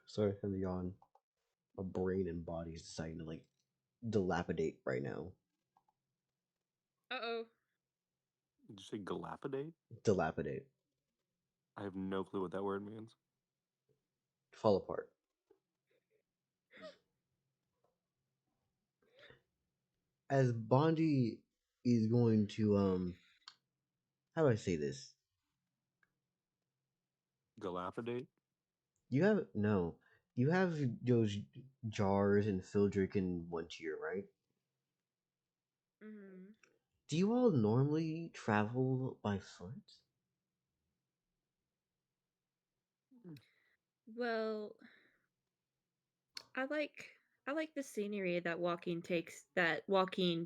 Sorry for the yawn. My brain and body is deciding to like dilapidate right now. Uh-oh. Did you say dilapidate? Dilapidate. I have no clue what that word means. Fall apart. As Bondi is going to how do I say this? Dilapidate? You have no. You have those jars and Fildrick in one tier, right? Mm-hmm. Do you all normally travel by foot? Well, I like the scenery that walking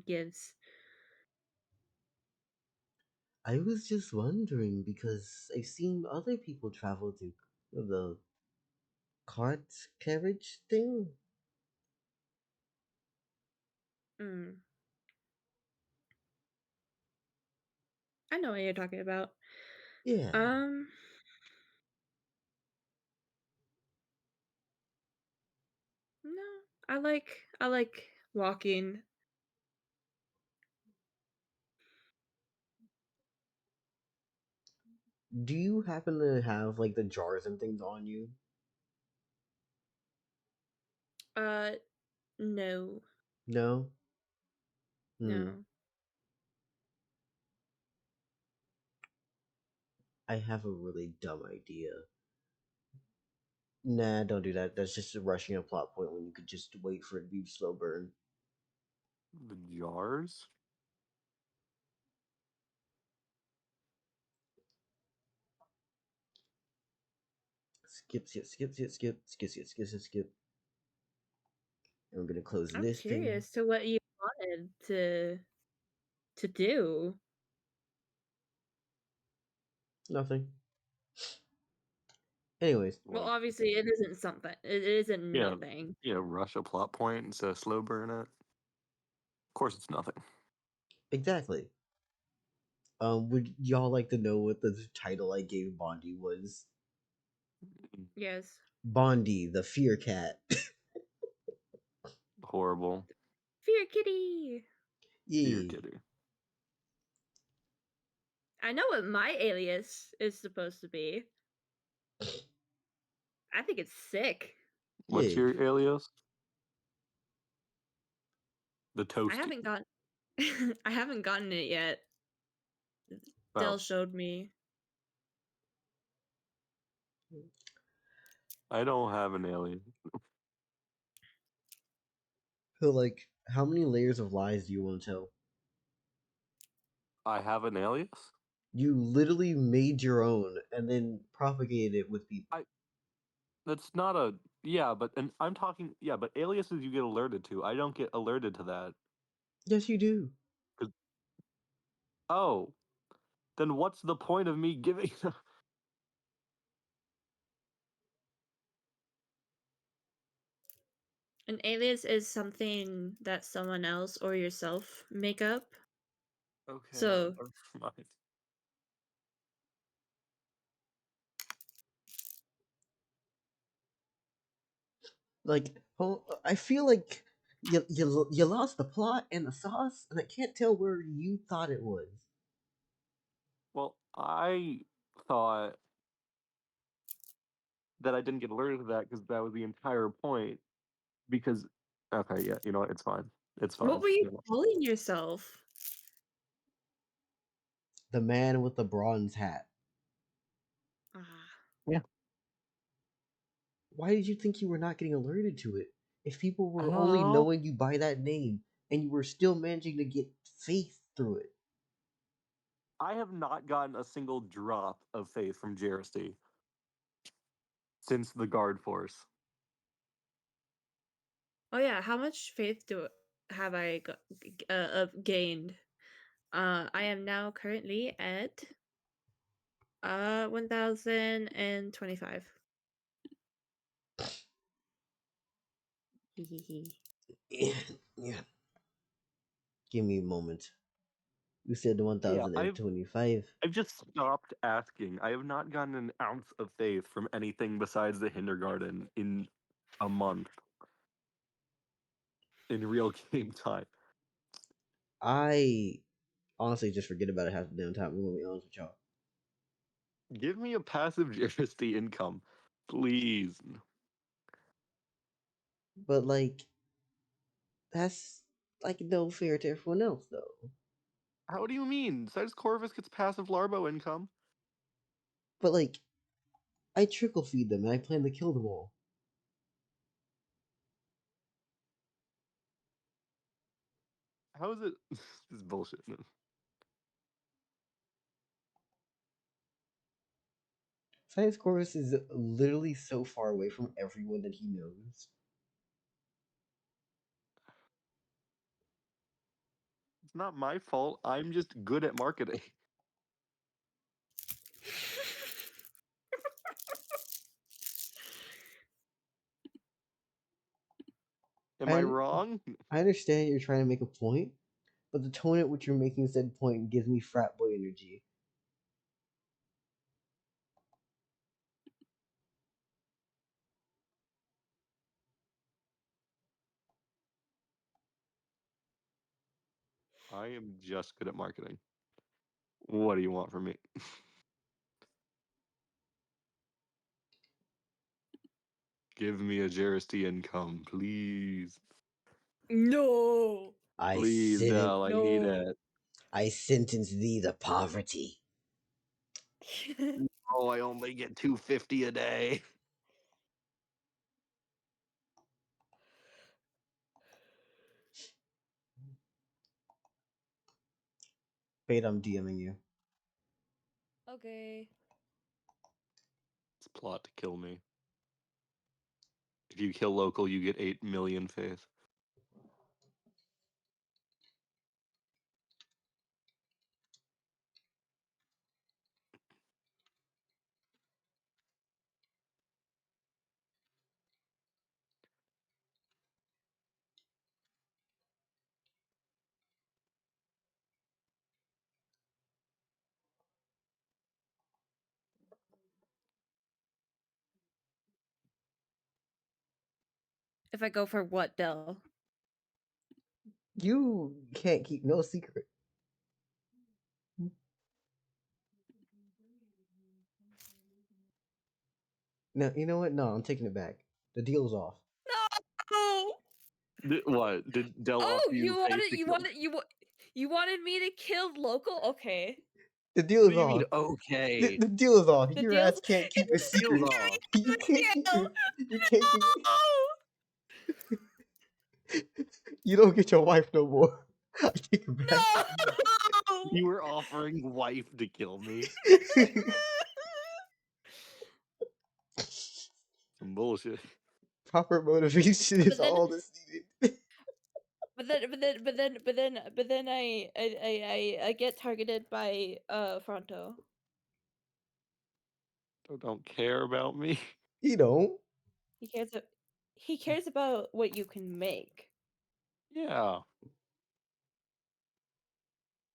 gives. I was just wondering because I've seen other people travel to the cart carriage thing. Mm. I know what you're talking about. Yeah. No, I like walking. Do you happen to have like the jars and things on you? No. No. Hmm. No. I have a really dumb idea. Nah, don't do that. That's just rushing a plot point when you could just wait for it to be slow burn. The jars? Skip, skip, skip, skip, skip, skip, skip, skip, skip, skip. And we're gonna close I'm listing. curious to what you wanted to do. Nothing. Anyways, Well, Like, obviously it isn't something. It isn't yeah, nothing. rush a plot point instead of slow burn it. Of course, it's nothing. exactly. Would y'all like to know what the title I gave Bondi was? Yes. Bondi, the Fear Cat. Horrible. Fear Kitty. Dear Yeah. kitty. I know what my alias is supposed to be. I think it's sick. What's Yeah. your alias? The I toasty. haven't gotten I haven't gotten it yet. Oh. Dell showed me. I don't have an alien. So, like, how many layers of lies do you want to tell? I have an alias? You literally made your own and then propagated it with people. That's not a but and I'm talking but aliases you get alerted to. I don't get alerted to that. Yes, you do. 'Cause- Oh, then what's the point of me giving? An alias is something that someone else or yourself make up. Okay, So never mind. Like, I feel like you lost the plot and the sauce, and I can't tell where you thought it was. Well, I thought that I didn't get alerted to that because that was the entire point. Because okay, yeah, you know what? It's fine. It's fine. what were you You know. calling yourself? The man with the bronze hat. Ah. Yeah. Why did you think you were not getting alerted to it? If people I were don't only know. knowing you by that name, and you were still managing to get faith through it. I have not gotten a single drop of faith from Jersey since the guard force. Oh yeah, how much faith have I gained? I am now currently at 1025. Yeah. Give me a moment. You said Yeah, I've 1025. just stopped asking. I have not gotten an ounce of faith from anything besides the Hindergarten in a month. In real game time. I honestly just forget about it half the damn time. I'm gonna be honest with y'all. Give me a passive Jersey income, please. But like, that's like no fair to everyone else though. How do you mean? Citus Corvus gets passive Larbo income? But like, I trickle feed them and I plan to kill them all. How is it? This is bullshit. Science Corvus is literally so far away from everyone that he knows. It's not my fault. I'm just good at marketing. Am I I wrong? I understand you're trying to make a point, but the tone at which you're making said point gives me frat boy energy. I am just good at marketing. What do you want from me? Give me a Jersey income, please. No. Please, Dell, I need No. it. I sentence thee to poverty. Oh, I only get $250 a day. Fate, I'm DMing you. Okay. It's a plot to kill me. If you kill local, you get 8 million faith. If I go for what, Dell? You can't keep no secret. No, you know what? No, I'm taking it back. The deal's off. No. What? Did Dell offer Oh, you faith to kill? you wanted me to kill local? Okay. The deal What is do you mean, off. okay? The deal is off. The Your deal's ass can't keep a Deal's secret. off. You can't keep deal. your. You can't keep. No. You don't get your wife no more. I take it back. No. You were offering wife to kill me. Some bullshit. Proper motivation is But then- all that's needed. But then I get targeted by Fronto. Don't care about me. You don't. He cares about what you can make. Yeah.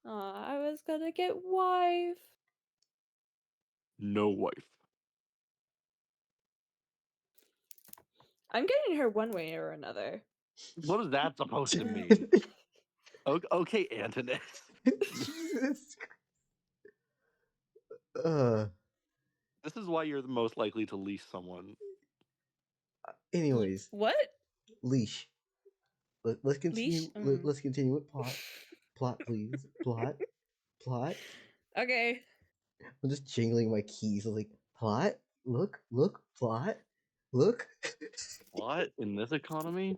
I was gonna get wife. No wife. I'm getting her one way or another. What is that supposed to mean? Okay, Antoinette. Jesus. This is why you're the most likely to lease someone. Anyways, What? leash. Let's continue. Leash? Let's continue with plot. Plot, please. Plot. Plot. Okay. I'm just jingling my keys. I'm like, plot. Look. Plot. Look. What? In this economy?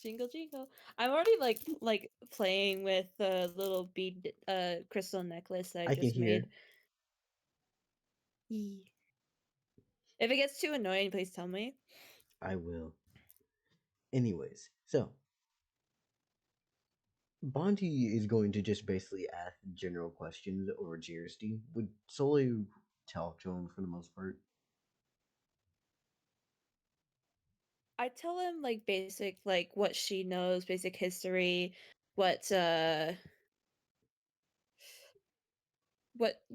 Jingle jingle. I'm already like playing with the little bead crystal necklace that I I can just hear. made. Yee. If it gets too annoying, please tell me. I will. Anyways, so Bonti is going to just basically ask general questions over GRSD. Would solely talk to him for the most part. I tell him like basic like what she knows, basic history, what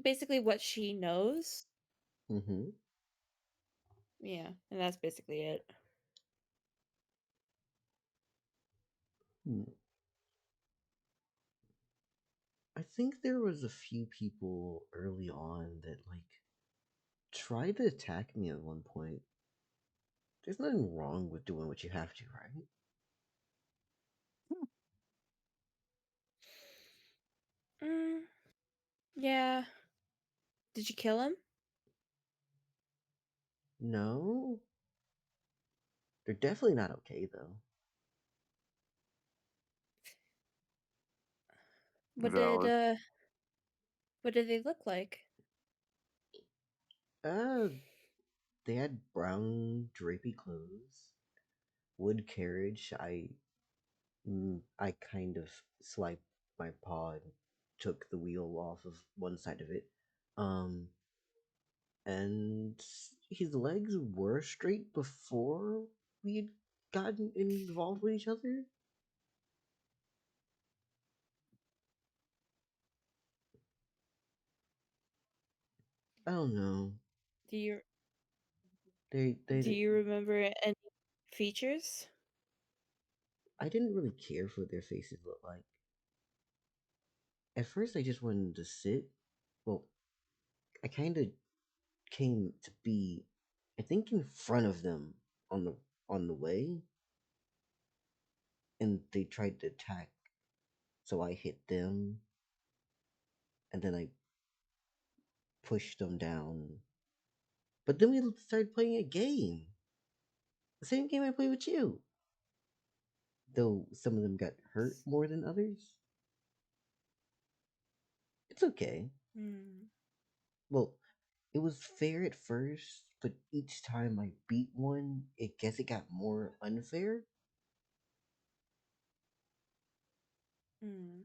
basically what she knows. Mm-hmm. Yeah, and that's basically it. I think there was a few people early on that like tried to attack me at one point. There's nothing wrong with doing what you have to, right? Yeah. Did you kill him? No. They're definitely not okay though. Valid. What did they look like? They had brown drapey clothes, wood carriage. I kind of swiped my paw and took the wheel off of one side of it. And his legs were straight before we had gotten involved with each other. I don't know. Do you They do you remember any features? I didn't really care for what their faces looked like. At first, I just wanted to sit. Well, I kind of came to be I think in front of them on the way, and they tried to attack. So I hit them, and then I pushed them down. But then we started playing a game. The same game I played with you. Though some of them got hurt more than others. It's okay. Hmm. Well, it was fair at first, but each time I beat one, I guess it got more unfair. Hmm.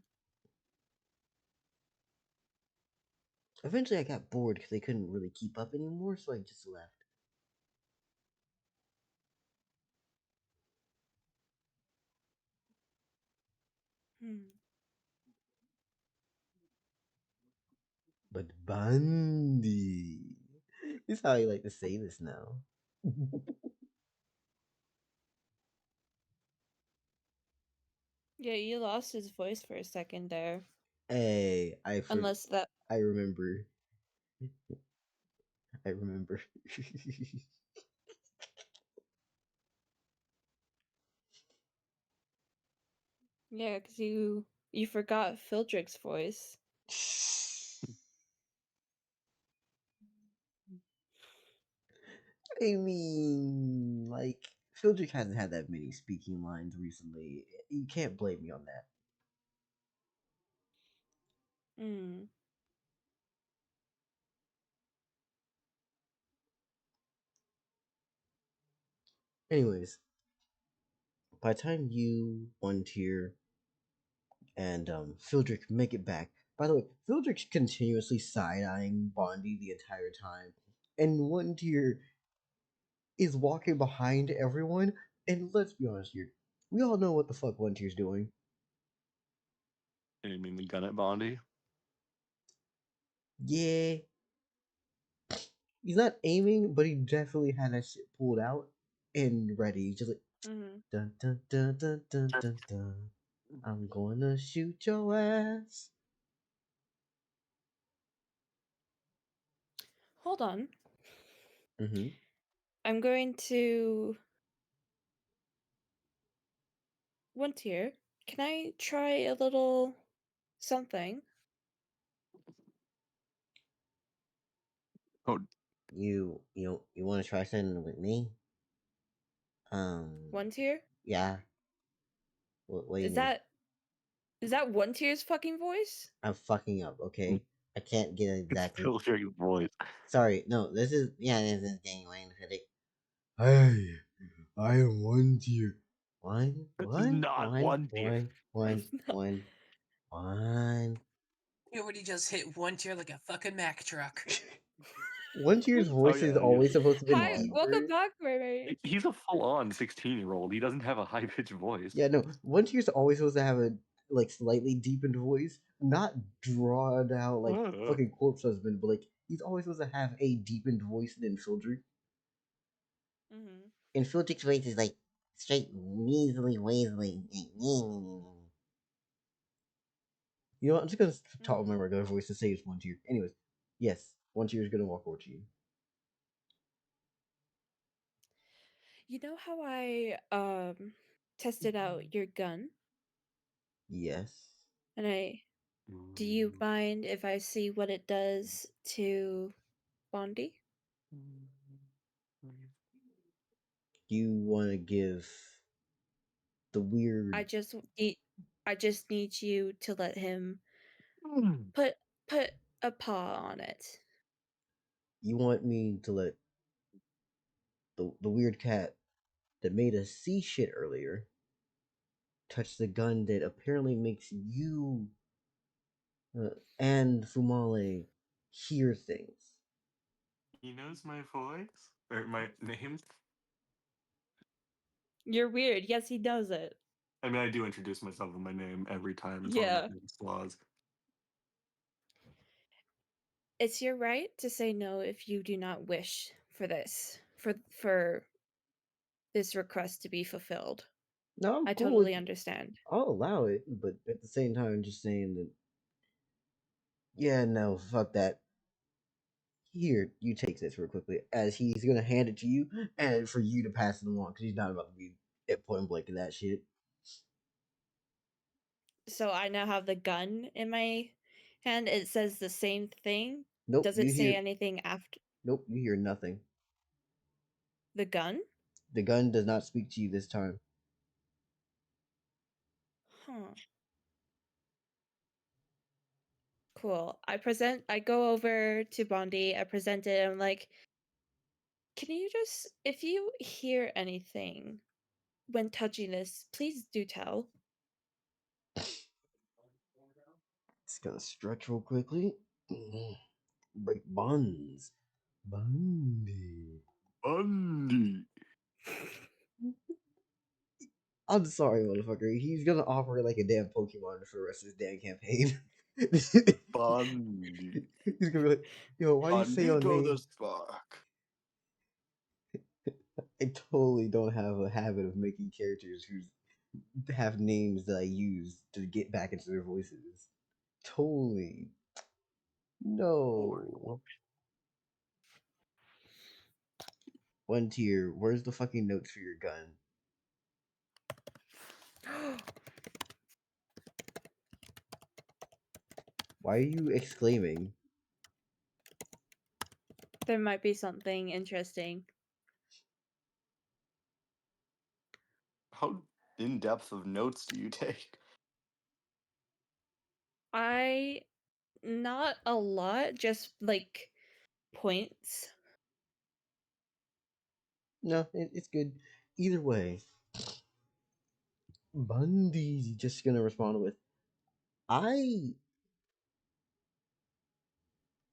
Eventually, I got bored because I couldn't really keep up anymore, so I just left. Hmm. But Bundy. This is how I like to say this now. Yeah, you lost his voice for a second there. Hey, Unless that. I remember. I remember. Yeah, because you forgot Phildrick's voice. I mean, like, Phildrick hasn't had that many speaking lines recently. You can't blame me on that. Hmm. Anyways, by the time you, One Tier, and Phildrick make it back. By the way, Phildrick's continuously side-eyeing Bondi the entire time. And One Tier is walking behind everyone. And let's be honest here. We all know what the fuck One Tier's doing. Aiming the gun at Bondi. Yeah. He's not aiming, but he definitely had that shit pulled out and ready. Just like Mm-hmm. dun dun dun dun dun dun dun. I'm gonna shoot your ass. Hold on. Mm-hmm. I'm going to. One tier. Can I try a little something? Oh, You want to try something with me? One tier? Yeah. What do you Is mean? that one tier's fucking voice? I'm fucking up, okay? I can't get it it's exactly. Phildrick's voice. Sorry, no, this is Daniel Headache. Hey, I am One Tier. This is not One Tier. One. You already just hit one tier like a fucking Mack truck. One Tier's Oh voice yeah, is always supposed to be Hi, welcome deeper. back, Ray. he's a full-on 16-year-old. He doesn't have a high-pitched voice. Yeah, no, One Tier's always supposed to have a like slightly deepened voice, not drawn out like fucking Corpse Husband, but like he's always supposed to have a deepened voice than Phildrick. Mm-hmm. And Phildrick's voice is like straight measly wasely. You know what? I'm just gonna talk with my regular voice to say it's One Tier. Anyways, yes, One Tier is gonna walk over to you. You know how I tested out your gun? Yes. And do you mind if I see what it does to Bondi? You want to give the weird. I just need you to let him Mm. put a paw on it. You want me to let the weird cat that made us see shit earlier touch the gun that apparently makes you and Fumale hear things. He knows my voice or my name. You're weird. Yes, he does it. I mean, I do introduce myself with my name every time. It's one Yeah. of my flaws. It's your right to say no if you do not wish for this. For this request to be fulfilled. No, I'm I cool totally with. understand. I'll allow it, but at the same time, I'm just saying that. Yeah, no, fuck that. Here, you take this real quickly, as he's gonna hand it to you, and for you to pass it along, because he's not about to be at point blank to that shit. So I now have the gun in my hand. It says the same thing. Nope, Does you it say hear. anything after Nope, you hear nothing. the gun? The gun does not speak to you this time. Huh. Cool. I go over to Bondi, I present it, I'm like, can you just, if you hear anything when touching this, please do tell. It's gonna stretch real quickly. Break bonds. Bundy. Bundy. I'm sorry, motherfucker. He's gonna offer like a damn Pokemon for the rest of his damn campaign. Bundy. He's gonna be like, yo, why you say your Bandito the name? Spark. I totally don't have a habit of making characters who have names that I use to get back into their voices. Totally. No. One tier. Where's the fucking notes for your gun? Why are you exclaiming? There might be something interesting. How in depth of notes do you take? Not a lot, just like points. No, it's good. Either way, Bundy's just gonna respond with, I.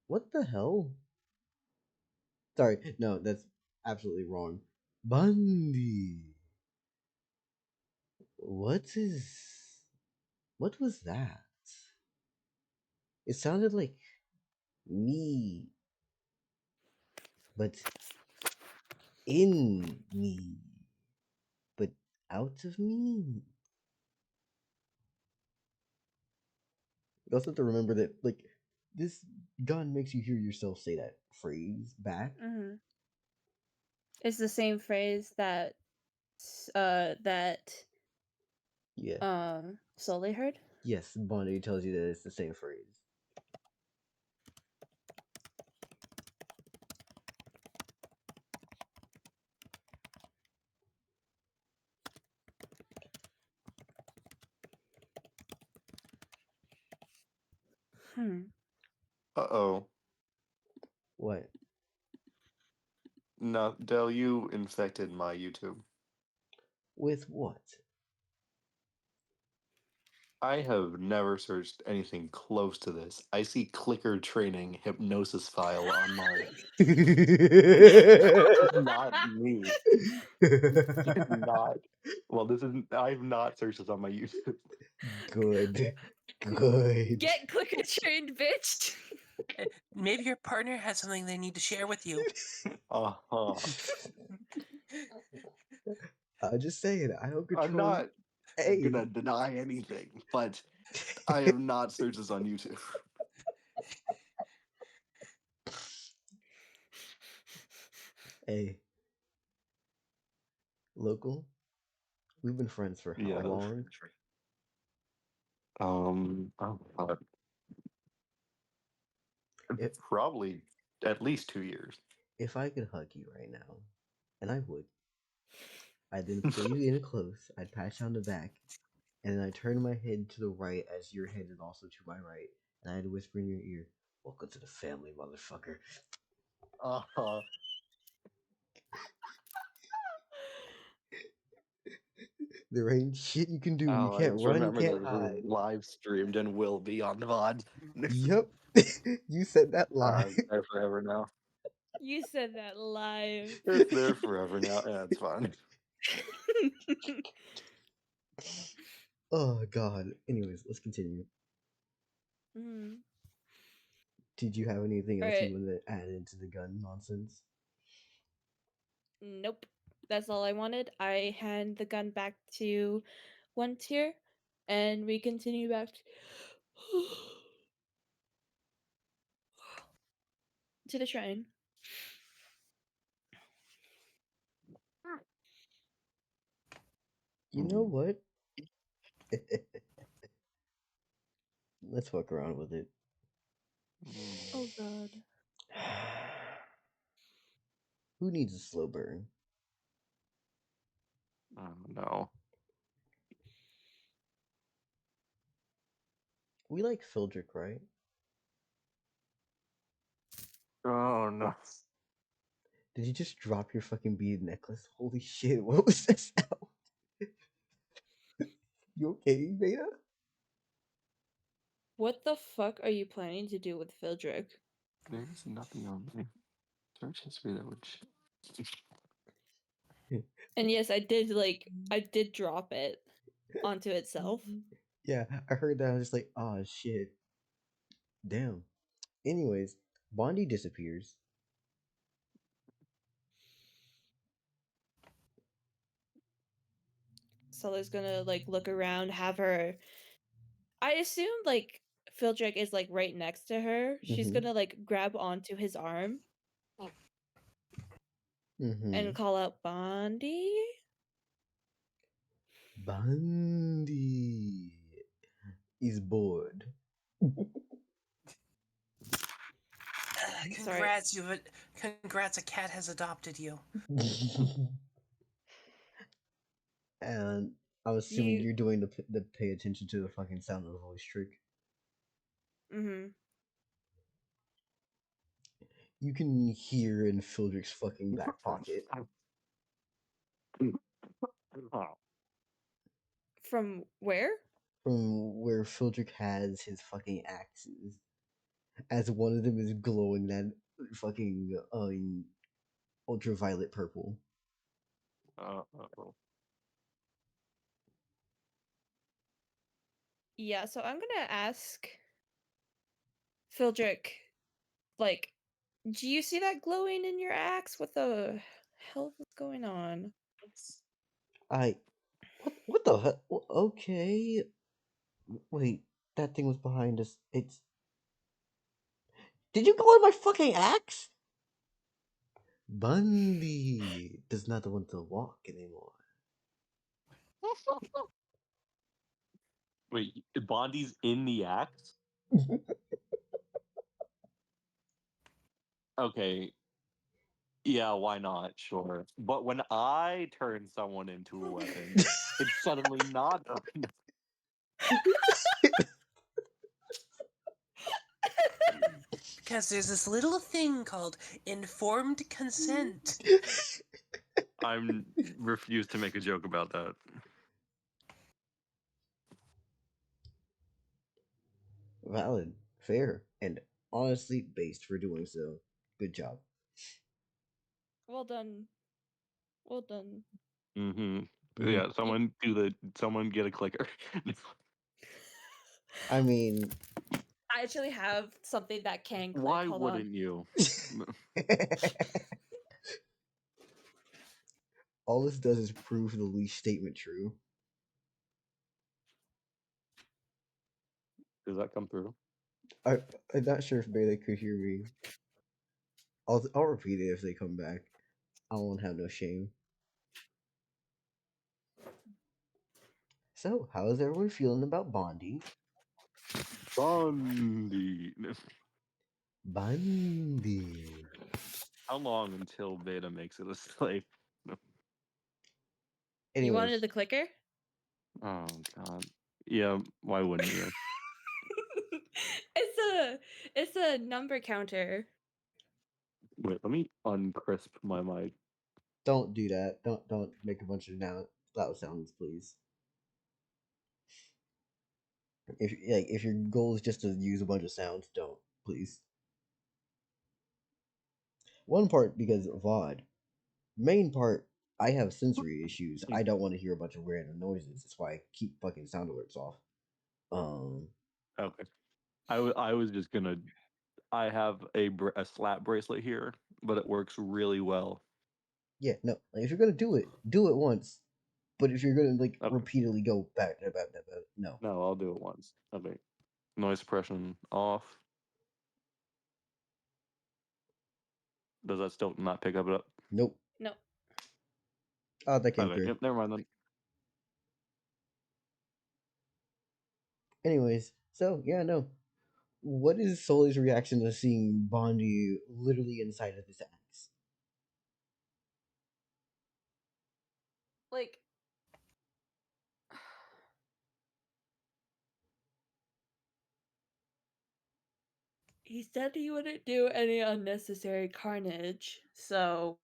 What the hell? Sorry, no, that's absolutely wrong. Bundy. What is. What was that? It sounded like me, but in me, but out of me. You also have to remember that, like, this gun makes you hear yourself say that phrase back. Mm-hmm. It's the same phrase that Yeah. Sully heard. Yes, Bundy tells you that it's the same phrase. Uh-oh. What? No, Dell, you infected my YouTube. With what? I have never searched anything close to this. I see clicker training hypnosis file on my. Not me. Not. Well, this isn't. I've not searched this on my YouTube. Good. Good. Get clicker trained, bitch. Maybe your partner has something they need to share with you. Uh-huh. I'm just saying, I don't control. I'm not Hey. gonna deny anything, but I have not searched this on YouTube. Hey. Local? We've been friends for how long? Oh, God. Probably at least 2 years. If I could hug you right now, and I would, I'd then pull you in close, I'd pat you on the back, and then I'd turn my head to the right as your head is also to my right, and I'd whisper in your ear, "Welcome to the family, motherfucker." Uh-huh. There ain't shit you can do. You Oh, I can't just run, you remember can't that this hide. is live streamed and will be on the VOD. Yep. You said that live. It's there forever now. You said that live. It's there forever now. Yeah, it's fine. Oh god. Anyways, let's continue. Mm. Did you have anything else Alright. you wanted to add into the gun nonsense? Nope. That's all I wanted. I hand the gun back to one tier, and we continue back. to the shrine. You know what? Let's fuck around with it. Oh god. Who needs a slow burn? No. We like Fildrick, right? Oh no. Did you just drop your fucking beaded necklace? Holy shit, what was that sound? You okay, Beta? What the fuck are you planning to do with Fildrick? There's nothing on my search history that would. And yes, I did drop it onto itself. Yeah, I heard that. I was just like, oh shit. Damn. Anyways, Bondi disappears. Sully's gonna like look around, have her. I assume like Fildrick is like right next to her. She's Mhm. gonna like grab onto his arm Mm-hmm. and call out Bondi. Bondi is bored. Congrats, congrats! A cat has adopted you. And I'm assuming you're doing the pay attention to the fucking sound of the voice trick. Mm-hmm. You can hear in Fildrick's fucking back pocket. From where? From where Fildrick has his fucking axes. As one of them is glowing that fucking ultraviolet purple. Yeah, so I'm gonna ask Fildrick, like, do you see that glowing in your axe? What the hell is going on? What the hell? Okay. Wait, that thing was behind us. It's. Did you go on my fucking axe? Bundy does not want to walk anymore. Wait, Bondi's in the axe? Okay. Yeah, why not? Sure. But when I turn someone into a weapon, it's suddenly not. Because there's this little thing called informed consent. I'm refuse to make a joke about that. Valid, fair, and honestly based for doing so. Good job. Well done. Well done. Mm-hmm. Mhm. Yeah, someone get a clicker. I mean, I actually have something that can click. Why Hold wouldn't on. you? all this does is prove the leash statement true. Does that come through? I'm not sure if Beta could hear me. I'll repeat it if they come back. I won't have no shame. So, how is everyone feeling about Bondi? Bondi. Bondi. How long until Beta makes it a slave? You wanted Anyways, the clicker? Oh god. Yeah, why wouldn't you? It's a number counter. Wait, let me uncrisp my mic. don't do that. Don't make a bunch of loud sounds, please. If your goal is just to use a bunch of sounds, don't, please. One part because VOD. Main part, I have sensory issues. I don't want to hear a bunch of random noises. That's why I keep fucking sound alerts off. Okay. I was just gonna. I have a slap bracelet here, but it works really well. Yeah, no. Like, if you're gonna do it once. But if you're gonna like Okay. repeatedly go back, no. No, I'll do it once. Okay. Noise suppression off. Does that still not pick up? Nope. No. Oh, that came Okay, through. yep, never mind then. Anyways, so yeah, no. What is Soleil's reaction to seeing Bondi literally inside of this axe? Like, he said he wouldn't do any unnecessary carnage, so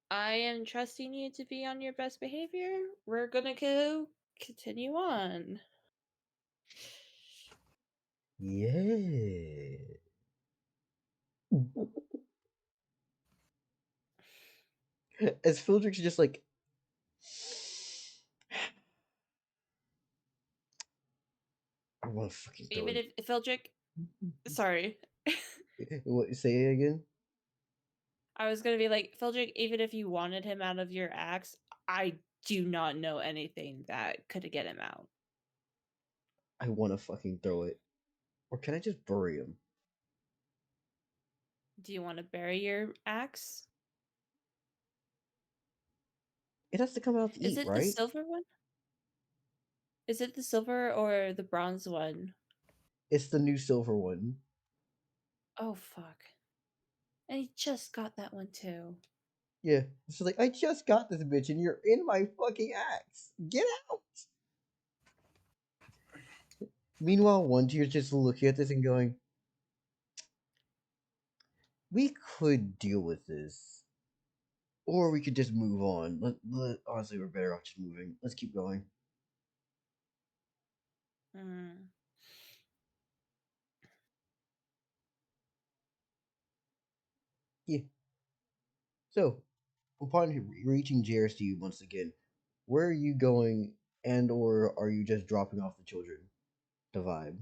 I am trusting you to be on your best behavior. We're gonna continue on. Yeah. As Fildrick's just like, I want to fucking throw Even it. if Fildrick, sorry, What? Say it again. I was gonna be like, Fildrick, even if you wanted him out of your axe, I do not know anything that could get him out. I want to fucking throw it. Or can I just bury him? Do you want to bury your axe? It has to come out to Is eat, it the right? silver one? Is it the silver or the bronze one? It's the new silver one. Oh fuck. And he just got that one too. Yeah. It's like, I just got this bitch and you're in my fucking axe. Get out! Meanwhile, One Tier's just looking at this and going, we could deal with this. Or we could just move on. Honestly, we're better off just moving. Let's keep going. Hmm. Yeah. So, upon reaching JRC once again, where are you going, and or are you just dropping off the children? The vibe.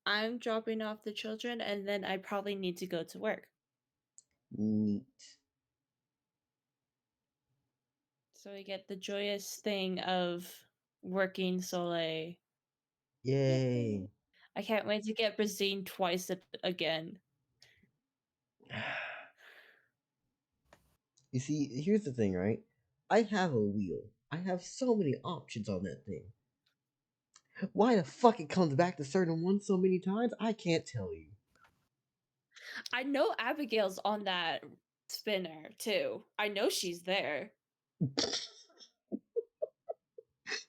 I'm dropping off the children and then I probably need to go to work. Neat. So we get the joyous thing of working Soleil. Yay. I can't wait to get Brazine twice again. You see, here's the thing, right? I have a wheel. I have so many options on that thing. Why the fuck it comes back to certain ones so many times, I can't tell you. I know Abigail's on that spinner too. I know she's there.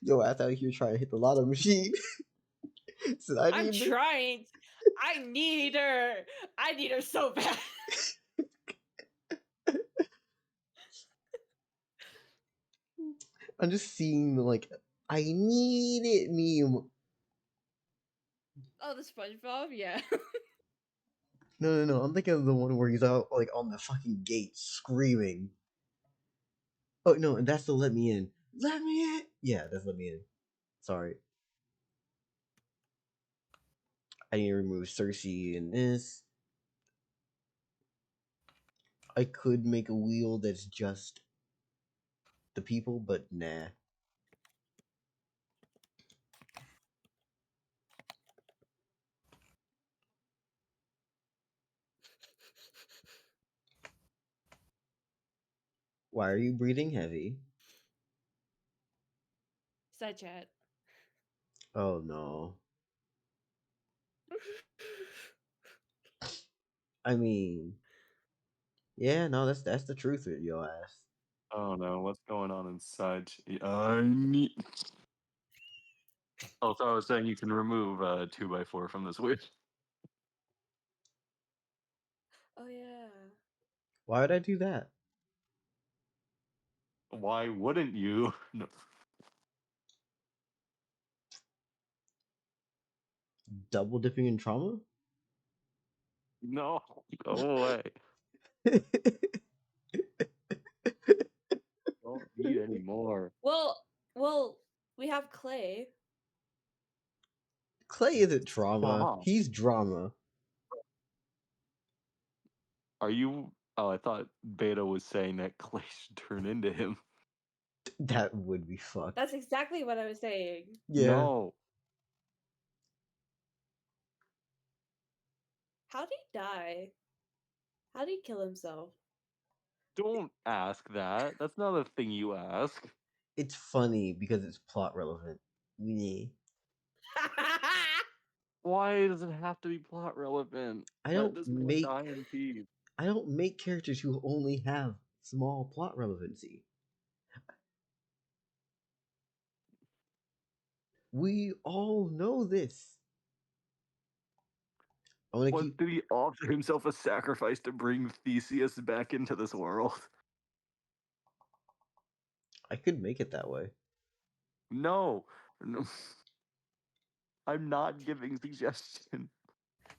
Yo, I thought you were trying to hit the lotto machine. So I'm trying. I need her. I need her so bad. I'm just seeing the like, I need it meme. Oh, the SpongeBob? Yeah. No. I'm thinking of the one where he's out like on the fucking gate screaming. Oh no, and that's the let me in. Let me in. Yeah, that's let me in. Sorry. I need to remove Circe in this. I could make a wheel that's just the people, but nah. Why are you breathing heavy? Side chat. Oh no. I mean, yeah, no, that's the truth with your ass. Oh no, what's going on inside? I need. Oh, so I was saying you can remove 2x4 from this wheel. Oh yeah. Why would I do that? Why wouldn't you? No. Double dipping in trauma? No, go away. Don't need any more. Well, we have Clay. Clay isn't trauma. Wow. He's drama. Are you? Oh, I thought Beta was saying that Clay should turn into him. That would be fucked. That's exactly what I was saying. Yeah. No. How'd he die? How'd he kill himself? Don't ask that. That's not a thing you ask. It's funny because it's plot relevant. Yeah. Why does it have to be plot relevant? I Let don't this man make die in peace. I don't make characters who only have small plot relevancy. We all know this. I want to What, keep. did he offer himself a sacrifice to bring Theseus back into this world? I could make it that way. No. No. I'm not giving suggestion.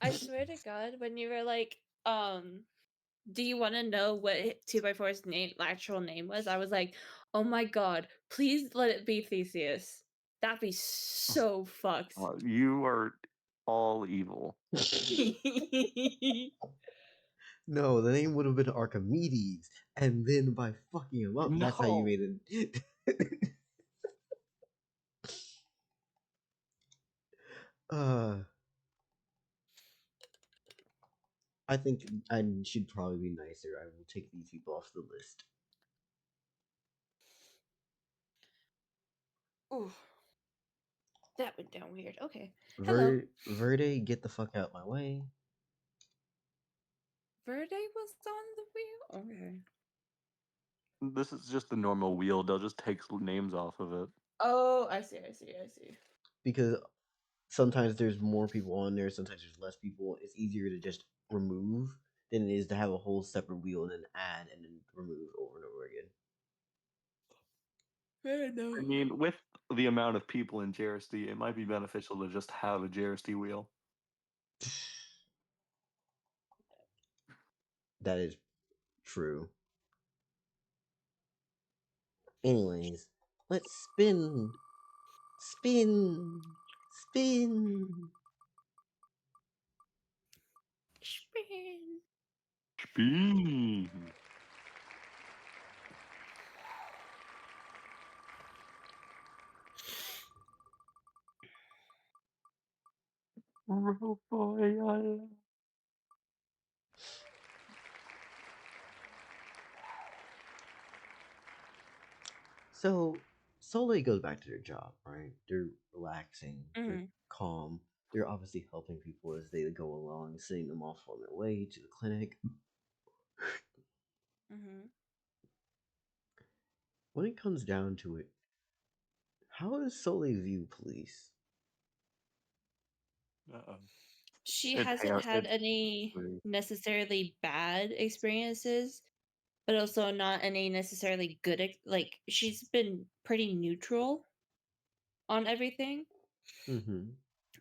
I swear to God, when you were like, do you want to know what 2x4's name, actual name was? I was like, oh my God, please let it be Theseus. That'd be so fucked. You are all evil. No, the name would have been Archimedes, and then by fucking him up, that's how you No. made it. I think I should probably be nicer. I will take these people off the list. Ooh, that went down weird. Okay. Hello. Verde, get the fuck out my way. Verde was on the wheel? Okay. This is just the normal wheel. They'll just take names off of it. Oh, I see. Because sometimes there's more people on there, sometimes there's less people. It's easier to just remove than it is to have a whole separate wheel and then add and then remove over and over again. I mean, with the amount of people in JRSD, it might be beneficial to just have a JRSD wheel. That is true. Anyways, let's spin. Spin. Spin. Spin. Spin. Oh boy, So, Soleil goes back to their job, right? They're relaxing, they're Mm-hmm. calm. They're obviously helping people as they go along, sending them off on their way to the clinic. Mm-hmm. When it comes down to it, how does Soleil view police? She It's hasn't had any necessarily bad experiences, but also not any necessarily good. Like, she's been pretty neutral on everything. Mm-hmm.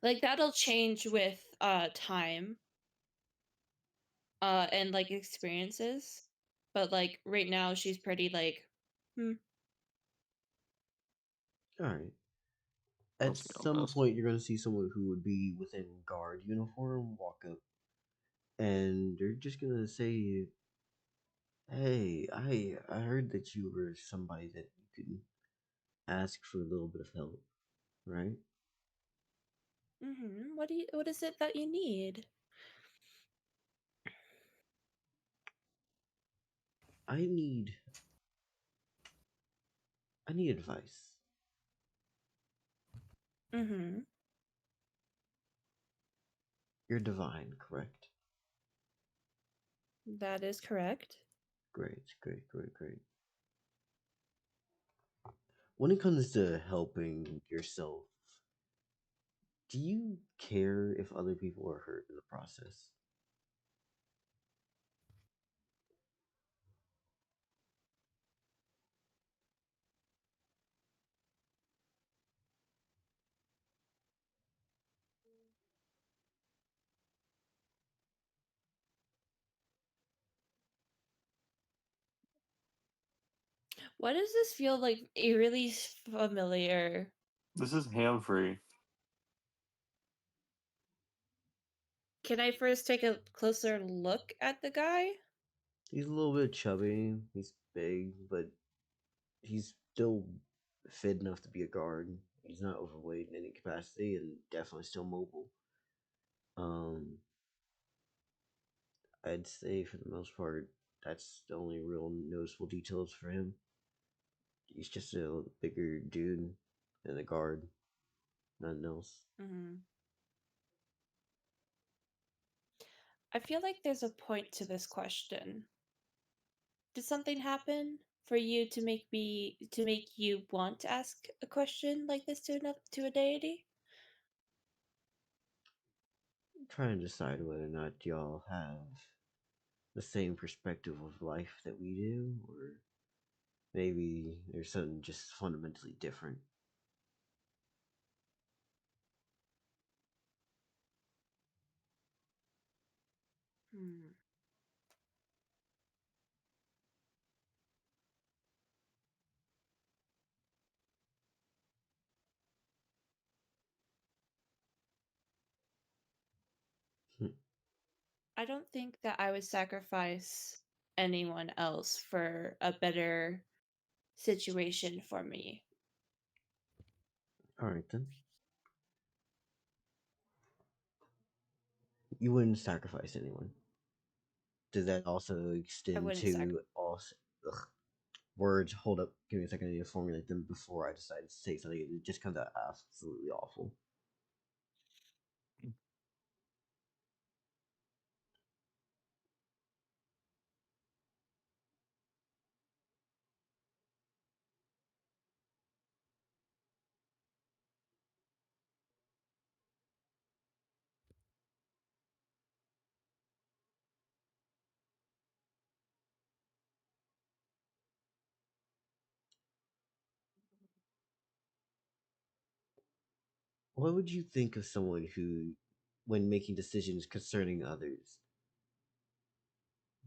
Like, that'll change with time and like experiences, but like right now she's pretty like Alright. At Let's be some honest. point, you're going to see someone who would be within guard uniform walk up, and they're just going to say, hey, I heard that you were somebody that you could ask for a little bit of help, right? what is it that you need? I need advice. You're divine, correct? That is correct. Great. When it comes to helping yourself, do you care if other people are hurt in the process? Why does this feel like eerily familiar? This is ham free. Can I first take a closer look at the guy? He's a little bit chubby, he's big, but he's still fit enough to be a guard. He's not overweight in any capacity and definitely still mobile. I'd say for the most part, that's the only real noticeable details for him. He's just a bigger dude and a guard, nothing else. Mm-hmm. I feel like there's a point to this question. Did something happen for you to make you want to ask a question like this to a deity? I'm trying to decide whether or not y'all have the same perspective of life that we do, or maybe there's something just fundamentally different. Hmm. I don't think that I would sacrifice anyone else for a better situation for me. Alright then. You wouldn't sacrifice anyone. Does that also extend wouldn't to also words? Hold up, give me a second. I need to formulate them before I decide to say something. It just comes out absolutely awful. What would you think of someone who, when making decisions concerning others,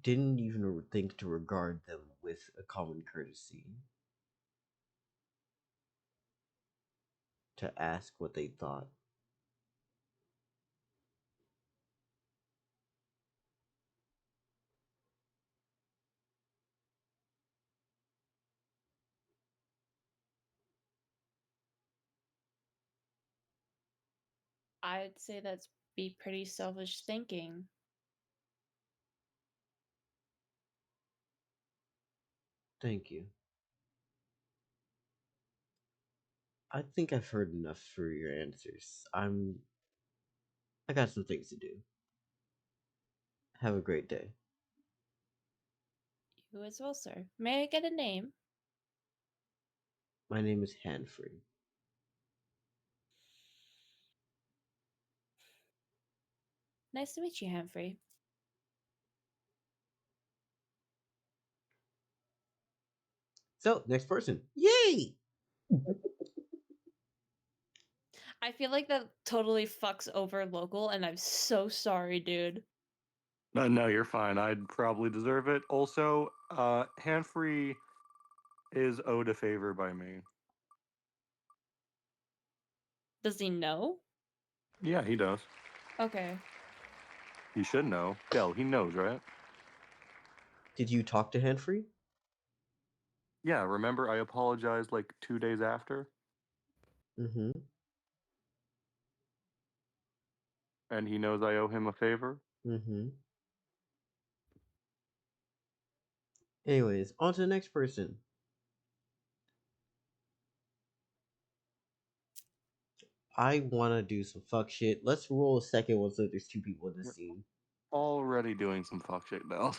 didn't even think to regard them with a common courtesy? To ask what they thought. I'd say that's be pretty selfish thinking. Thank you. I think I've heard enough for your answers. I got some things to do. Have a great day. You as well, sir. May I get a name? My name is Hanfrey. Nice to meet you, Humphrey. So, next person. Yay! I feel like that totally fucks over local, and I'm so sorry, dude. No, you're fine. I'd probably deserve it. Also, Hanfrey is owed a favor by me. Does he know? Yeah, he does. Okay. He should know. Dell, he knows, right? Did you talk to Hanfrey? Yeah, remember I apologized like 2 days after? Mm-hmm. And he knows I owe him a favor? Mm-hmm. Anyways, on to the next person. I wanna do some fuck shit. Let's roll a second one so there's two people in this scene. Already doing some fuck shit, Dell.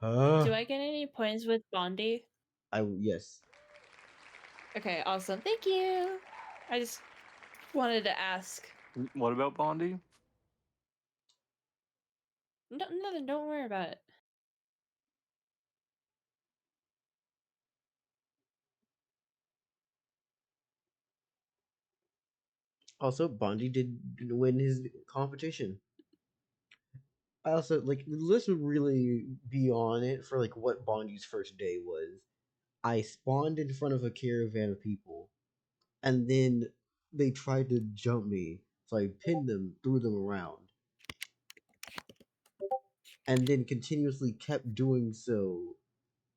Do I get any points with Bondi? Yes. Okay, awesome. Thank you. I just wanted to ask. What about Bondi? No, nothing. Don't worry about it. Also, Bondi did win his competition. I also let's really be on it for like what Bondi's first day was. I spawned in front of a caravan of people, and then they tried to jump me, so I pinned them, threw them around, and then continuously kept doing so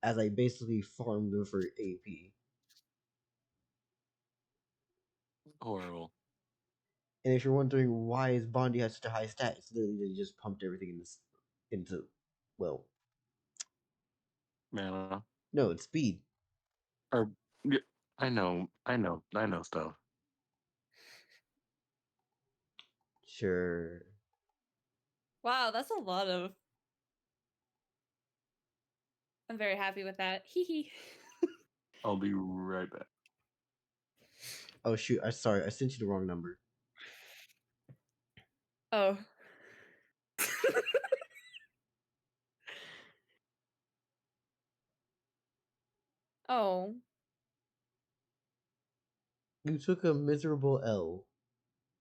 as I basically farmed them for AP. Horrible. And if you're wondering why is Bondi has such a high stat, it's literally they just pumped everything into well, Mana. no, it's speed. Or yeah, I know stuff. Sure. Wow, that's a lot of. I'm very happy with that. Hee hee. I'll be right back. Oh shoot, I sorry, I sent you the wrong number. Oh. Oh. You took a miserable L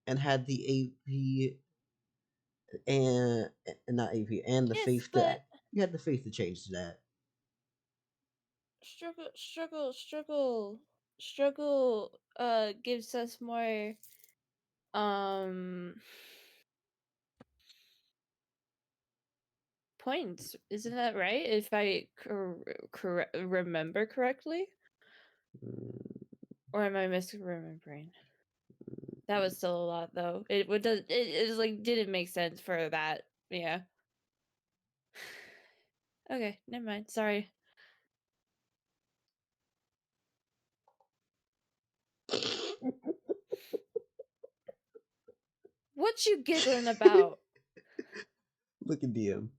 and had the AP and not AP and the Yes, faith but to you had the faith to change that. struggle gives us more points. Isn't that right? If I remember correctly? Or am I misremembering? That was still a lot though. It like didn't make sense for that. Yeah. Okay, never mind. Sorry. What you giggling about? Look at DM.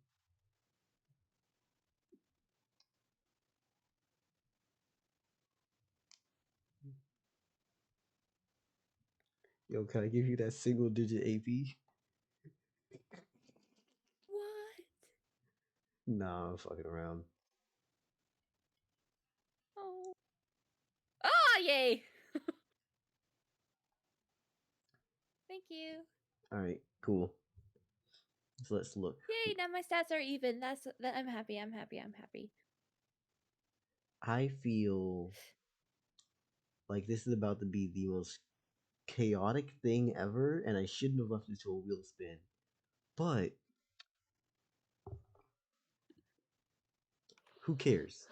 Yo, can I give you that single digit AP? What? Nah, I'm fucking around. Oh. Ah, yay! Thank you. Alright, cool. So let's look. Yay, now my stats are even. That I'm happy. I'm happy. I feel like this is about to be the most chaotic thing ever, and I shouldn't have left it to a wheel spin. But who cares?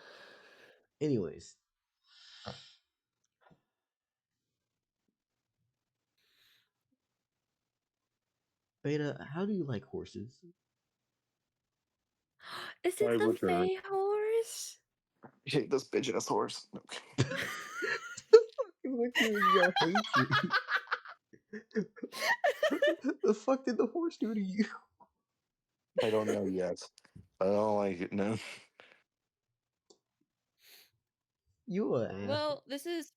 Anyways. Beta, how do you like horses? Is I it the return. Fey horse? I hate this bitch ass horse. Look at y'all hate you. The fuck did the horse do to you? I don't know yet. I don't like it. No. You a ass. Well, this is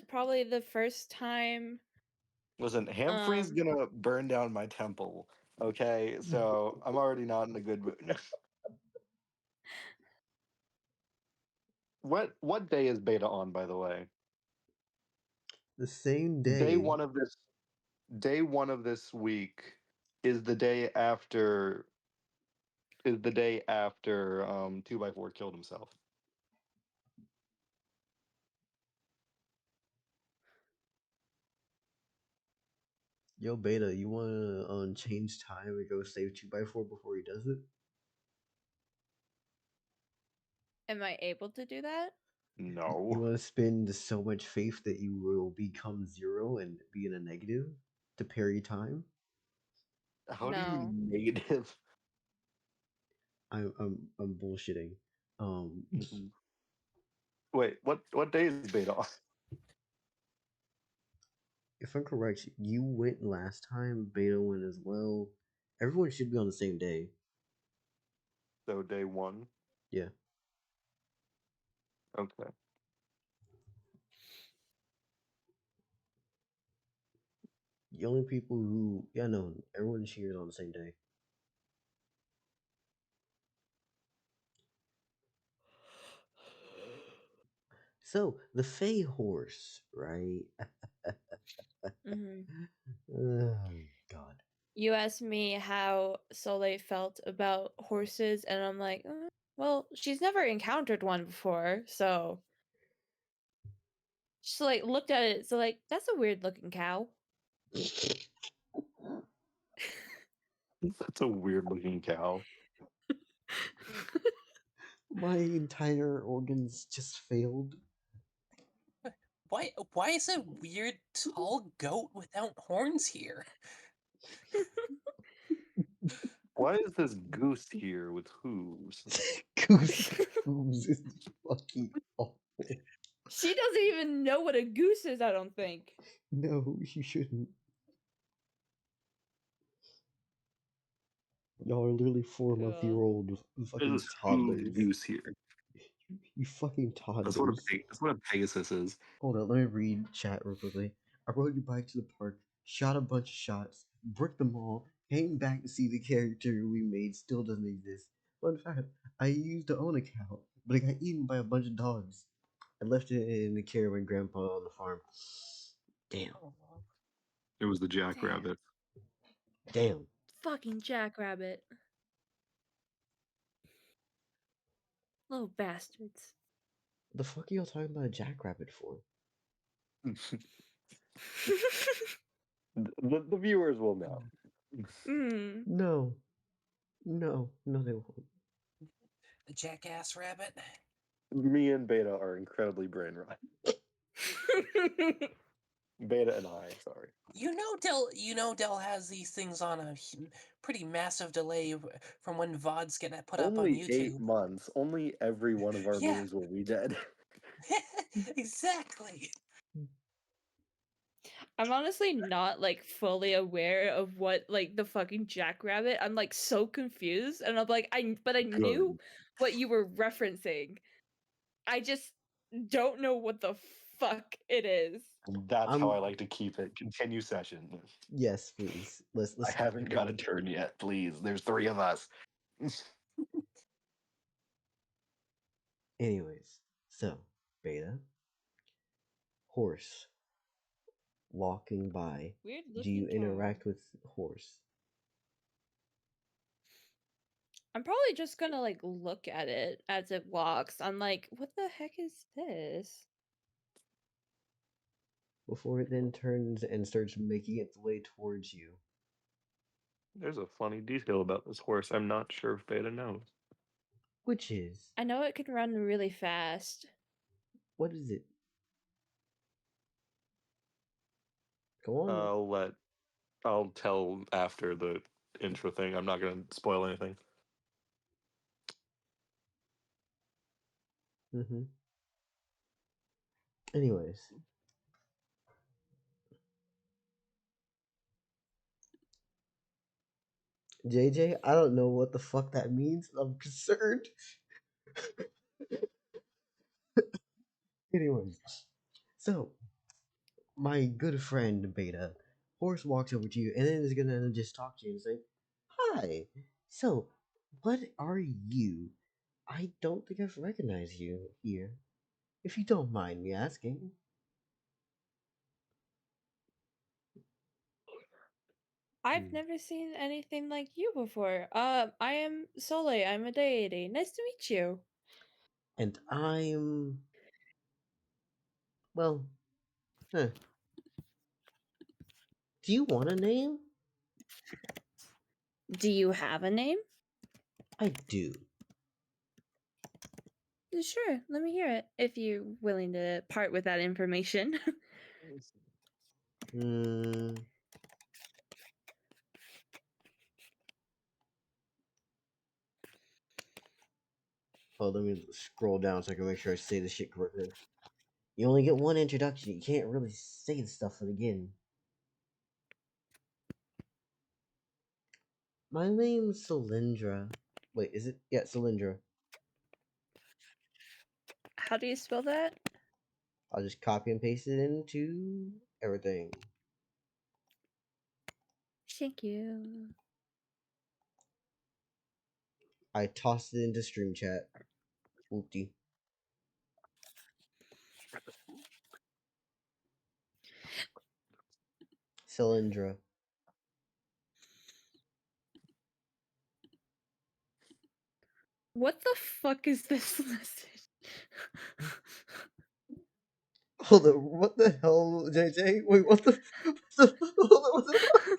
probably the first time. Listen, Hamfrey's gonna burn down my temple. Okay, so I'm already not in a good mood. What day is Beta on, by the way? The same Day day. one of this week is the day after 2x4 killed himself. Yo, Beta, you wanna change time and go save 2x4 before he does it? Am I able to do that? You No. wanna spend so much faith that you will become 0 and be in a negative to parry time? How do you No. negative? I'm bullshitting. Wait, what day is Beta on? If I'm correct, you went last time, Beta went as well. Everyone should be on the same day. So day 1. Yeah. Okay. The only people who no, everyone's here on the same day. So the Fey horse, right? Oh God. You asked me how Soleil felt about horses, and I'm like, well, she's never encountered one before, so she like looked at it. So like, that's a weird looking cow. That's a weird looking cow. My entire organs just failed. Why is a weird tall goat without horns here? Why is this goose here with hooves? Goose hooves is fucking awful. She doesn't even know what a goose is, I don't think. No, you shouldn't. Y'all are literally 4-month-old fucking There's toddlers. hooves goose here. You fucking That's toddlers. what a Pegasus is. Hold on, let me read chat real quickly. I rode your bike to the park, shot a bunch of shots, bricked them all, came back to see the character we made still doesn't exist. Fun fact, I used to own a cow, but it got eaten by a bunch of dogs. I left it in the care of my grandpa on the farm. Damn. It was the jackrabbit. Damn. Fucking jackrabbit. Little bastards. The fuck are y'all talking about a jackrabbit for? The viewers will know. Mm. No. No, they won't. The jackass rabbit. Me and Beta are incredibly brain rot. Beta and I, sorry. You know Dell has these things on a pretty massive delay from when VODs get put up on Only YouTube. 8 months. Only every one of our Yeah. memes will be dead. Exactly. I'm honestly not like fully aware of what like the fucking jackrabbit. I'm like so confused, and I'm like, I knew what you were referencing. I just don't know what the fuck it is. That's how I like to keep it. Continue session. Yes, please. Let's I haven't got a turn yet, please. There's 3 of us. Anyways, so Beta, horse, walking by. Weird Do looking you car. interact with horse? I'm probably just gonna like look at it as it walks. I'm like, what the heck is this? Before it then turns and starts making its way towards you. There's a funny detail about this horse I'm not sure if Beta knows. Which is? I know it can run really fast. What is it? Go on. I'll tell after the intro thing. I'm not going to spoil anything. Mm-hmm. Anyways. JJ, I don't know what the fuck that means. I'm concerned. Anyways. So, my good friend Beta, horse walks over to you and then is gonna just talk to you and say, "Hi. So, what are you? I don't think I've recognized you here. If you don't mind me asking." I've never seen anything like you before. I am Soleil. I'm a deity. Nice to meet you. And I'm. Well. Huh. Do you want a name? Do you have a name? I do. Sure, let me hear it. If you're willing to part with that information. Oh, let me scroll down so I can make sure I say this shit correctly. You only get one introduction. You can't really say the stuff again. My name's Cylindra. Wait, is it? Yeah, Cylindra. How do you spell that? I'll just copy and paste it into everything. Thank you. I tossed it into stream chat. Oopty. Cylindra. What the fuck is this message? Hold on, what the hell, JJ? Wait, what the? Hold on, what the fuck?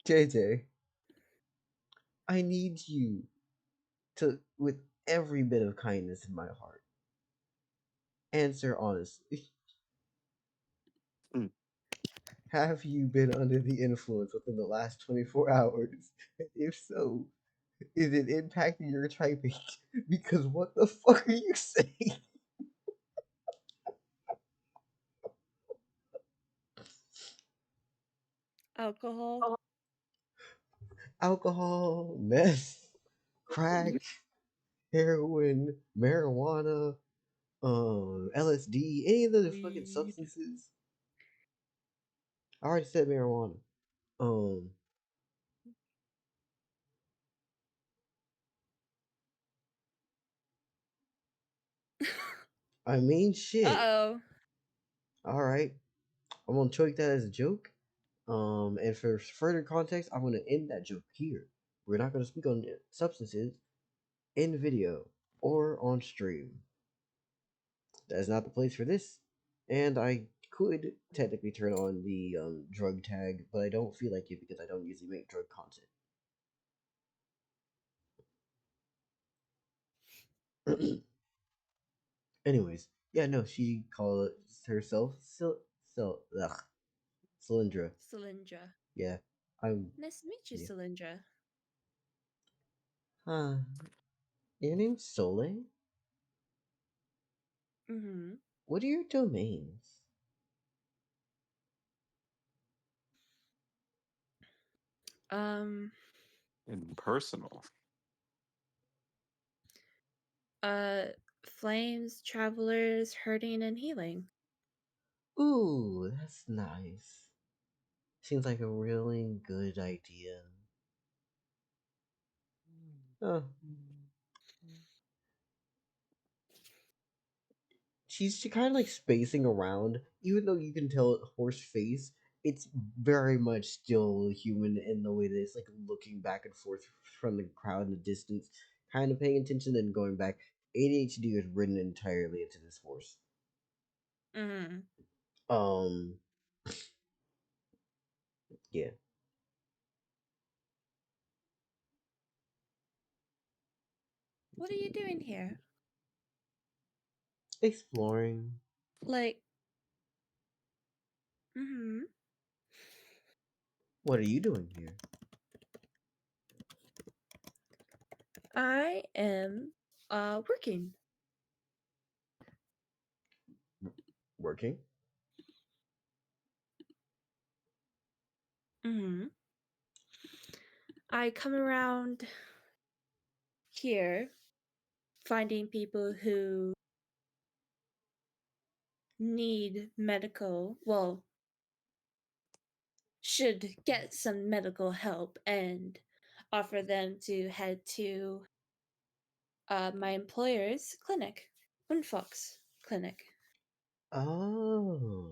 JJ, I need you with every bit of kindness in my heart. Answer honestly. Hmm. Have you been under the influence within the last 24 hours? And if so, is it impacting your typing? Because what the fuck are you saying? Alcohol. Alcohol, meth, crack, heroin, marijuana, LSD, any of those fucking Weed. substances. I already said marijuana. Um, I mean, shit. Uh-oh. All right, I'm gonna take that as a joke. And for further context, I'm gonna end that joke here. We're not gonna speak on substances in video or on stream. That is not the place for this. And I could technically turn on the drug tag, but I don't feel like it because I don't usually make drug content. Anyways, yeah, no, she calls herself Cylindra. Cylindra. Yeah, I'm. Nice to meet you, Yeah. Cylindra. Huh. Your name's Soleil? Mm-hmm. What are your domains? Um, Impersonal. uh, flames, travelers, hurting, and healing. Ooh, that's nice. Seems like a really good idea. Huh. She's kind of like spacing around, even though you can tell horse face. It's very much still human in the way that it's like looking back and forth from the crowd in the distance, kind of paying attention and going back. ADHD is written entirely into this horse. Mm-hmm. Um, yeah. What are you doing here? Exploring. Like, mm-hmm. What are you doing here? I am, working. Working. Mm-hmm. I come around here finding people who need medical, well, should get some medical help and offer them to head to my employer's clinic, Unfox Clinic. Oh,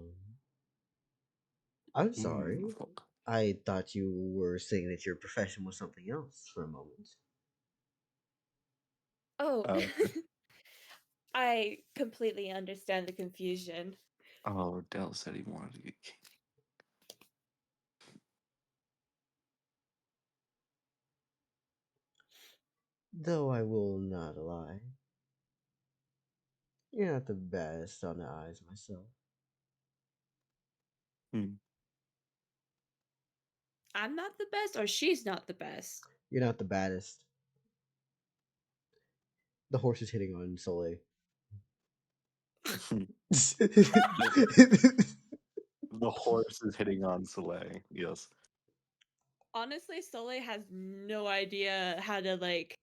I'm sorry. Fuck. I thought you were saying that your profession was something else for a moment. Oh, Oh, I completely understand the confusion. oh, Dell said he wanted to get king. Though I will not lie, you're not the best on the eyes myself. Hmm. I'm not the best, or she's not the best. You're not the baddest. The horse is hitting on Soleil. The horse is hitting on Soleil. Yes. Honestly, Soleil has no idea how to like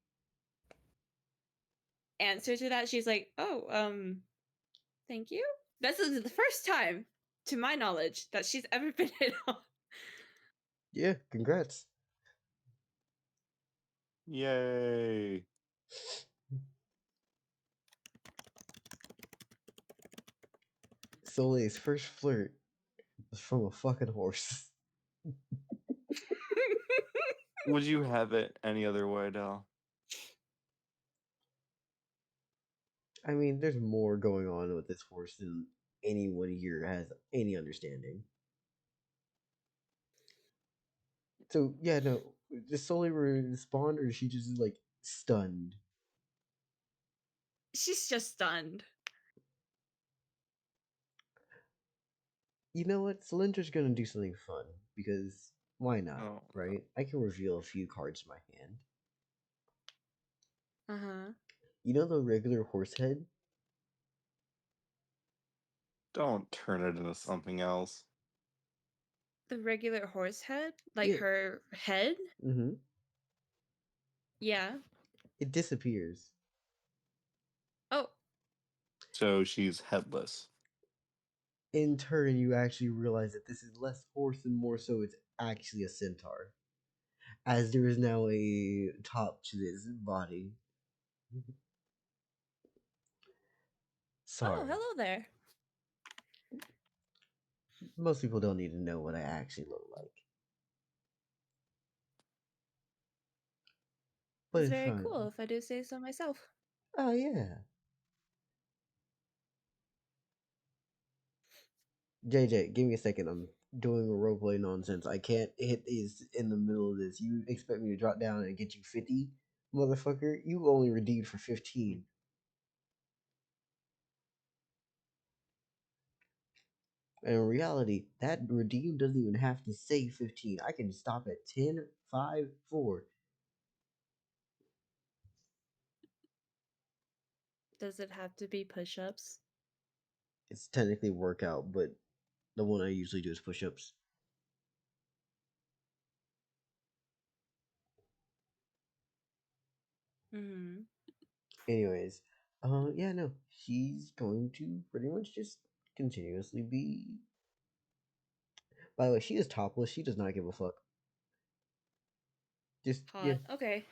answer to that. She's like, "Oh, thank you." This is the first time, to my knowledge, that she's ever been hit on. Yeah, congrats. Yay. Soleil's first flirt was from a fucking horse. Would you have it any other way, Dell? I mean, there's more going on with this horse than anyone here has any understanding. So yeah, no, does Soleil respond or is she just like stunned? she's just stunned. You know what? Cylinder's gonna do something fun because why not, Oh, right? I can reveal a few cards in my hand. Uh-huh. You know the regular horse head? don't turn it into something else. The regular horse head? Like Yeah. her head? Mm-hmm. Yeah. It disappears. Oh, So she's headless. In turn, you actually realize that this is less horse and more so it's actually a centaur. As there is now a top to this body. Sorry. oh, hello there. Most people don't need to know what I actually look like. But It's it's very fine. cool if I do say so myself. Oh, yeah. JJ, give me a second. I'm doing a roleplay nonsense. I can't hit these in the middle of this. You expect me to drop down and get you 50? Motherfucker, you only redeemed for 15. And in reality, that redeem doesn't even have to say 15. I can stop at 10, 5, 4. Does it have to be push-ups? It's technically workout, but the one I usually do is push ups. Mm-hmm. Anyways, yeah, no, she's going to pretty much just continuously be. By the way, she is topless. She does not give a fuck. Just yeah. Hot. Okay.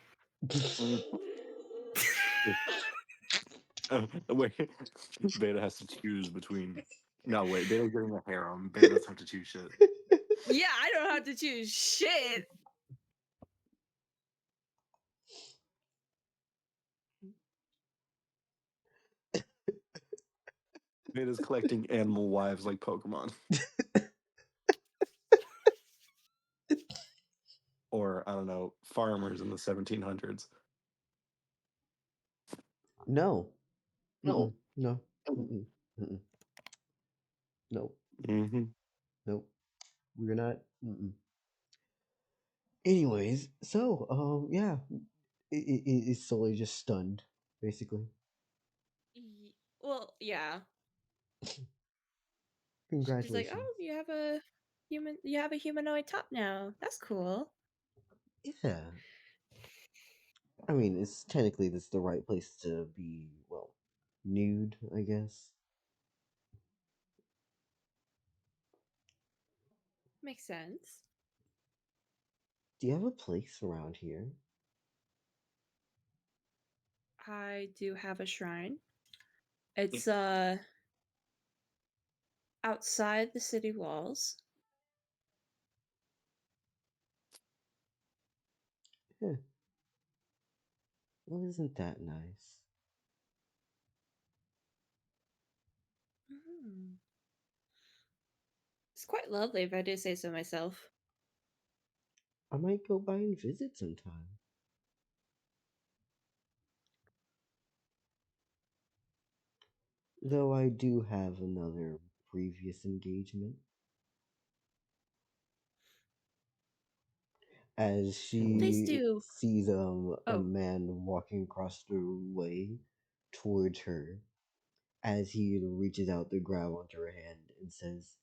Wait, Beta has to choose between. No, wait, Beta's getting a harem. Beta doesn't have to choose shit. Yeah, I don't have to choose shit. Beta's collecting animal wives like Pokemon. Or, I don't know, farmers in the 1700s. No. No. No. Mm-mm. Mm-mm. Nope. Mm-hmm. Nope. We're not. Mm-mm. Anyways, so yeah, it's solely just stunned, basically. Well, yeah. She's like, Congratulations. oh, you have a humanoid top now. That's cool. Yeah. I mean, it's technically this the right place to be. Well, nude, I guess. Makes sense. Do you have a place around here? I do have a shrine. It's outside the city walls. Yeah. Well, isn't that nice? Mm. It's quite lovely if I do say so myself. I might go by and visit sometime. Though I do have another previous engagement. As Please she do. sees a Oh, man walking across the way towards her, as he reaches out to grab onto her hand and says,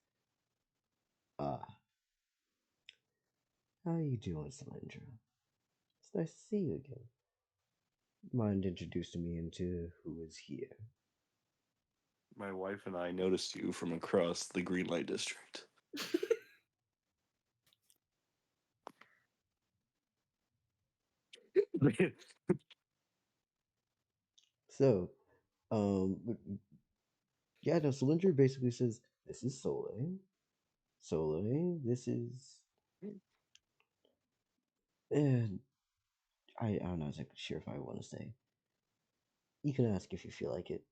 "Ah, how you doing, Slendra? It's nice to see you again. Mind introducing me into who is here?" My wife and I noticed you from across the green light district. So, but yeah, no, Slendra basically says, "This is Soleil. Soleil, this is." And I'm not exactly sure if I want to say. You can ask if you feel like it.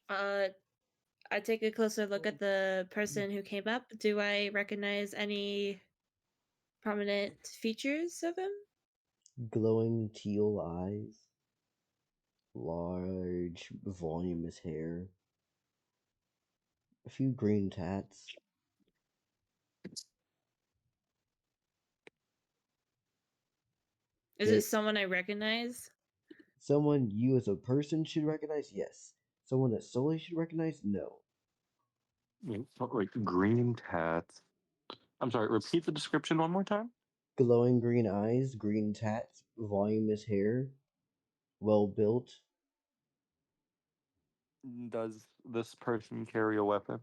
I take a closer look at the person who came up. Do I recognize any prominent features of him? Glowing teal eyes, large, voluminous hair, a few green tats. Is it someone I recognize? Someone you as a person should recognize? Yes. Someone that solely should recognize? No. Like green tats. I'm sorry, repeat the description one more time. Glowing green eyes, green tats, voluminous hair, well built. Does this person carry a weapon?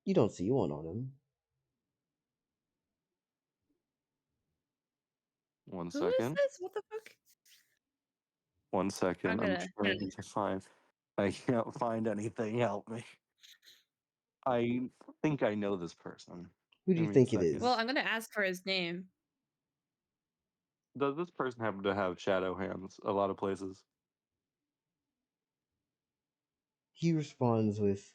You don't see one on him. One Who is second. this? What the fuck? 1 second. I'm gonna- trying to find. I can't find anything. Help me. I think I know this person. Who do Give you me a think it second. is? Well, I'm gonna ask for his name. Does this person happen to have shadow hands a lot of places? He responds with,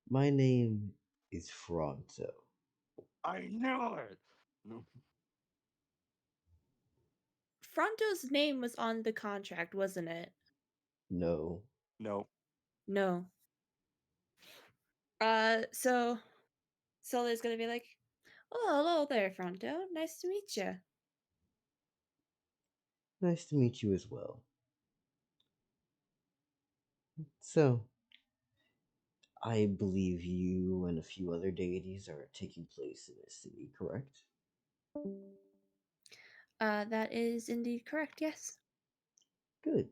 "My name is Fronto." I knew it. No. Fronto's name was on the contract, wasn't it? No. No. No. So Solar's gonna be like, "Oh, hello there, Fronto. Nice to meet you." Nice to meet you as well. So, I believe you and a few other deities are taking place in this city, correct? That is indeed correct, yes. Good.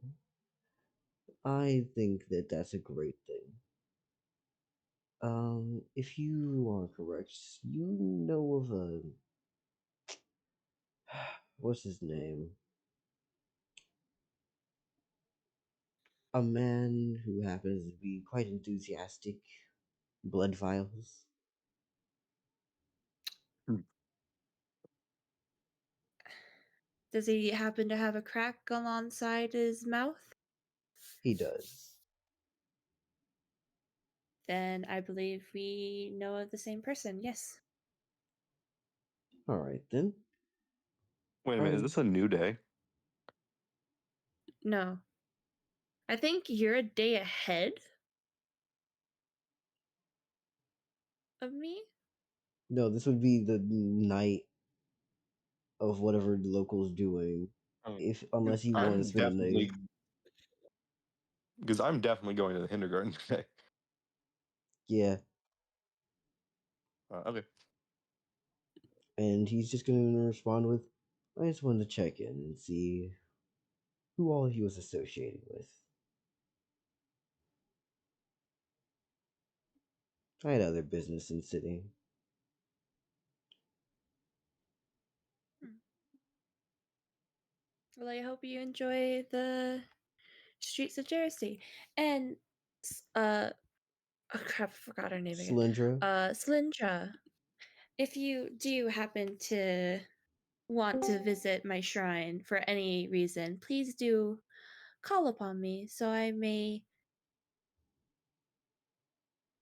I think that that's a great thing. If you are correct, you know of a what's his name? A man who happens to be quite enthusiastic. Blood vials. Does he happen to have a crack alongside his mouth? He does. Then I believe we know of the same person, yes. All right then. Wait a minute. Is this a new day? No. I think you're a day ahead of me? No, this would be the night of whatever the local's doing. If unless you want to I'm spend the definitely night. because I'm definitely going to the Hindergarten today. Yeah. Okay. And he's just gonna respond with, "I just wanted to check in and see who all he was associating with. I had other business in city." Well, I hope you enjoy the streets of Jersey. And, oh crap, I forgot her name again. Cylindra. Cylindra, if you do happen to want to visit my shrine for any reason, please do call upon me so I may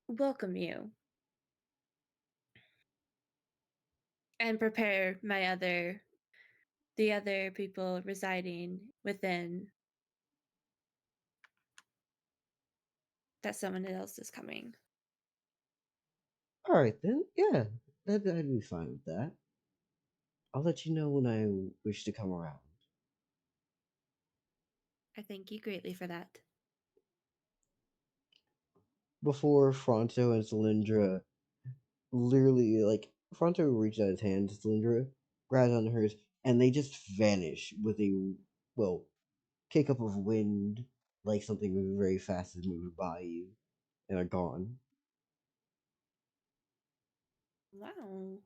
welcome you and prepare the other people residing within that someone else is coming. All right then. Yeah, I'd be fine with that. I'll let you know when I wish to come around. I thank you greatly for that. Before Fronto and Cylindra literally, like, Fronto reaches out his hand to Cylindra, grabs onto hers, and they just vanish with a, well, kick up of wind, like something moving very fast is moving by you, and are gone. Wow.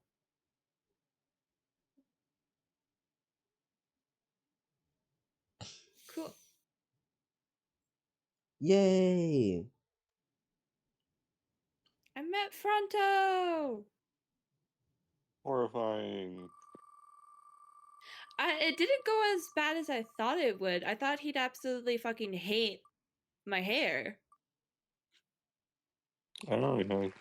Cool. Yay! I met Fronto! Horrifying. It didn't go as bad as I thought it would. I thought he'd absolutely fucking hate my hair. I don't know.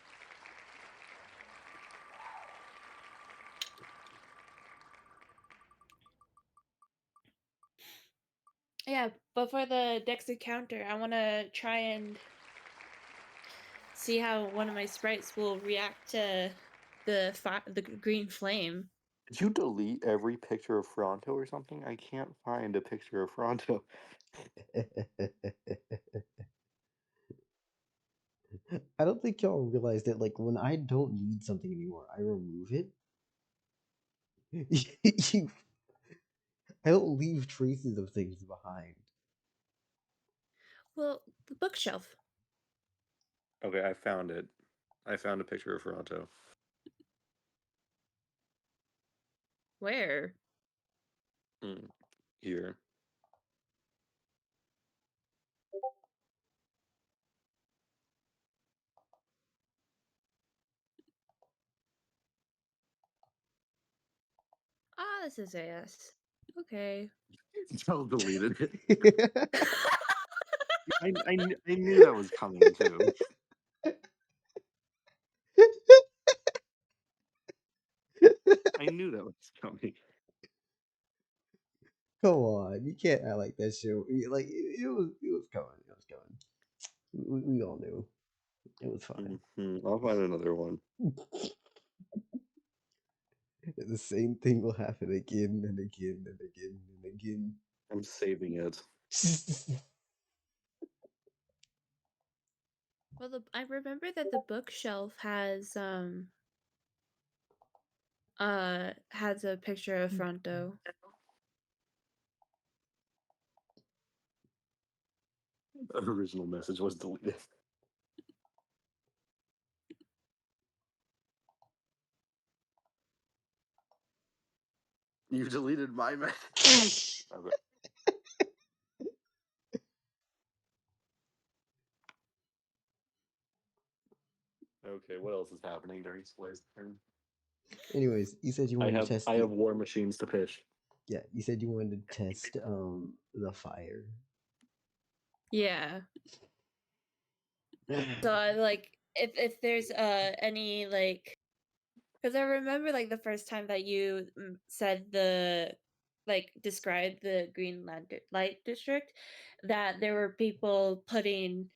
Yeah, but for the Dex encounter, I want to try and see how one of my sprites will react to the green flame. Did you delete every picture of Fronto or something? I can't find a picture of Fronto. I don't think y'all realize that, like, when I don't need something anymore, I remove it. I don't leave traces of things behind. Well, the bookshelf. Okay, I found it. I found a picture of Fronto. Where? Here. Ah, this is AS. Okay. Y'all deleted it. I knew that was coming too. I knew that was coming. Come on, you can't act like that shit. Like it was coming. It was coming. We all knew. It was fine. I'll find another one. The same thing will happen again and again and again and again. I'm saving it. Well, I remember that the bookshelf has a picture of Fronto. The original message was deleted. You deleted my message. Okay. Okay, what else is happening during Slay's turn? Anyways, you said you wanted to test. I have war machines to pitch. Yeah, you said you wanted to test the fire. Yeah. So I like if there's any like, because I remember like the first time that you said described the Green Light District, that there were people putting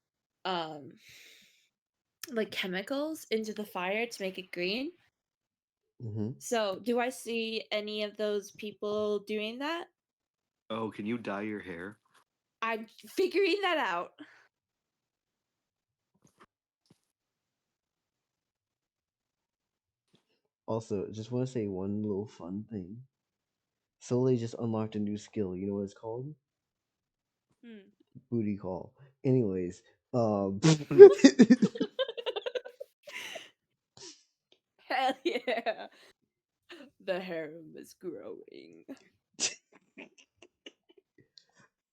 like chemicals into the fire to make it green. Mm-hmm. So do I see any of those people doing that? Oh, can you dye your hair? I'm figuring that out. Also, just want to say one little fun thing. Soleil just unlocked a new skill. You know what it's called? Booty call. Anyways, Hell yeah. The harem is growing.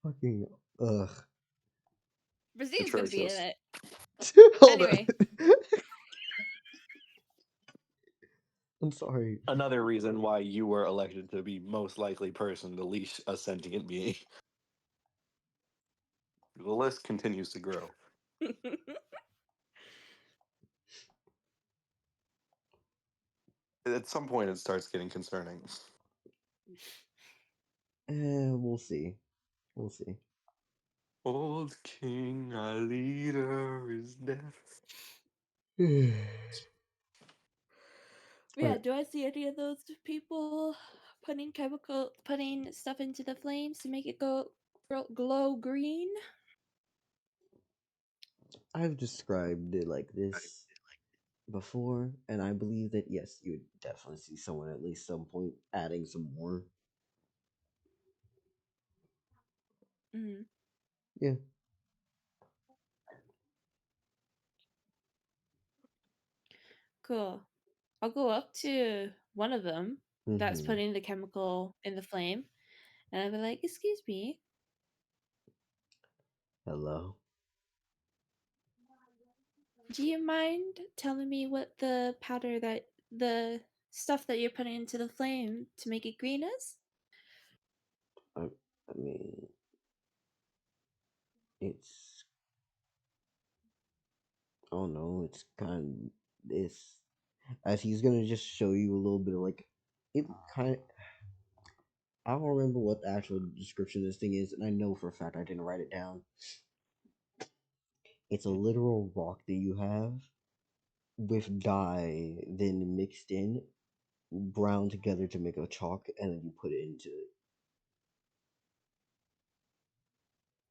fucking ugh. Brazil's gonna be in Atrocious. it. Hold Anyway. on. I'm sorry. Another reason why you were elected to be most likely person to leash a sentient being. The list continues to grow. At some point, it starts getting concerning. We'll see. We'll see. Old King Alida is dead. Yeah, do I see any of those people putting stuff into the flames to make it glow green? I've described it like this before, and I believe that yes, you would definitely see someone at least some point adding some more. Mm-hmm. Yeah. Cool. I'll go up to one of them that's Mm-hmm. putting the chemical in the flame, and I'll be like, "Excuse me, Hello. do you mind telling me what the stuff that you're putting into the flame to make it green is?" I mean, it's. I don't know. It's kind. It's as he's gonna just show you a little bit of like. It kind. I don't remember what the actual description of this thing is, and I know for a fact I didn't write it down. It's a literal rock that you have with dye then mixed in, brown together to make a chalk, and then you put it into it.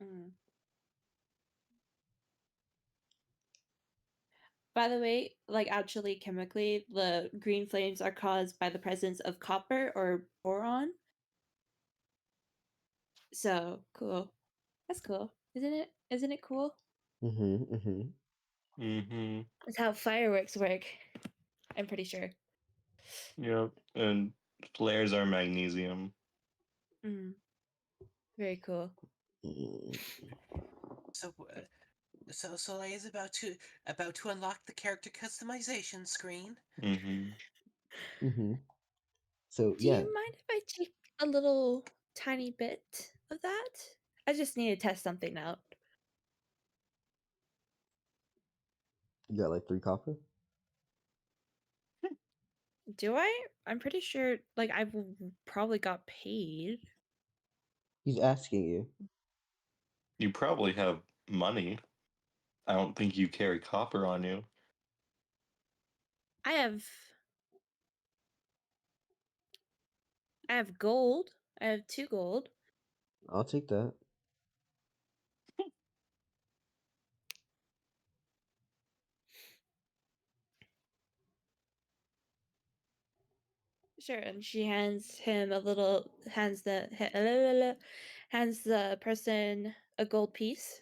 Mm. By the way, like actually chemically, the green flames are caused by the presence of copper or boron. So cool. That's cool, isn't it? Isn't it cool? Mm-hmm. Mm-hmm. Mm-hmm. That's how fireworks work. I'm pretty sure. Yep. And flares are magnesium. Mm. Very cool. Mm. So, so Soleil is about to unlock the character customization screen. Mm-hmm. Mm-hmm. So Do yeah, you mind if I take a little tiny bit of that? I just need to test something out. you got like 3 copper. Do I? I'm pretty sure, like, I've probably got paid. He's asking you. You probably have money. I don't think you carry copper on you. I have gold. I have 2 gold. I'll take that. Sure, and she hands him hands the person a gold piece.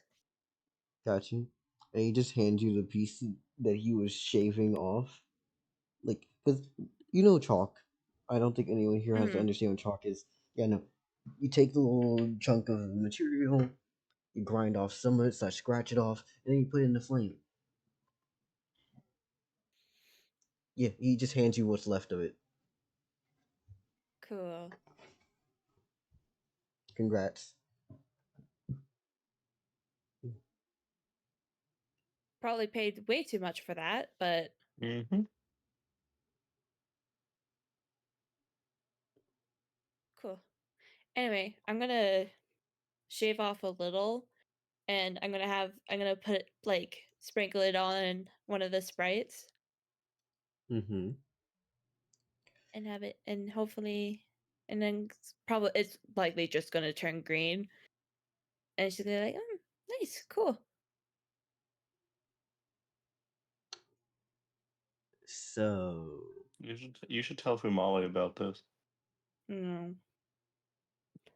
Got you. And he just hands you the piece that he was shaving off. Like, because you know chalk. I don't think anyone here has to Mhm. understand what chalk is. Yeah, no. You take the little chunk of material, you grind off some of it, so scratch it off, and then you put it in the flame. Yeah, he just hands you what's left of it. Cool. Congrats. Probably paid way too much for that, but Mm-hmm. cool. Anyway, I'm gonna shave off a little, and I'm gonna put like sprinkle it on one of the sprites Mm-hmm. and have it, and hopefully, and then probably it's likely just gonna turn green, and she's gonna be like, nice, cool. So, You should tell Fumale about this. Mm.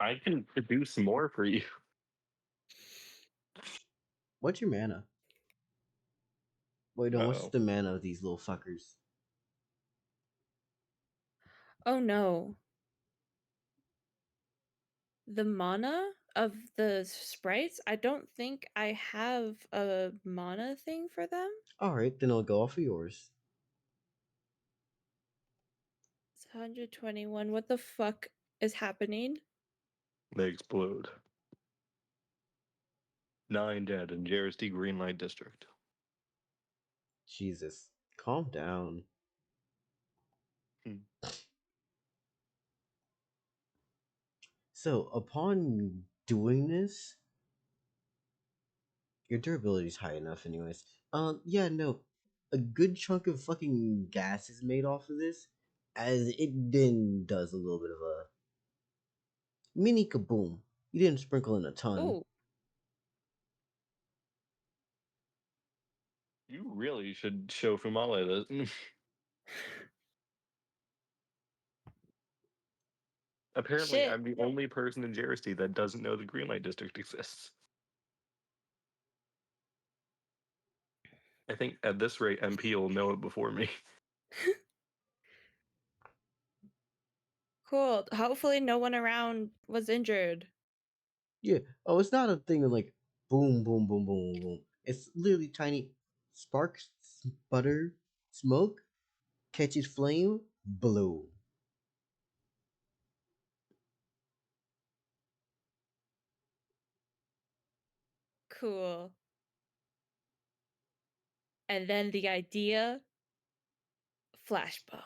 I can produce more for you. what's your mana? Wait, no, what's Uh-oh. the mana of these little fuckers? Oh no, the mana of the sprites. I don't think I have a mana thing for them. Alright, then I'll go off of yours. It's 121. What the fuck is happening? They explode. 9 dead in Jersey Green Light District. Jesus. Calm down. Hmm. So, upon doing this, your durability is high enough, anyways. Yeah, no. A good chunk of fucking gas is made off of this, as it then does a little bit of a mini kaboom. You didn't sprinkle in a ton. Oh, You really should show Fumale this. Apparently, shit. I'm the only person in Jersey that doesn't know the Green Light District exists. I think at this rate, MP will know it before me. Cool. Hopefully no one around was injured. Yeah. Oh, it's not a thing of like boom, boom, boom, boom, boom. It's literally tiny sparks, sputter, smoke, catches flame, bloom. Cool. And then the idea, flash bomb.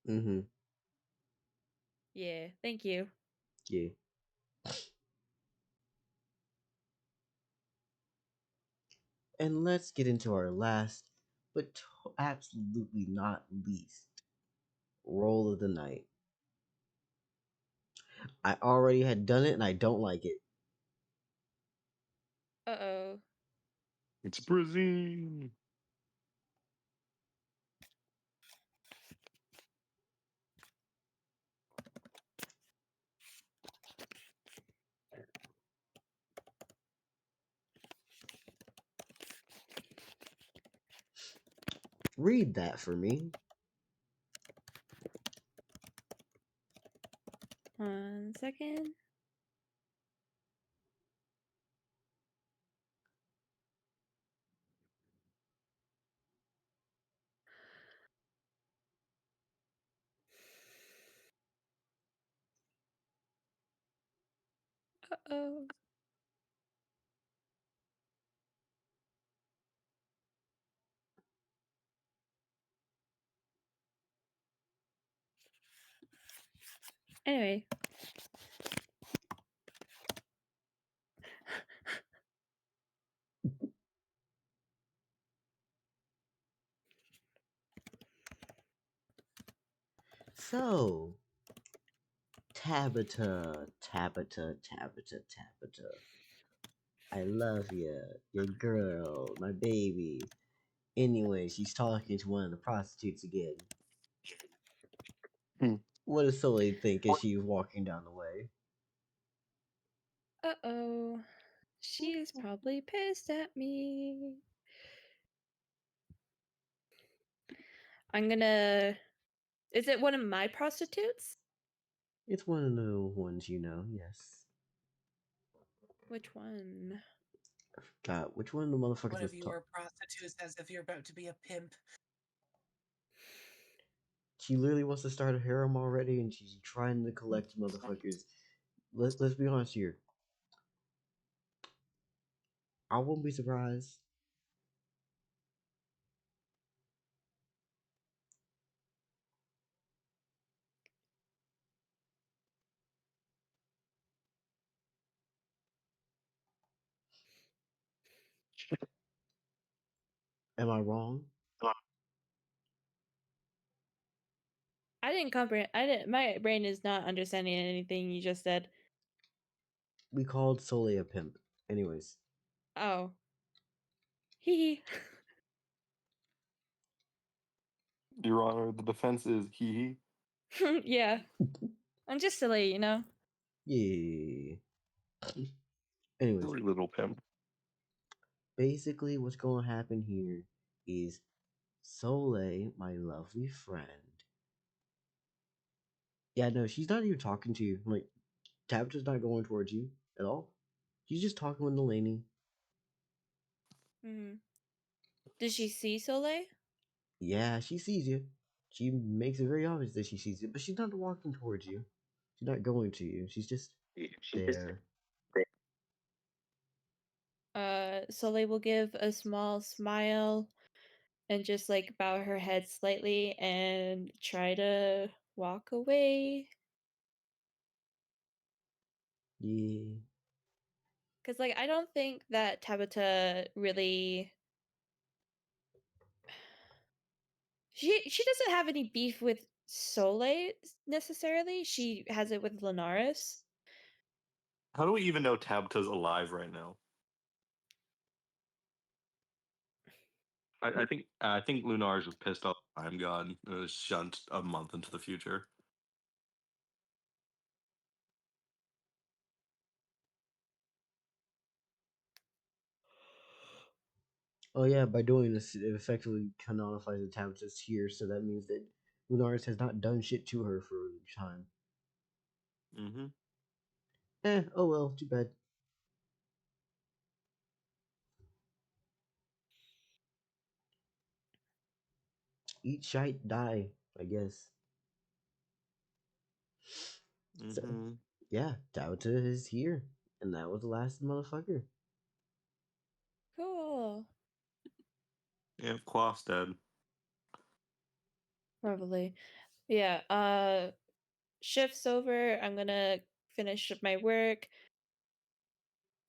Mm-hmm. Yeah, thank you. Yeah. And let's get into our last, but absolutely not least, roll of the night. I already had done it and I don't like it. Uh-oh. It's Brazil. Read that for me. 1 second. Uh-oh. Anyway. So, Tabitha. I love you, your girl, my baby. Anyway, she's talking to one of the prostitutes again. Hmm. What does Soleil think as she's walking down the way? Uh-oh. She's probably pissed at me. I'm gonna... Is it one of my prostitutes? It's one of the ones you know, yes. Which one? God, which one of the motherfuckers One was of you talking? are prostitutes as if you're about to be a pimp. She literally wants to start a harem already, and she's trying to collect motherfuckers. Let's be honest here. I won't be surprised. Am I wrong? I didn't comprehend. My brain is not understanding anything you just said. We called Soleil a pimp. Anyways, Oh. Hee Your Honor, the defense is he. hee. Yeah. I'm just silly, you know? yeah. Anyways, Silly little pimp. basically what's going to happen here is Soleil, my lovely friend. Yeah, no, she's not even talking to you. Like, Tabitha's not going towards you at all. She's just talking with Delaney. Mm. Did she see Soleil? Yeah, she sees you. She makes it very obvious that she sees you, but she's not walking towards you. She's not going to you. She's just there. Soleil will give a small smile and just like bow her head slightly and try to walk away. Yeah. Cause like I don't think that Tabitha really she doesn't have any beef with Soleil necessarily. She has it with Linares. How do we even know Tabitha's alive right now? I think Lunar's was pissed off. I'm gone. It was shunt a month into the future. Oh yeah, by doing this, it effectively canonifies the Tabitha's here, so that means that Lunaris has not done shit to her for a time. Mm-hmm. Oh well, too bad. Eat shite, die, I guess. So, Mm-hmm. yeah, Tabitha is here, and that was the last motherfucker. Cool. Yeah, Quaff's dead. Probably. Yeah, shift's over. I'm gonna finish up my work.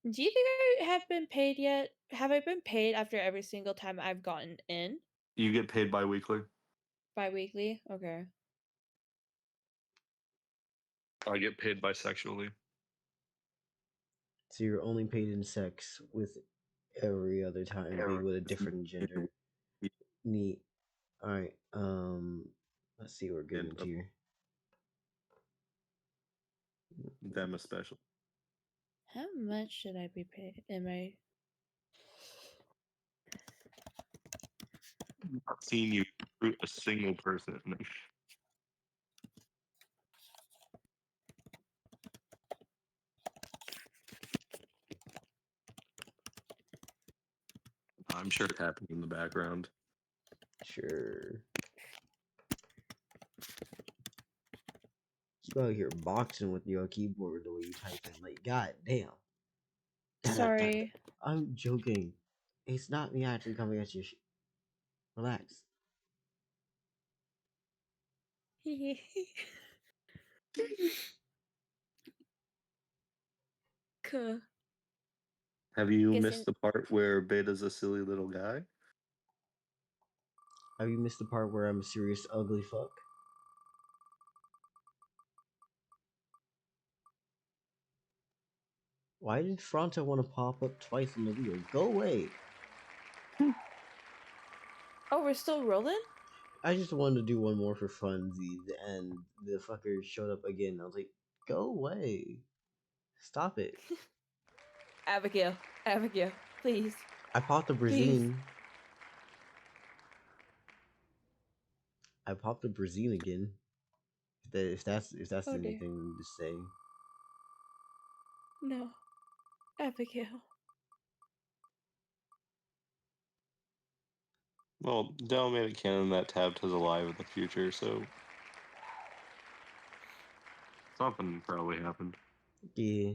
Do you think I have been paid yet? Have I been paid after every single time I've gotten in? You get paid bi-weekly. Bi-weekly? Okay. I get paid bisexually. So you're only paid in sex with every other time being with a different gender. Neat. Alright, let's see what we're getting into here. Them especially. How much should I be paid? Am I? I've seen you recruit a single person. I'm sure it's happening in the background. Sure. You out here boxing with your keyboard the way you type in. Like, god damn. Sorry. I'm joking. It's not me actually coming at you. Relax. Cool. Have you Guessing- missed the part where Beta's a silly little guy? Have you missed the part where I'm a serious ugly fuck? Why did Fronto want to pop up twice on the wheel? Go away. Oh, we're still rolling? I just wanted to do one more for funsies, and the fucker showed up again. I was like, go away. Stop it. Abigail, please. I popped the Please. Brazilian. I popped the Brazilian again. If that's Oh, dear. anything to say. No. Abigail. Well, Dell made it canon that Tabt is alive in the future, so something probably happened. Yeah.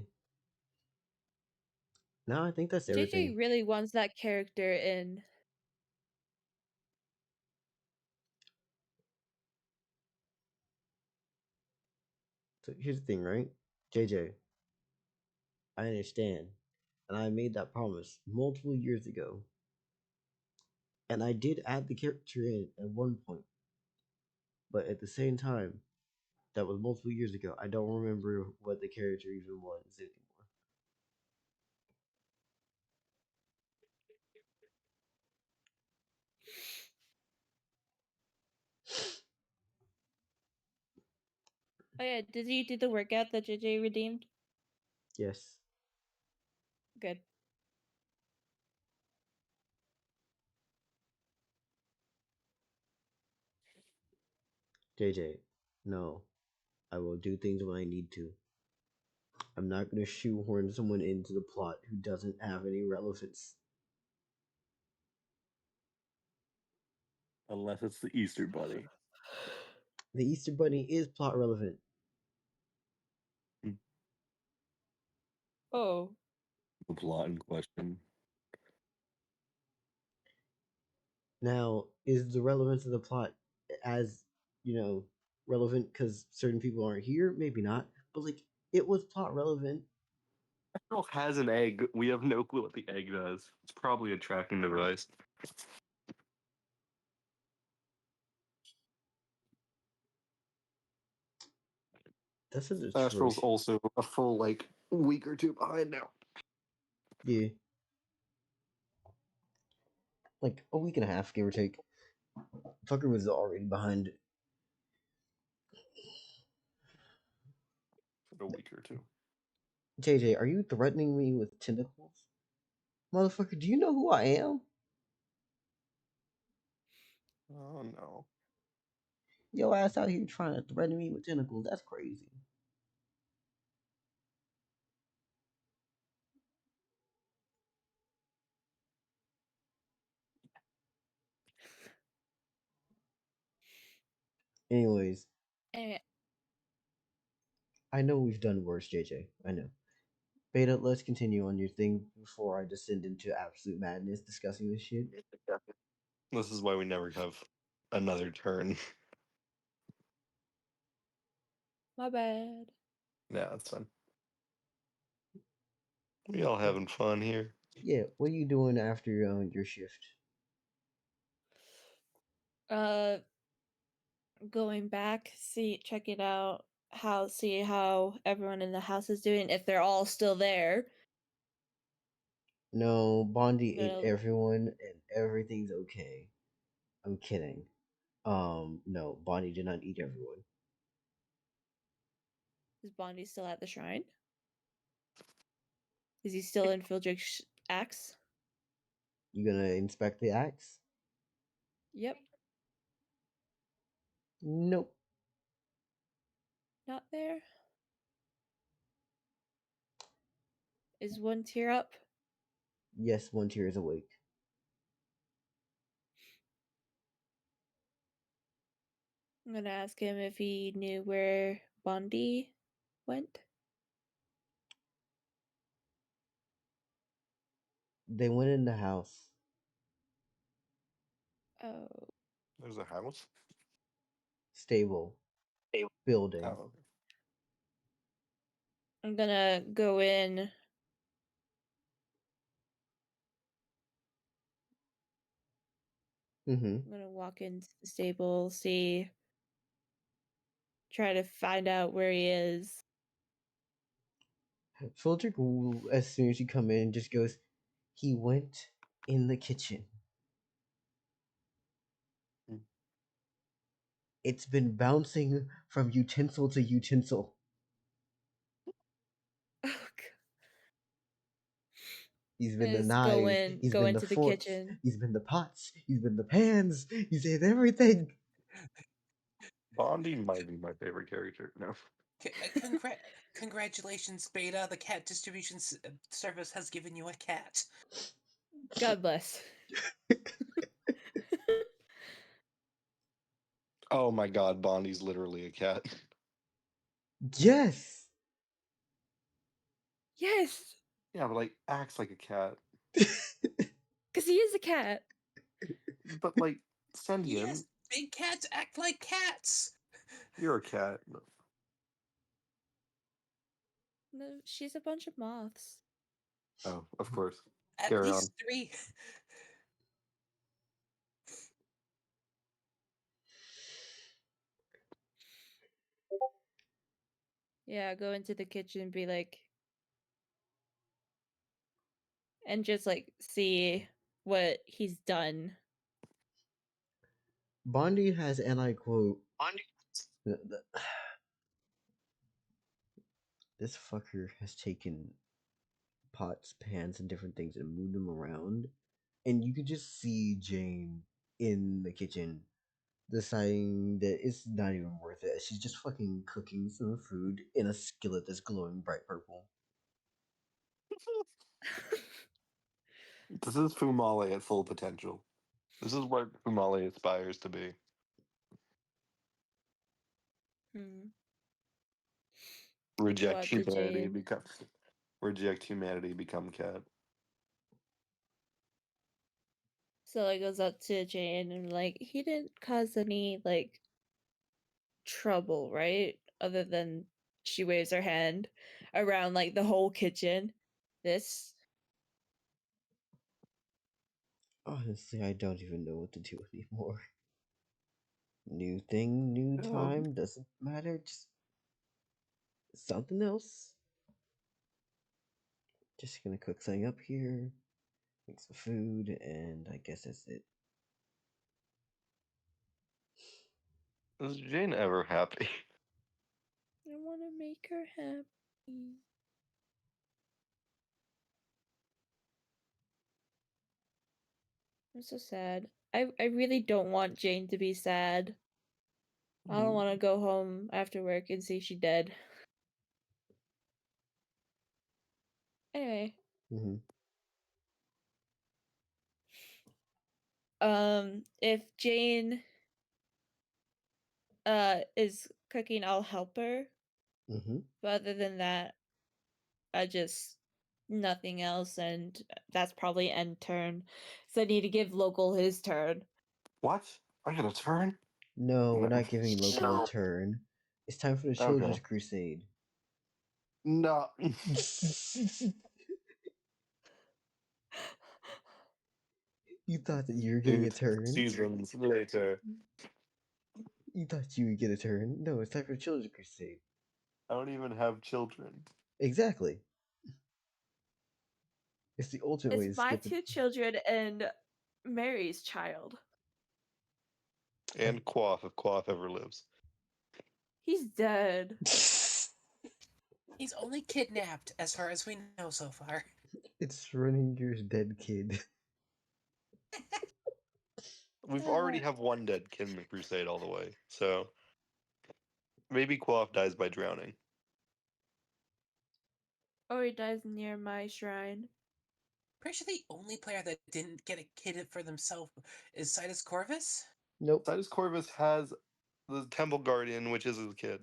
No, I think that's everything. JJ really wants that character in. So here's the thing, right? JJ, I understand. And I made that promise multiple years ago. And I did add the character in at one point. But at the same time, that was multiple years ago. I don't remember what the character even was anymore. Oh yeah, did you do the workout that JJ redeemed? Yes. Good. JJ, no. I will do things when I need to. I'm not going to shoehorn someone into the plot who doesn't have any relevance. Unless it's the Easter Bunny. The Easter Bunny is plot relevant. Oh. The plot in question. Now, is the relevance of the plot as, relevant because certain people aren't here? Maybe not. But, like, it was plot relevant. That girl has an egg. We have no clue what the egg does. It's probably a tracking device. That's a Astral's choice. also a full, week or two behind now. Yeah. Like, a week and a half, give or take. Fucker was already behind. For a week or two. JJ, are you threatening me with tentacles? Motherfucker, do you know who I am? Oh, no. Yo ass out here trying to threaten me with tentacles. That's crazy. Anyways, I know we've done worse, JJ. I know. Beta, let's continue on your thing before I descend into absolute madness discussing this shit. This is why we never have another turn. My bad. Yeah, that's fine. We all having fun here. Yeah, what are you doing after your shift? Going back, check it out, see how everyone in the house is doing, if they're all still there. No, Bondi ate No. everyone and everything's okay. I'm kidding. No, Bondi did not eat everyone. Is Bondi still at the shrine? Is he still in Fildrick's axe? You gonna inspect the axe? Yep. Nope. Not there. Is one tear up? Yes, one tier is awake. I'm gonna ask him if he knew where Bondi went. They went in the house. Oh. There's a house. Stable. Building. Oh, okay. I'm gonna go in. Mm-hmm. I'm gonna walk into the stable, try to find out where he is. Fildrick, as soon as you come in, just goes, he went in the kitchen. Hmm. It's been bouncing from utensil to utensil. Oh, God. He's been the Just knives, he's go been the into the forks, kitchen. he's been the pots, he's been the pans, he's in everything. Bondi might be my favorite character. No. Congratulations, Beta. The cat distribution service has given you a cat. God bless. Oh my god, Bondi's literally a cat. Yes! Yes, Yeah, but like acts like a cat. because he is a cat. But like sentient. Yes, big cats act like cats. You're a cat. No, she's a bunch of moths. Oh, of course. At Carry least 3. Yeah, go into the kitchen, be like, and just like see what he's done. Bondi has, and I quote, this fucker has taken pots, pans, and different things and moved them around. And you could just see Jane in the kitchen deciding that it's not even worth it. She's just fucking cooking some food in a skillet that's glowing bright purple. This is Fumale at full potential. This is what Fumale aspires to be. Reject Go out to humanity, Jane. become cat. So it goes up to Jane and like, he didn't cause any like trouble, right? Other than she waves her hand around like the whole kitchen. This. Honestly, I don't even know what to do anymore. New thing, new time, doesn't matter, just something else. Just gonna cook something up here, make some food, and I guess that's it. Is Jane ever happy? I want to make her happy. I'm so sad. I really don't want Jane to be sad. I don't want to go home after work and see she dead. Anyway. Mm-hmm. If Jane is cooking, I'll help her. Mm-hmm. But other than that, I just nothing else, and that's probably end turn. So I need to give local his turn. What? I got a turn? No, we're No. not giving local a turn. It's time for the Children's Crusade. No. You thought that you were getting a 8 turn? seasons later. You thought you would get a turn? No, it's time for the Children's Crusade. I don't even have children. Exactly. It's the ultimate way to It's my skip 2 children and Mary's child. And Quaff, if Quaff ever lives. He's dead. He's only kidnapped, as far as we know so far. It's Schrodinger's dead kid. We've already have one dead kid in the crusade all the way, so maybe Quaff dies by drowning. Or he dies near my shrine. Pretty sure the only player that didn't get a kid for themselves is Citus Corvus? Nope. Titus Corvus has the Temple Guardian, which is his kid.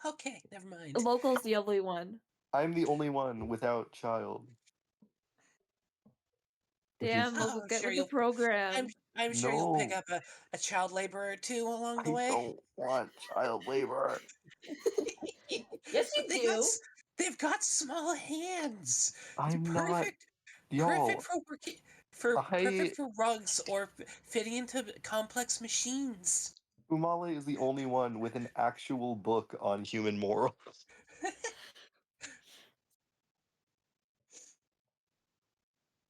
Okay, never mind. Local's the only one. I'm the only one without child. Damn, Oh, Local, get sure with the you'll- program. I'm sure you'll pick No. up a child laborer or two along the I way. don't want child labor. Yes, you But do. they've got small hands. I'm not. Perfect Y'all, for working perfect for rugs or fitting into complex machines. Fumale is the only one with an actual book on human morals.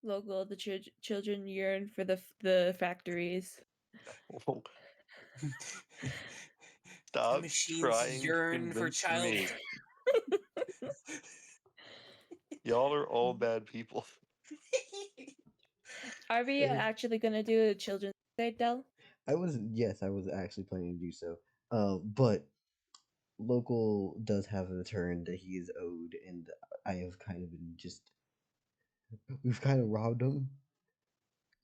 Local, the children yearn for the factories. The Stop machines trying to yearn for convince child. me. Y'all are all bad people. Are we actually gonna do a children's crusade, Dell? I was actually planning to do so. But Local does have a turn that he is owed, and I have kind of been we've kind of robbed him.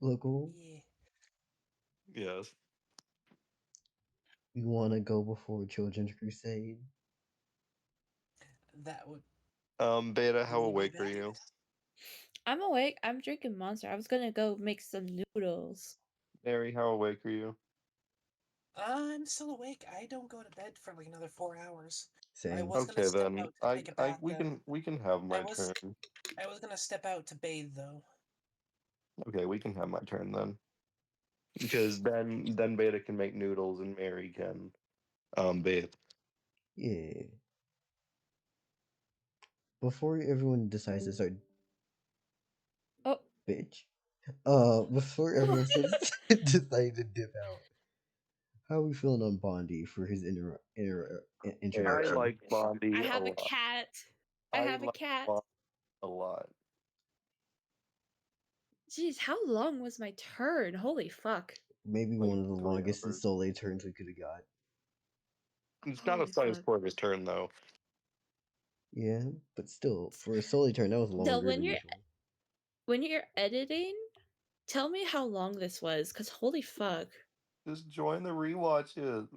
Local, Yeah. Yes. you want to go before Children's Crusade? That would Beta, how really be awake are bad. you? I'm awake. I'm drinking Monster. I was gonna go make some noodles. Mary, how awake are you? I'm still awake. I don't go to bed for like another 4 hours. I Same. was gonna Okay, step then out to take a bath. we can have my was- turn. I was gonna step out to bathe though. Okay, we can have my turn then. Because then Beta can make noodles and Mary can bathe. Yeah. Before everyone decides to start, Oh, bitch. Before everyone decides to dip out, how are we feeling on Bondi for his I introduction? like Bondi I have a a lot. cat. I have a like cat. Bondi a lot. Jeez, how long was my turn? Holy fuck. Maybe Like one of the 3 longest hours. Soleil turns we could have got. It's not a Holy science fuck. Corvus turn though. Yeah, but still, for a Soleil turn, that was Del, longer than usual. when you're editing, tell me how long this was, cause holy fuck. Just join the rewatches.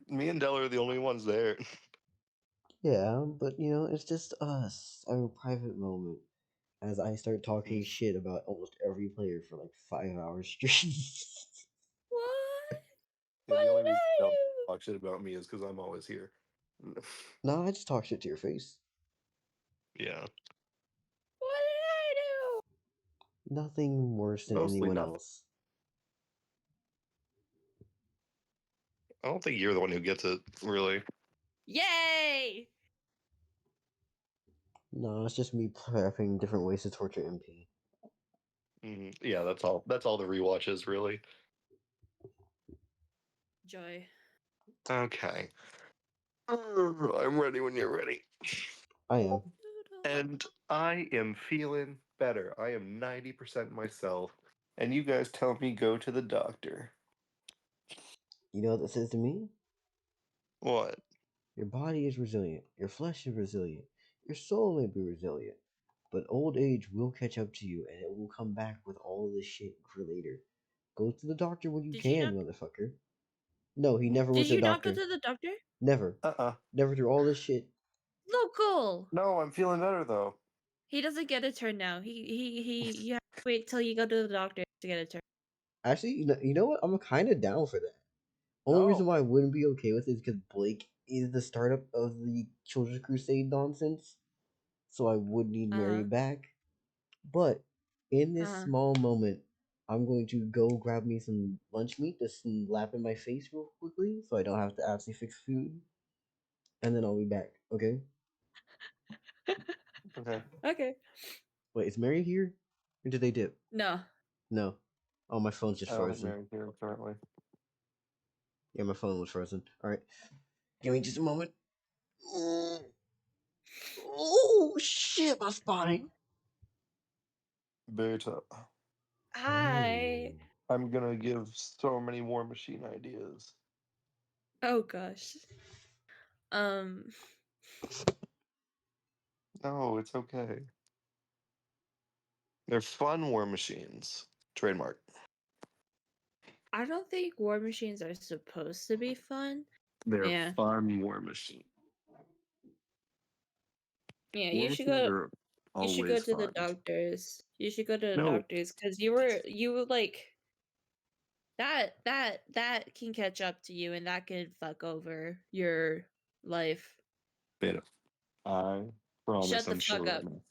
Me and Dell are the only ones there. Yeah, but it's just us, our private moment, as I start talking shit about almost every player for like 5 hours straight. What? Yeah, What the only did reason I Dell do? talks shit about me is because I'm always here. No, I just talk shit to your face. Yeah. What did I do? Nothing worse than Mostly anyone nothing. else. I don't think you're the one who gets it, really. Yay! No, it's just me prepping different ways to torture MP. Yeah, that's all. That's all the rewatches, really. Joy. Okay. I'm ready when you're ready. I am. And I am feeling better. I am 90% myself. And you guys tell me go to the doctor. You know what that says to me? What? Your body is resilient. Your flesh is resilient. Your soul may be resilient. But old age will catch up to you, and it will come back with all this shit for later. Go to the doctor when you Did you can, not- motherfucker. No, he never went Did to the you not go doctor. to the doctor? Never. Never through all this shit. Local! No, I'm feeling better though. He doesn't get a turn now. You have to wait till you go to the doctor to get a turn. Actually, you know what? I'm kind of down for that. Only reason Oh. why I wouldn't be okay with it is because Blake is the startup of the Children's Crusade nonsense, so I would need Mary back. But in this small moment, I'm going to go grab me some lunch meat to slap in my face real quickly, so I don't have to actually fix food, and then I'll be back. Okay? Okay. Okay. Wait, is Mary here, or did they dip? No. No. Oh, my phone's just I don't have frozen. Mary here currently. Yeah, my phone was frozen. All right, give me just a moment. Oh shit, my spine. Beta. Hi. I'm gonna give so many War Machine ideas. Oh gosh. Um, No, it's okay. They're fun War Machines. Trademark. I don't think war machines are supposed to be fun. They're Yeah. fun War Machines. Yeah, War you should Machines go. are You should go always to the fun. doctors. You should go to the No, doctors because you were like that can catch up to you and that can fuck over your life. Beta. I promise Shut the I'm fuck sure up. of it.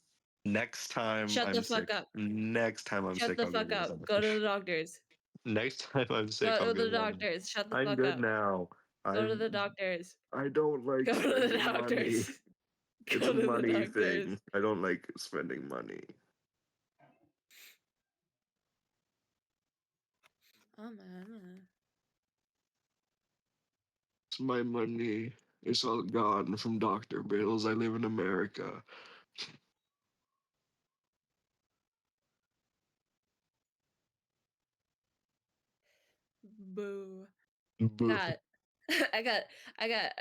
Next time Shut the I'm fuck sick. up. Next time I'm Shut sick, the I'll give fuck you up. some. Go to the doctors. Next time I'm sick, Go I'll to give the you some. doctors. Shut the I'm fuck good up. now. Go to the doctors. I don't like Go to the spending money. doctors. It's Go a to the money doctors. thing. I don't like spending money. Oh man. It's my money. It's all gone from doctor bills. I live in America. Boo. Boo. I got I got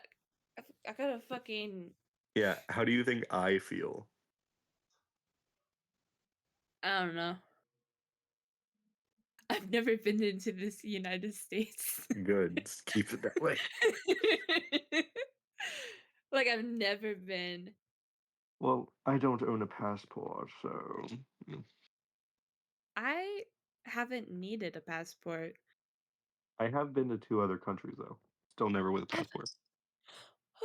I got a fucking Yeah, how do you think I feel? I don't know. I've never been into this United States. Good. Just keep it that way. Like I've never been. Well, I don't own a passport, so I haven't needed a passport. I have been to 2 other countries though. Still never with a passport.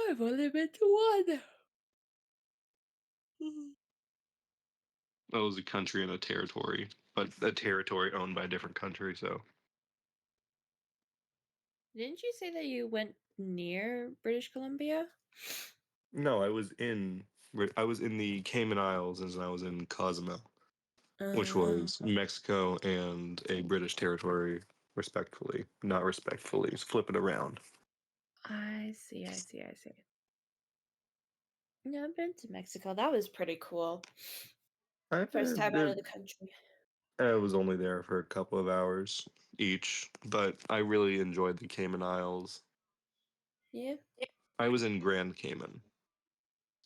I've only been to one. That was a country and a territory, but a territory owned by a different country, so Didn't you say that you went near British Columbia? no, I was in the Cayman Isles and I was in Cozumel, which was Mexico and a British territory, respectfully. Not respectfully, flip it around. I see. Yeah, I've been to Mexico. That was pretty cool. First time out of the country. I was only there for a couple of hours each, but I really enjoyed the Cayman Isles. Yeah. I was in Grand Cayman.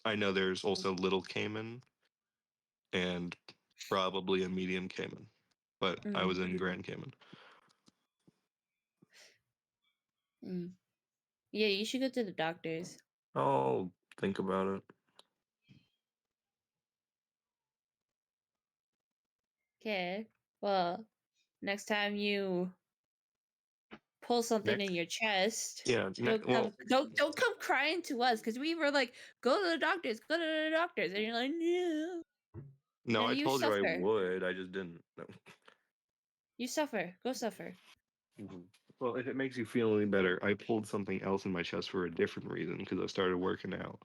I know there's also Little Cayman and probably a Medium Cayman, but I was in Grand Cayman. Yeah, you should go to the doctors. I'll think about it. Okay. Well, next time you pull something in your chest, Yeah. don't come crying to us because we were like, go to the doctors, and you're like, no. No, And I you told you I suffer. would. I just didn't. No. You suffer. Go suffer. Well, if it makes you feel any better, I pulled something else in my chest for a different reason because I started working out.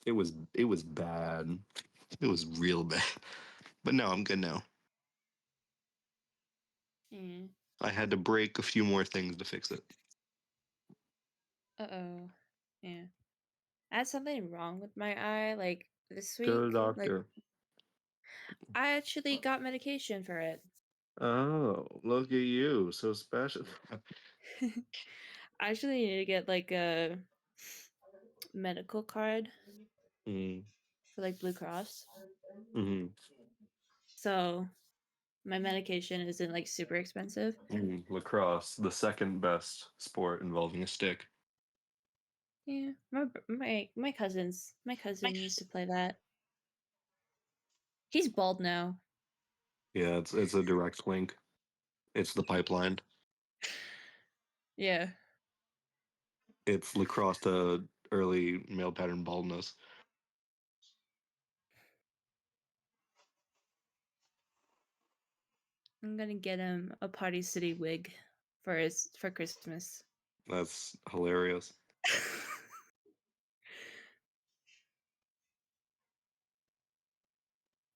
It was bad. It was real bad. But no, I'm good now. I had to break a few more things to fix it. Uh-oh. Yeah. I had something wrong with my eye, like, this week. Go to the Like, doctor. I actually got medication for it. Oh, look at you. So special. I actually need to get, like, a medical card for, like, Blue Cross. So, my medication isn't, like, super expensive. Lacrosse, the second best sport involving a stick. Yeah, my cousin used to play that. He's bald now. Yeah, it's a direct link. It's the pipeline. Yeah. It's lacrosse to early male pattern baldness. I'm gonna get him a Party City wig for Christmas. That's hilarious.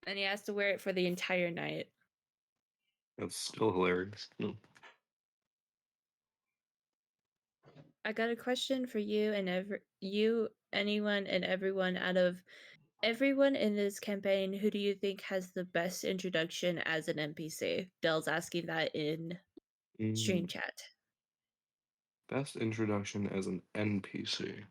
And he has to wear it for the entire night. That's still hilarious. No. I got a question for you and anyone and everyone out of everyone in this campaign. Who do you think has the best introduction as an NPC? Dell's asking that in stream chat. Best introduction as an NPC.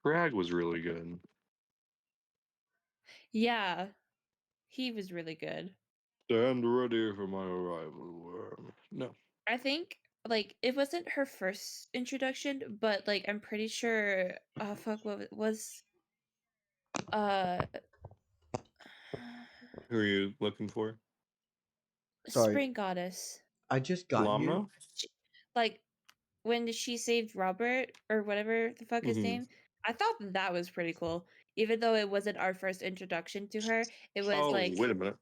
Bragg was really good. Yeah, he was really good. Stand ready for my arrival. No. I think like it wasn't her first introduction, but like I'm pretty sure fuck what was Who are you looking for? Sorry. Spring Goddess. I just got here. Lamna? Like when she saved Robert or whatever the fuck his name, I thought that was pretty cool. Even though it wasn't our first introduction to her, it was like wait a minute.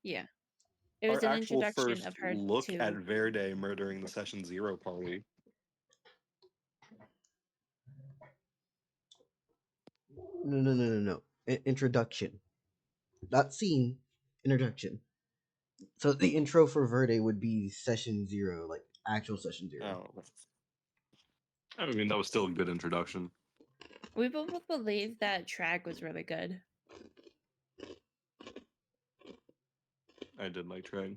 yeah. It was Our an actual introduction first of her look to at Verde murdering the Session Zero party. No. Introduction. Not scene. Introduction. So the intro for Verde would be Session 0, like actual Session 0. Oh. I mean, that was still a good introduction. we both believe that track was really good. I did like Treg.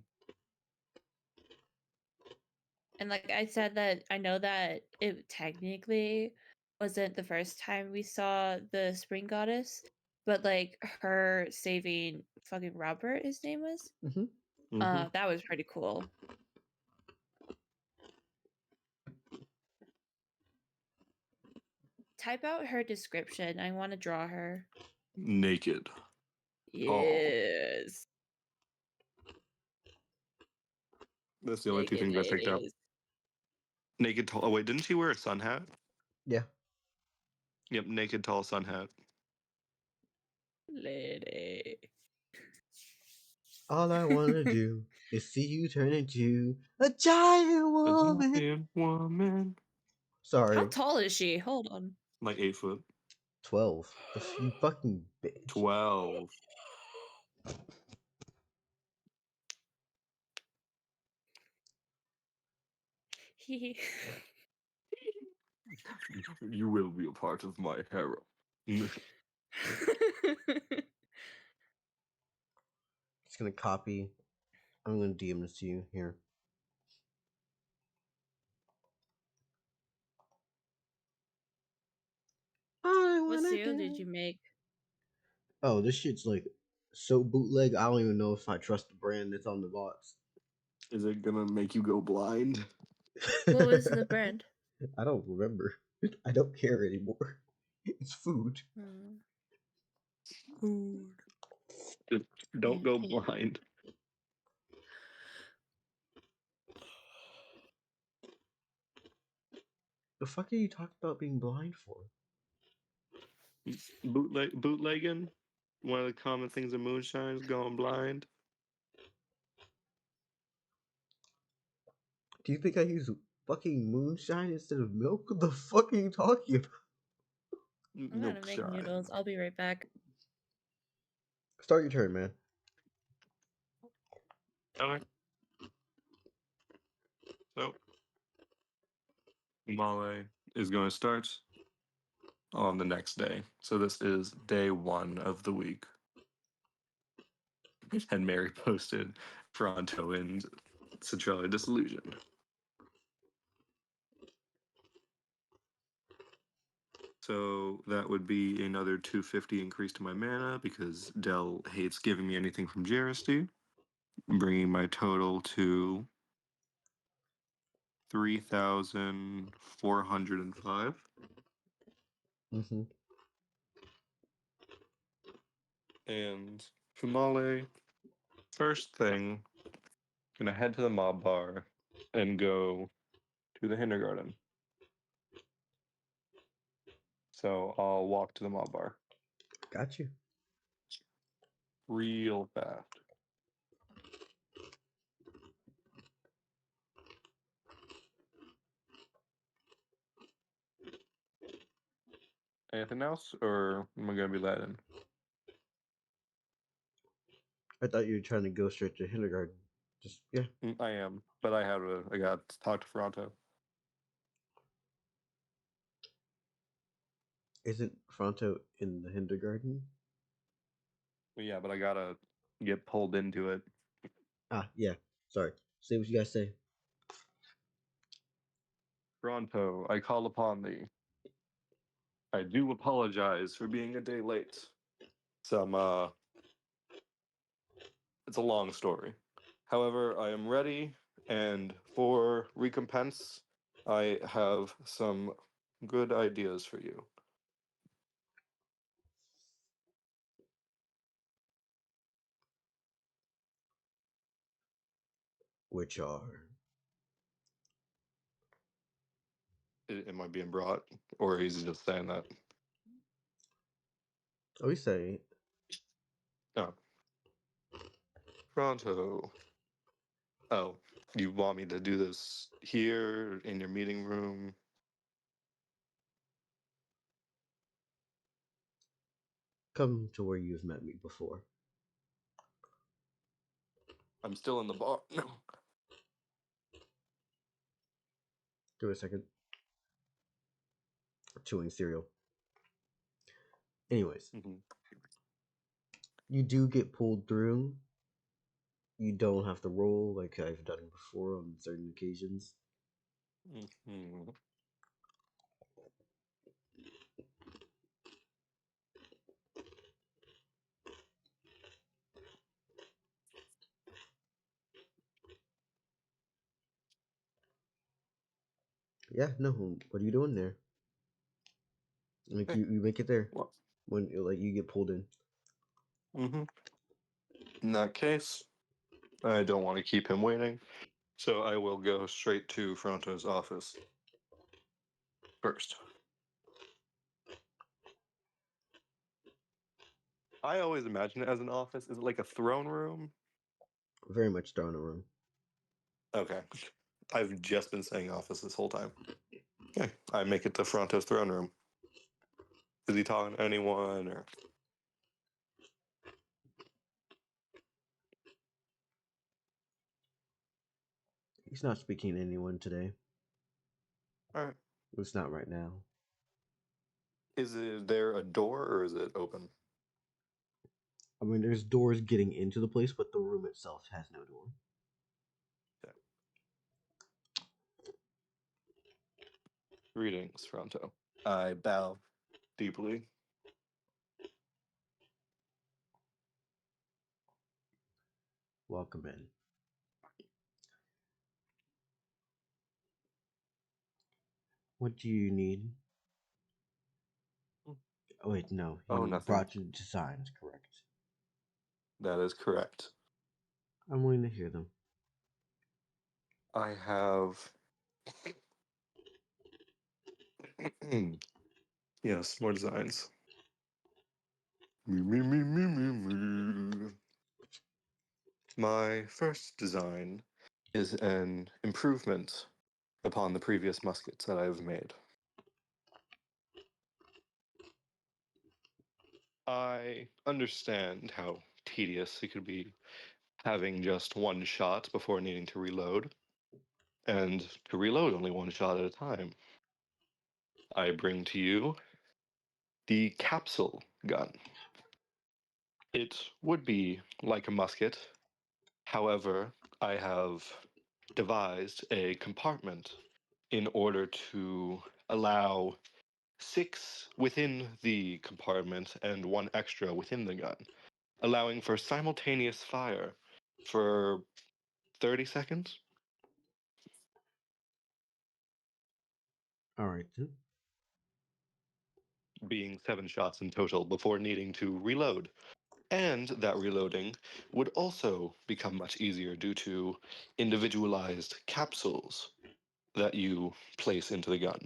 And like I said that I know that it technically wasn't the first time we saw the Spring Goddess, but like her saving fucking Robert, his name was. That was pretty cool. Type out her description. I want to draw her. Naked. Yes. That's the only two Naked things I picked up. ladies. Naked tall. Oh wait, didn't she wear a sun hat? Yeah. Yep, naked tall sun hat. Lady. All I want to do is see you turn into a giant woman. A giant woman. Sorry. How tall is she? Hold on. Like 8 foot. 12. You fucking bitch. 12. You will be a part of my harem. Just gonna copy. I'm gonna DM this to you here. What cereal did you make? Oh, this shit's like so bootleg. I don't even know if I trust the brand that's on the box. Is it gonna make you go blind? What was the brand? I don't remember. I don't care anymore. It's food. Food. Just don't go blind. The fuck are you talking about being blind for? Bootlegging? One of the common things in moonshine is going blind. Do you think I use fucking moonshine instead of milk? What the fuck are you talking about? I'm gonna make noodles. I'll be right back. Start your turn, man. Okay. So, Fumale is going to start on the next day. So this is day 1 of the week. And Mary posted Fronto and Centrality Disillusion. So that would be another 250 increase to my mana because Dell hates giving me anything from Jeristy, bringing my total to 3,405. Mm-hmm. And Fumale, first thing, gonna head to the mob bar and go to the Hindergarten. So I'll walk to the mob bar Got you. real fast. Anything else, or am I gonna be let in? I thought you were trying to go straight to Hindergarten. Just yeah. I am, but I got to talk to Fronto. Isn't Fronto in the Hindergarten? Yeah, but I gotta get pulled into it. Ah, yeah. Sorry. Say what you guys say. Fronto, I call upon thee. I do apologize for being a day late. It's a long story. However, I am ready, and for recompense, I have some good ideas for you. Which are Am I being brought, or is he just saying that? we say No. Pronto. Oh, you want me to do this here in your meeting room? come to where you've met me before. I'm still in the bar. No. Give it a second. Chewing cereal. Anyways, you do get pulled through. You don't have to roll like I've done before on certain occasions. Mm-hmm. Yeah, no. What are you doing there? Like Hey, you make it there well, when you get pulled in. mm-hmm. In that case, I don't want to keep him waiting, so I will go straight to Fronto's office first. I always imagine it as an office. Is it like a throne room? Very much throwing a room. Okay. I've just been saying office this whole time. Okay. I make it to Fronto's throne room. Is he talking to anyone, or? He's not speaking to anyone today. All right. It's not right now. Is there a door, or is it open? I mean, there's doors getting into the place, but the room itself has no door. Okay. Greetings, Fronto. I bow deeply. Welcome in. What do you need? Oh, wait, no. Oh, You nothing. brought your designs, correct? That is correct. I'm willing to hear them. I have. Yes, more designs. My first design is an improvement upon the previous muskets that I've made. I understand how tedious it could be having just one shot before needing to reload, and to reload only one shot at a time. I bring to you the capsule gun. It would be like a musket, however, I have devised a compartment in order to allow 6 within the compartment and 1 extra within the gun, allowing for simultaneous fire for 30 seconds. All right then. being 7 shots in total before needing to reload. And that reloading would also become much easier due to individualized capsules that you place into the gun,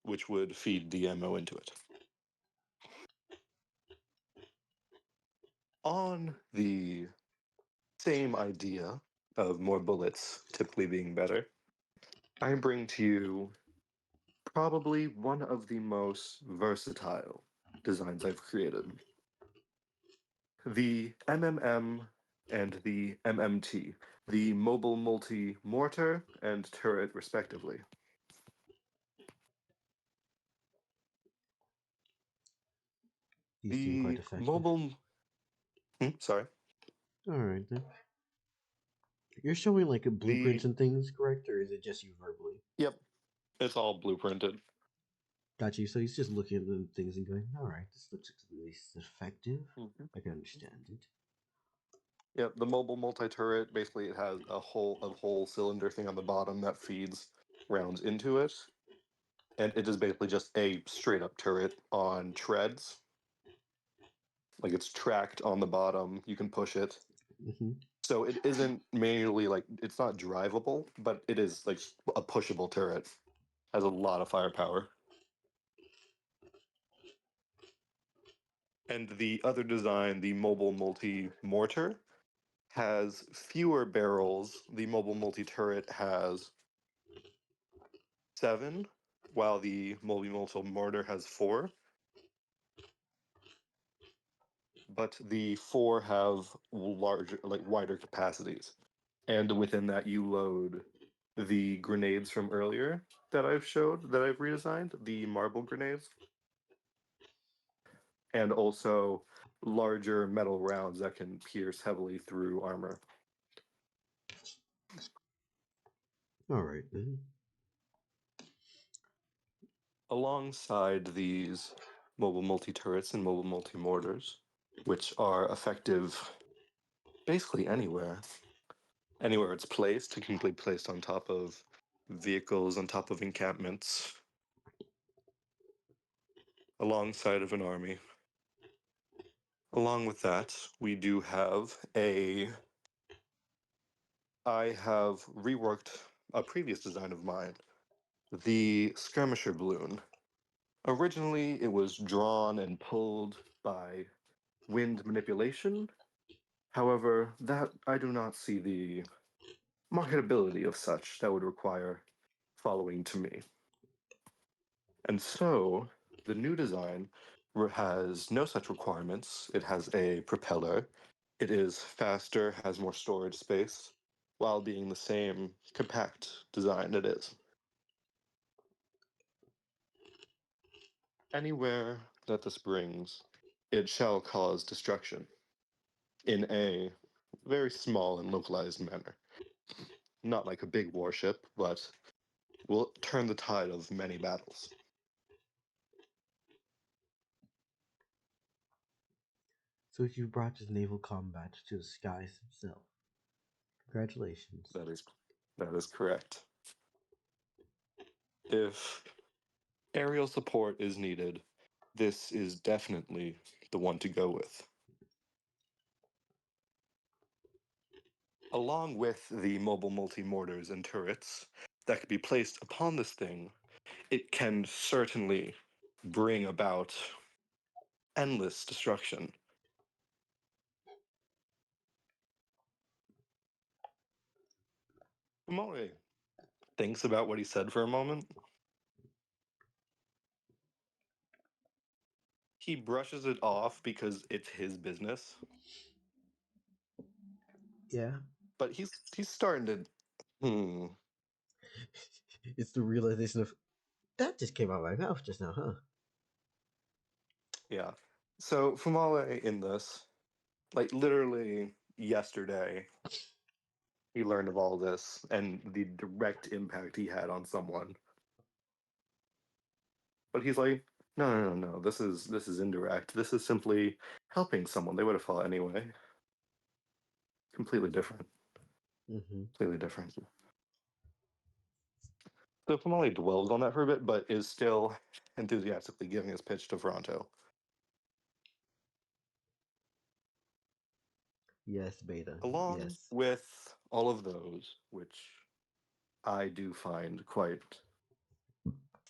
which would feed the ammo into it. On the same idea of more bullets typically being better, I bring to you probably one of the most versatile designs I've created. The MMM and the MMT, the mobile multi-mortar and turret respectively. These seem quite The effective. mobile... sorry. All right then. You're showing like blueprints and things, correct? Or is it just you verbally? Yep, it's all blueprinted. Got you. So he's just looking at the things and going, all right, this looks at least effective. I can understand it. Yep, the mobile multi-turret, basically it has a whole cylinder thing on the bottom that feeds rounds into it. And it is basically just a straight up turret on treads. Like it's tracked on the bottom, you can push it. Mm-hmm. So it isn't manually like, it's not drivable, but it is like a pushable turret. Has a lot of firepower. And the other design, the mobile multi-mortar, has fewer barrels. The mobile multi-turret has 7, while the multi-mortar has 4. But the 4 have larger, like wider capacities. And within that, you load the grenades from earlier that I've showed, that I've redesigned, the marble grenades. And also larger metal rounds that can pierce heavily through armor. All right then. Alongside these mobile multi-turrets and mobile multi-mortars, which are effective basically anywhere. Anywhere it's placed, it can be placed on top of vehicles, on top of encampments, alongside of an army. Along with that, we do have I have reworked a previous design of mine, the skirmisher balloon. Originally, it was drawn and pulled by wind manipulation. However, that I do not see the marketability of such that would require following to me. And so, the new design has no such requirements. It has a propeller. It is faster, has more storage space, while being the same compact design it is. Anywhere that this brings, it shall cause destruction in a very small and localized manner. Not like a big warship, but will turn the tide of many battles. So you brought his naval combat to the skies himself. Congratulations. That is correct. If aerial support is needed, this is definitely the one to go with. Along with the mobile multi-mortars and turrets that could be placed upon this thing, it can certainly bring about endless destruction. Fumale thinks about what he said for a moment. He brushes it off because it's his business. Yeah. But he's starting to It's the realization of that just came out of my mouth just now, huh? Yeah. So Fumale in this, like literally yesterday, he learned of all this and the direct impact he had on someone. But he's like, no. This is indirect. This is simply helping someone. They would have fought anyway. Completely different. Mm-hmm. Completely different. So Fumale dwells on that for a bit, but is still enthusiastically giving his pitch to Fronto. Yes, Beta. Along Yes. with all of those, which I do find quite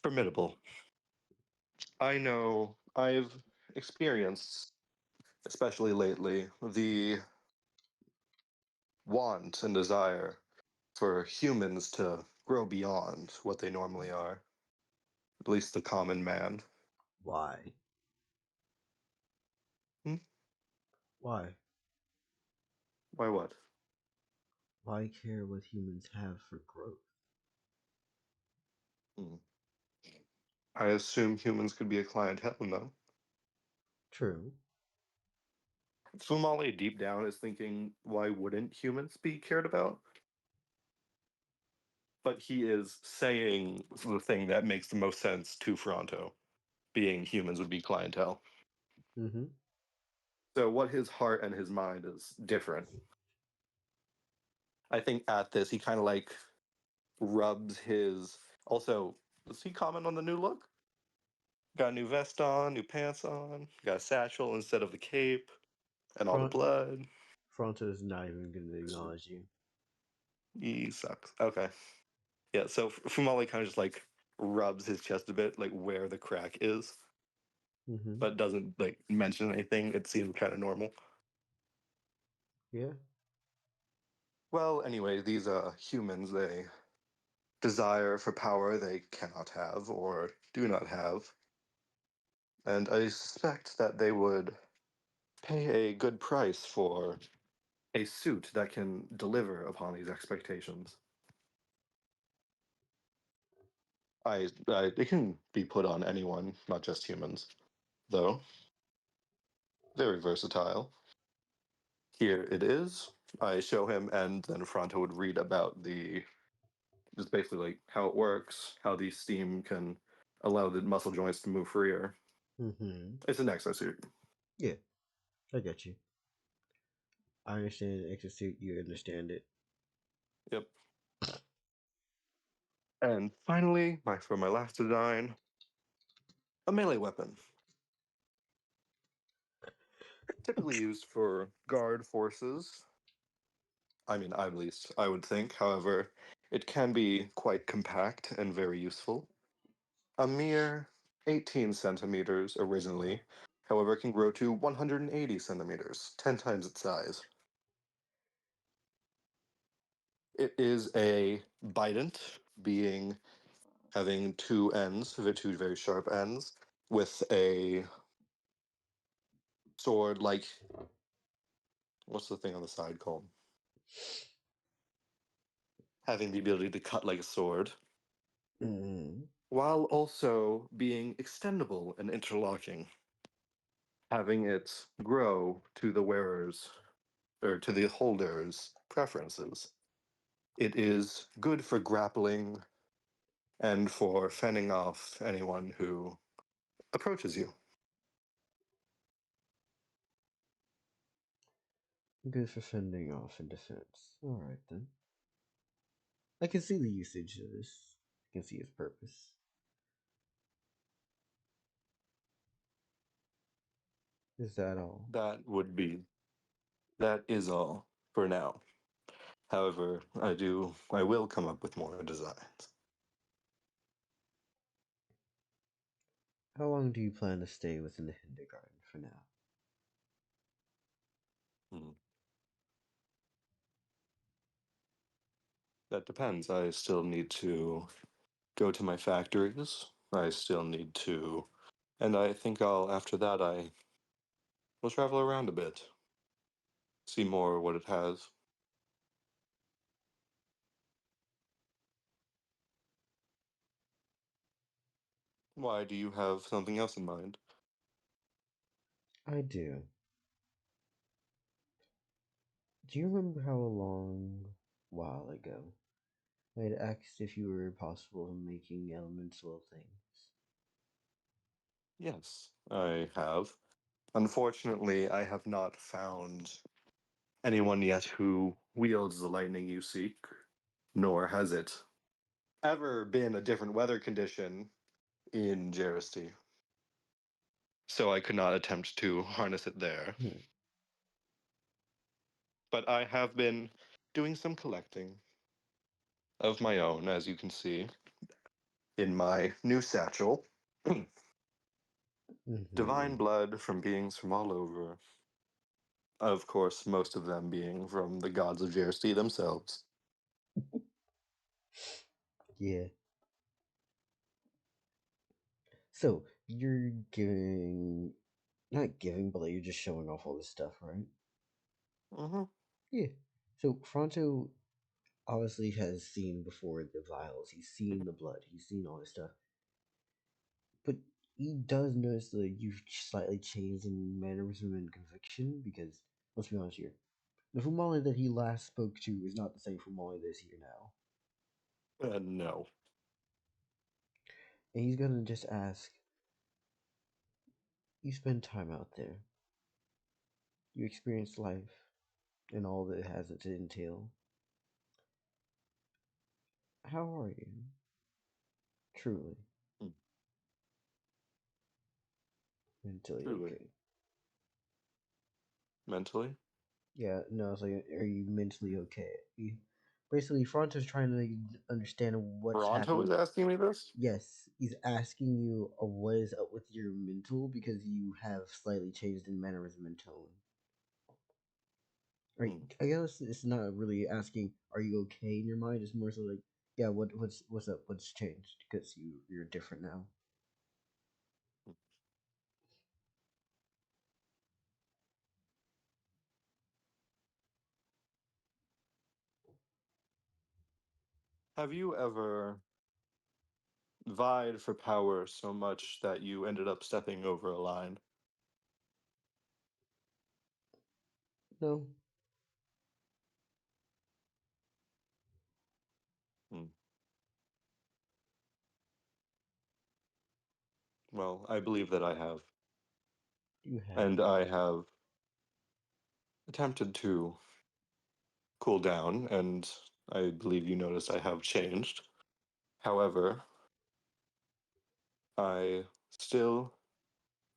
formidable, I know I've experienced, especially lately, the want and desire for humans to grow beyond what they normally are, at least the common man. Why? Hmm? Why? Why what? Why care what humans have for growth? Hmm. I assume humans could be a clientele, though. True. Fumale deep down is thinking, why wouldn't humans be cared about? But he is saying the thing that makes the most sense to Fronto, being humans would be clientele. Mm-hmm. So what his heart and his mind is different. I think at this he kind of like rubs his. Also, does he comment on the new look? Got a new vest on, new pants on, got a satchel instead of the cape, and all the Front blood. Fronto's not even going to acknowledge you. He sucks. Okay. Yeah, so Fumale kind of just like rubs his chest a bit, like where the crack is, Mm-hmm. but doesn't like mention anything. It seems kind of normal. Yeah. Well, anyway, these humans, they desire for power they cannot have or do not have. And I suspect that they would pay a good price for a suit that can deliver upon these expectations. It can be put on anyone, not just humans, though. Very versatile. Here it is. I show him, and then Fronto would read about just basically like how it works, how the steam can allow the muscle joints to move freer. Mm-hmm. It's an exosuit. Yeah. I get you. I understand the exosuit. You understand it. Yep. And finally, for my last design, a melee weapon. Typically used for guard forces. I mean, at least I would think. However, it can be quite compact and very useful. A mere 18 centimeters originally, however, it can grow to 180 centimeters, 10 times its size. It is a bident, being having two ends, two very sharp ends, with a sword like, what's the thing on the side called? Having the ability to cut like a sword, Mm-hmm. while also being extendable and interlocking, having it grow to the wearer's or to the holder's preferences. It is good for grappling and for fending off anyone who approaches you. Good for fending off and defense. Alright then. I can see the usage of this. I can see its purpose. Is that all? That is all for now. However, I will come up with more designs. How long do you plan to stay within the Hindergarten for now? Hmm. That depends. I still need to go to my factories. I still need to, and I think after that, I will travel around a bit, see more what it has. Why, do you have something else in mind? I do. Do you remember how a long while ago I had asked if you were possible in making elemental things? Yes, I have. Unfortunately, I have not found anyone yet who wields the lightning you seek, nor has it ever been a different weather condition in Jeristy. So I could not attempt to harness it there. Hmm. But I have been doing some collecting of my own, as you can see, in my new satchel. Divine blood from beings from all over. Of course, most of them being from the gods of Jersey themselves. Yeah. So you're giving, not giving, but like you're just showing off all this stuff, right? Mm-hmm. Yeah. So Fronto obviously has seen before the vials. He's seen the blood. He's seen all this stuff. But he does notice that you've slightly changed in mannerism and conviction because, let's be honest here, the Fumale that he last spoke to is not the same Fumale that's here now. No. And he's gonna just ask, you spend time out there. You experience life and all that it has to entail. How are you? Truly. Hmm. Mentally Truly. okay. Mentally? Yeah, no, it's like, are you mentally okay? Basically, Fronto's trying to understand what's Toronto is happening. asking me this? Yes, he's asking you what is up with your mental because you have slightly changed in mannerism and tone. Right? I guess it's not really asking, are you okay in your mind? It's more so like, yeah, what's up? What's changed? Because you're different now. Have you ever vied for power so much that you ended up stepping over a line? No. Hmm. Well, I believe that I have. You have. And I have attempted to cool down, and I believe you noticed I have changed. However, I still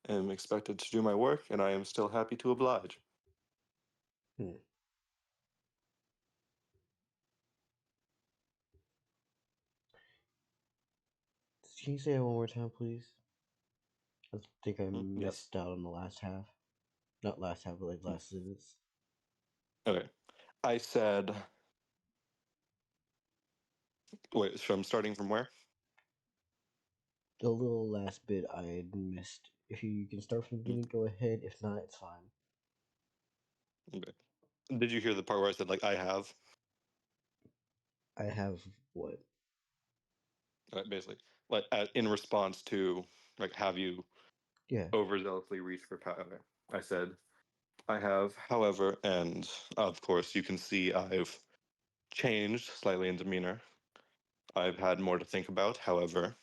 am expected to do my work, and I am still happy to oblige. Hmm. Can you say it one more time, please? I think I Yes. missed out on the last half. Not last half, but like last sentence. Okay. I said. Wait, so I'm starting from where? The little last bit I missed. If you can start from the beginning, go ahead. If not, it's fine. Okay. Did you hear the part where I said, like, I have? I have what? Basically, like, in response to, like, have you Yeah. overzealously reached for power? I said, I have, however, and of course, you can see I've changed slightly in demeanor. I've had more to think about. However,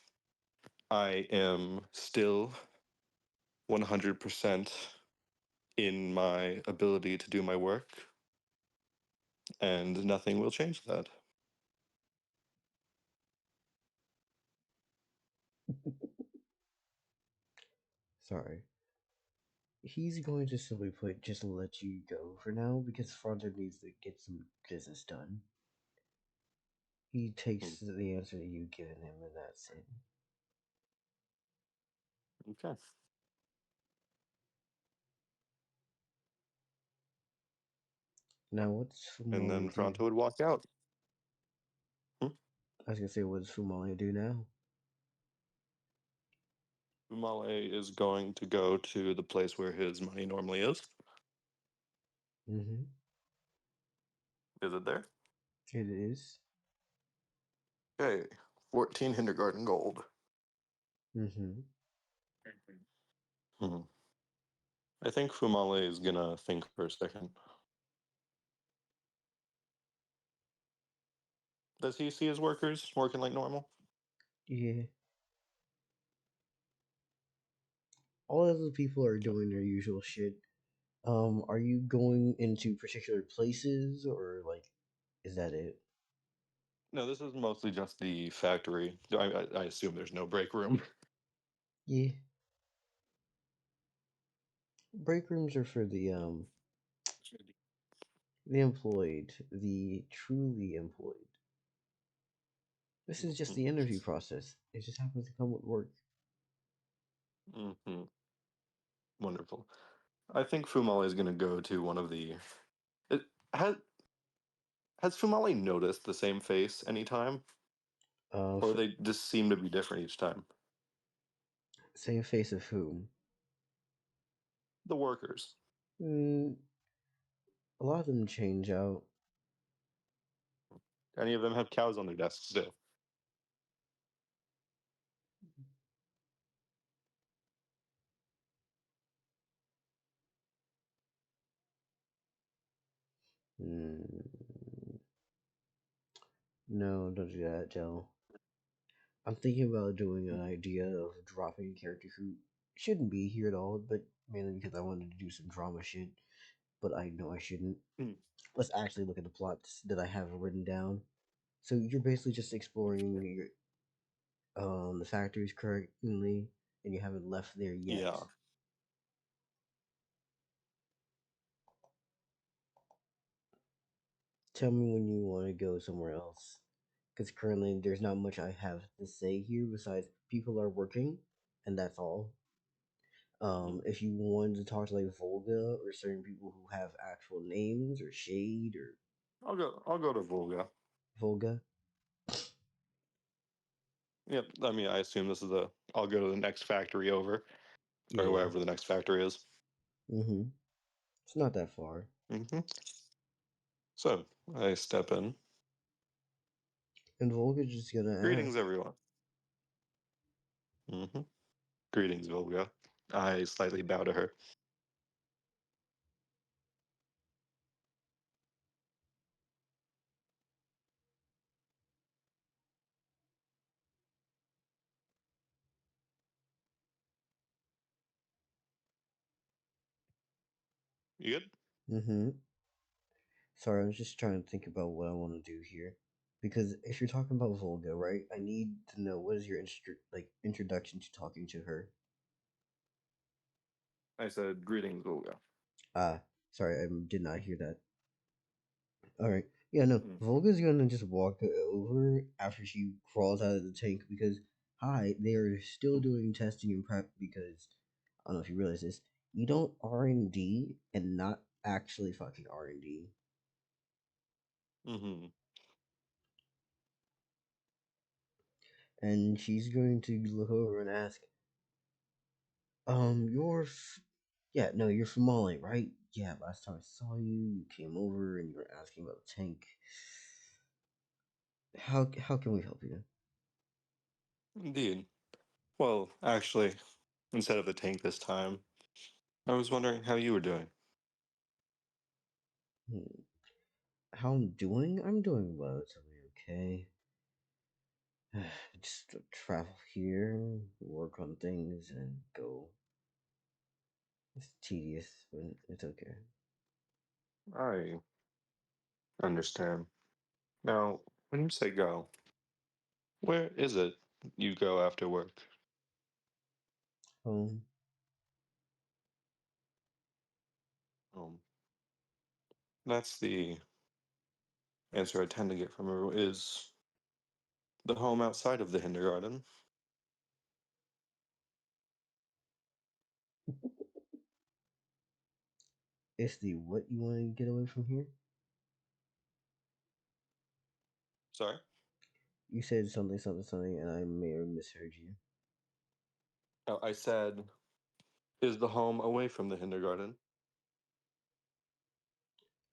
I am still 100% in my ability to do my work, and nothing will change that. Sorry. He's going to simply put, just let you go for now because Fronto needs to get some business done. He takes the answer that you've given him, and that's it. Okay. Now, what's And then Fumale do? Fronto would walk out. I was gonna say, what does Fumale do now? Fumale is going to go to the place where his money normally is. Mm-hmm. Is it there? It is. Okay. 14 Hindergarten gold. Mm-hmm. Hmm. I think Fumale is gonna think for a second. Does he see his workers working like normal? Yeah. All other people are doing their usual shit. Are you going into particular places or like is that it? No, this is mostly just the factory. I assume there's no break room. Yeah. Break rooms are for the employed, the truly employed. This is just the interview process. It just happens to come with work. Mm-hmm. Wonderful. I think Fumale is going to go to one of the. It, has has Fumale noticed the same face anytime, or So, they just seem to be different each time? same face of whom? The workers. Mm, a lot of them change out. Any of them have cows on their desks still? Mm, no, don't do that, Dell. I'm thinking about doing an idea of dropping a character who shouldn't be here at all, but mainly because I wanted to do some drama shit. But I know I shouldn't. Hmm. Let's actually look at the plots that I have written down. So you're basically just exploring your the factories currently, and you haven't left there yet. Yeah. Tell me when you want to go somewhere else. Because currently there's not much I have to say here besides people are working, and that's all. If you wanted to talk to like Volga or certain people who have actual names or Shade or I'll go to Volga. Volga, Yep. I mean, I assume this is the. I'll go to the next factory over, or yeah, wherever the next factory is. mm-hmm. It's not that far. Mm-hmm. So I step in. And Volga's just gonna Greetings, ask, everyone. Mm-hmm. Greetings, Volga. I slightly bow to her. You good? mm-hmm. Sorry, I was just trying to think about what I want to do here. Because if you're talking about Volga, right, I need to know what is your introduction to talking to her. I said, greetings, Volga. Ah, sorry, I did not hear that. All right, yeah, no, Mm. Volga's gonna just walk over after she crawls out of the tank because hi, they are still doing testing and prep because I don't know if you realize this. You don't R&D and not actually fucking R&D. Mm-hmm. And she's going to look over and ask, yeah, no, you're Fumale, right? Yeah, last time I saw you, you came over and you were asking about the tank. How can we help you? Indeed. Well, actually, instead of the tank this time, I was wondering how you were doing. Hmm. How I'm doing? I'm doing relatively okay. Just travel here, work on things, and go. It's tedious, but it's okay. I understand. Now, when you say go, where is it you go after work? Home. Um, that's the answer I tend to get from her is the home outside of the Hindergarten. It's the what you want to get away from here? Sorry? You said something, and I may have misheard you. Oh, I said, is the home away from the Hindergarten?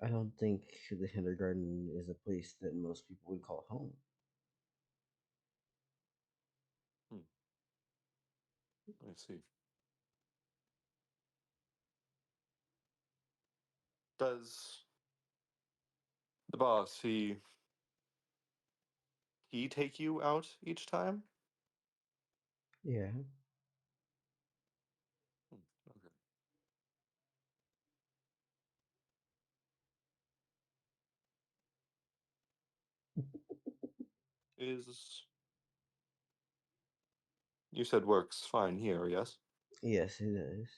I don't think the kindergarten is a place that most people would call home. Hmm, I see. Does the boss, he take you out each time? Yeah. Hmm, okay. is, you said works fine here, yes? Yes, it is.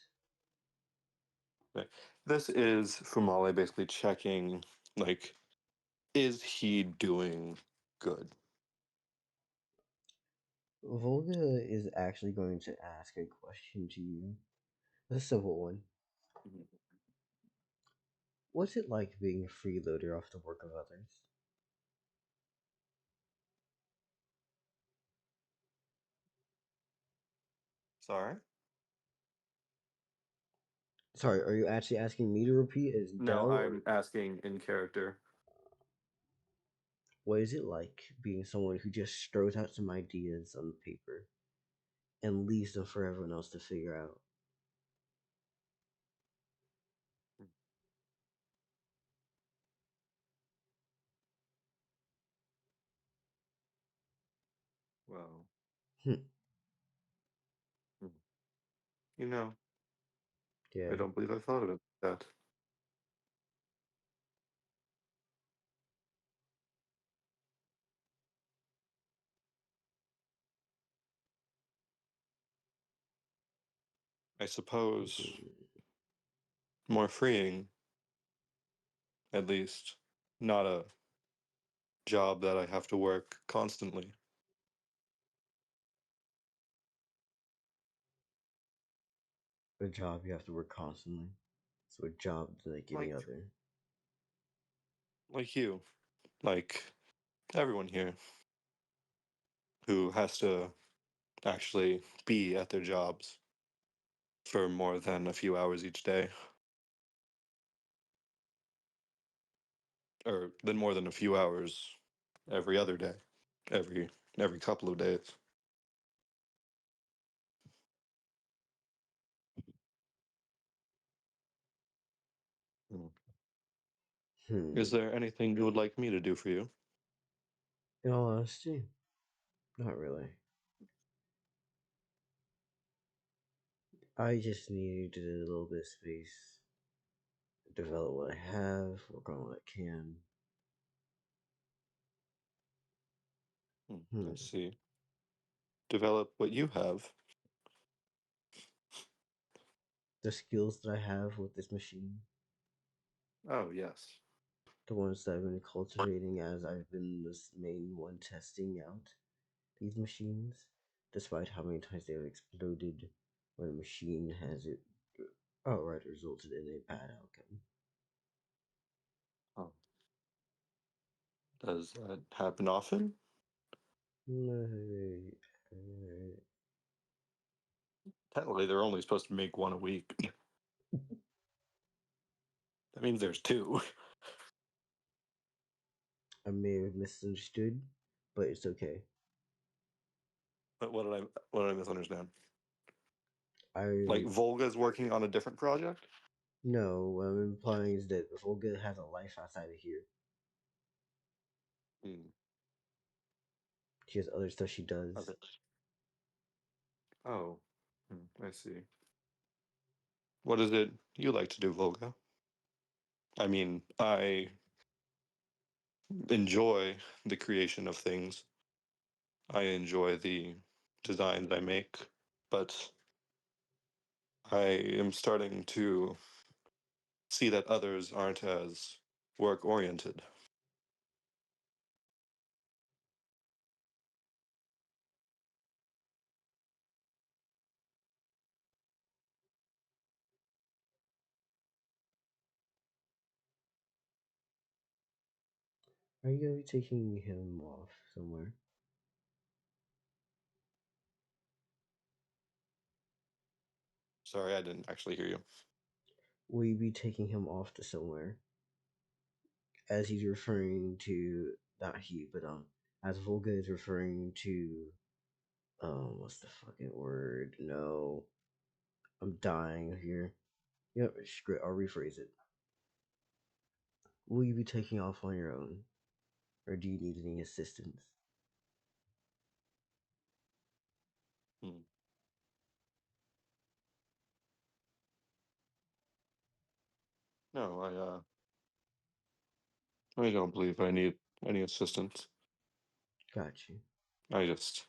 Okay. This is Fumale basically checking, like, is he doing good? Volga is actually going to ask a question to you. A simple one. What's it like being a freeloader off the work of others? Sorry? Sorry, are you actually asking me to repeat as No, Dell? I'm asking in character. What is it like being someone who just throws out some ideas on paper and leaves them for everyone else to figure out? Well, Hmm. you know, Yeah. I don't believe I thought of it like that. I suppose more freeing, at least. Not a job that I have to work constantly. A job you have to work constantly. So a job like any Like, other. like you. Like everyone here who has to actually be at their jobs for more than a few hours each day. Or than more than a few hours every other day. Every couple of days. Hmm. Is there anything you would like me to do for you? In all honesty, not really. I just need a little bit of space, develop what I have, work on what I can. I see. Develop what you have. The skills that I have with this machine, Oh, yes. the ones that I've been cultivating as I've been this main one testing out these machines, despite how many times they have exploded when a machine has it outright resulted in a bad outcome. Oh. Does that happen often? Technically, they're only supposed to make one a week. That means there's two. I may have misunderstood, but it's okay. But what did I misunderstand? Like I Volga's working on a different project? No, what I'm implying is that Volga has a life outside of here. Hmm. She has other stuff she does. Okay. Oh, I see. What is it you like to do, Volga? I mean, I enjoy the creation of things. I enjoy the designs I make, but I am starting to see that others aren't as work oriented. Are you gonna be taking him off somewhere? Sorry, I didn't actually hear you. Will you be taking him off to somewhere? As he's referring to, not he, but as Volga is referring to, what's the fucking word? No, I'm dying here. Yep, screw it, I'll rephrase it. Will you be taking off on your own, or do you need any assistance? Hmm. No, I don't believe I need any assistance. Got you. I just.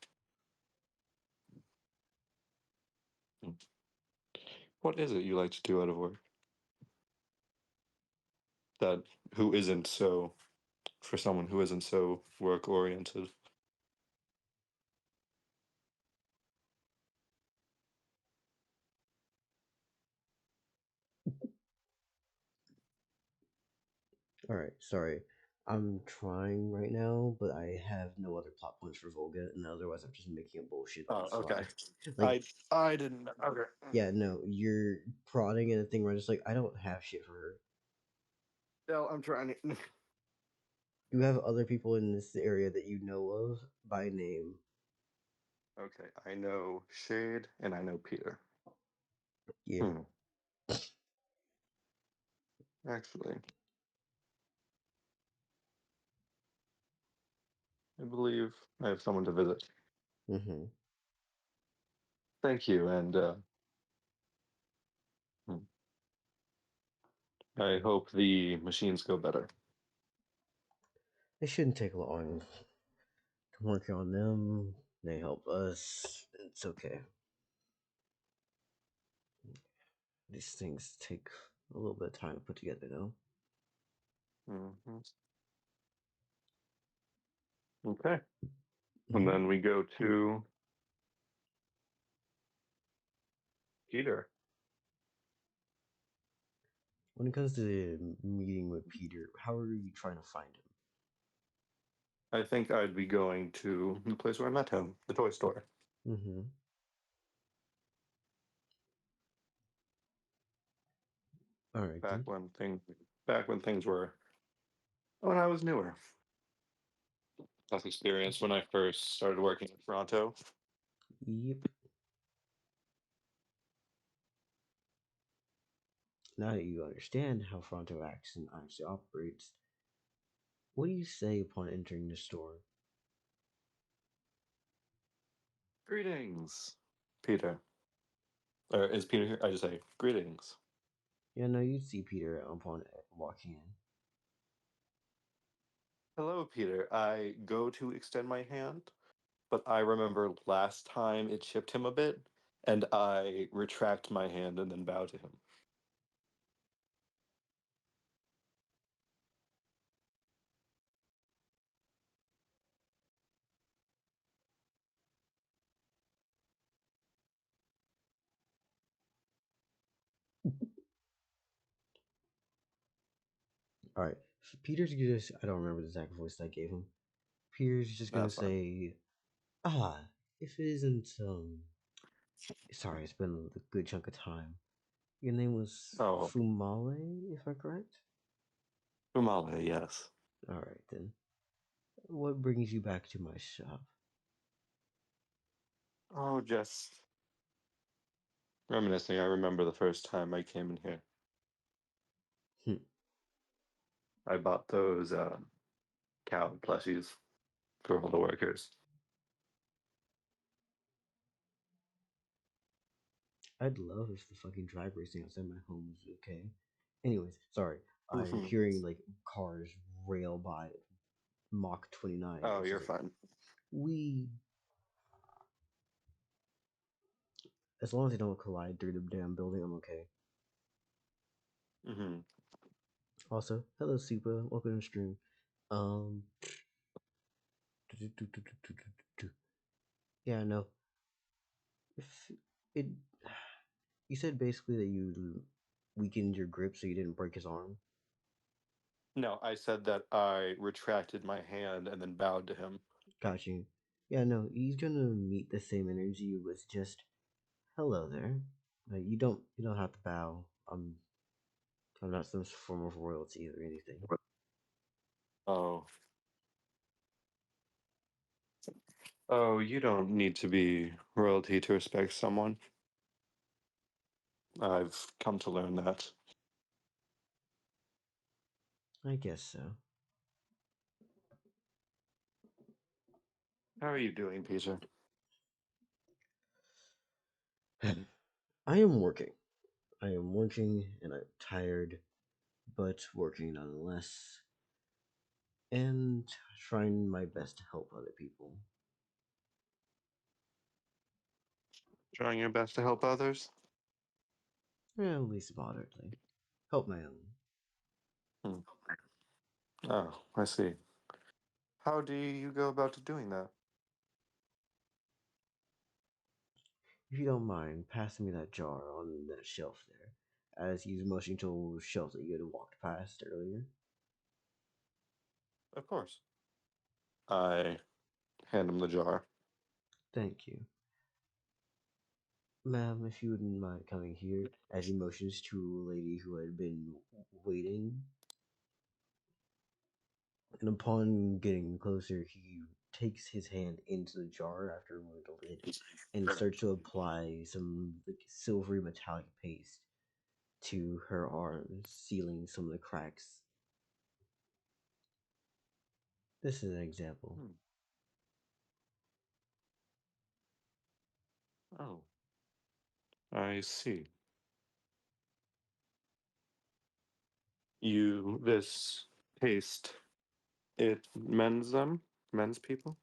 What is it you like to do out of work? That who isn't so, for someone who isn't so work oriented. All right, sorry. I'm trying right now, but I have no other plot points for Volga, and otherwise I'm just making up bullshit on the fly. Like, I didn't. Okay. yeah, no, you're prodding at a thing where I'm just like, I don't have shit for her. No, I'm trying to. You have other people in this area that you know of by name. Okay, I know Shade and I know Peter. Yeah. Actually, I believe I have someone to visit. Mm-hmm. Thank you, and I hope the machines go better. It shouldn't take long to work on them. They help us. It's okay. These things take a little bit of time to put together, though. Mm-hmm. Okay, Mm-hmm. and then we go to Peter. When it comes to the meeting with Peter, how are you trying to find him? I think I'd be going to the place where I met him, the toy store. Mm-hmm. All right, Back then. when things were, when I was newer. Less experience when I first started working in Toronto. Yep. Now that you understand how Fronto acts and actually operates, what do you say upon entering the store? Greetings, Peter. Or is Peter here? I just say greetings. Yeah, no, you'd see Peter upon walking in. Hello, Peter. I go to extend my hand, but I remember last time it chipped him a bit, and I retract my hand and then bow to him. All right, Peter's just, I don't remember the exact voice I gave him. Peter's just gonna That's fine. say, ah, if it isn't, sorry, it's been a good chunk of time. Your name was Oh, Fumale, if I'm correct? Fumale, yes. All right, then. What brings you back to my shop? Oh, just reminiscing. I remember the first time I came in here. Hmm. I bought those cow plushies for all the workers. I'd love if the fucking drag racing outside my home was okay. Anyways, sorry. I'm Mhm. hearing like cars rail by Mach 29. Oh, It's you're just like, fine. we, as long as they don't collide through the damn building, I'm okay. Mm-hmm. Also, hello Super, welcome to the stream. Um, yeah, no. If it, you said basically that you weakened your grip so you didn't break his arm. No, I said that I retracted my hand and then bowed to him. Got you. Yeah, no, he's gonna meet the same energy with just hello there. Like, you don't have to bow. I'm not some form of royalty or anything. Oh. Oh, you don't need to be royalty to respect someone. I've come to learn that. I guess so. How are you doing, Peter? I am working. I am working and I'm tired, but working nonetheless. And trying my best to help other people. Trying your best to help others? At least moderately. Help my own. Oh, I see. How do you go about doing that? If you don't mind, passing me that jar on that shelf there, as he's motioning to a shelf that you had walked past earlier. Of course. I hand him the jar. Thank you. Ma'am, if you wouldn't mind coming here, as he motions to a lady who had been waiting. And upon getting closer, he takes his hand into the jar after removing the lid and starts to apply some like silvery metallic paste to her arms, sealing some of the cracks. This is an example. Oh, I see. This paste, it mends them? Mends people?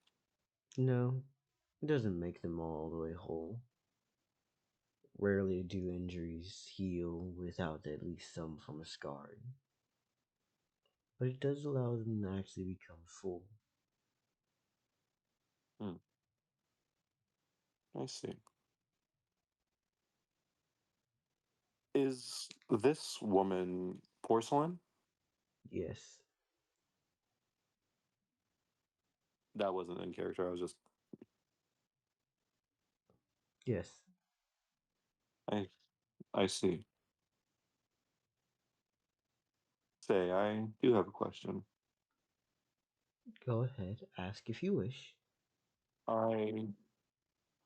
No, it doesn't make them all the way whole. Rarely do injuries heal without at least some form of scarring. But it does allow them to actually become full. I see. Is this woman porcelain? Yes. That wasn't in character, I was just... Yes. I see. Say, I do have a question. Go ahead, ask if you wish. I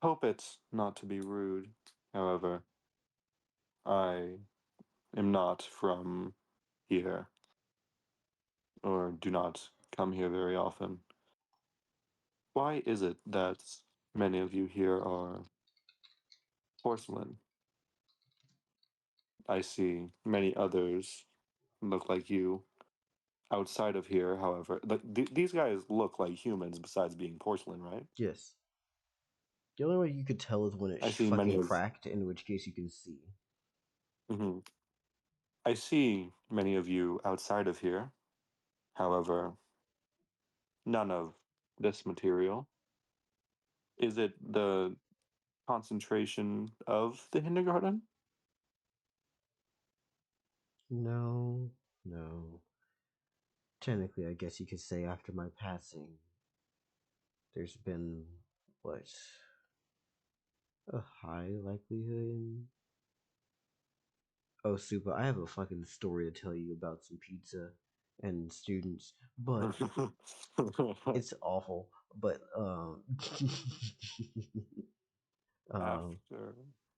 hope it's not to be rude. However, I am not from here, or do not come here very often. Why is it that many of you here are porcelain? I see many others look like you outside of here, however. These guys look like humans besides being porcelain, right? Yes. The only way you could tell is when I it's see many fucking of... cracked, in which case you can see. Mhm. I see many of you outside of here, however, none of this material. Is it the concentration of the Hindergarten? No, no. Technically, I guess you could say after my passing, there's been, what, a high likelihood? Oh, super, I have a fucking story to tell you about some pizza and students, but it's awful. But, After...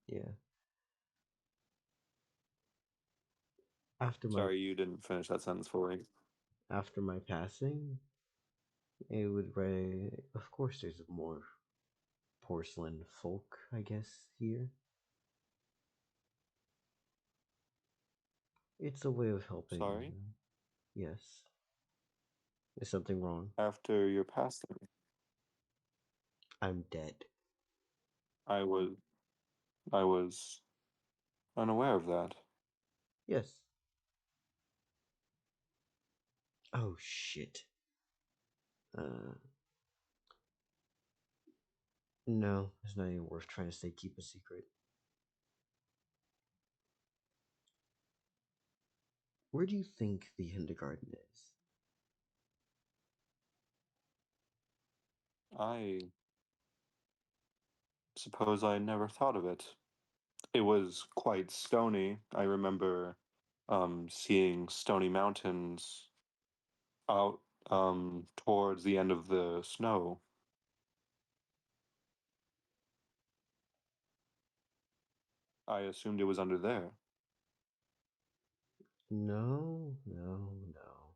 yeah. After my Sorry, you didn't finish that sentence for me. after my passing, it would of course there's more porcelain folk, I guess, here. It's a way of helping. Sorry? Yes. Is something wrong? After your passing, I'm dead. I was... I was unaware of that. Yes. Oh shit. No, it's not even worth trying to say keep a secret. Where do you think the Hindergarten is? I suppose I never thought of it. It was quite stony. I remember seeing stony mountains out towards the end of the snow. I assumed it was under there. No, no, no.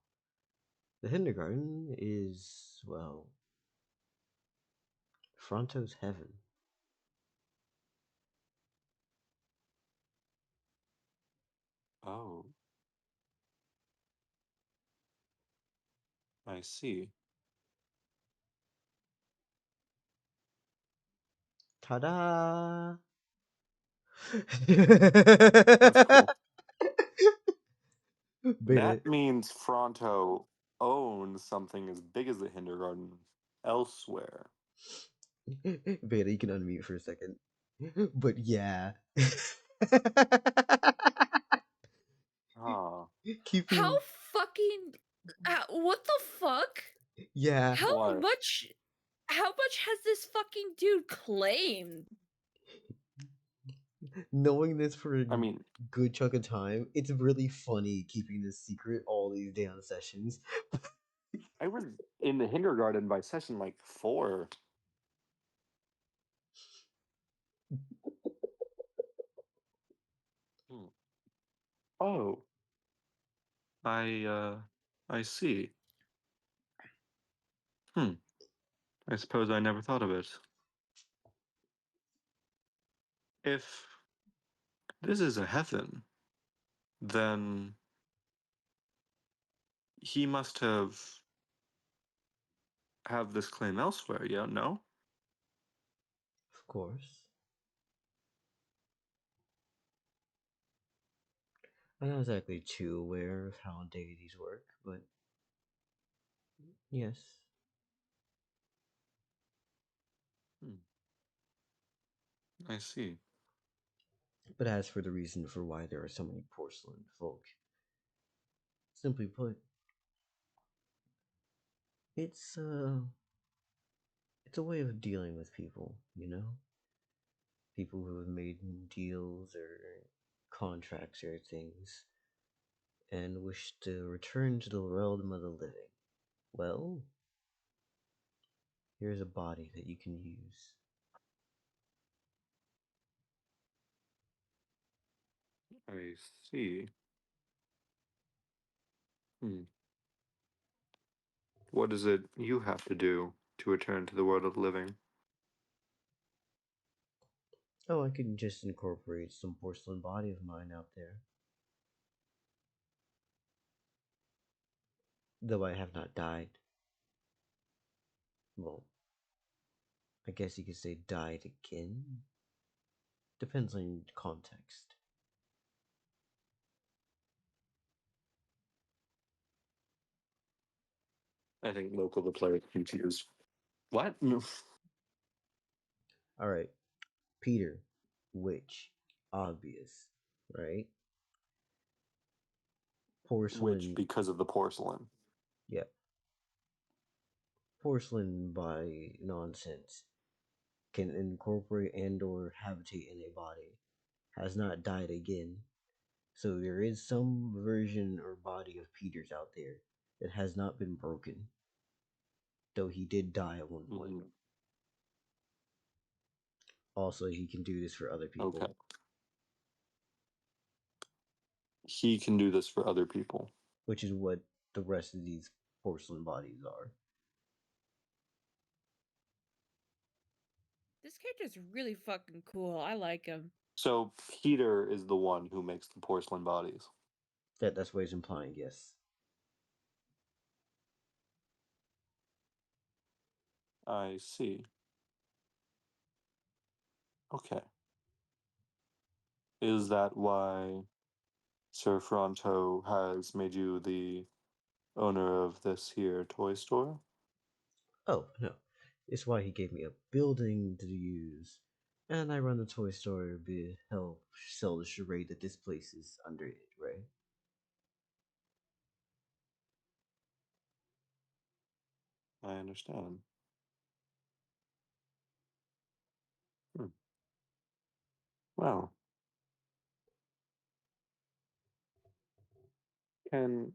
The Hindergarten is, well, Fronto's heaven. Oh, I see. Ta-da! That's cool. Beta, That means Fronto owns something as big as the Hindergarten elsewhere. Beta, you can unmute for a second. But yeah. Ah, Keeping How fucking what the fuck? yeah. How What? much has this fucking dude claimed? Knowing this for a I mean, good chunk of time, it's really funny keeping this secret all these damn sessions. I was in the Hindergarten by session like 4. Hmm. Oh, I see. I suppose I never thought of it. If this is a heaven, then he must have this claim elsewhere, yeah? No? Of course. I'm not exactly too aware of how deities work, but yes. I see. But as for the reason for why there are so many porcelain folk, simply put, it's it's a way of dealing with people, you know? People who have made deals or contracts or things and wish to return to the realm of the living. Well, here's a body that you can use. I see. What is it you have to do to return to the world of the living? Oh, I can just incorporate some porcelain body of mine out there. Though I have not died. Well, I guess you could say died again. Depends on context. I think local the player is confused. What? No. Alright, Peter, which, obvious, right? Which, Porcelain, because of the porcelain. yeah. Porcelain by nonsense can incorporate and or habitate in a body. Has not died again. So there is some version or body of Peter's out there that has not been broken. Though he did die at one point. Mhm. Also, he can do this for other people. Okay. He can do this for other people. Which is what the rest of these porcelain bodies are. This character's really fucking cool. I like him. So Peter is the one who makes the porcelain bodies. That's what he's implying, yes. I see. Okay. Is that why Sir Fronto has made you the owner of this here toy store? Oh, no. It's why he gave me a building to use. And I run the toy store to help sell the charade that this place is under it, right? I understand. Well, can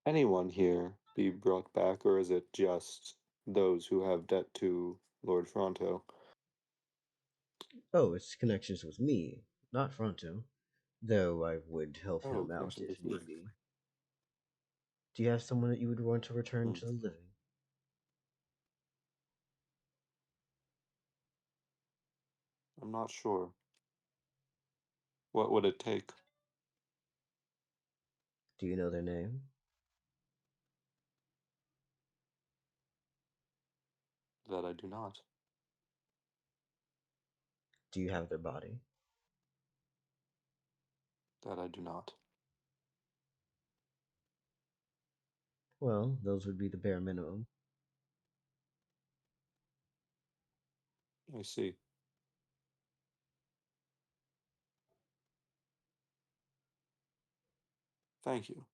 anyone here be brought back, or is it just those who have debt to Lord Fronto? Oh, it's connections with me, not Fronto. Though I would help Oh, him out connections if with you. need be. Do you have someone that you would want to return Hmm. to the living? I'm not sure. What would it take? Do you know their name? That I do not. Do you have their body? That I do not. Well, those would be the bare minimum. I see. Thank you.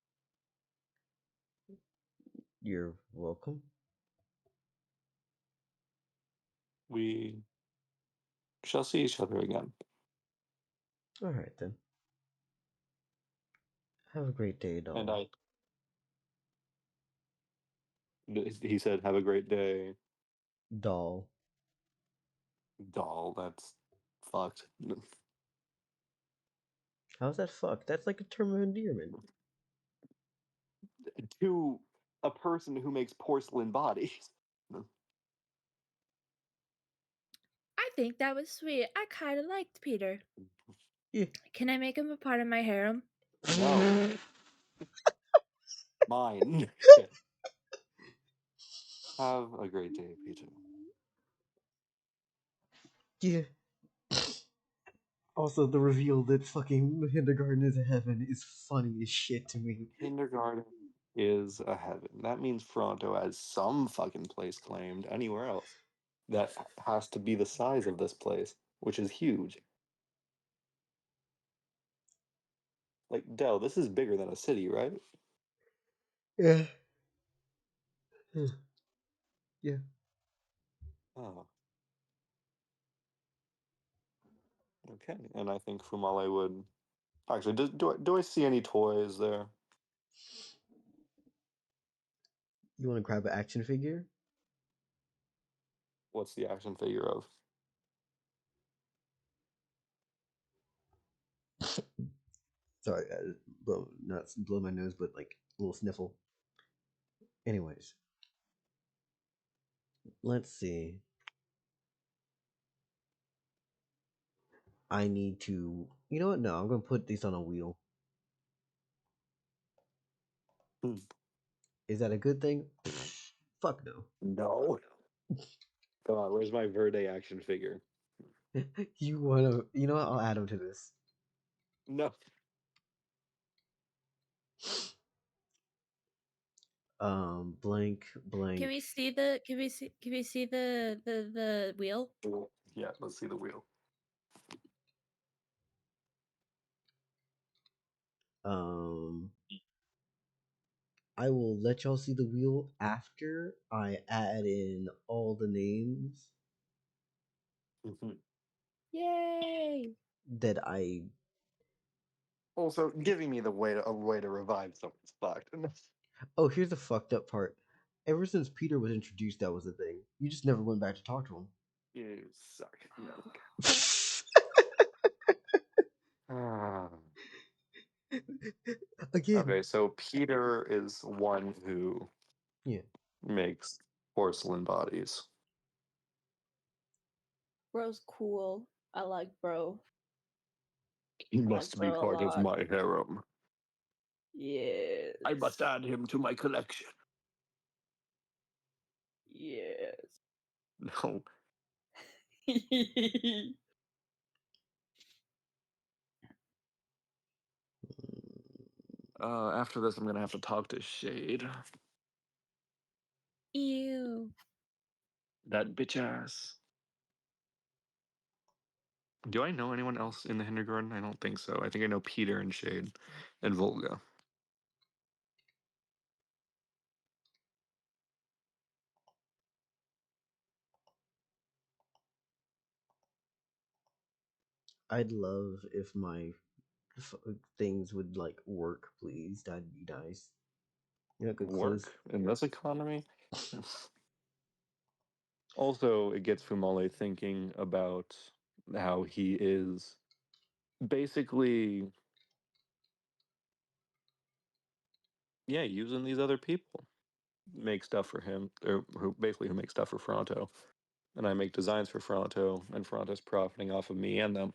You're welcome. We shall see each other again. All right then. Have a great day, doll. And he said, "Have a great day, Doll. doll." That's fucked. How's that fuck? That's like a term of endearment. To a person who makes porcelain bodies. I think that was sweet. I kind of liked Peter. Yeah. Can I make him a part of my harem? No. Mine. Have a great day, Peter. Yeah. Also, the reveal that fucking Hindergarten is a heaven is funny as shit to me. Hindergarten is a heaven. That means Fronto has some fucking place claimed anywhere else. That has to be the size of this place, which is huge. Like, Dell, this is bigger than a city, right? Yeah. Yeah. Oh. Okay, and I think Fumale would... Actually, do I see any toys there? You want to grab an action figure? What's the action figure of? Sorry, not blow my nose, but like a little sniffle. Anyways, let's see. I need to. You know what? No, I'm gonna put these on a wheel. Hmm. Is that a good thing? Fuck no. No. Come on, where's my Verde action figure? You wanna? You know what? I'll add them to this. No. Blank. Can we see the? Can we see? Can we see the wheel? Yeah, let's see the wheel. I will let y'all see the wheel after I add in all the names Yay! that I. Also, giving me a way to revive someone's fucked. Oh, here's the fucked up part. Ever since Peter was introduced, that was the thing. You just never went back to talk to him. You suck. Ah. Again. Okay, so Peter is one who Yeah. makes porcelain bodies. Bro's cool. I like bro. He like must be Bro a part of lot. my harem. Yes. I must add him to my collection. Yes. No. After this, I'm gonna have to talk to Shade. Ew. That bitch ass. Do I know anyone else in the Hindergarten? I don't think so. I think I know Peter and Shade and Volga. I'd love if my things would like work, please. That'd be nice. You know, I could close. Work in this economy? Also, it gets Fumale thinking about how he is basically, yeah, using these other people. Make stuff for him, or who make stuff for Fronto. And I make designs for Fronto, and Fronto's profiting off of me and them.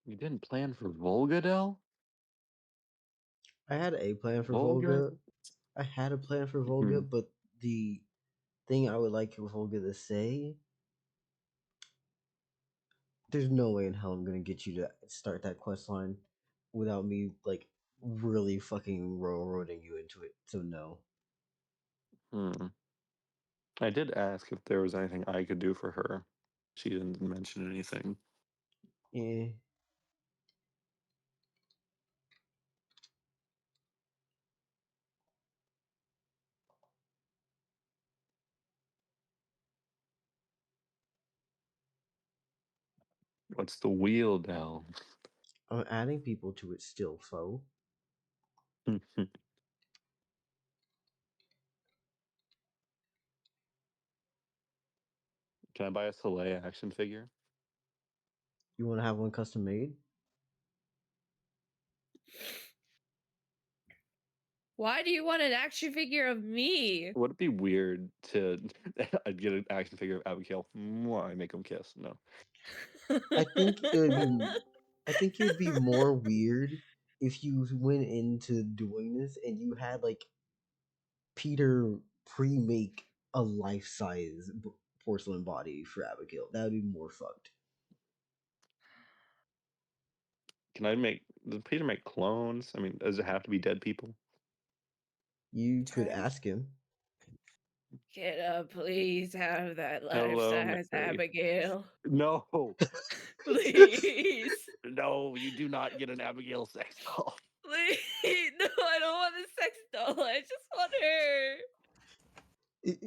You didn't plan for Volga, Del? I had a plan for Volga? Volga. I had a plan for Volga, Mhm. but the thing I would like Volga to say, there's no way in hell I'm gonna get you to start that quest line without me like really fucking railroading you into it. So no. I did ask if there was anything I could do for her. She didn't mention anything. Yeah. What's the wheel, Del? I'm adding people to it still, foe. Can I buy a Soleil action figure? You want to have one custom made? Why do you want an action figure of me? Would it be weird to I'd get an action figure of Abigail? Mwah, I make them kiss. No. I think it would be. I think it would be more weird if you went into doing this and you had like Peter pre-make a life-size porcelain body for Abigail. That would be more fucked. Can I make? Does Peter make clones? I mean, does it have to be dead people? You could Try. ask him. Can I please have that Hello, life-size Mary. Abigail? No, Please. no, you do not get an Abigail sex doll. Please. No, I don't want a sex doll. I just want her.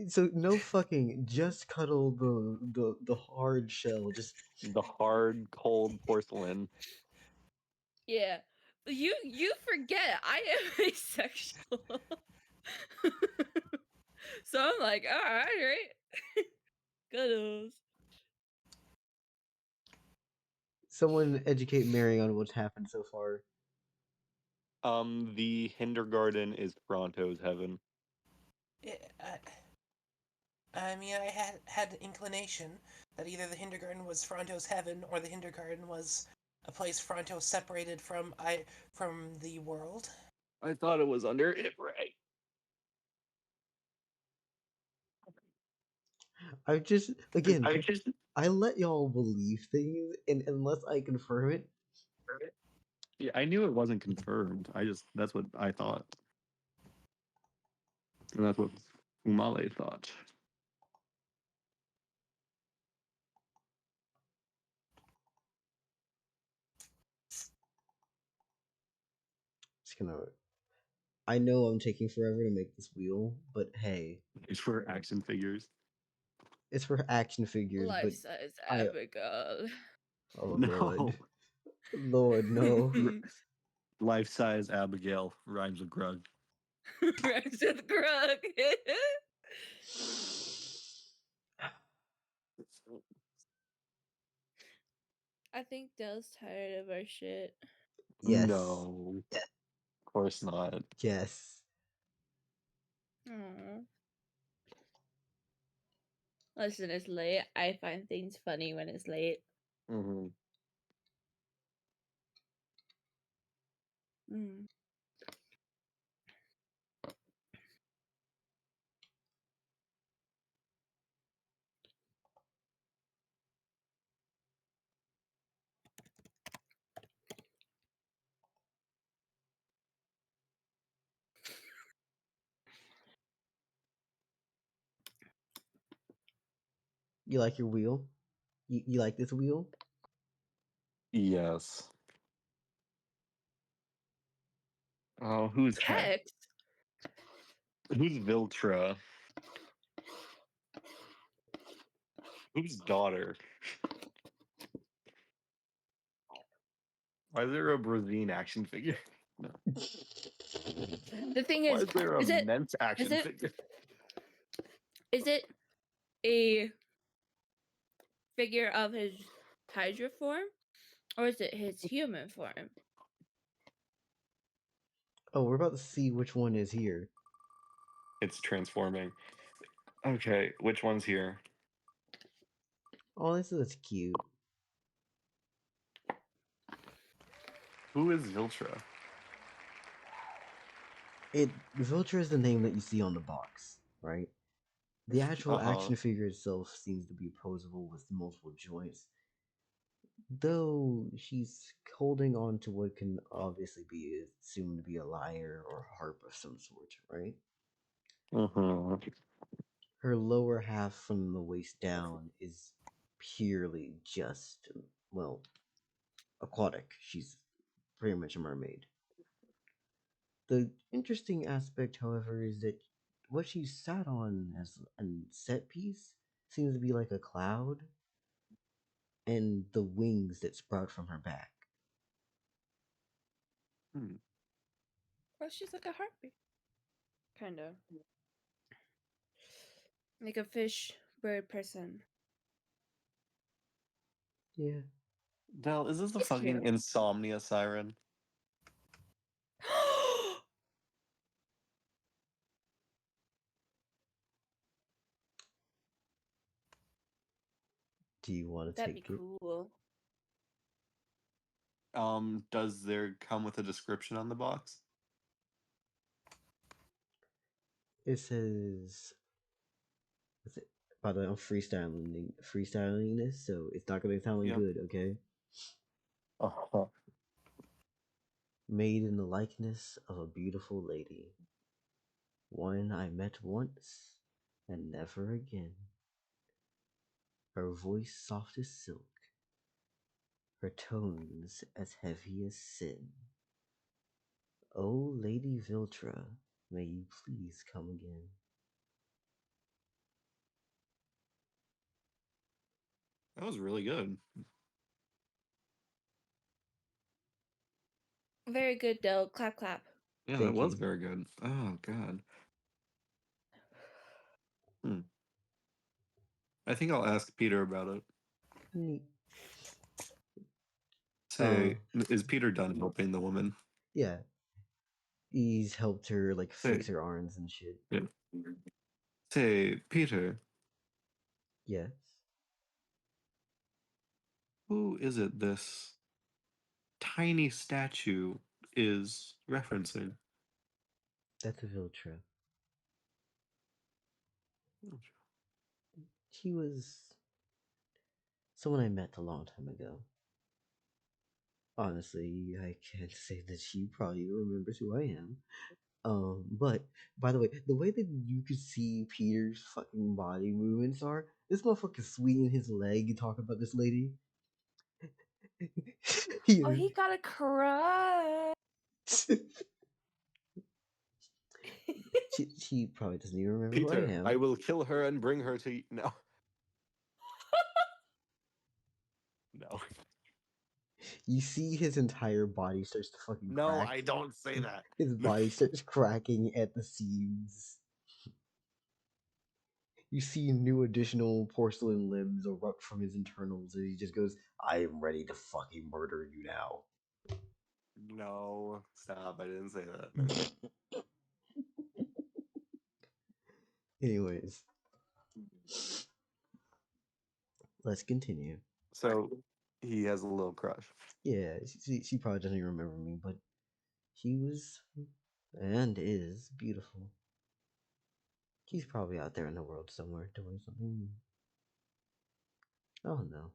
So no fucking. Just cuddle the hard shell. Just The hard, cold porcelain. Yeah. You forget I am asexual. So I'm like, alright, right? Cuddles. someone educate Mary on what's happened so far. The Hindergarten is Toronto's heaven. I mean, I had an inclination that either the Hindergarten was Fronto's heaven or the Hindergarten was a place Fronto separated from the world. I thought it was under Ipray. I just again. I let y'all believe things, and unless I confirm it, Yeah, I knew it wasn't confirmed. That's what I thought. And that's what Fumale thought. it's gonna. I know I'm taking forever to make this wheel, but hey, It's for action figures. it's for action figures. But Life-size I, Abigail. oh No. Lord, no. Life-size Abigail rhymes with Grug. Rex with Grug. I think Dell's tired of our shit. Yes. No. Of course not. Yes. Aww. Listen, it's late. I find things funny when it's late. Mm-hmm. Mm. You like your wheel? You like this wheel? Yes. Oh, who's Hex? Hex? Who's Viltra? Whose daughter? Why is there a Brazine action figure? No. The thing Why is is there a it Ments action it- figure? is it a figure of his Hydra form? Or is it his human form? Oh, we're about to see which one is here. It's transforming. Okay, which one's here? Oh, this is cute. Who is Viltra? Vulture is the name that you see on the box, right? The actual action figure itself seems to be posable with multiple joints, though she's holding on to what can obviously be assumed to be a lyre or harp of some sort, right? Mm-hmm. Her lower half from the waist down is purely just, well, aquatic. She's pretty much a mermaid. The interesting aspect, however, is that what she sat on as a set piece seems to be like a cloud and the wings that sprout from her back. Well, she's like a harpy. Kind of. Like a fish bird person. Yeah. Dell, is this the It's fucking cute. insomnia siren? Do you want to That'd be take it? cool. Does there come with a description on the box? It says, what's it? By the way, I'm freestyling this, so it's not gonna sound Yeah. good, okay? Uh-huh. Made in the likeness of a beautiful lady, one I met once and never again. Her voice soft as silk, her tones as heavy as sin. O Lady Viltra, may you please come again. That was really good. Very good, Del. Clap, clap. Yeah, Thank that was you. very good. Oh, God. I think I'll ask Peter about it. Neat. Say, is Peter done helping the woman? Yeah. He's helped her like fix Say, her arms and shit. yeah. Say, Peter, Yes. who is it this tiny statue is referencing? That's a Viltra. She was someone I met a long time ago. Honestly, I can't say that she probably remembers who I am. But by the way that you could see Peter's fucking body movements are, this motherfucker's swinging his leg and talking about this lady. Oh, he got a crush. she probably doesn't even remember who Peter, I am. I will kill her and bring her to you. No. No. You see his entire body starts to fucking No, crack. I don't say that. His body starts cracking at the seams. You see new additional porcelain limbs erupt from his internals, and he just goes, I am ready to fucking murder you now. No, stop. I didn't say that. Anyways, let's continue. So, he has a little crush. Yeah, she probably doesn't even remember me, but she was and is beautiful. She's probably out there in the world somewhere doing something. Oh no.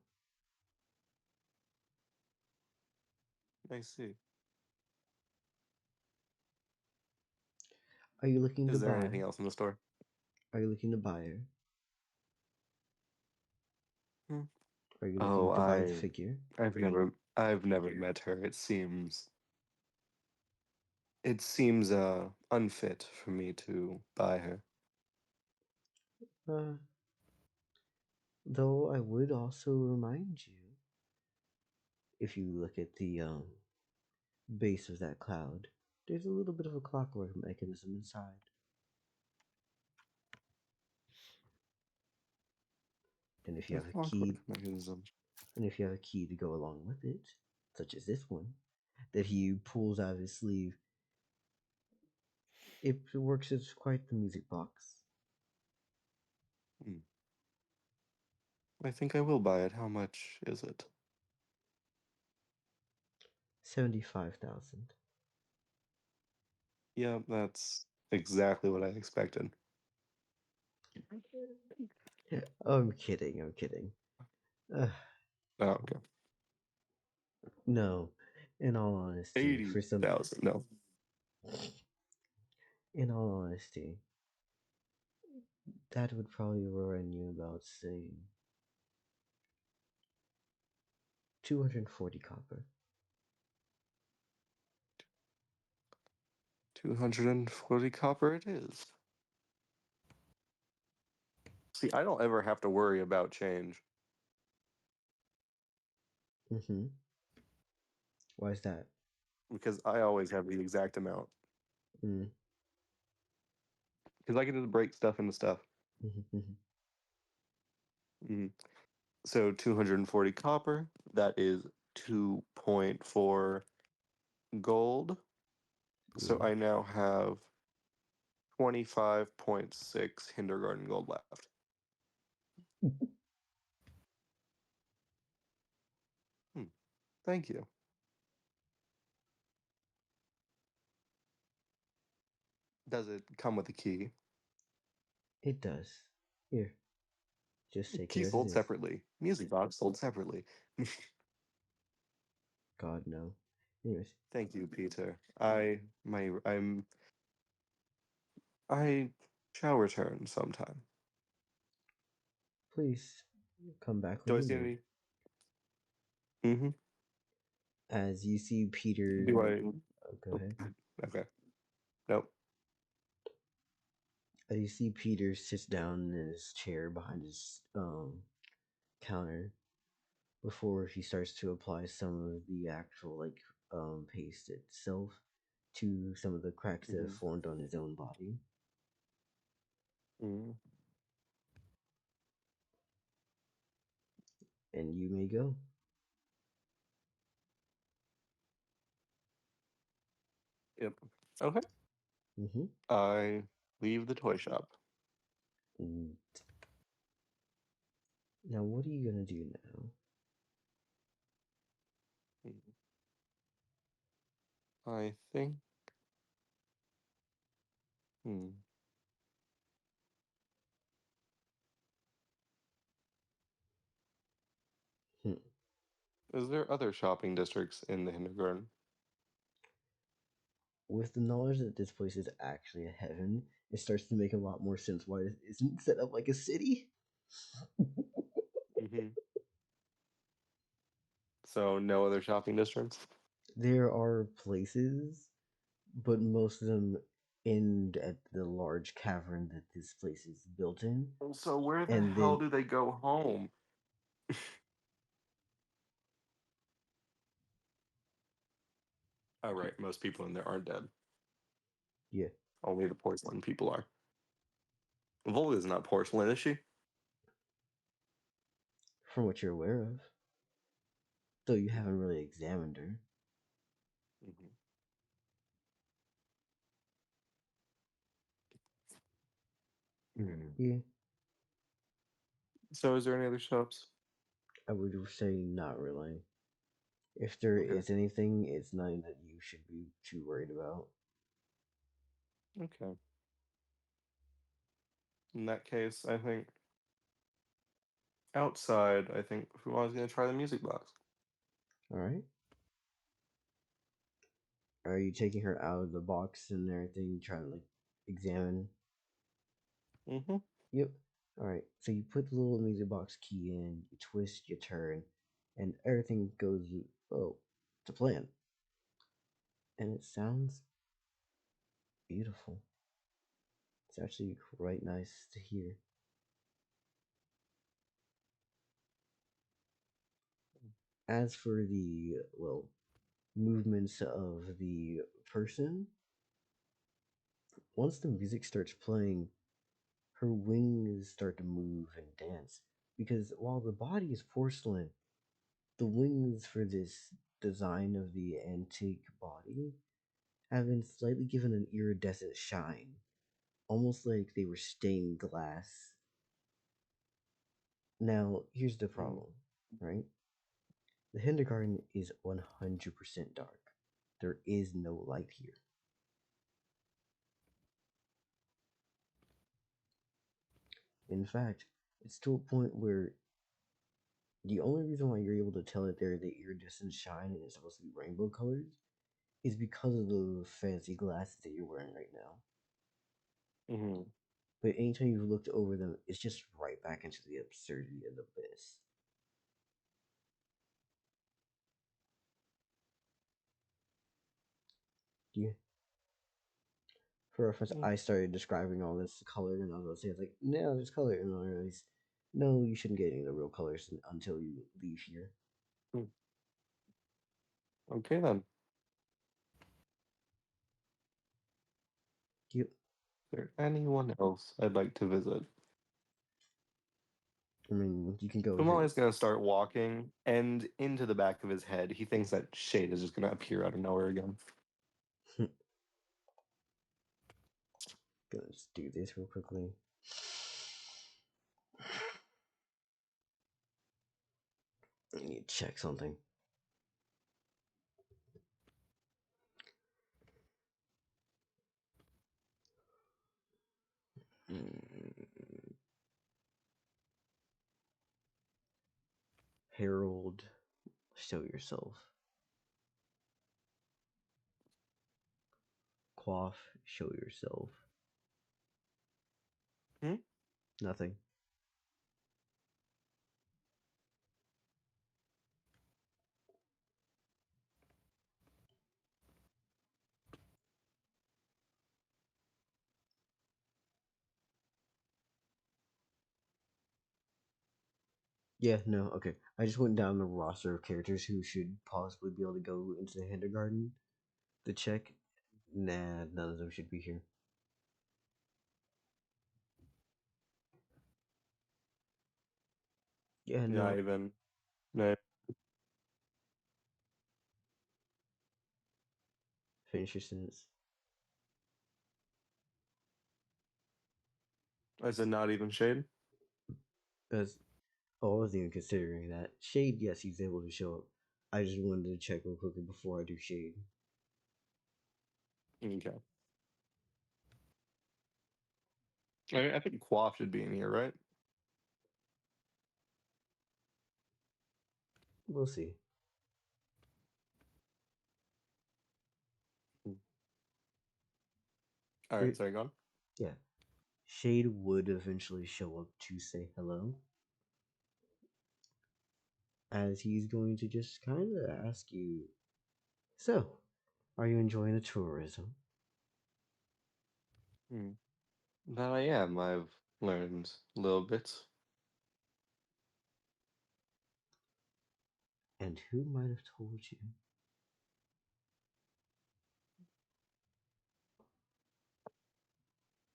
I see. Are you looking to Is there buy? anything else in the store? Are you looking to buy her? Hmm. Are you looking to buy the figure? I've never met her. It seems unfit for me to buy her. Though I would also remind you, if you look at the base of that cloud, there's a little bit of a clockwork mechanism inside. And if you have a key, mechanism. and if you have a key to go along with it, such as this one, that he pulls out of his sleeve, it works as quite the music box. I think I will buy it. How much is it? 75,000. Yeah, that's exactly what I expected. I'm kidding. I'm kidding. Oh, okay. No, in all honesty, for some, 80,000. No. in all honesty, that would probably run you about, say, 240 copper. 240 copper it is. See, I don't ever have to worry about change Mm-hmm. Why is that? because I always have the exact amount. Mm. Because I can just break stuff into stuff. Mm-hmm, mm-hmm. So 240 copper, that is 2.4 gold. So Yeah. I now have 25.6 Hindergarten gold left. Thank you. Does it come with a key? It does. Here, just take Key it as sold it is. separately. Music box sold separately. God, no. Anyways, Thank you, Peter. I shall return sometime. please come back Do when I you see need. any? Mm-hmm. As you see Peter. Do I? Oh, go ahead. Okay. Nope. As you see Peter sits down in his chair behind his counter before he starts to apply some of the actual paste itself to some of the cracks that have formed on his own body. Mm-hmm. And you may go. Yep. Okay. Mm-hmm. I leave the toy shop. And now, what are you gonna do now? I think. Hmm. Is there other shopping districts in the Hindergarten? With the knowledge that this place is actually a heaven, it starts to make a lot more sense why it isn't set up like a city. Mm-hmm. So no other shopping districts? There are places, but most of them end at the large cavern that this place is built in. So where the And hell then, do they go home? Oh, right. Most people in there aren't dead. yeah, Only the porcelain people are. Volga's not porcelain, is she? from what you're aware of. Though you haven't really examined her. Yeah, So is there any other shops? I would say not really. If there Okay. is anything, it's nothing that you should be too worried about. Okay. In that case, I think outside, I think Fumale's gonna try the music box. Alright? Are you taking her out of the box and everything, trying to examine? Mm-hmm. Yep. Alright, so you put the little music box key in, you twist, you turn, and everything goes, to plan. And it sounds beautiful. It's actually quite nice to hear. As for the, movements of the person, once the music starts playing, her wings start to move and dance. Because while the body is porcelain, the wings for this design of the antique body have been slightly given an iridescent shine, almost like they were stained glass. Now, here's the problem, right? The Hindergarten is 100% dark. There is no light here. In fact, it's to a point where the only reason why you're able to tell that they're the iridescent shine and it's supposed to be rainbow colors is because of the fancy glasses that you're wearing right now. Mm-hmm. But anytime you've looked over them, it's just right back into the absurdity of the abyss. Yeah. For reference, I started describing all this color, and I was saying like, no, there's color, and I realized, no, you shouldn't get any of the real colors until you leave here. Okay then. Yep. Is there anyone else I'd like to visit? I mean, you can go Fumale ahead. is going to start walking, and into the back of his head, he thinks that Shade is just going to appear out of nowhere again. Gonna just do this real quickly. I need to check something. Herald, show yourself. Quaff, show yourself. Nothing. Yeah, no, okay. I just went down the roster of characters who should possibly be able to go into the Hindergarten to check. Nah, none of them should be here. Yeah, no. Not even. No. Finish your sentence. I said not even Shade. As oh, I wasn't even considering that. Shade, yes, he's able to show up. I just wanted to check real quickly before I do Shade. Okay. I think Quaff should be in here, right? We'll see. All right, sorry, go on. Yeah. Shade would eventually show up to say hello. As he's going to just kind of ask you, so, are you enjoying the tourism? That I am. I've learned a little bit. And who might have told you?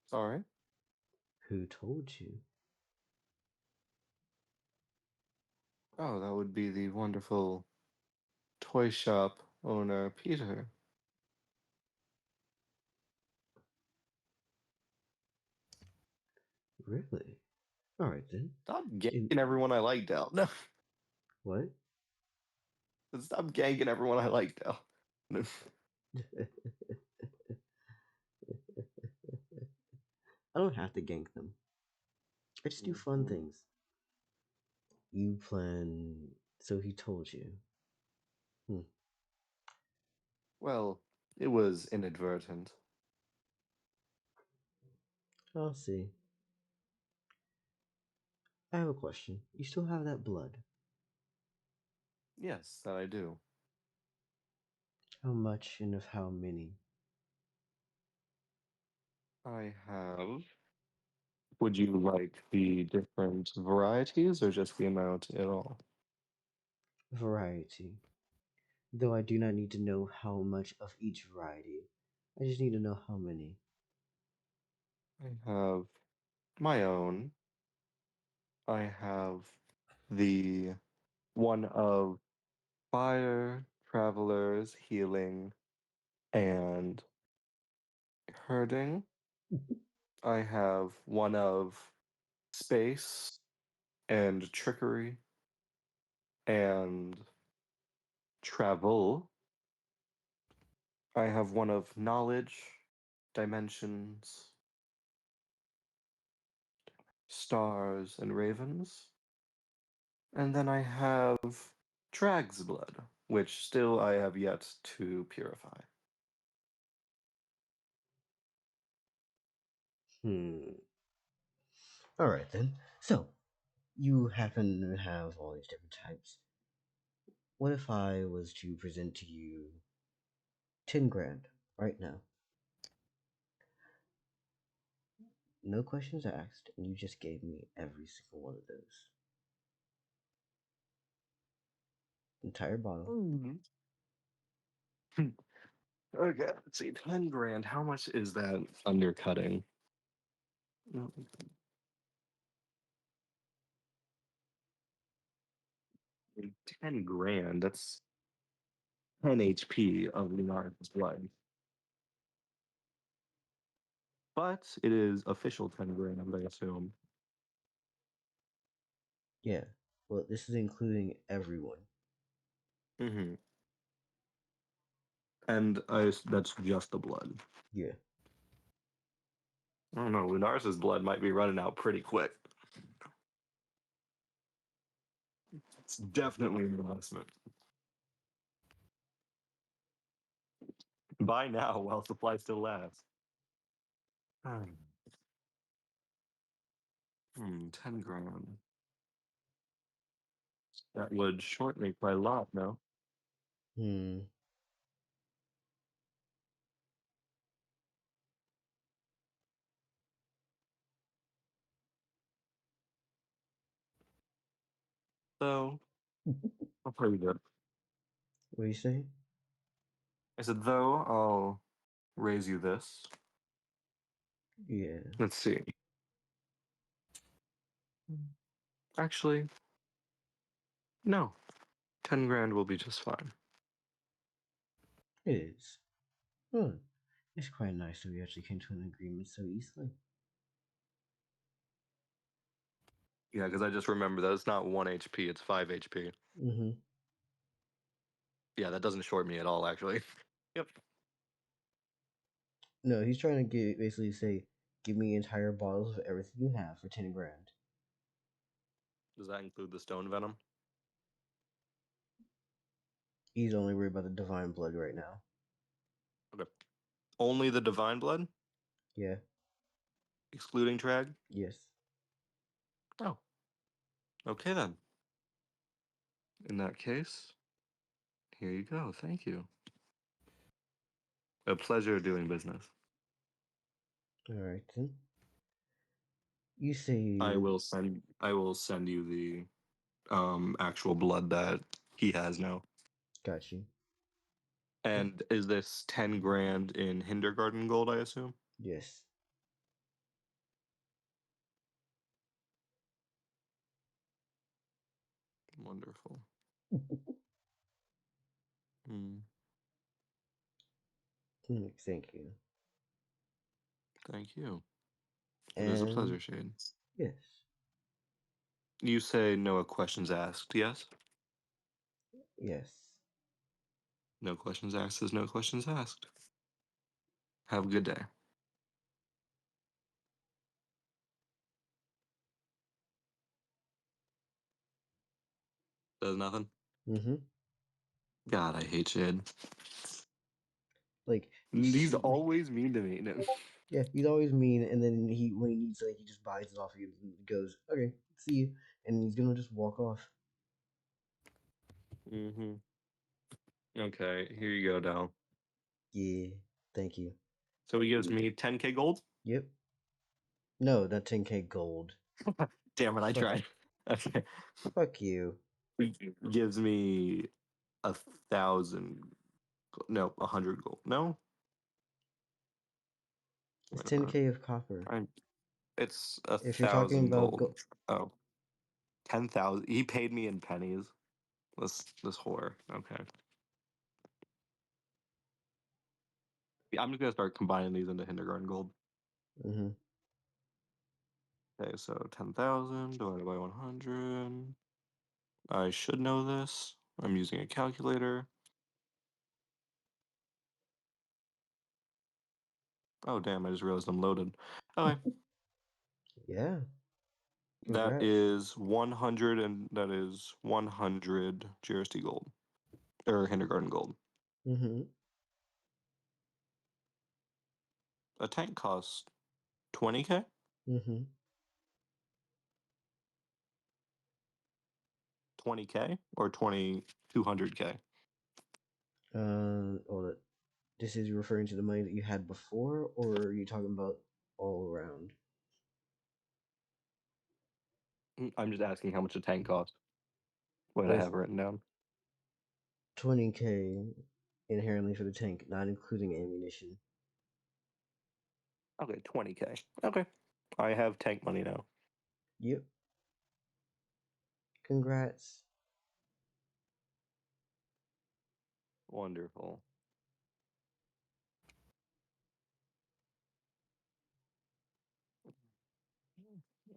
Sorry. Who told you? Oh, that would be the wonderful toy shop owner, Peter. Really? Alright then. Stop ganking everyone I like, Dell. No. What? Stop ganking everyone I like, Dell. I don't have to gank them. I just do fun things. You plan. So he told you. Well, it was inadvertent. I'll see. I have a question. You still have that blood? Yes, that I do. How much and of how many? I have. Would you like the different varieties or just the amount at all? Variety. Though I do not need to know how much of each variety. I just need to know how many. I have my own. I have the one of fire, travelers, healing, and herding. I have one of space and trickery and travel, I have one of knowledge, dimensions, stars, and ravens. And then I have Drag's blood, which still I have yet to purify. All right then. So, you happen to have all these different types. What if I was to present to you 10 grand right now? No questions asked, and you just gave me every single one of those. Entire bottle. Okay, let's see. 10 grand. How much is that undercutting? No, 10 grand. That's 10 HP of Leonardo's blood. But it is official 10 grand, I assume. Yeah. Well, this is including everyone. Mm-hmm. And that's just the blood. Yeah. I don't know. Lunar's blood might be running out pretty quick. It's definitely an investment. Buy now while supply still lasts. 10 grand. That would short me quite a lot, no? Hmm. So, I'll probably do it. What do you say? I said, though, I'll raise you this. Yeah. Let's see. Actually, no. 10 grand will be just fine. It is. Hmm. It's quite nice that we actually came to an agreement so easily. Yeah, because I just remember that it's not 1 HP, it's 5 HP. Mm-hmm. Yeah, that doesn't short me at all, actually. Yep. No, he's trying to basically say, give me entire bottles of everything you have for 10 grand. Does that include the stone venom? He's only worried about the divine blood right now. Okay. Only the divine blood? Yeah. Excluding Trag? Yes. Oh. Okay then. In that case, here you go. Thank you. A pleasure doing business. All right then. You say I will send you the actual blood that he has now. got you. And is this 10 grand in Hindergarten gold, I assume? Yes. Wonderful. Mm, Thank you. thank you. It is a pleasure, Shade. Yes. You say no questions asked, yes? Yes. No questions asked is no questions asked. Have a good day. Does nothing? Mm-hmm. God, I hate Shade. Like He's always mean to me. No. yeah, he's always mean, and then when he needs something, he just buys it off you and goes, "Okay, see you," and he's gonna just walk off. Mm-hmm. Okay, here you go, Dell. Yeah, thank you. So he gives me 10k gold? Yep. No, not 10k gold. Damn it, I Fuck. tried. Okay. Fuck you. He gives me 1,000. No, 100 gold. No? It's Wait a minute. 10k of copper. It's If you're talking 1,000 about gold. Oh. 10,000. He paid me in pennies. This whore. Okay. Yeah, I'm just gonna start combining these into Hindergarten gold. Mm-hmm. Okay, so 10,000 divided by 100. I should know this. I'm using a calculator. Oh damn! I just realized I'm loaded. Okay, Yeah. that Congrats. is 100, and that is 100 GST gold or Hindergarten gold. Mm-hmm. A tank costs 20k. Mm-hmm. 20k or 200k. Hold it. This is referring to the money that you had before, or are you talking about all around? I'm just asking how much a tank costs. What I That's have written down. 20k inherently for the tank, not including ammunition. Okay, 20k. Okay, I have tank money now. Yep. Congrats. Wonderful.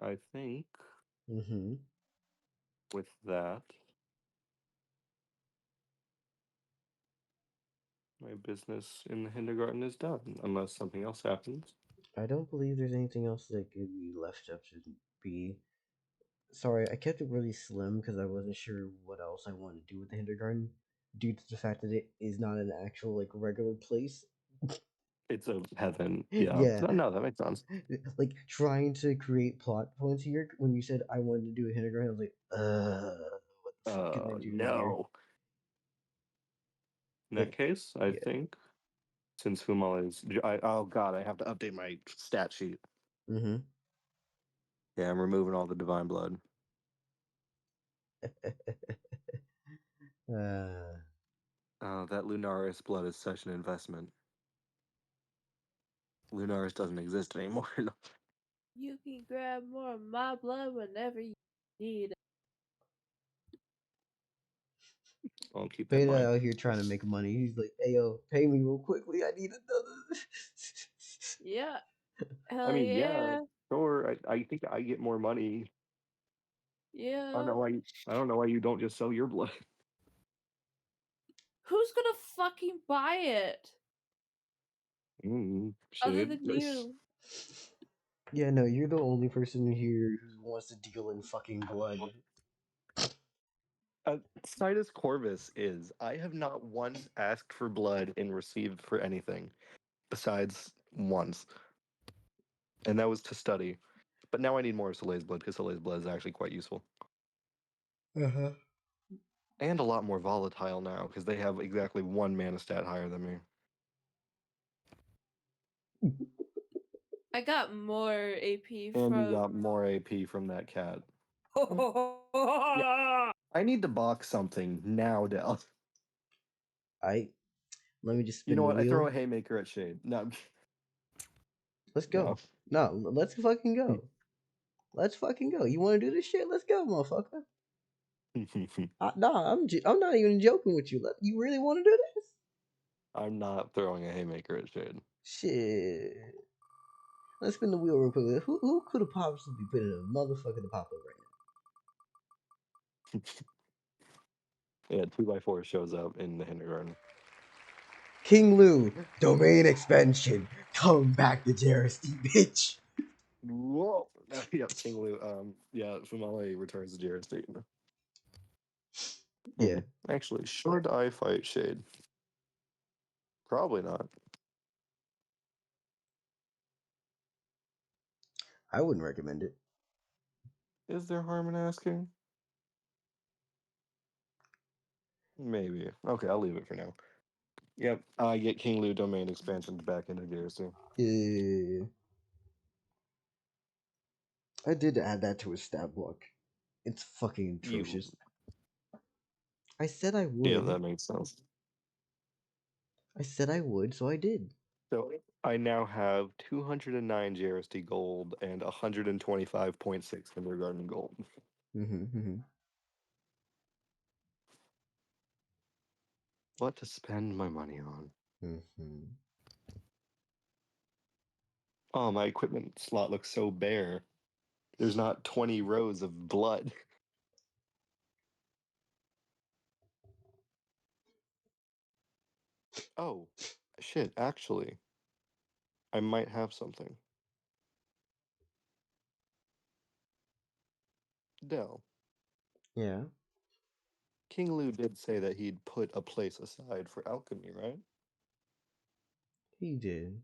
I think Mm-hmm. with that, my business in the Hindergarten is done, unless something else happens. I don't believe there's anything else that could be left up to be. Sorry, I kept it really slim because I wasn't sure what else I wanted to do with the Hindergarten, due to the fact that it is not an actual like regular place. It's a heaven. Yeah. Yeah, No, that makes sense. like trying to create plot points here. When you said I wanted to do a Hindergarten, I was like, what the fuck can I do here? No. In that Like, case, I yeah. think since Fumale is, oh god, I have to update my stat sheet. Mm-hmm. Yeah, I'm removing all the divine blood. That Lunaris blood is such an investment. Lunaris doesn't exist anymore. You can grab more of my blood whenever you need it. I'll keep that in Beta mind. out here trying to make money. He's like, "Hey yo, pay me real quickly. I need another." Yeah. I Hell mean, yeah, yeah. sure. I think I get more money. Yeah. I don't know why you don't just sell your blood. Who's gonna fucking buy it? Other Shit. than you. Yeah, no, you're the only person here who wants to deal in fucking blood. Citus Corvus is. I have not once asked for blood and received for anything, besides once, and that was to study. But now I need more of Soleil's blood because Soleil's blood is actually quite useful Uh-huh. and a lot more volatile now because they have exactly one mana stat higher than me. I got more AP And you from. got more AP from that cat. Yeah. I need to box something now, Dell. I let me just You spin know the what? I throw wheel. a haymaker at Shade. No, Let's no. go. No, let's fucking go. Let's fucking go. You want to do this shit? Let's go, motherfucker. Nah, I'm not even joking with you. You really want to do this? I'm not throwing a haymaker at Shade. Shit. Let's spin the wheel real quick. Who could have possibly been in a motherfucker to pop up right now? Yeah, 2x4 shows up in the Hindergarten. King Lu, domain expansion. Come back to JRSD, bitch. Whoa! Yep, King Lu. Yeah, Fumale returns to JRSD. Yeah, Actually, should I fight Shade? Probably not. I wouldn't recommend it. Is there harm in asking? Maybe. Okay, I'll leave it for now. Yep, I get King Lu domain expansions back into JRSD. Yeah, I did add that to his stat block. It's fucking You. atrocious. I said I Yeah, would. that makes sense. I said I would, so I did. So I now have 209 JRSD gold and 125.6 Kindergarten gold. Mm-hmm. What to spend my money on? Mm-hmm. Oh, my equipment slot looks so bare. There's not 20 rows of blood. Oh, shit, actually. I might have something. Dell, Yeah, King Lu did say that he'd put a place aside for alchemy, right? he did.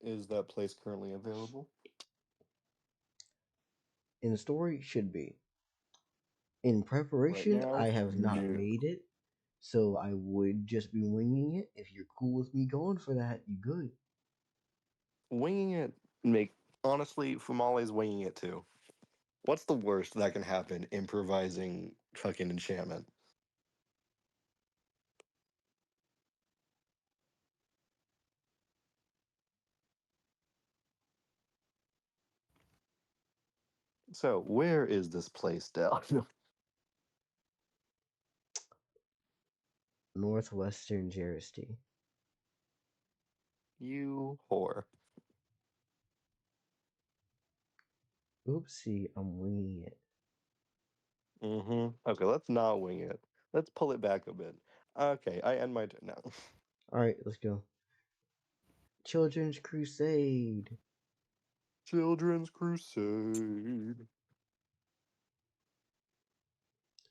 Is that place currently available? In the story, should be. In Right preparation, now? I have not No. made it, so I would just be winging it. If you're cool with me going for that, you good. Winging it honestly, Fumale's winging it too. What's the worst that can happen improvising fucking enchantment? So, where is this place, Dell? Northwestern Jersey. You whore. Oopsie, I'm winging it. Okay, let's not wing it. Let's pull it back a bit. Okay, I end my turn now. Alright, let's go. Children's Crusade. Children's Crusade.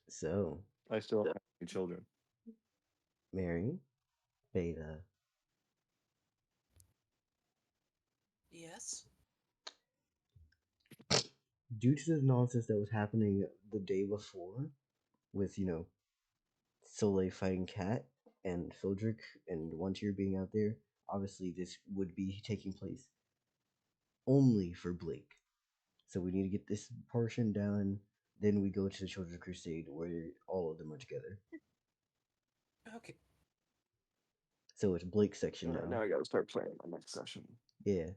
So, I still don't have any children. Mary, Beta. Yes. Due to the nonsense that was happening the day before, with, Soleil fighting Cat and Fildrick and One Tier being out there, obviously this would be taking place only for Blake. So we need to get this portion done. Then we go to the Children's Crusade where all of them are together. Okay. So it's Blake's section Alright, now. now I gotta start planning my next session. Yeah.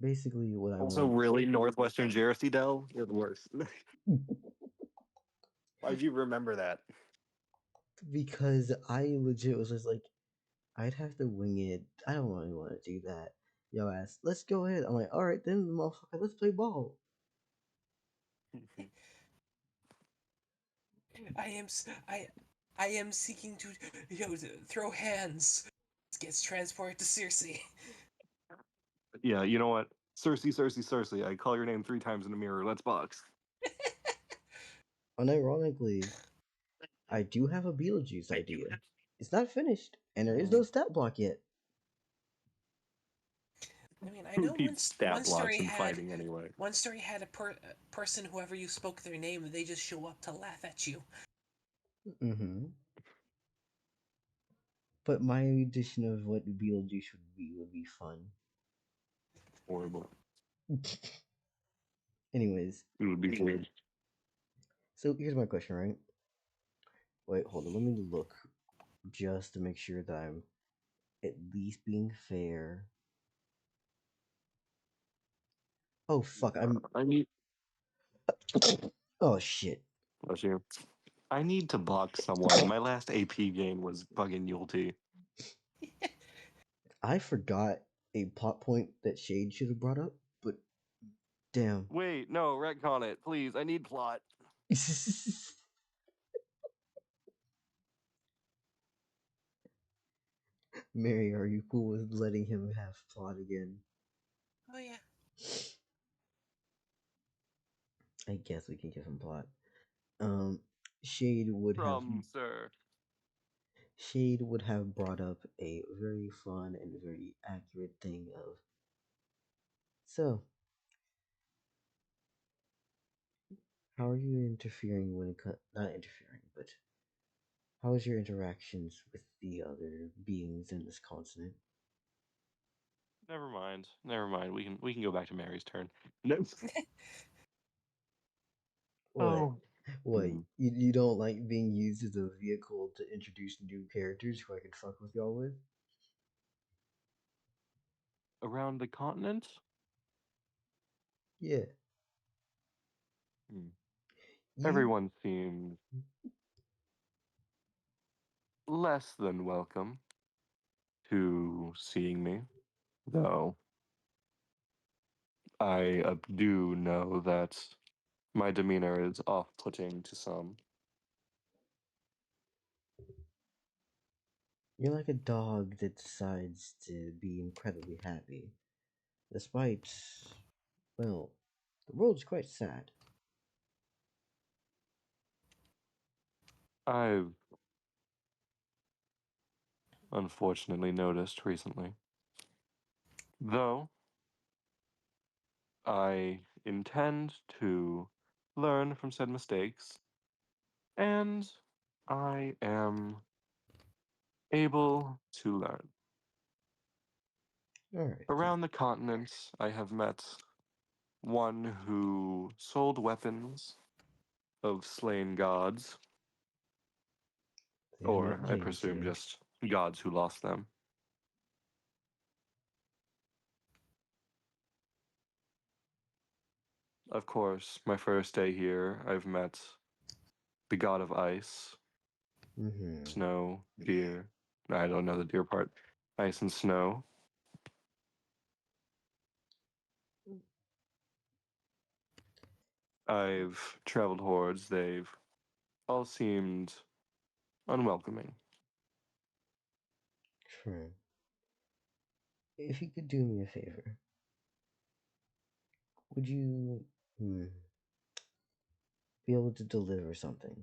Basically, what I Also, want. really, Northwestern Jersey, Dell? You're the worst. Why'd you remember that? Because I legit was just like, I'd have to wing it. I don't really want to do that. Yo ass, let's go ahead. I'm like, alright then, motherfucker, let's play ball. I am seeking to throw hands. Gets transported to Circe. Yeah, you know what? Circe, Circe, Circe. I call your name 3 times in the mirror. Let's box. Unironically, I do have a Beetlejuice idea. It's not finished, and there is no stat block yet. I mean, I Who know keeps stat blocks in fighting anyway? one story had a person, whoever you spoke their name, they just show up to laugh at you. Mm-hmm. But my edition of what Beetlejuice would be fun. Horrible. Anyways. It would be weird. So here's my question, right? Wait, hold on. Let me look just to make sure that I'm at least being fair. Oh fuck! I need. Oh shit! Bless you. I need to box someone, and my last AP game was fucking Yuletide. I forgot a plot point that Shade should have brought up, but damn. Wait, no, retcon it, please. I need plot. Mary, are you cool with letting him have plot again? Oh yeah. I guess we can give him plot. Shade would have brought up a very fun and very accurate thing of. So, how are you interfering when it not interfering, but how is your interactions with the other beings in this continent? Never mind. Never mind. We can go back to Mary's turn. No. What? Oh. What? You don't like being used as a vehicle to introduce new characters who I could fuck with y'all with? Around the continent? Yeah. Everyone seems less than welcome to seeing me, though I do know that my demeanor is off-putting to some. You're like a dog that decides to be incredibly happy, despite, well, the world's quite sad. I've unfortunately noticed recently. Though I intend to learn from said mistakes, and I am able to learn. Alright. Around the continent, I have met one who sold weapons of slain gods, They have or met I James presume here. just gods who lost them. Of course, my first day here, I've met the god of ice, Mm-hmm. snow, deer. I don't know the deer part. Ice and snow. I've traveled hordes. They've all seemed unwelcoming. True. If you could do me a favor, would you be able to deliver something?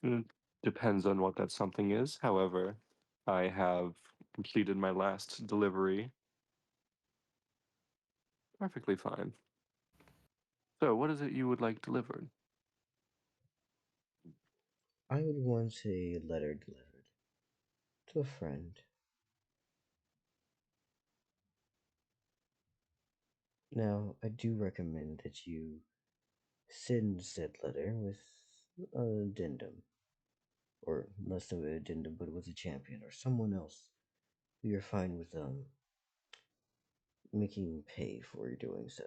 It depends on what that something is. However, I have completed my last delivery perfectly fine. So, what is it you would like delivered? I would want a letter delivered to a friend. Now, I do recommend that you send said letter with an addendum, or less of an addendum, but with a champion or someone else who you're fine with making pay for doing so.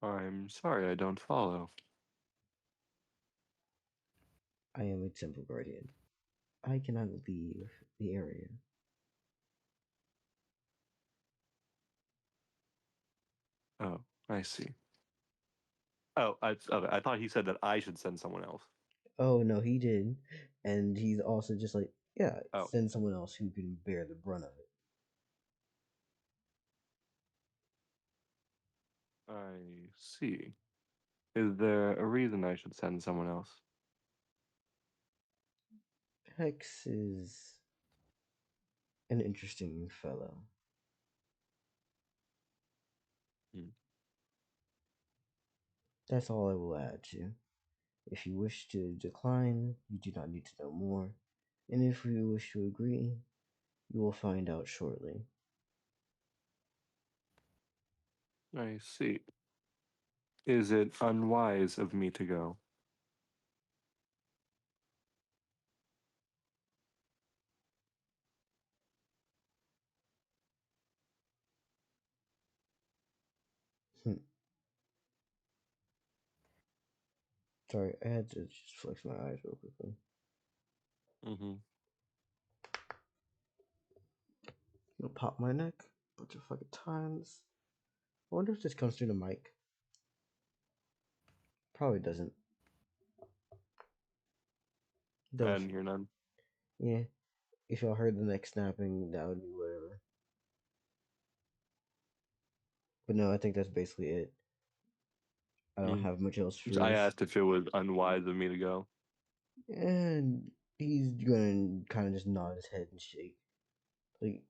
I'm sorry, I don't follow. I am a temple guardian. I cannot leave the area. Oh, I see. Oh, okay, I thought he said that I should send someone else. Oh no, he did, and he's also just like, yeah, Oh. send someone else who can bear the brunt of it. I see. Is there a reason I should send someone else? Hex is an interesting fellow. Hmm. That's all I will add to. If you wish to decline, you do not need to know more, and if you wish to agree, you will find out shortly. I see. Is it unwise of me to go? Sorry, I had to just flex my eyes real quickly. Mm-hmm. It'll pop my neck a bunch of fucking times. I wonder if this comes through the mic. Probably doesn't. I Though, didn't hear none. yeah, if y'all heard the neck snapping, that would be whatever. But no, I think that's basically it. I don't have much else for I this. asked if it was unwise of me to go. And he's gonna kind of just nod his head and shake. Like,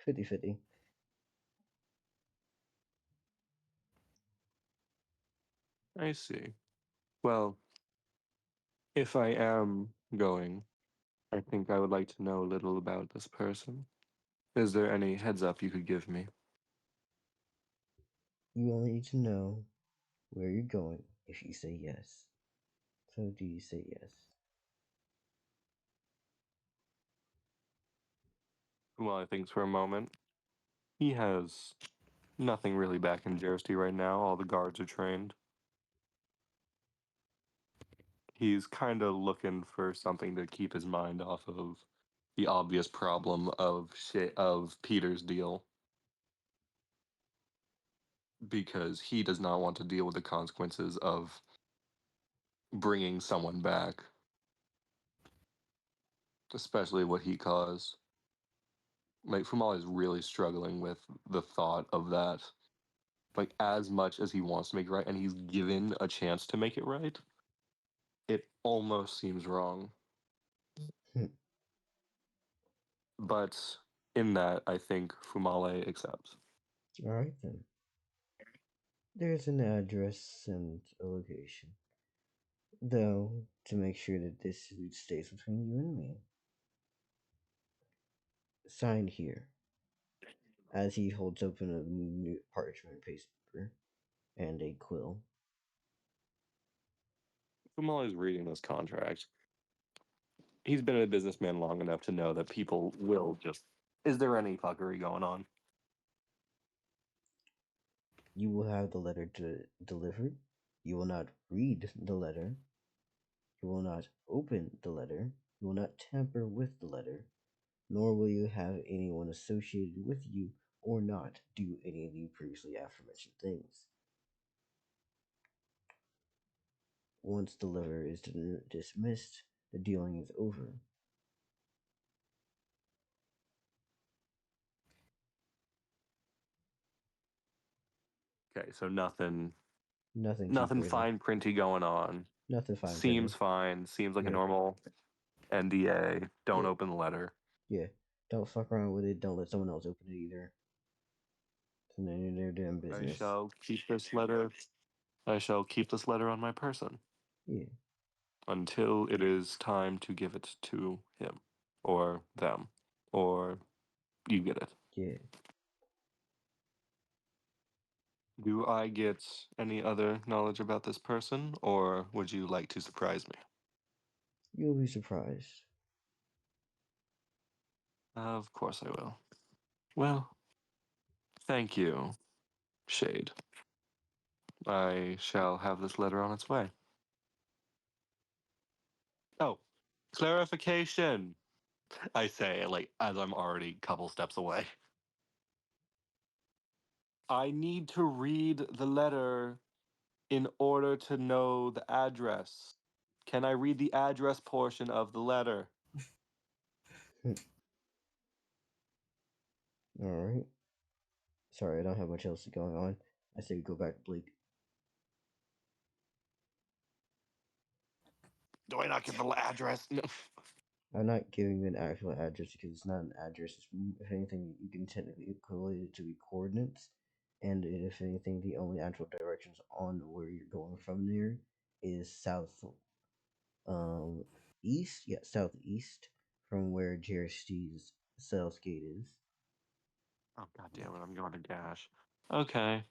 50-50. I see. Well, if I am going, I think I would like to know a little about this person. Is there any heads up you could give me? You only need to know where you're going if you say yes. So, do you say yes? Well, I think for a moment. He has nothing really back in Jersey right now. All the guards are trained. He's kind of looking for something to keep his mind off of the obvious problem of Peter's deal. because he does not want to deal with the consequences of bringing someone back, especially what he caused. Like, Fumale is really struggling with the thought of that. Like, as much as he wants to make it right, and he's given a chance to make it right, it almost seems wrong. Hmm. But in that, I think Fumale accepts. Alright then. There's an address and a location. Though, to make sure that this stays between you and me. Signed here. As he holds open a new parchment paper and a quill. Fumale is reading this contract. He's been a businessman long enough to know that people will just... Is there any fuckery going on? You will have the letter delivered. You will not read the letter. You will not open the letter. You will not tamper with the letter. Nor will you have anyone associated with you or not do any of the previously aforementioned things. Once the letter is dismissed, the dealing is over. Okay, so nothing Nothing too crazy. fine printy going on. Nothing fine. Seems fine. Seems like a Yeah. normal NDA. Don't Yeah. open the letter. Yeah. Don't fuck around with it. Don't let someone else open it either. And then they're doing business. I shall keep this letter. I shall keep this letter on my person. Yeah. Until it is time to give it to him. Or them. Or you get it. Yeah. Do I get any other knowledge about this person, or would you like to surprise me? You'll be surprised. Of course I will. Well, thank you, Shade. I shall have this letter on its way. Oh, clarification, I say, like, as I'm already a couple steps away. I need to read the letter in order to know the address. Can I read the address portion of the letter? Alright. Sorry, I don't have much else going on. I say we go back to Blake. Do I not get the address? No. I'm not giving you an actual address because it's not an address. If anything, you can technically equate it to be coordinates. And if anything, the only actual directions on where you're going from there is south, east. Yeah, southeast from where Jerry's sales gate is. Oh, god damn it, I'm going to Gash. Okay.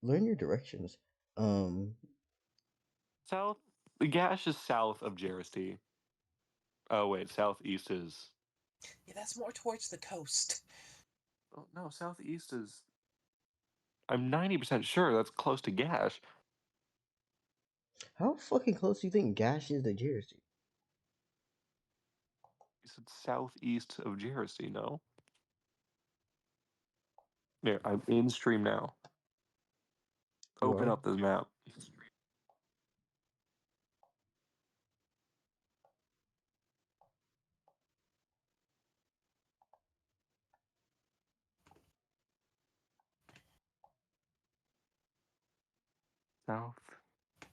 Learn your directions. South? The Gash is south of Jersey. Oh, wait, southeast is... Yeah, that's more towards the coast. Oh, no, southeast is... I'm 90% sure that's close to Gash. How fucking close do you think Gash is to Jersey? You said southeast of Jersey, no? Here, I'm in stream now. You Open are? up this map.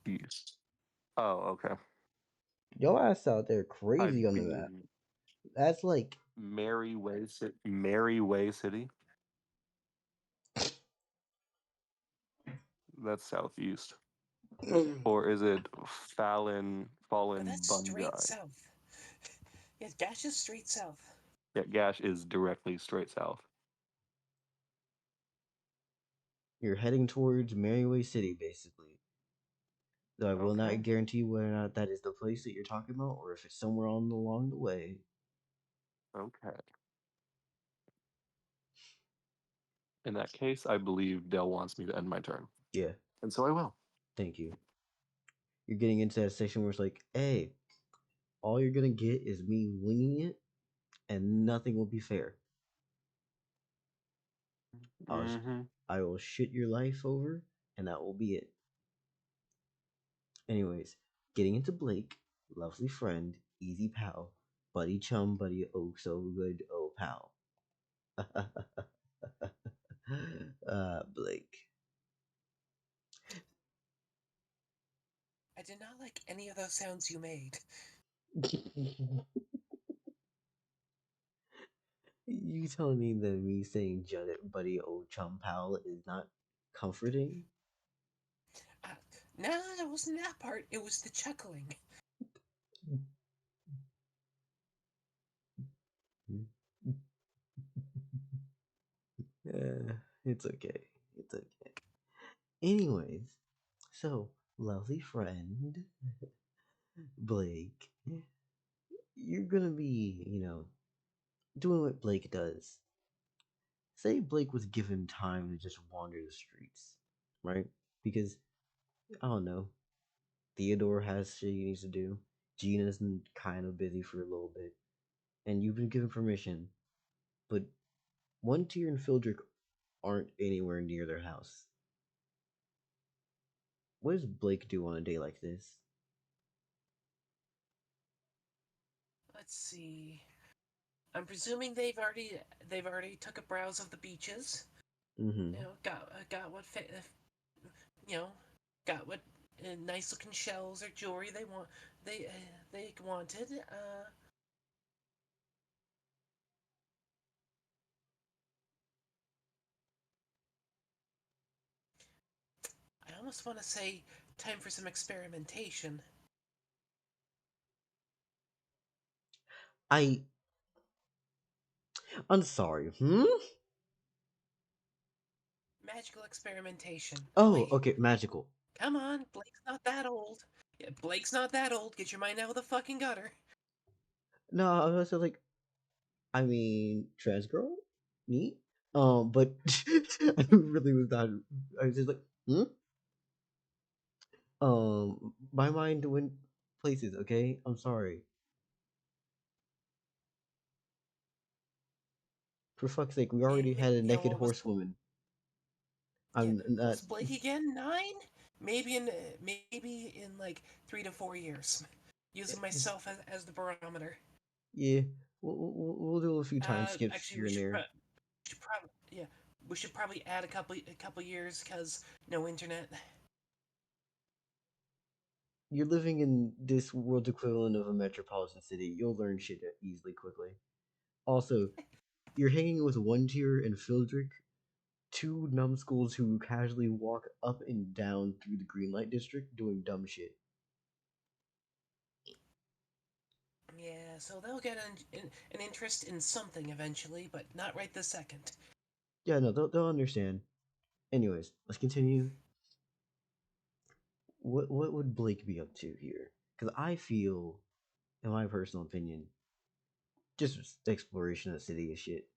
Southeast. Oh, okay. Your ass out there I crazy on the map. mean, That's like Merryway City. That's southeast. Or is it Fallen But that's straight Bungai? south. Yeah, Gash is straight south. Yeah, Gash is directly straight south. you're heading towards Merriway City, basically. Though I will Okay. not guarantee whether or not that is the place that you're talking about, or if it's somewhere along the way. Okay. In that case, I believe Dell wants me to end my turn. Yeah, And so I will. thank you. You're getting into that section where it's like, hey, all you're gonna get is me winging it, and nothing will be fair. Mm-hmm. I will shit your life over, and that will be it. Anyways, getting into Blake, lovely friend, easy pal, buddy chum, buddy oh so good, oh pal. Blake. I did not like any of those sounds you made. You telling me that me saying buddy old chum pal is not comforting? Uh, no, it wasn't that part. It was the chuckling. It's okay. It's okay. Anyways, so lovely friend Blake, you're gonna be, doing what Blake does. Say Blake was given time to just wander the streets, right? Because I don't know, Theodore has shit he needs to do. Gina's kind of busy for a little bit, and you've been given permission. But One Tier and Fildrick aren't anywhere near their house. What does Blake do on a day like this? Let's see. I'm presuming they've already took a browse of the beaches. Mm-hmm. Got what you know got what nice looking shells or jewelry they wanted. I almost want to say time for some experimentation. I'm sorry. Magical experimentation. Oh, Blake, okay, magical. come on, Blake's not that old. Yeah, Blake's not that old. Get your mind out of the fucking gutter. No, I was like, I mean, trans girl, neat. But I really was not. I was just like, my mind went places. Okay, I'm sorry. For fuck's sake, we already had a naked What was horsewoman. yeah? I'm not. Was Blake again 9? Maybe in like 3 to 4 years. Using myself as the barometer. Yeah, we'll do a few time skips Actually, here and there. should probably yeah we should probably add a couple years because no internet. You're living in this world equivalent of a metropolitan city. You'll learn shit easily, quickly. Also, you're hanging with One Tier and Fildrick, two numbskulls who casually walk up and down through the green light district doing dumb shit. Yeah, so they'll get an interest in something eventually, but not right this second. Yeah, no, they'll understand. Anyways, let's continue. What would Blake be up to here? Because I feel, in my personal opinion, just exploration of the city is shit.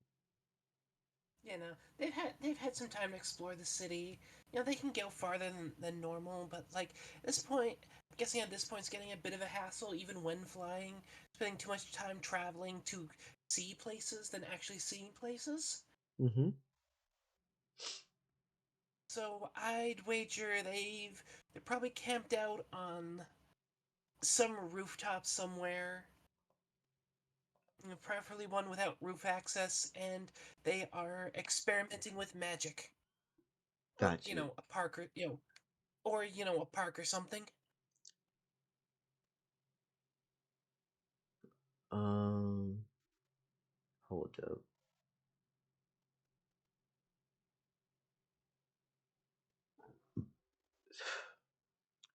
They've had some time to explore the city. They can go farther than normal, but like at this point, I'm guessing at this point it's getting a bit of a hassle even when flying, spending too much time traveling to see places than actually seeing places. Mm-hmm. So I'd wager they're probably camped out on some rooftop somewhere, preferably one without roof access, and they are experimenting with magic. Like, Got you. a park or a park or something. Um, hold up.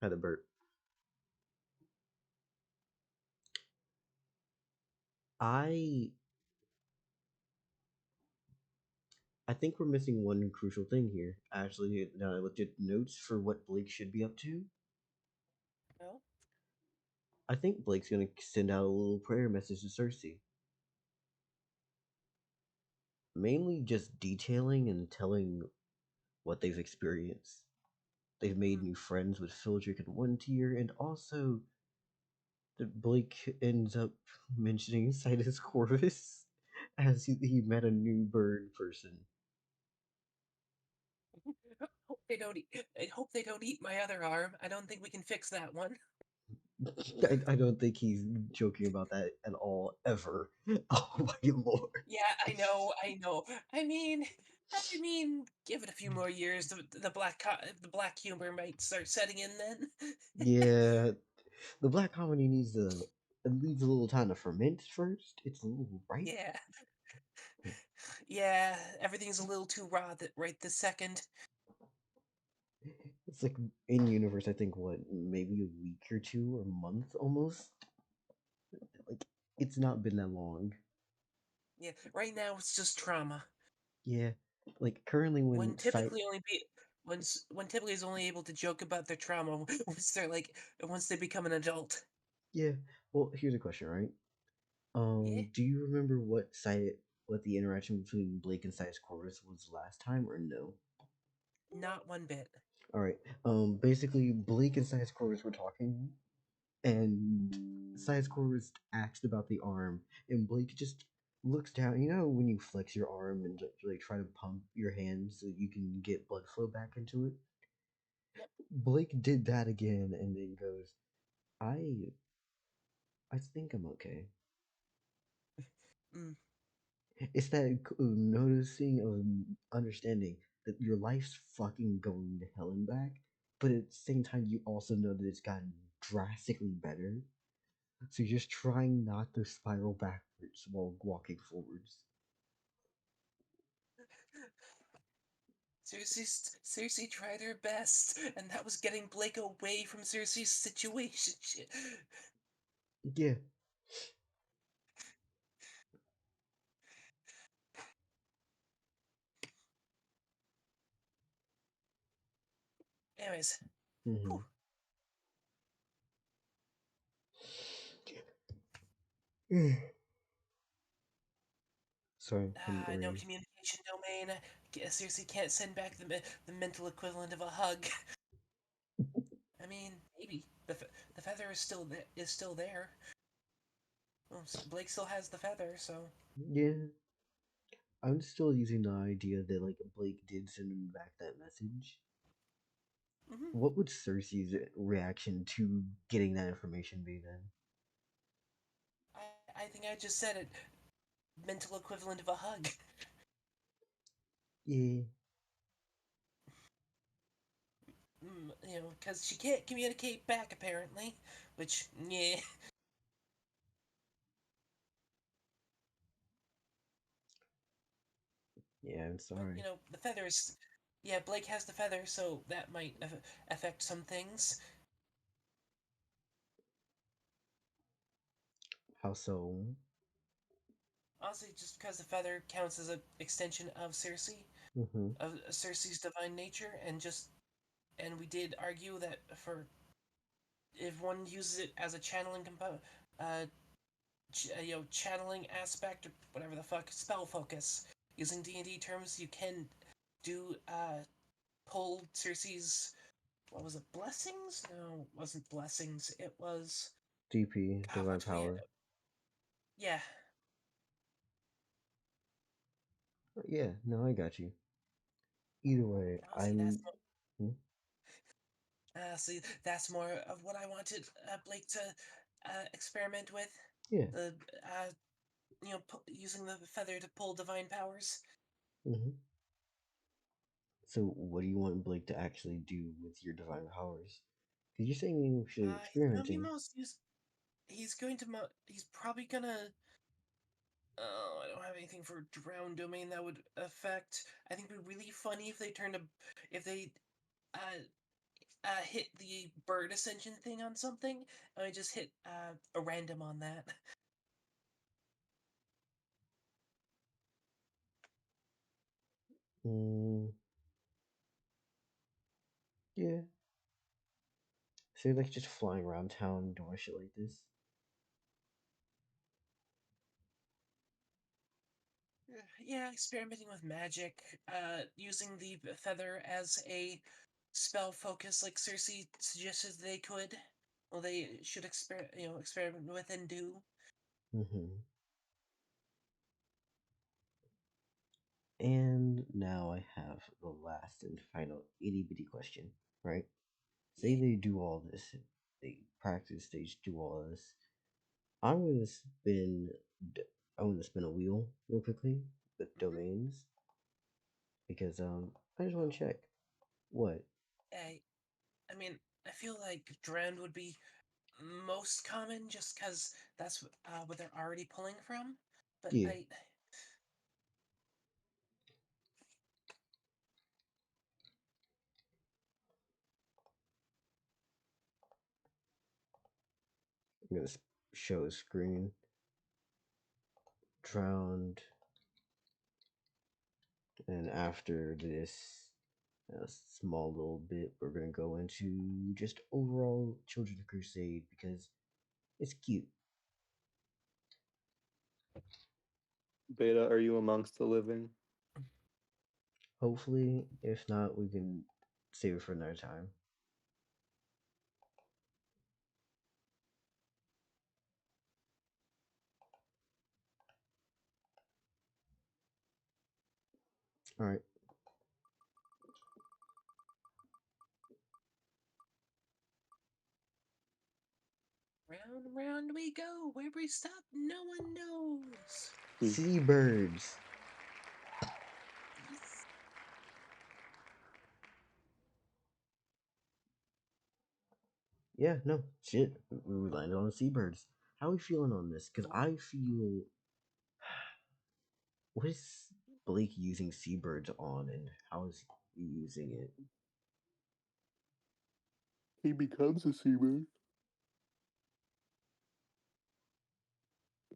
Had a burp. I I think we're missing one crucial thing here. Actually, now I looked at notes for what Blake should be up to. No? I think Blake's gonna send out a little prayer message to Circe, mainly just detailing and telling what they've experienced. They've made Hmm. new friends with Fildrick and One Tier, and also that Blake ends up mentioning Citus Corvus as he met a new bird person. I hope they don't eat my other arm. I don't think we can fix that one. I don't think he's joking about that at all, ever. Oh my lord. Yeah, I know. I mean, give it a few more years. The black humor might start setting in then. Yeah, the black comedy needs it needs a little time to ferment first. It's a little ripe. Yeah, yeah. Everything's a little too raw right this second. It's like in universe, I think what, maybe a week or two or a month almost. Like it's not been that long. Yeah, right now it's just trauma. Yeah, like currently When typically only be when typically is only able to joke about their trauma once they become an adult. Yeah. Well, here's a question, right? Yeah, Do you remember what the interaction between Blake and Sias Corvus was last time, or no? not one bit. All right. Basically, Blake and Sias Corvus were talking, and Sias Corvus asked about the arm, and Blake just looks down. You know when you flex your arm and like try to pump your hand so you can get blood flow back into it. Yep. Blake did that again, and then goes, "I, I think I'm okay." Mm. It's that noticing of understanding that your life's fucking going to hell and back, but at the same time, you also know that it's gotten drastically better. So you're just trying not to spiral backwards while walking forwards. Circe tried her best, and that was getting Blake away from Circe's situation. Yeah. Anyways, Mm-hmm. whew, Sorry, I'm no worried. communication domain. Circe can't send back the mental equivalent of a hug. I mean, maybe the feather is still there. Well, Blake still has the feather, so. Yeah. I'm still using the idea that like Blake did send him back that message. Mm-hmm. What would Cersei's reaction to getting that information be then? I think I just said it. Mental equivalent of a hug. Yeah. Because she can't communicate back apparently. Which, yeah. Yeah, I'm But sorry. the feathers. Yeah, Blake has the feather, so that might affect some things. How so? Honestly, just because the feather counts as an extension of Circe, Mm-hmm. of Circe's divine nature, and we did argue that for if one uses it as a channeling uh, channeling aspect or whatever the fuck, spell focus. Using D&D terms, you can do pull Circe's, what was it, blessings? No, it wasn't blessings. It was DP, God. Divine What's we? Power. Yeah. Yeah, no, I got you. Either way, Oh, see, Hmm? that's more of what I wanted Blake to experiment with. Yeah. The using the feather to pull divine powers. Mm-hmm. So, what do you want Blake to actually do with your divine powers? Because you're saying we should He's gonna be experimenting. he's going to he's probably gonna. Oh, I don't have anything for drown domain that would affect. I think it'd be really funny if they if they uh, hit the bird ascension thing on something, and I just hit a random on that. Mm, yeah. So you're like just flying around town doing shit like this? Yeah, experimenting with magic, using the feather as a spell focus, like Circe suggested they could. Well, they should experiment with and do. Mm-hmm. And now I have have the last and final itty bitty question, right? Say they do all this, they practice, they do all this. I'm gonna spin. I'm gonna spin a wheel real quickly with domains because I just want to check what. I mean, I feel like drowned would be most common just because that's what they're already pulling from. But Yeah. I'm gonna show a screen. Drowned, and after this a small little bit, we're gonna go into just overall Children's Crusade because it's cute. Beta, are you amongst the living? Hopefully, if not, we can save it for another time. All right. round and round we go. Where we stop, no one knows. Seabirds. Yes. Yeah, no shit. We landed on seabirds. How are we feeling on this? Because I feel. What is Blake using seabirds on, and how is he using it? He becomes a seabird.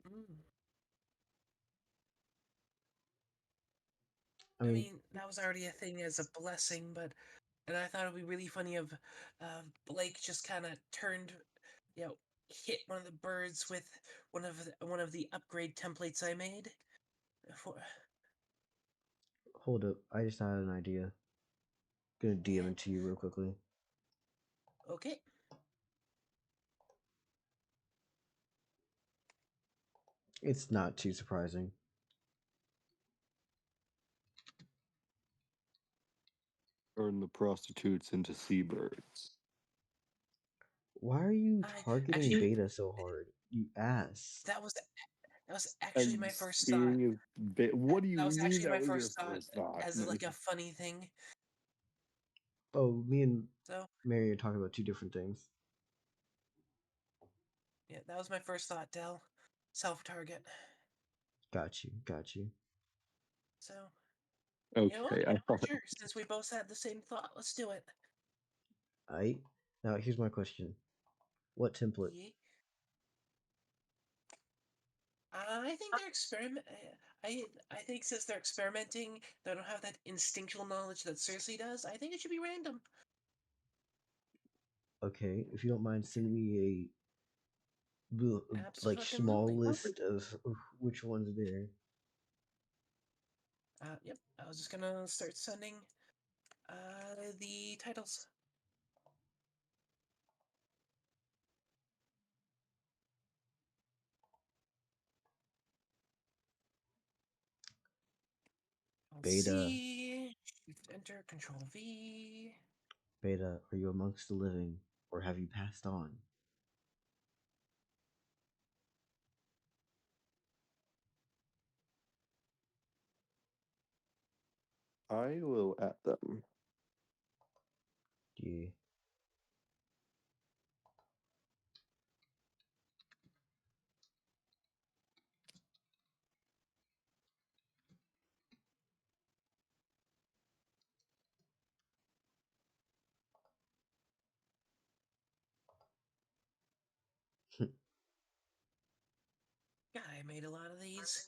Mm. I I mean, mean, that was already a thing as a blessing, but and I thought it'd be really funny if Blake just kind of turned, hit one of the birds with one of the upgrade templates I made. For, hold up. I just had an idea. Gonna DM yeah, it to you real quickly. okay. It's not too surprising. Turn the prostitutes into seabirds. Why are you I targeting actually Beta so hard? You ass. that was actually And my first thought. seeing is what do you That was mean actually that my was your first thought first thought? as like a funny thing. Oh, me and So Mary are talking about two different things. yeah, that was my first thought, Dell. Self-target. Got you, got you. So you know Okay, what? I thought Sure, since we both had the same thought, let's do it. Aight. Now here's my question. What template? Yeah. I think they're experiment. I think since they're experimenting, they don't have that instinctual knowledge that Circe does. I think it should be random. Okay, if you don't mind sending me a like small Absolutely. list of which one's there. Yep. I was just gonna start sending the titles. Let's Beta, see. Shift Enter, Control V. Beta, are you amongst the living, or have you passed on? I will at them. Yeah. God, I made a lot of these.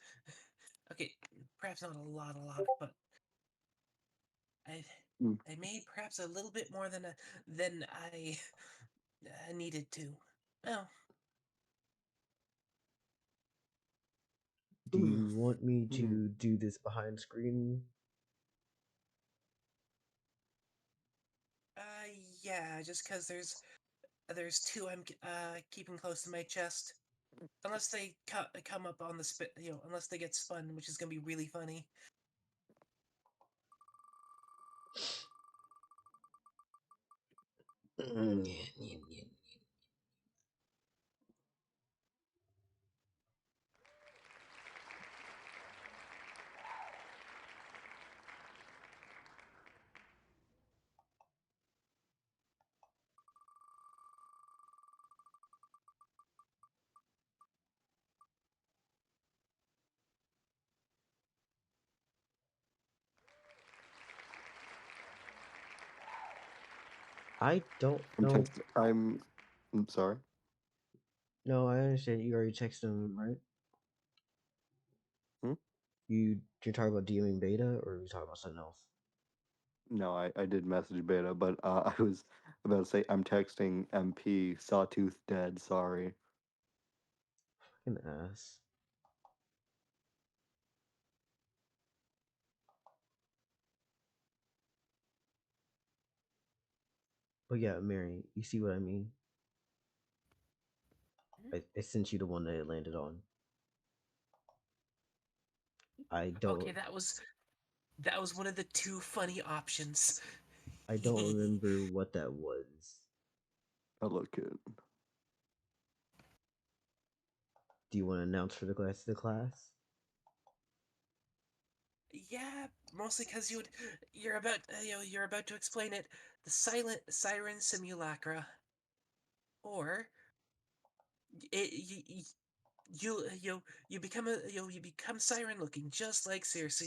Okay, perhaps not a lot, but I Mm. I made perhaps a little bit more than I needed to. Oh, Do you want me Hmm. to do this behind screen? yeah, just because there's two I'm keeping close to my chest. Unless they come up on the unless they get spun, which is gonna be really funny. I don't I'm know. I'm sorry. No, I understand. You already texted him, right? Hmm? You're talking about DMing beta, or are you talking about something else? No, I did message Beta, but I was about to say I'm texting MP Sawtooth dead. Sorry. Fucking ass. But yeah, Mary, you see what I mean? I sent you the one that it landed on. I don't. Okay, that was one of the two funny options. I don't remember what that was. Hello, kid. Do you want to announce for the class? Yeah, mostly because you're about to explain it. The silent siren simulacra, or it, you become you become siren looking just like Circe.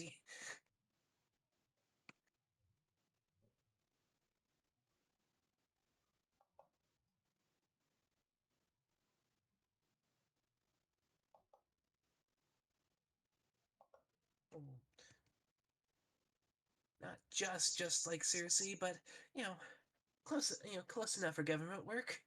Not just like Circe, but you know close enough for government work.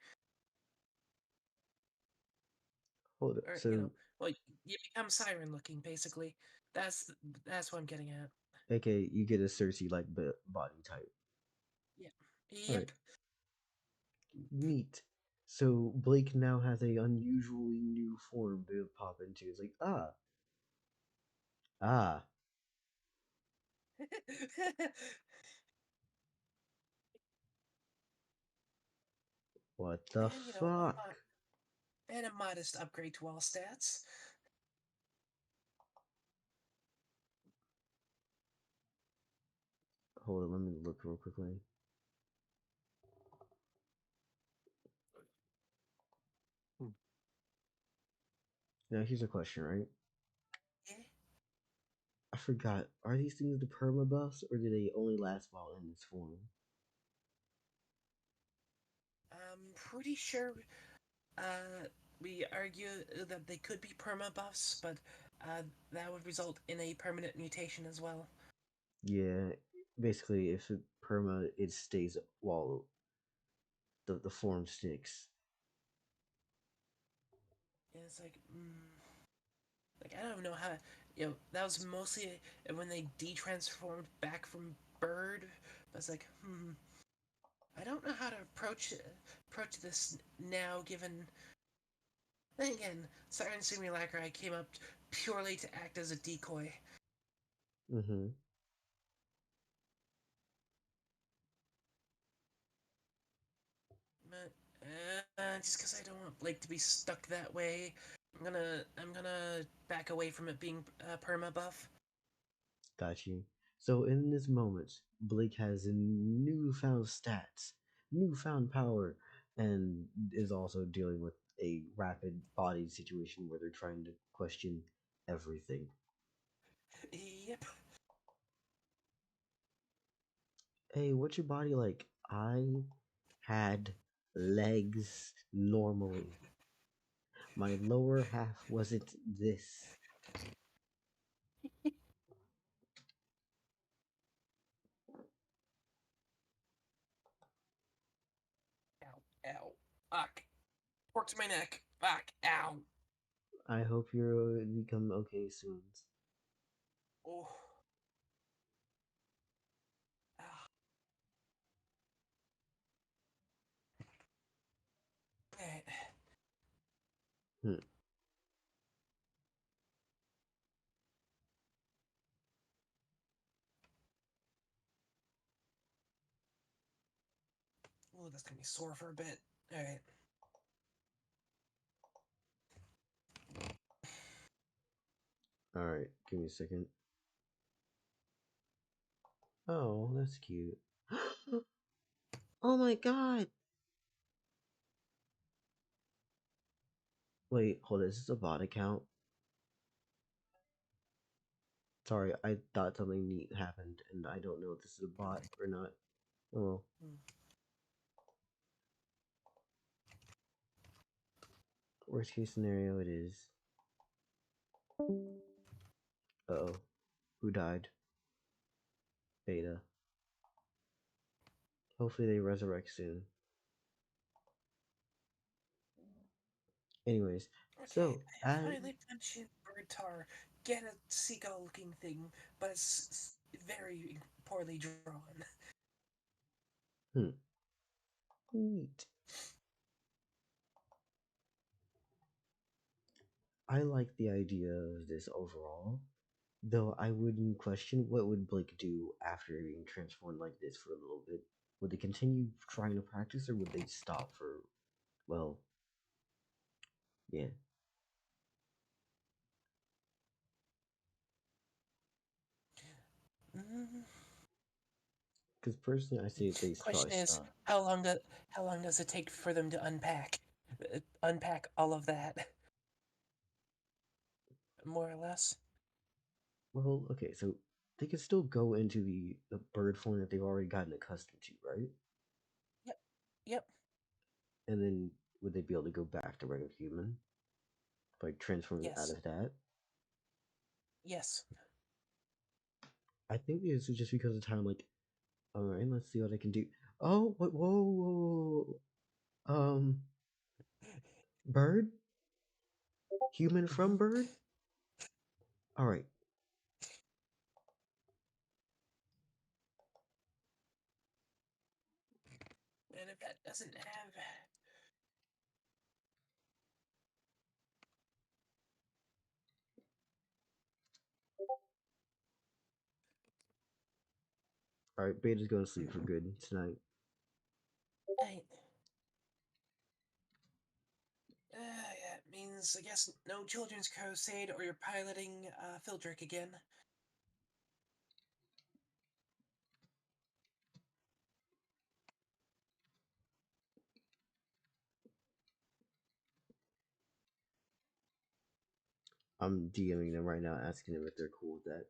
Hold up. Or So, well, you become siren looking basically. That's that's what I'm getting at. aka, you get a Circe like body type. Yeah. All right, Yep. neat. So Blake now has a unusually new form to pop into. It's like ah, what the and fuck? and a modest upgrade to all stats. Hold on, let me look real quickly. Now here's a question, right? Eh, I forgot. Are these things the perma buffs, or do they only last while in this form? I'm pretty sure we argue that they could be perma buffs, but that would result in a permanent mutation as well. Yeah, basically, if it perma, it stays while the form sticks. And it's like I don't know how that was mostly when they detransformed back from bird. But it's like I don't know how to approach this now, given. Then again, Siren Simulacra I came up purely to act as a decoy. Mm-hmm. But just because I don't want Blake to be stuck that way, I'm gonna back away from it being perma buff. Got you. So in this moment, Blake has newfound stats, newfound power, and is also dealing with a rapid body situation where they're trying to question everything. Yep. Hey, what's your body like? I had legs normally. My lower half wasn't this. Ow. Ow. Fuck. Worked my neck. Fuck. Ow. I hope you become okay soon. Oh. Ah. Alright. Hmm. Oh, that's gonna be sore for a bit. All right. Alright, give me a second. Oh, that's cute. Oh my god! Wait, hold on, is this a bot account? Sorry, I thought something neat happened, and I don't know if this is a bot or not. Oh well. Worst case scenario, it is. Uh-oh. Who died? Beta. Hopefully they resurrect soon. Anyways, Okay, so I finally mentioned bird tar. Get a seagull looking thing, but it's very poorly drawn. Neat. I like the idea of this overall, though I wouldn't question what would Blake do after being transformed like this for a little bit. Would they continue trying to practice, or would they stop for, well, yeah. Mm. Because personally, I say they Question probably is, stop. how long does it take for them to unpack all of that? More or less. Well, okay, so they could still go into the bird form that they've already gotten accustomed to, right? Yep. Yep. And then would they be able to go back to regular human? By transforming out Yes. of that? Yes. I think this is just because of time, like, alright, let's see what I can do. Oh, what? Whoa. Bird? Human from bird? Alright. And if that doesn't have Alright, Beta's going to sleep for good tonight. Right. Yeah, it means, I guess, no Children's Crusade or you're piloting Fildrick again. I'm DMing them right now, asking them if they're cool with that.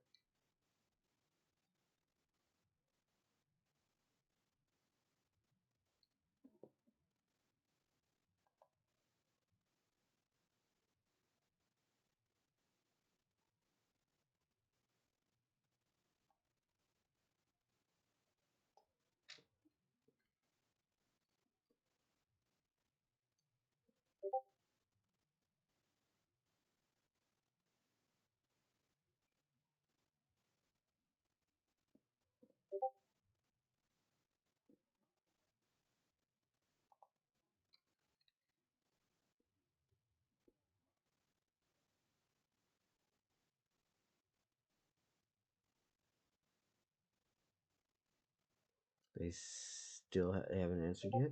They still they haven't answered yet?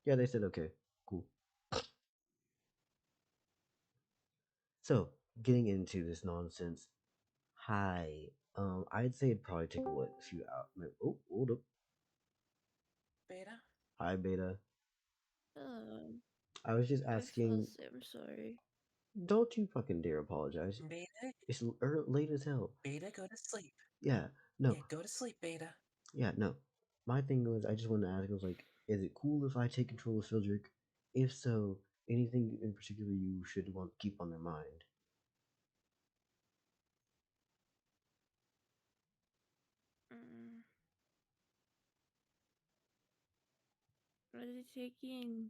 Yeah, they said okay. Cool. So, getting into this nonsense. Hi. I'd say it'd probably take what, a few hours. Oh, hold up. Beta? Hi, Beta. Um, I was just I fell asking. asleep. I'm sorry. Don't you fucking dare apologize. Beta? It's late as hell. Beta, go to sleep. Yeah, no. Yeah, go to sleep, Beta. Yeah, no. My thing was, I just wanted to ask, I was like, is it cool if I take control of Fildrick? If so, anything in particular you should want to keep on their mind? Mm. Are they taking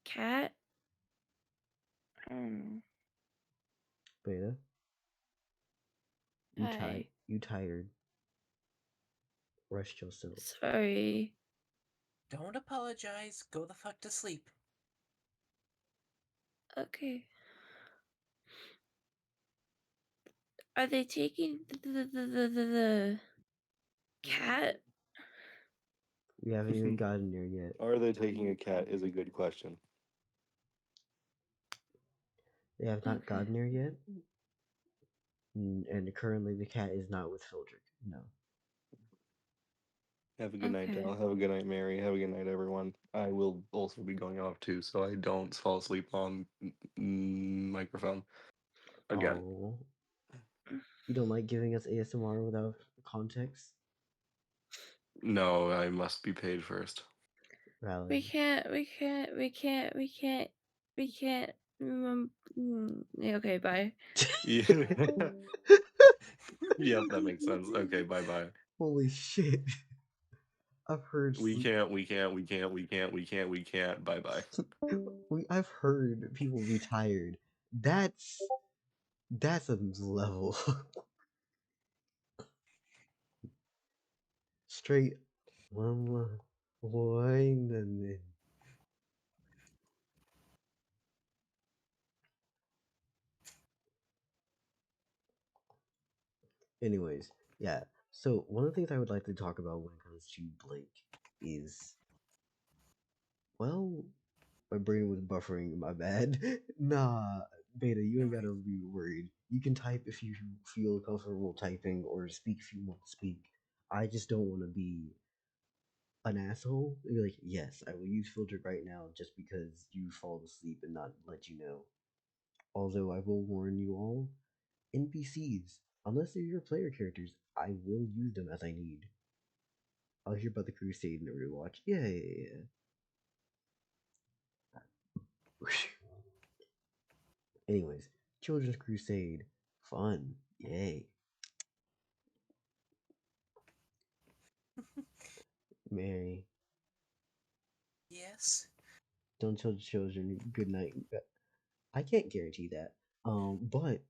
cat? Beta, Hi. you tired. Rest yourself. Sorry. Don't apologize. Go the fuck to sleep. Okay. Are they taking the cat? We haven't even gotten there yet. Are they taking a cat is a good question. They have not Okay. gotten there yet. And currently the cat is not with Fildrick. No. Have a good night, Okay. Dell. Have a good night, Mary. Have a good night, everyone. I will also be going off too, so I don't fall asleep on microphone again. Oh. You don't like giving us ASMR without context? No, I must be paid first. Valid. We can't. Okay, bye. Yeah. Yep, that makes sense. Okay, bye-bye. Holy shit. I've heard We can't. Bye-bye. I've heard people be tired. That's a level. Straight mama whining. Anyways, yeah. So one of the things I would like to talk about when it comes to Blake is, well, my brain was buffering. My bad. Nah, Beta, you ain't gotta be worried. You can type if you feel comfortable typing, or speak if you want to speak. I just don't want to be an asshole and be like, yes, I will use filter right now just because you fall asleep and not let you know. Although I will warn you all, NPCs, unless they're your player characters, I will use them as I need. I'll hear about the Crusade in the rewatch. Yeah. Anyways, Children's Crusade. Fun. Yay. Mary, Yes. don't tell the children good night. I can't guarantee that. But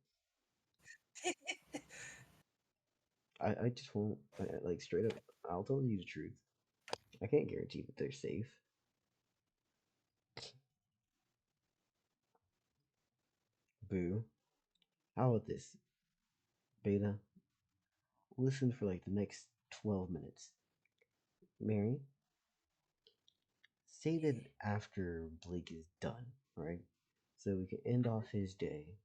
I just won't, like, straight up, I'll tell you the truth. I can't guarantee that they're safe. Boo. How about this? Beta, listen for like the next 12 minutes. Mary, say that after Blake is done, right? So we can end off his day.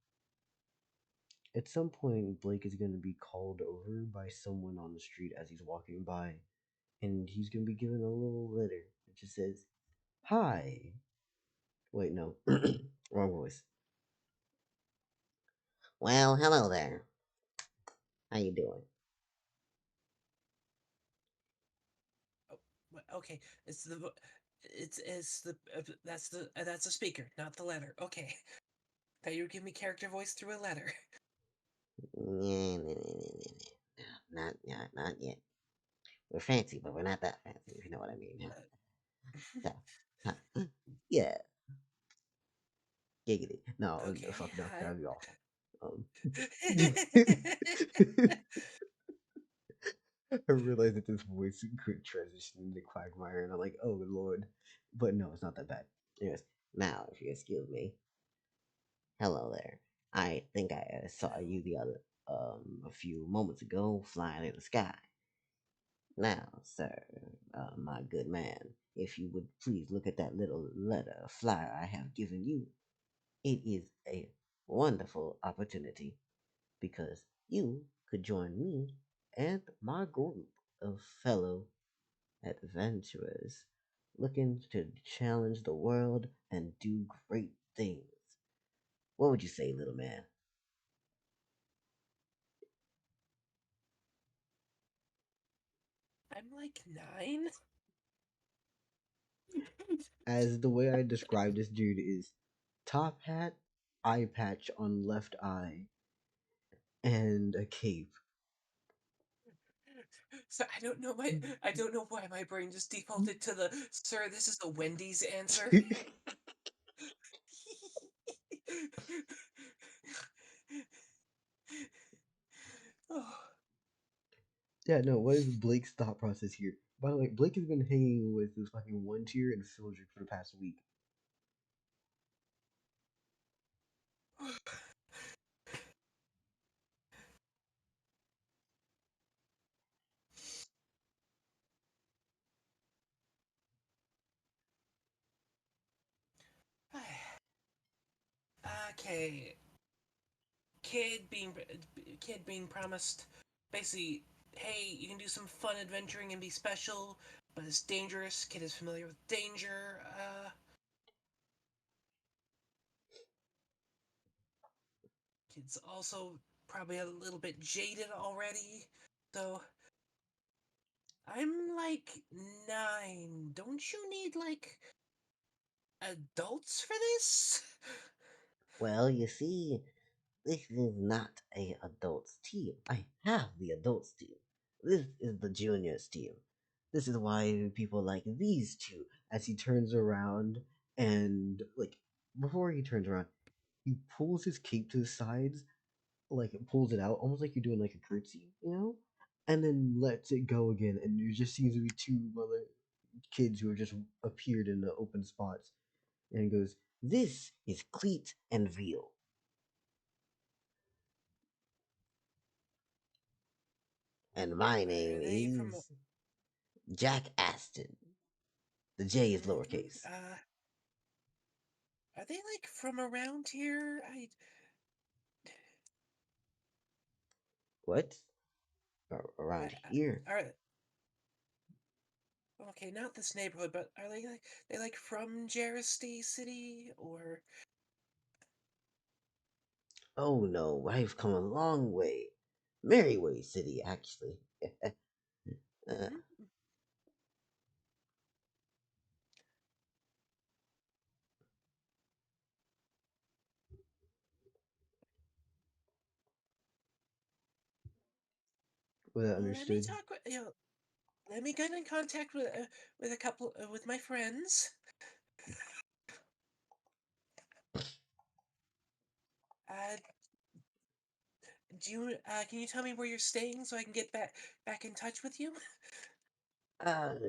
At some point, Blake is going to be called over by someone on the street as he's walking by, and he's going to be given a little letter that just says, "Hi." Wait, no. Wrong voice. Well, hello there. How you doing? Okay, it's the it's the that's the speaker, not the letter. Okay, thought you were giving me character voice through a letter. Not yet. We're fancy, but we're not that fancy, if you know what I mean. So, yeah. Giggity. No, Okay, fuck no, that'd be awful. I realized that this voice could transition into Quagmire, and I'm like, oh lord. But no, it's not that bad. Anyways, now, if you excuse me. Hello there. I think I saw you a few moments ago flying in the sky. Now, sir, my good man, if you would please look at that little letter flyer I have given you. It is a wonderful opportunity because you could join me and my group of fellow adventurers looking to challenge the world and do great things. What would you say, little man? I'm like 9. As the way I describe this dude is top hat, eye patch on left eye, and a cape. So I don't know why my brain just defaulted to the sir. This is a Wendy's answer. Oh. Yeah, no, what is Blake's thought process here? By the way, Blake has been hanging with this fucking one tier and Fildrick for the past week. Okay. Kid being promised, basically, hey, you can do some fun adventuring and be special, but it's dangerous. Kid is familiar with danger. Kid's also probably a little bit jaded already. So I'm like 9. Don't you need like adults for this? Well, you see, this is not a adults team. I have the adults team. This is the juniors team. This is why people like these two. As he turns around and like before he turns around, he pulls his cape to the sides, like pulls it out, almost like you're doing like a curtsy, you know, and then lets it go again, and there just seems to be two other kids who have just appeared in the open spots, and he goes, "This is Cleet and Veal." And my name Are they from? is Jack Aston. The J is Mhm, lowercase. Are they like from around here? What? Around I here? are okay, not this neighborhood, but are they like from Jersey City or? Oh no, I've come a long way. Merryway City, actually. uh, Mhm. well Well, let me understood. talk with let me get in contact with a couple with my friends. Uh, do you can you tell me where you're staying so I can get back in touch with you?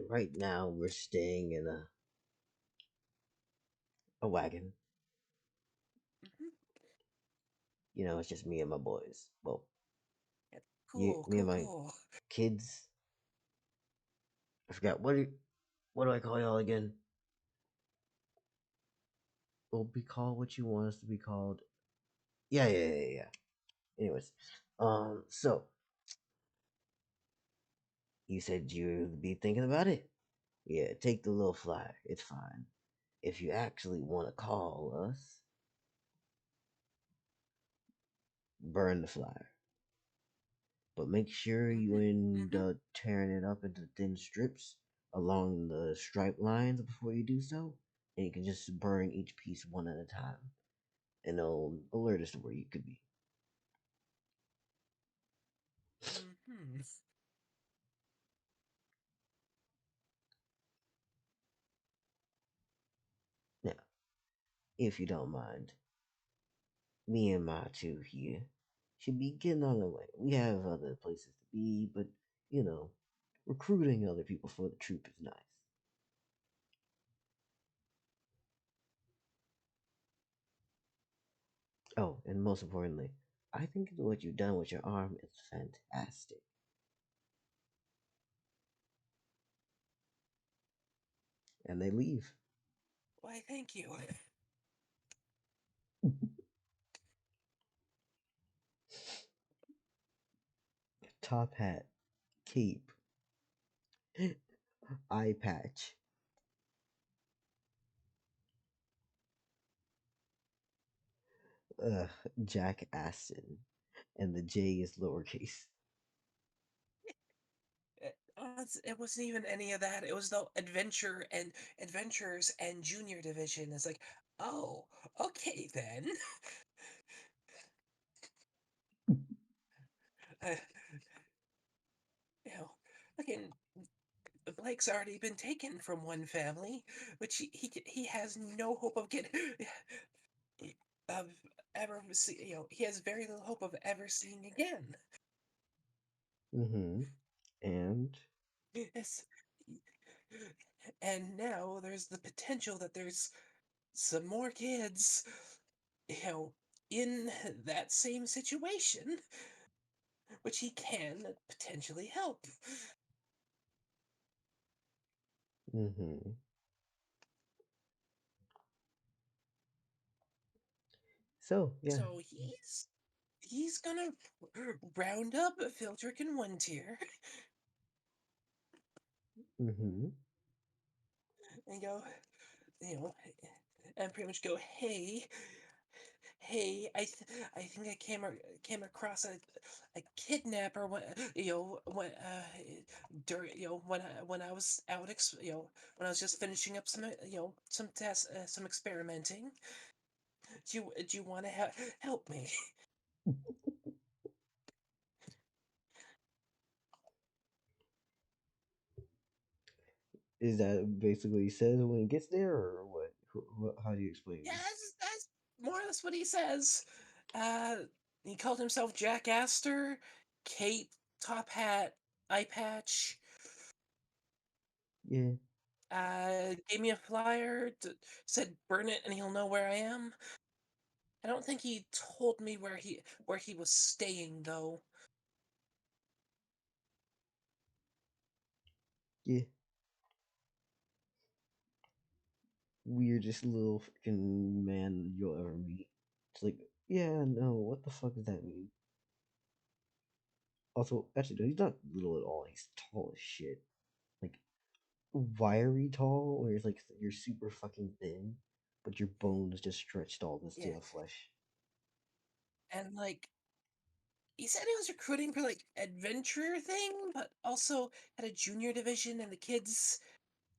Right now we're staying in a wagon. Mhm. You know, it's just me and my boys. Well, Yeah, you, cool, me and cool, my cool. kids. I forgot what do I call y'all again? We'll be called what you want us to be called. Yeah. Anyways, so you said you'd be thinking about it. Yeah, take the little flyer. It's fine. If you actually want to call us, burn the flyer. But make sure you Mhm, end mhm. tearing it up into thin strips along the stripe lines before you do so. And you can just burn each piece one at a time. And it'll alert us to where you could be. Mhm. Now, if you don't mind, me and my two here should be getting on the way. We have other places to be, but you know, recruiting other people for the troop is nice. Oh, and most importantly, I think what you've done with your arm is fantastic. And they leave. Why, thank you. Top hat, cape, eye patch. Uh, Jack Aston, and the J is lowercase. It wasn't even any of that. It was the adventurers and junior division. It's like, oh, okay then. Uh, you know, again, Blake's already been taken from one family, which he has no hope of getting of he has very little hope of ever seeing again. Mm-hmm. And Yes. And now there's the potential that there's some more kids, you know, in that same situation, which he can potentially help. mm-hmm. So yeah. So he's gonna round up Filtric in one tier Mm-hmm. and go, you know, and pretty much go, hey, I think I came across a kidnapper when during when I was out when I was just finishing up some tests some experimenting. Do you want to help me? Is that basically what he says when he gets there, or what? How do you explain Yeah, this? that's more or less what he says. Uh, he called himself Jack Astor, cape, top hat, eye patch. Yeah, Gave me a flyer, said burn it and he'll know where I am. I don't think he told me where he was staying though. yeah. Weirdest little fucking man you'll ever meet. It's like, yeah, no, what the fuck does that mean? Also, actually, no, he's not little at all. He's tall as shit. Like, wiry tall, where it's like you're super fucking thin, but your bones just stretched all this to Yeah, the flesh. and like he said he was recruiting for like adventure thing, but also had a junior division, and the kids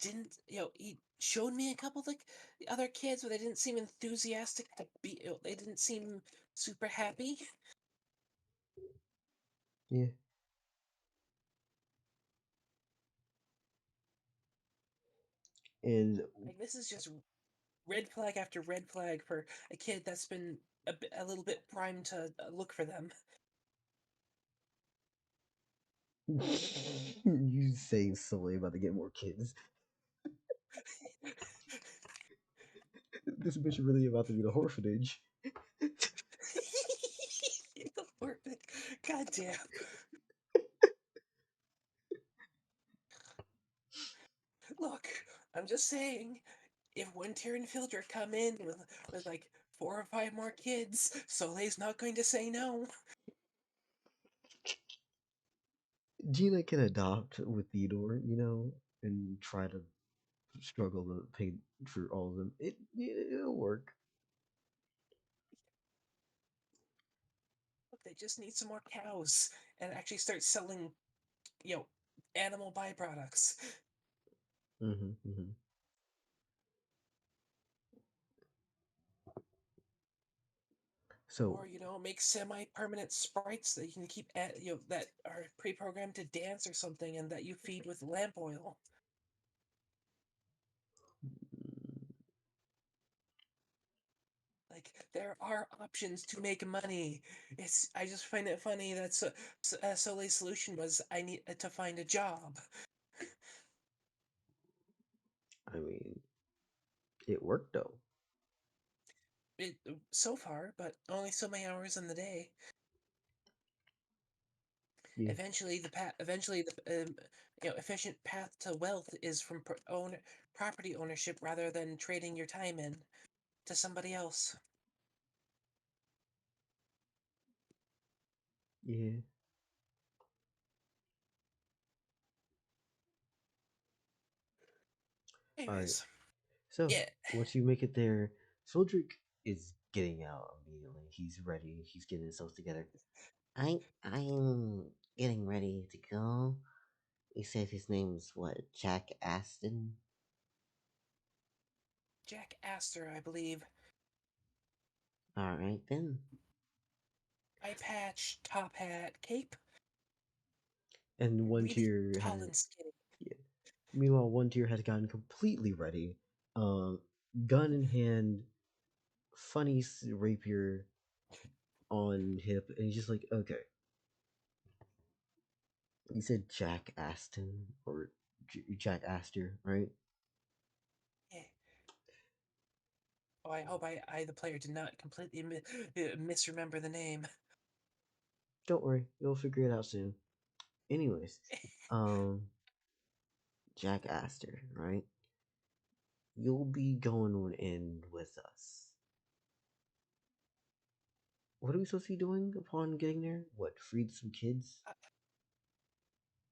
didn't. He showed me a couple of like the other kids, but they didn't seem enthusiastic to be. They didn't seem super happy. Yeah. And Like this is just red flag after red flag for a kid that's been a little bit primed to look for them. you say silly about to get more kids. This bitch really about to be the orphanage. God damn. Look, I'm just saying, if Winter and Filter come in with like 4 or 5 more kids, Soleil's not going to say no. Gina can adopt with Theodore, and try to struggle to pay for all of them. It'll work. Look, they just need some more cows and actually start selling, you know, animal byproducts. Mm-hmm. So, Or, make semi-permanent sprites that you can keep that are pre-programmed to dance or something and that you feed with lamp oil. mm, Like there are options to make money. I just find it funny that Soleil's solution was I need to find a job. I mean, it worked though. So far, but only so many hours in the day. Yeah, Eventually, the efficient path to wealth is from property ownership rather than trading your time in to somebody else. yeah. All right. Anyways, So yeah, once you make it there, Sildrick is getting out immediately. He's ready. He's getting himself together. I'm getting ready to go. He said his name's what? Jack Aston. Jack Astor, I believe. All right then. Eye patch, top hat, cape, And one really tier tall has and skinny. yeah. Meanwhile, one tier has gotten completely ready. Um, gun in hand, funny rapier on hip, and he's just like, okay. You said Jack Aston or Jack Astor, right? Yeah. Oh, I hope I the player, did not completely misremember the name. Don't worry, you'll figure it out soon. Anyways, um, Jack Astor, right? You'll be going on in with us. What are we supposed to be doing upon getting there? What, freed some kids?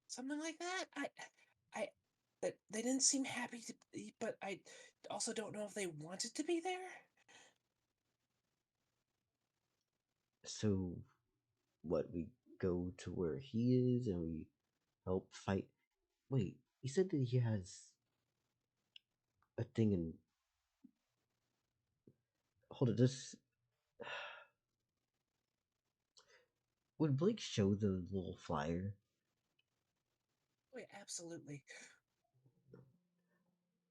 Something like that. I, that they didn't seem happy to be, but I also don't know if they wanted to be there. So, what, we go to where he is and we help fight? Wait, he said that he has a thing in. Hold it, this. Would Blake show the little flyer? Wait, absolutely.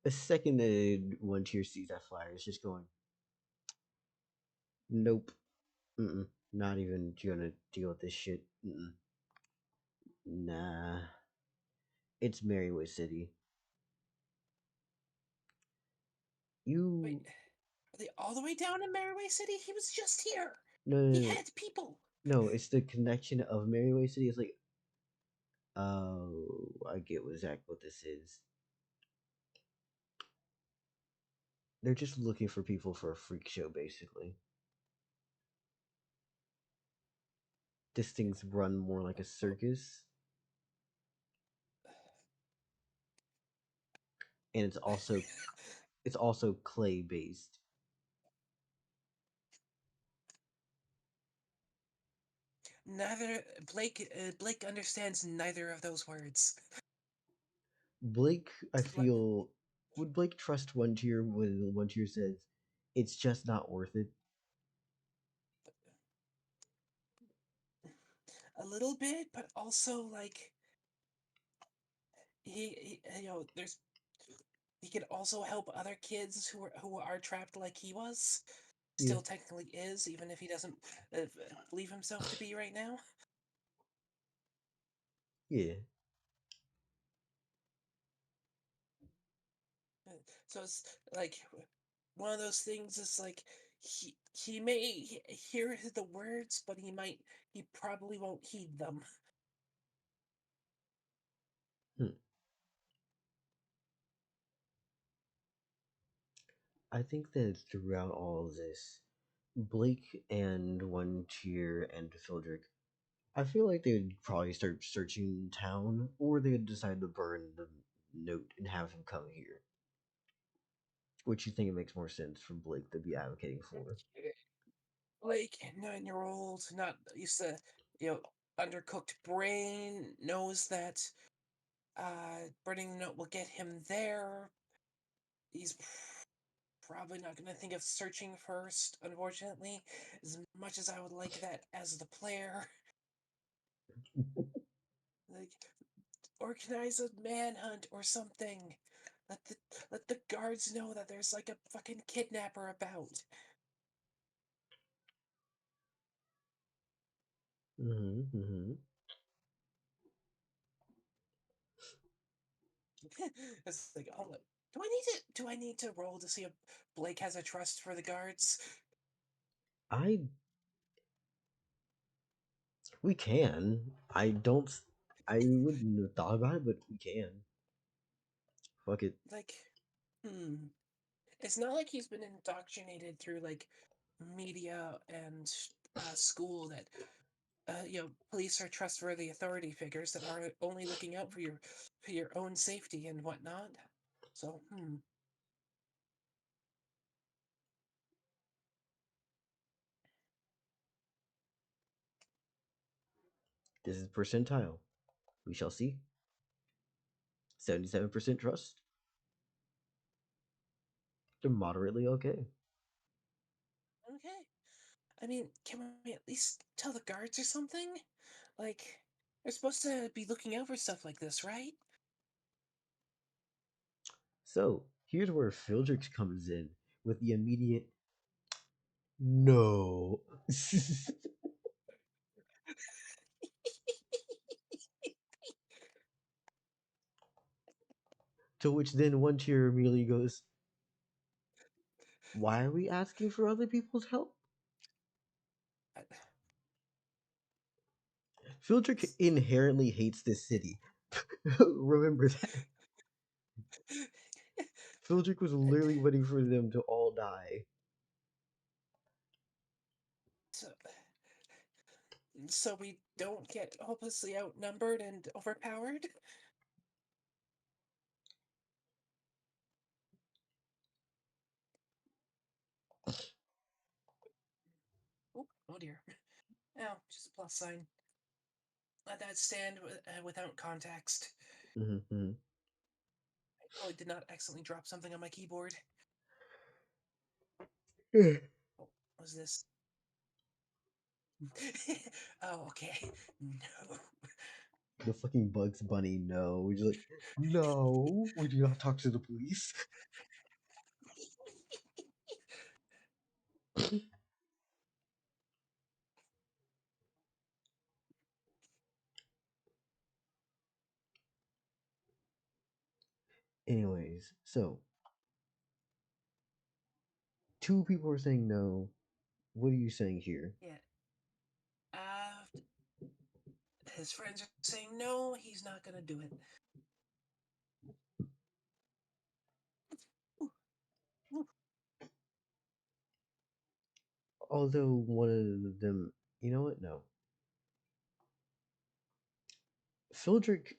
The second that one tier sees that flyer, it's just going, nope, not even gonna deal with this shit. Nah, it's Merryway City. You Wait, are they all the way down in Maraway City? He was just here. no no He no had people. no. It's the connection of Merryway City. It's like, oh, I get exactly what this is. They're just looking for people for a freak show, basically. This thing's run more like a circus, and it's also clay based. Neither Blake understands neither of those words. Blake, I Bla- feel, would Blake trust one tier when one tier says it's just not worth it? A little bit, but also like there's he can also help other kids who are trapped like he was. Yeah, Still technically is, even if he doesn't uh, believe himself to be right now. yeah. So it's like one of those things. Is like he may hear the words, but he probably won't heed them. Hmm. I think that throughout all of this, Blake and one tier and Fildrick, I feel like they would probably start searching town, or they would decide to burn the note and have him come here. Which you think it makes more sense for Blake to be advocating for? Like 9-year old, not used to undercooked brain, knows that burning the note will get him there. He's probably not going to think of searching first, unfortunately, as much as I would like that as the player. Like, organize a manhunt or something. Let the let the guards know that there's like a fucking kidnapper about. Mm-hmm. It's like, hold up. Do I need to roll to see if Blake has a trust for the guards? I We can. I don't. I wouldn't have thought about it, but we can. Fuck it. Like, hmm. It's not like he's been indoctrinated through like media and school that police are trustworthy authority figures that are only looking out for your own safety and whatnot. So, This is percentile. We shall see. 77% trust. They're moderately okay. okay. I mean, can we at least tell the guards or something? Like, they're supposed to be looking out for stuff like this, right? So here's where Fildrix comes in with the immediate no. To which then one tier immediately goes, why are we asking for other people's help? Uh, Fildrick inherently hates this city. Remember that. Fildrick was literally waiting for them to all die. so, so we don't get hopelessly outnumbered and overpowered? Oh dear. Oh, just a plus sign. Let that stand without context. Mm-hmm. I probably did not accidentally drop something on my keyboard. Yeah. What was this? Oh, okay. No. The fucking Bugs Bunny, no. We're just like, no, we do not talk to the police. Anyways, so two people are saying no. What are you saying here? Yeah. His friends are saying no, he's not gonna do it. Ooh, ooh. Although one of them, you know what? No. Phildrick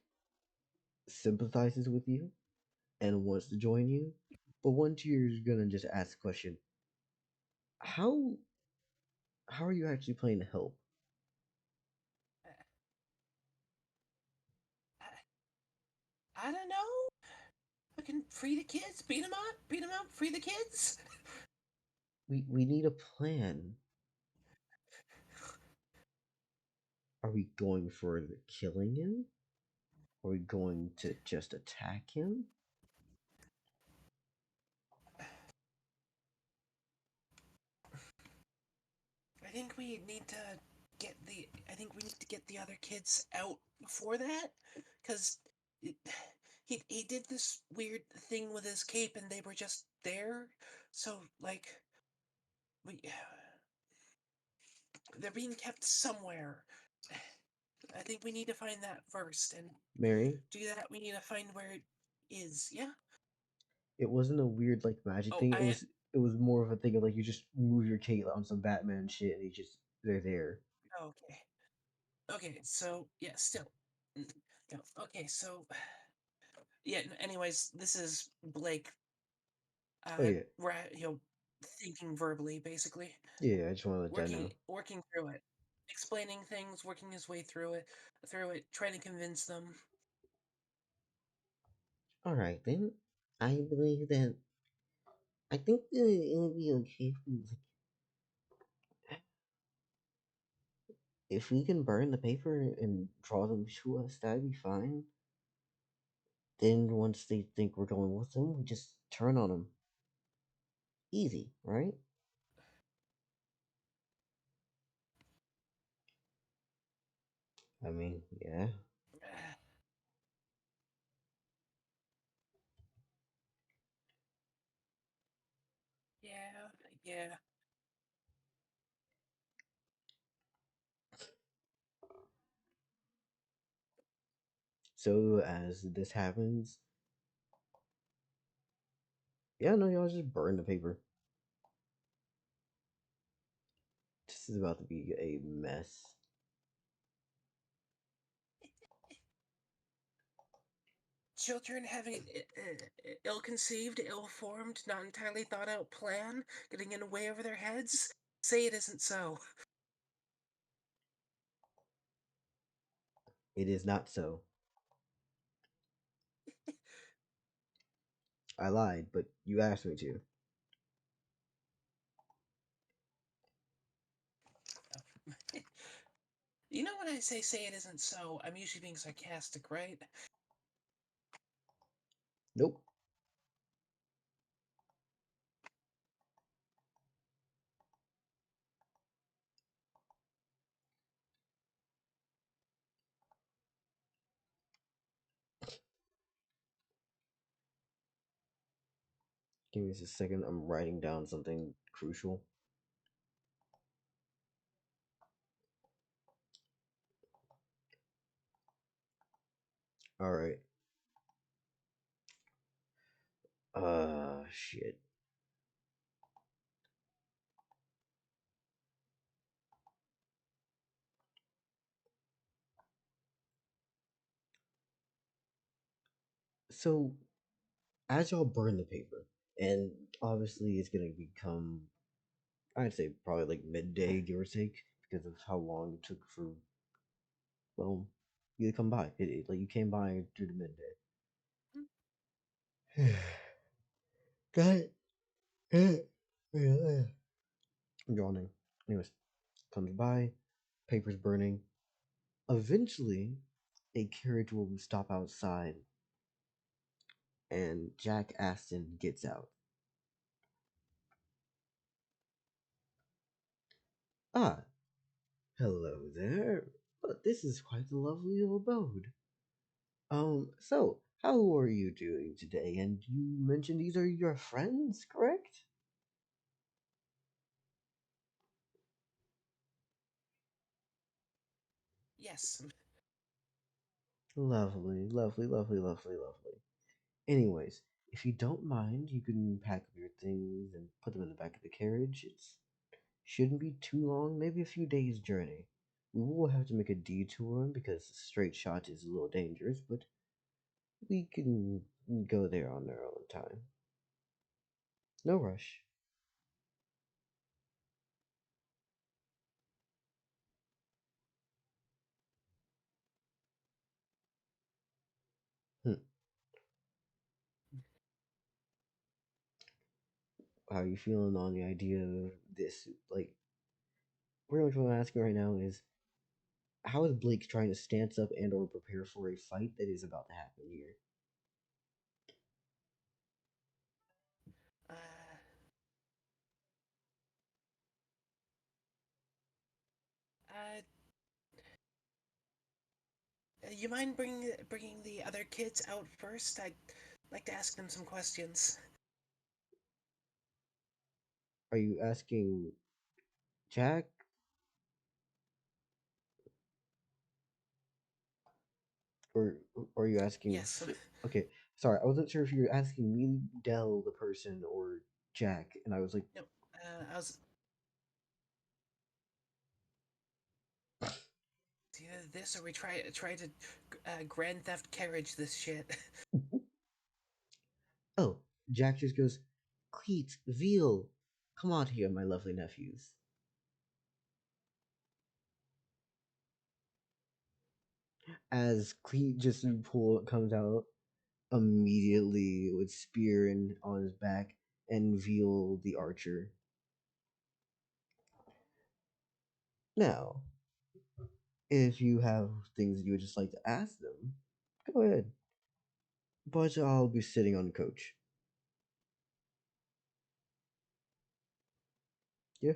sympathizes with you and wants to join you, but one tier is gonna just ask the question: How are you actually playing to help? I don't know. I can free the kids, beat them up, free the kids. We need a plan. Are we going for the killing him? Are we going to just attack him? I think we need to get the other kids out before that, because he did this weird thing with his cape and they were just there. So like we they're being kept somewhere. I think we need to find that first, and Mary, to do that we need to find where it is. Yeah. it wasn't a weird like magic Oh, thing. It was more of a thing of like you just move your cape on some Batman shit and they're there. okay. Okay, so yeah, still. No, okay, so yeah. Anyways, this is Blake. Oh yeah. Thinking verbally, basically, Yeah, I just want to let that know. working through it, explaining things, working his way through it, trying to convince them. Alright then. I believe that I think that it'll be okay if we can burn the paper and draw them to us, that'd be fine. Then once they think we're going with them, we just turn on them. Easy, right? I mean, yeah. Yeah, yeah. So as this happens, yeah, no, y'all just burn the paper. This is about to be a mess. Children having an ill-conceived, ill-formed, not entirely thought-out plan getting in the way over their heads. Say it isn't so. It is not so. I lied, but you asked me to. You know when I say it isn't so, I'm usually being sarcastic, right? Nope. Give me just a second. I'm writing down something crucial. Alright. Shit. So as y'all burn the paper, and obviously it's gonna become, I'd say probably like midday, give or take, because of how long it took for, well, you to come by. Like you came by through the midday. Got it. I'm yawning. Anyways, comes by, paper's burning. Eventually, a carriage will stop outside, and Jack Aston gets out. Ah, hello there. But this is quite a lovely abode. So, how are you doing today? And you mentioned these are your friends, correct? Yes. Lovely, lovely, lovely, lovely, lovely. Anyways, if you don't mind, you can pack up your things and put them in the back of the carriage. It shouldn't be too long, maybe a few days' journey. We will have to make a detour because a straight shot is a little dangerous, but we can go there on our own time. No rush. Hmm. How are you feeling on the idea of this? Like, pretty much what I'm asking right now is, how is Blake trying to stance up and or prepare for a fight that is about to happen here? Uh, uh, you mind bringing the other kids out first? I'd like to ask them some questions. Are you asking Jack? Or are you asking? Yes. Okay, sorry, I wasn't sure if you were asking me, Dell, the person, or Jack, and I was like, No. I was. It's either this or we try to grand theft carriage this shit. oh, Jack just goes, Cleet, Veal, come out here, my lovely nephews. As Cleet just comes out immediately with spear on his back and Veal the archer. Now, if you have things that you would just like to ask them, go ahead. But I'll be sitting on coach. Yeah.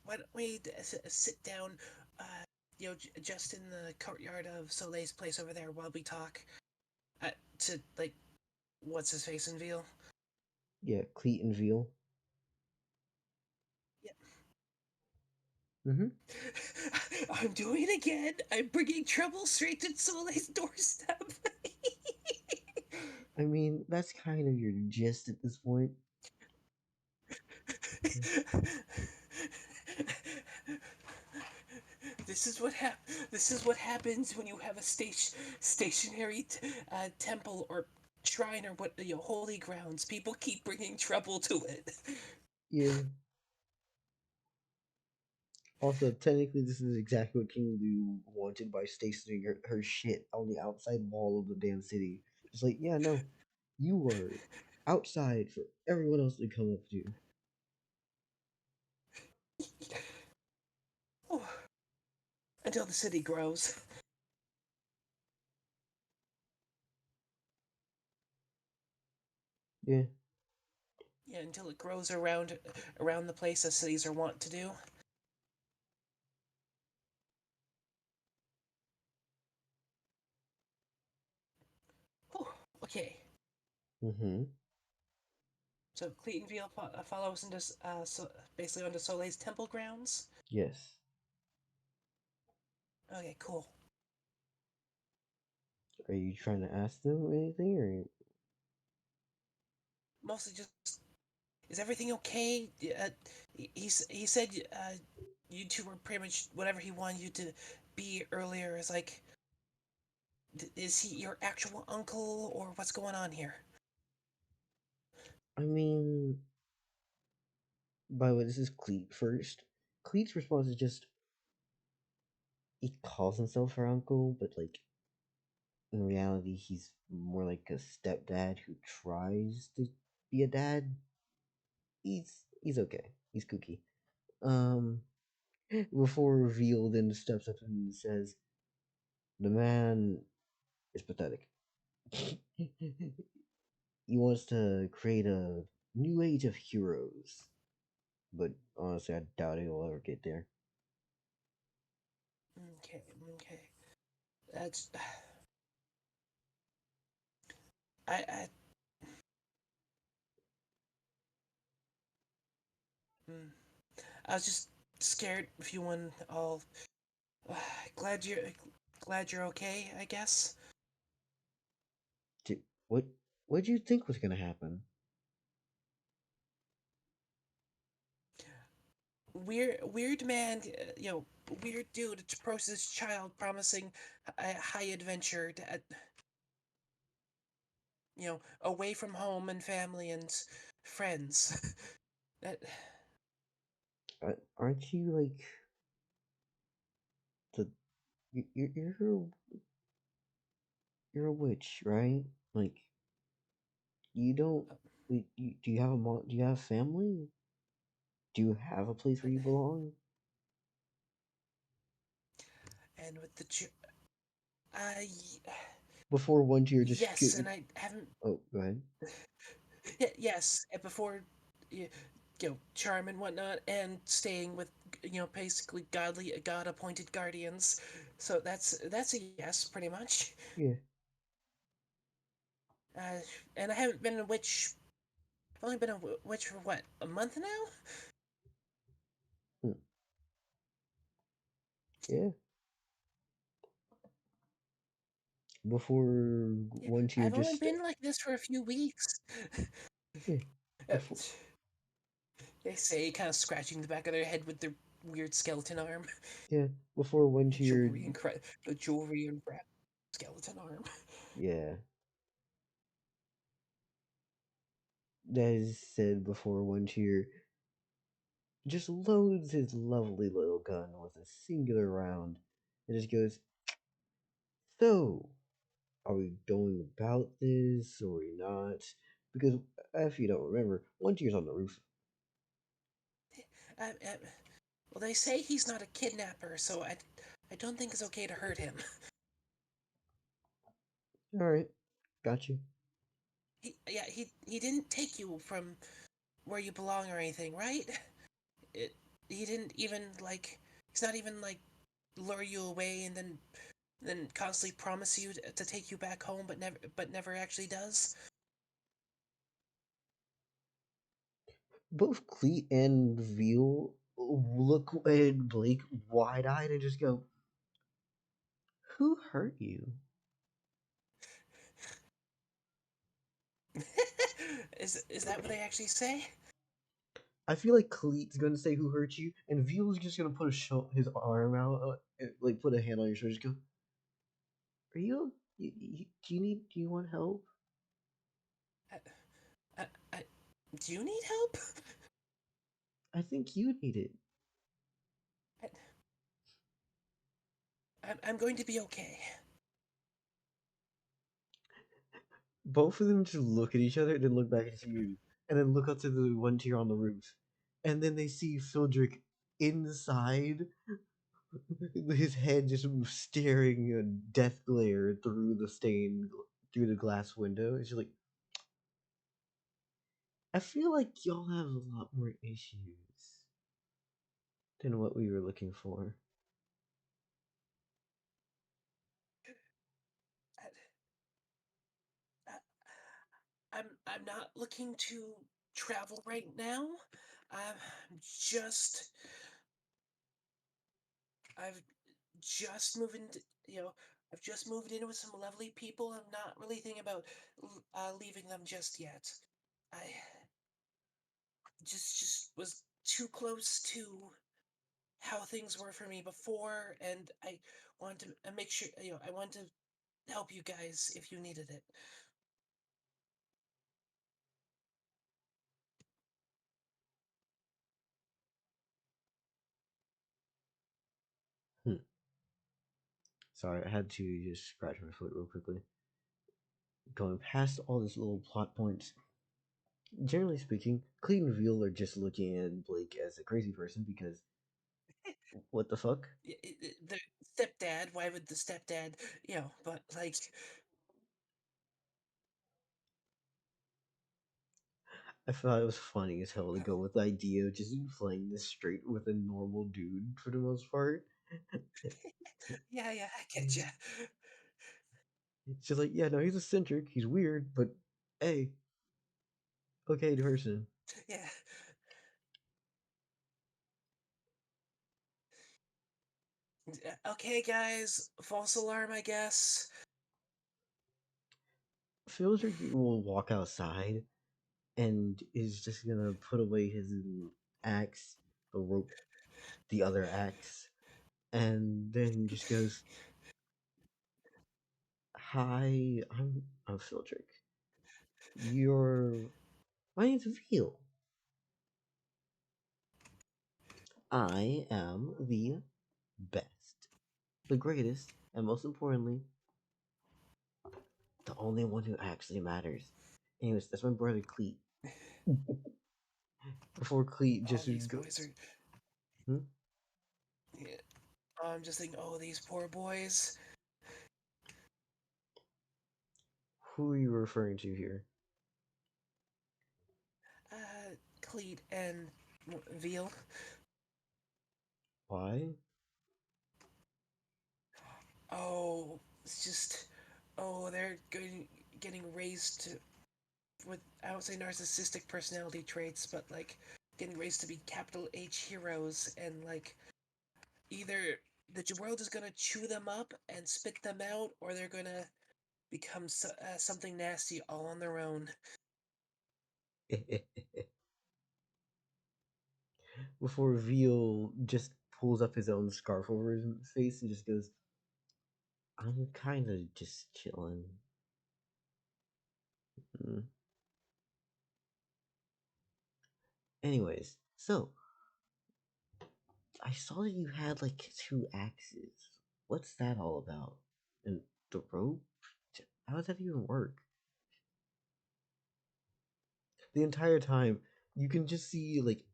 Why don't we sit down, just in the courtyard of Soleil's place over there while we talk? To like, what's his face in Veal? Yeah, Cleet and Veal. Yeah. Mm-hmm. I'm doing it again. I'm bringing trouble straight to Soleil's doorstep. I mean, that's kind of your gist at this point. This is what happens when you have a stationary temple or shrine or what holy grounds. People keep bringing trouble to it. Yeah. Also, technically, this is exactly what King Lu wanted by stationing her shit on the outside wall of the damn city. Just like, yeah, no, you were outside for everyone else to come up to. Until the city grows. Yeah. Yeah, until it grows around the place as cities are wont to do. Whew, okay. Mm-hmm. So Cleatonville follows into basically onto Soleil's temple grounds. Yes. Okay, cool. Are you trying to ask them anything, or? Mostly just, is everything okay? He said you two were pretty much whatever he wanted you to be earlier is like, is he your actual uncle, or what's going on here? I mean, by the way, this is Cleet first. Cleet's response is just he calls himself her uncle, but like in reality, he's more like a stepdad who tries to be a dad. He's okay. He's kooky. Um, before Reveal then steps up and says, "The man is pathetic. He wants to create a new age of heroes, but honestly, I doubt he'll ever get there." Okay, okay. That's. I. Mm, I was just scared if you won all. Glad you're okay, I guess. Dude, what did you think was gonna happen? Weird man, weird dude approaches his child, promising a high adventure to, away from home and family and friends. that Aren't you like the you're a witch, right? Like you don't. Do you have a mom? Do you have family? Do you have a place where you belong? and with the I Before one tier just yes, and I haven't. oh, go ahead. Yes, and before, charm and whatnot, and staying with, basically god appointed guardians. So that's a yes, pretty much. Yeah. Uh, and I haven't been a witch. I've only been a witch for what, a month now? Hmm. Yeah. Before Yeah, one tier I've only just been like this for a few weeks. yeah. Uh, Before they say, kind of scratching the back of their head with their weird skeleton arm. yeah. Before one tier The jewelry and wrap skeleton arm. yeah. That is said before one tier just loads his lovely little gun with a singular round. It just goes, so are we going about this or are we not? Because if you don't remember, one tier's on the roof. Uh, uh, well, they say he's not a kidnapper, so I don't think it's okay to hurt him. Alright, got you. He didn't take you from where you belong or anything, right? It, he didn't even like. He's not even like lure you away and then constantly promise you to take you back home, but never actually does. Both Cleet and Veal look at Blake wide eyed and just go, who hurt you? Is that what they actually say? I feel like Cleet's gonna say who hurt you, and Veal's just gonna put his arm out, like put a hand on your shoulder, just go, are do you want help? I, I, do you need help? I think you need it. I'm going to be okay. Both of them just look at each other, then look back at you, and then look up to the one tier on the roof, and then they see Fildrick inside, his head just staring a death glare through the glass window. It's just like, I feel like y'all have a lot more issues than what we were looking for. I'm not looking to travel right now. I'm just I've just moved into I've just moved in with some lovely people. I'm not really thinking about leaving them just yet. I just was too close to how things were for me before, and I want to make sure, I want to help you guys if you needed it. Sorry, I had to just scratch my foot real quickly. Going past all these little plot points, generally speaking, Clean and Veal are just looking at Blake as a crazy person because what the fuck? The stepdad, why would the stepdad, but like, I thought it was funny as hell to go with the idea of just playing this straight with a normal dude for the most part. yeah, I get you. She's like, yeah, no, he's eccentric, he's weird, but hey, okay person. Yeah. Okay, guys, false alarm, I guess. Fieldrick will walk outside and is just gonna put away his axe, the rope, the other axe, and then just goes, "Hi, I'm Fieldrick. My name's Veal. I am the best, the greatest, and most importantly, the only one who actually matters. Anyways, that's my brother Cleet." Before Cleet All just these goes, boys are. hmm? Yeah. I'm just thinking, oh, these poor boys. Who are you referring to here? Cleet and Veal. Why? Oh, it's just, oh, they're getting raised to, with, I don't say narcissistic personality traits, but like getting raised to be capital H heroes, and like either the world is gonna chew them up and spit them out, or they're gonna become something nasty all on their own. Before Veal just pulls up his own scarf over his face and just goes, I'm kind of just chilling. Mm. Anyways, so I saw that you had like 2 axes. What's that all about? And the rope? How does that even work? The entire time, you can just see like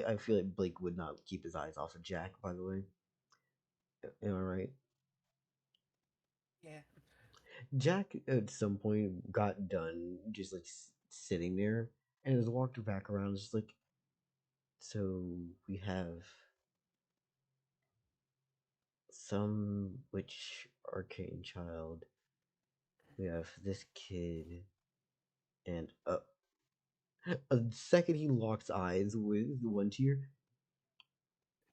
I feel like Blake would not keep his eyes off of Jack. By the way, am I right? Yeah. Jack at some point got done just like sitting there and has walked back around, just like, so we have some witch arcane child. We have this kid, and a second he locks eyes with one tear,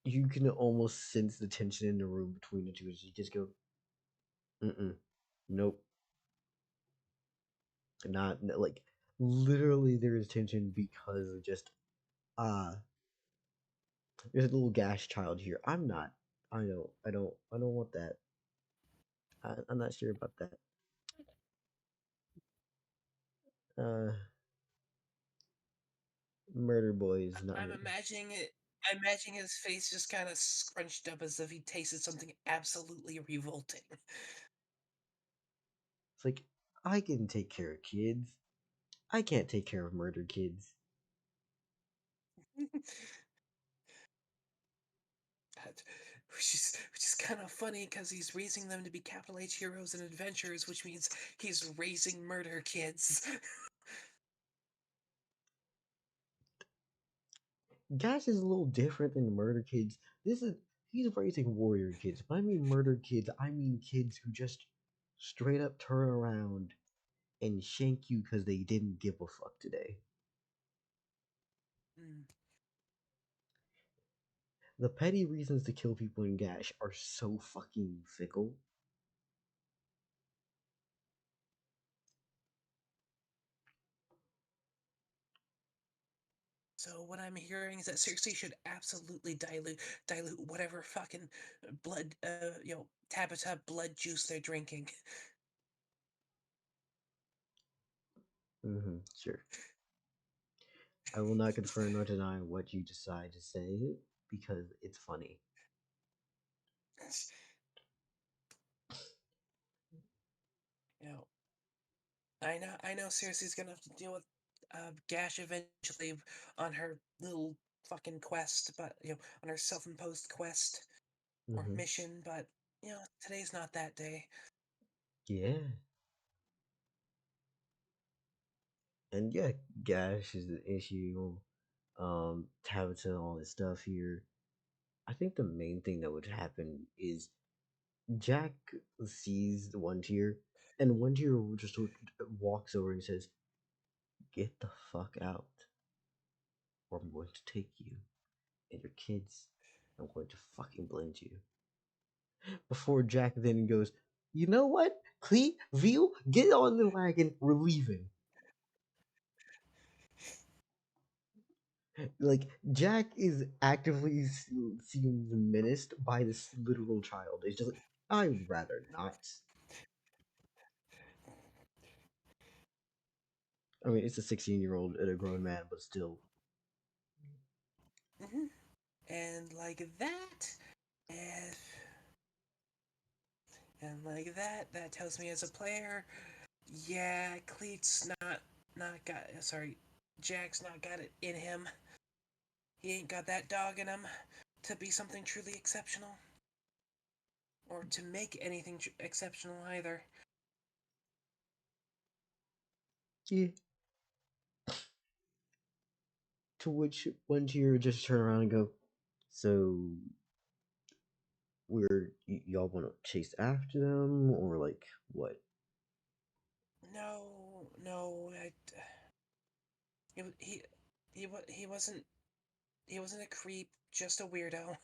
you can almost sense the tension in the room between the two. As you just go, nope, not like literally there is tension because of just there's a little gash child here. I'm not. I don't want that. I'm not sure about that. Uh, Murder boy is not. I'm imagining it. I'm imagining his face just kind of scrunched up as if he tasted something absolutely revolting. It's like I can take care of kids. I can't take care of murder kids. Which is kind of funny because he's raising them to be capital H heroes and adventurers, which means he's raising murder kids. Gash is a little different than murder kids. He's raising warrior kids. When I mean murder kids, I mean kids who just straight up turn around and shank you because they didn't give a fuck today. Mm. The petty reasons to kill people in Gash are so fucking fickle. So So what I'm hearing is that Circe should absolutely dilute whatever fucking blood, Tabitha blood juice they're drinking. Sure. I will not confirm nor deny what you decide to say because it's funny. You know, I know Circe's gonna have to deal with Gash eventually on her little fucking quest, but on her self-imposed quest or hmm mission. But today's not that day. Yeah. And yeah, Gash is the issue. Tabitha, all this stuff here. I think the main thing that would happen is Jack sees the one tier, and one tier just walks over and says, "Get the fuck out, or I'm going to take you and your kids. I'm going to fucking blend you." Before Jack then goes, "You know what? Clee, Veal, get on the wagon. We're leaving." Like Jack is actively seems menaced by this literal child. It's just like I'd rather not. I mean, it's a 16-year-old and a grown man, but still. Hmm. And like that, and, that tells me as a player, yeah, Cleet's not got. Sorry, Jack's not got it in him. He ain't got that dog in him to be something truly exceptional, or to make anything exceptional either. Yeah. To which one tier just turn around and go, "So y'all want to chase after them or like what?" No, he he wasn't a creep, just a weirdo.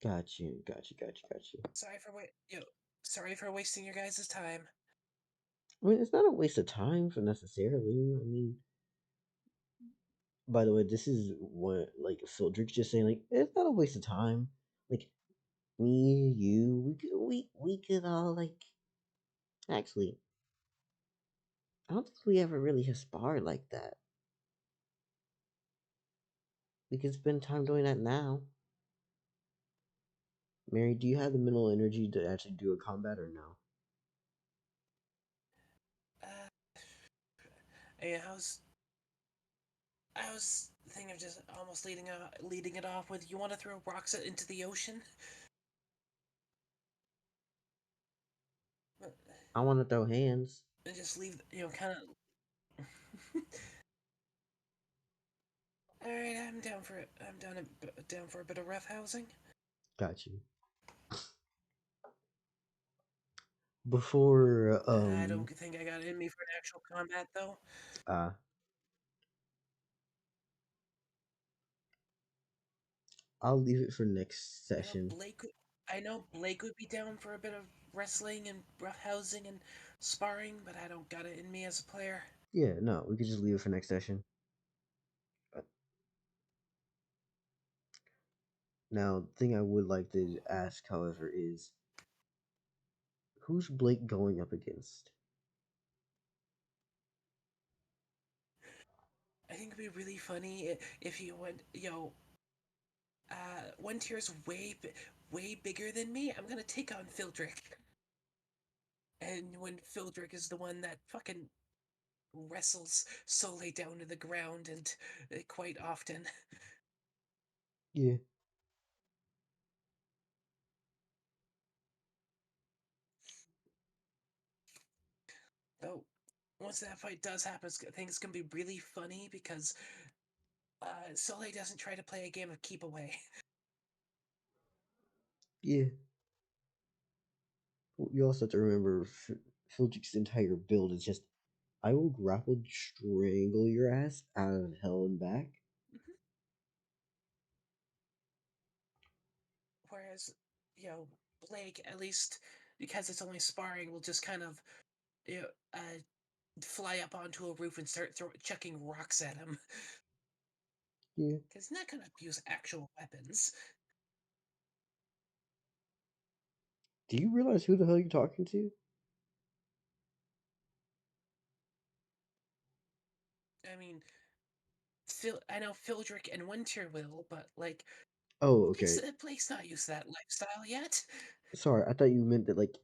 Got you. Sorry for wasting your guys' time. I mean, it's not a waste of time for necessarily. I mean, by the way, this is what like Phildrick's just saying. Like, it's not a waste of time. Like me, you, we could all like. Actually, I don't think we ever really have sparred like that. We could spend time doing that now. Mary, do you have the mental energy to actually do a combat or no? Uh, yeah, I was thinking of just almost leading it off with, you want to throw rocks into the ocean? I want to throw hands. And just leave, kind of. All right, I'm down for it. Down for a bit of rough housing. Got you. Before I don't think I got it in me for an actual combat though. uh I'll leave it for next I know session. Blake. I know Blake would be down for a bit of wrestling and rough housing and sparring, but I don't got it in me as a player. Yeah, no, we could just leave it for next session. Now, the thing I would like to ask, however, is who's Blake going up against? I think it'd be really funny if you went, one tier's way bigger than me. I'm gonna take on Phildrick. And when Phildrick is the one that fucking wrestles Soleil down to the ground, and quite often. Yeah. Though, once that fight does happen, I think it's gonna be really funny because Soleil doesn't try to play a game of keep away. Yeah. You also have to remember Philjick's entire build is just I will grapple strangle your ass out of hell and back. Whereas, Blake, at least because it's only sparring, will just kind of, you know, uh, fly up onto a roof and start chucking rocks at him. Yeah. Because he's not gonna use actual weapons. Do you realize who the hell you're talking to? I mean, I know Phildrick and Winter will, but like, Oh, okay. Blake's not used to that lifestyle yet. Sorry, I thought you meant that like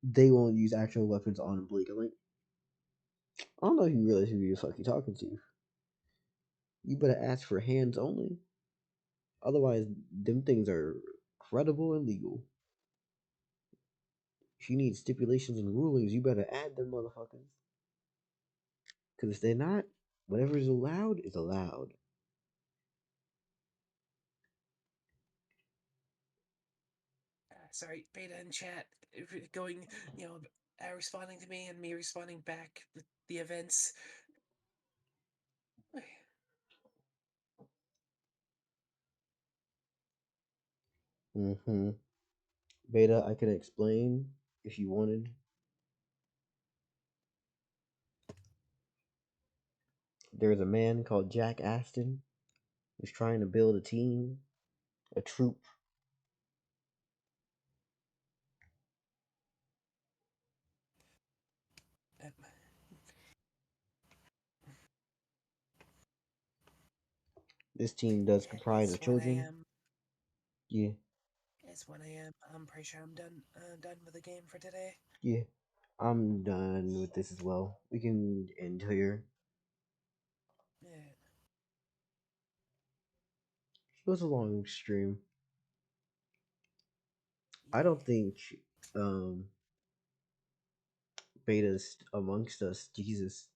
they won't use actual weapons on Blake. I'm like, I don't know if you realize who you're fucking talking to. You better ask for hands only. Otherwise, them things are credible and legal. If you need stipulations and rulings, you better add them motherfuckers. Because if they're not, whatever is allowed is allowed. Sorry, Beta and chat going, responding to me and me responding back the events. Mm-hmm. Beta, I could explain if you wanted. There's a man called Jack Aston who's trying to build a team, a troop. Um, This team does yeah, comprise it's of 1 children. a.m. Yeah, It's 1 a.m. I'm pretty sure I'm done with the game for today. yeah. I'm done with this as well. We can end here. Yeah. It was a long stream. I Yeah. don't think um Beta's amongst us. Jesus.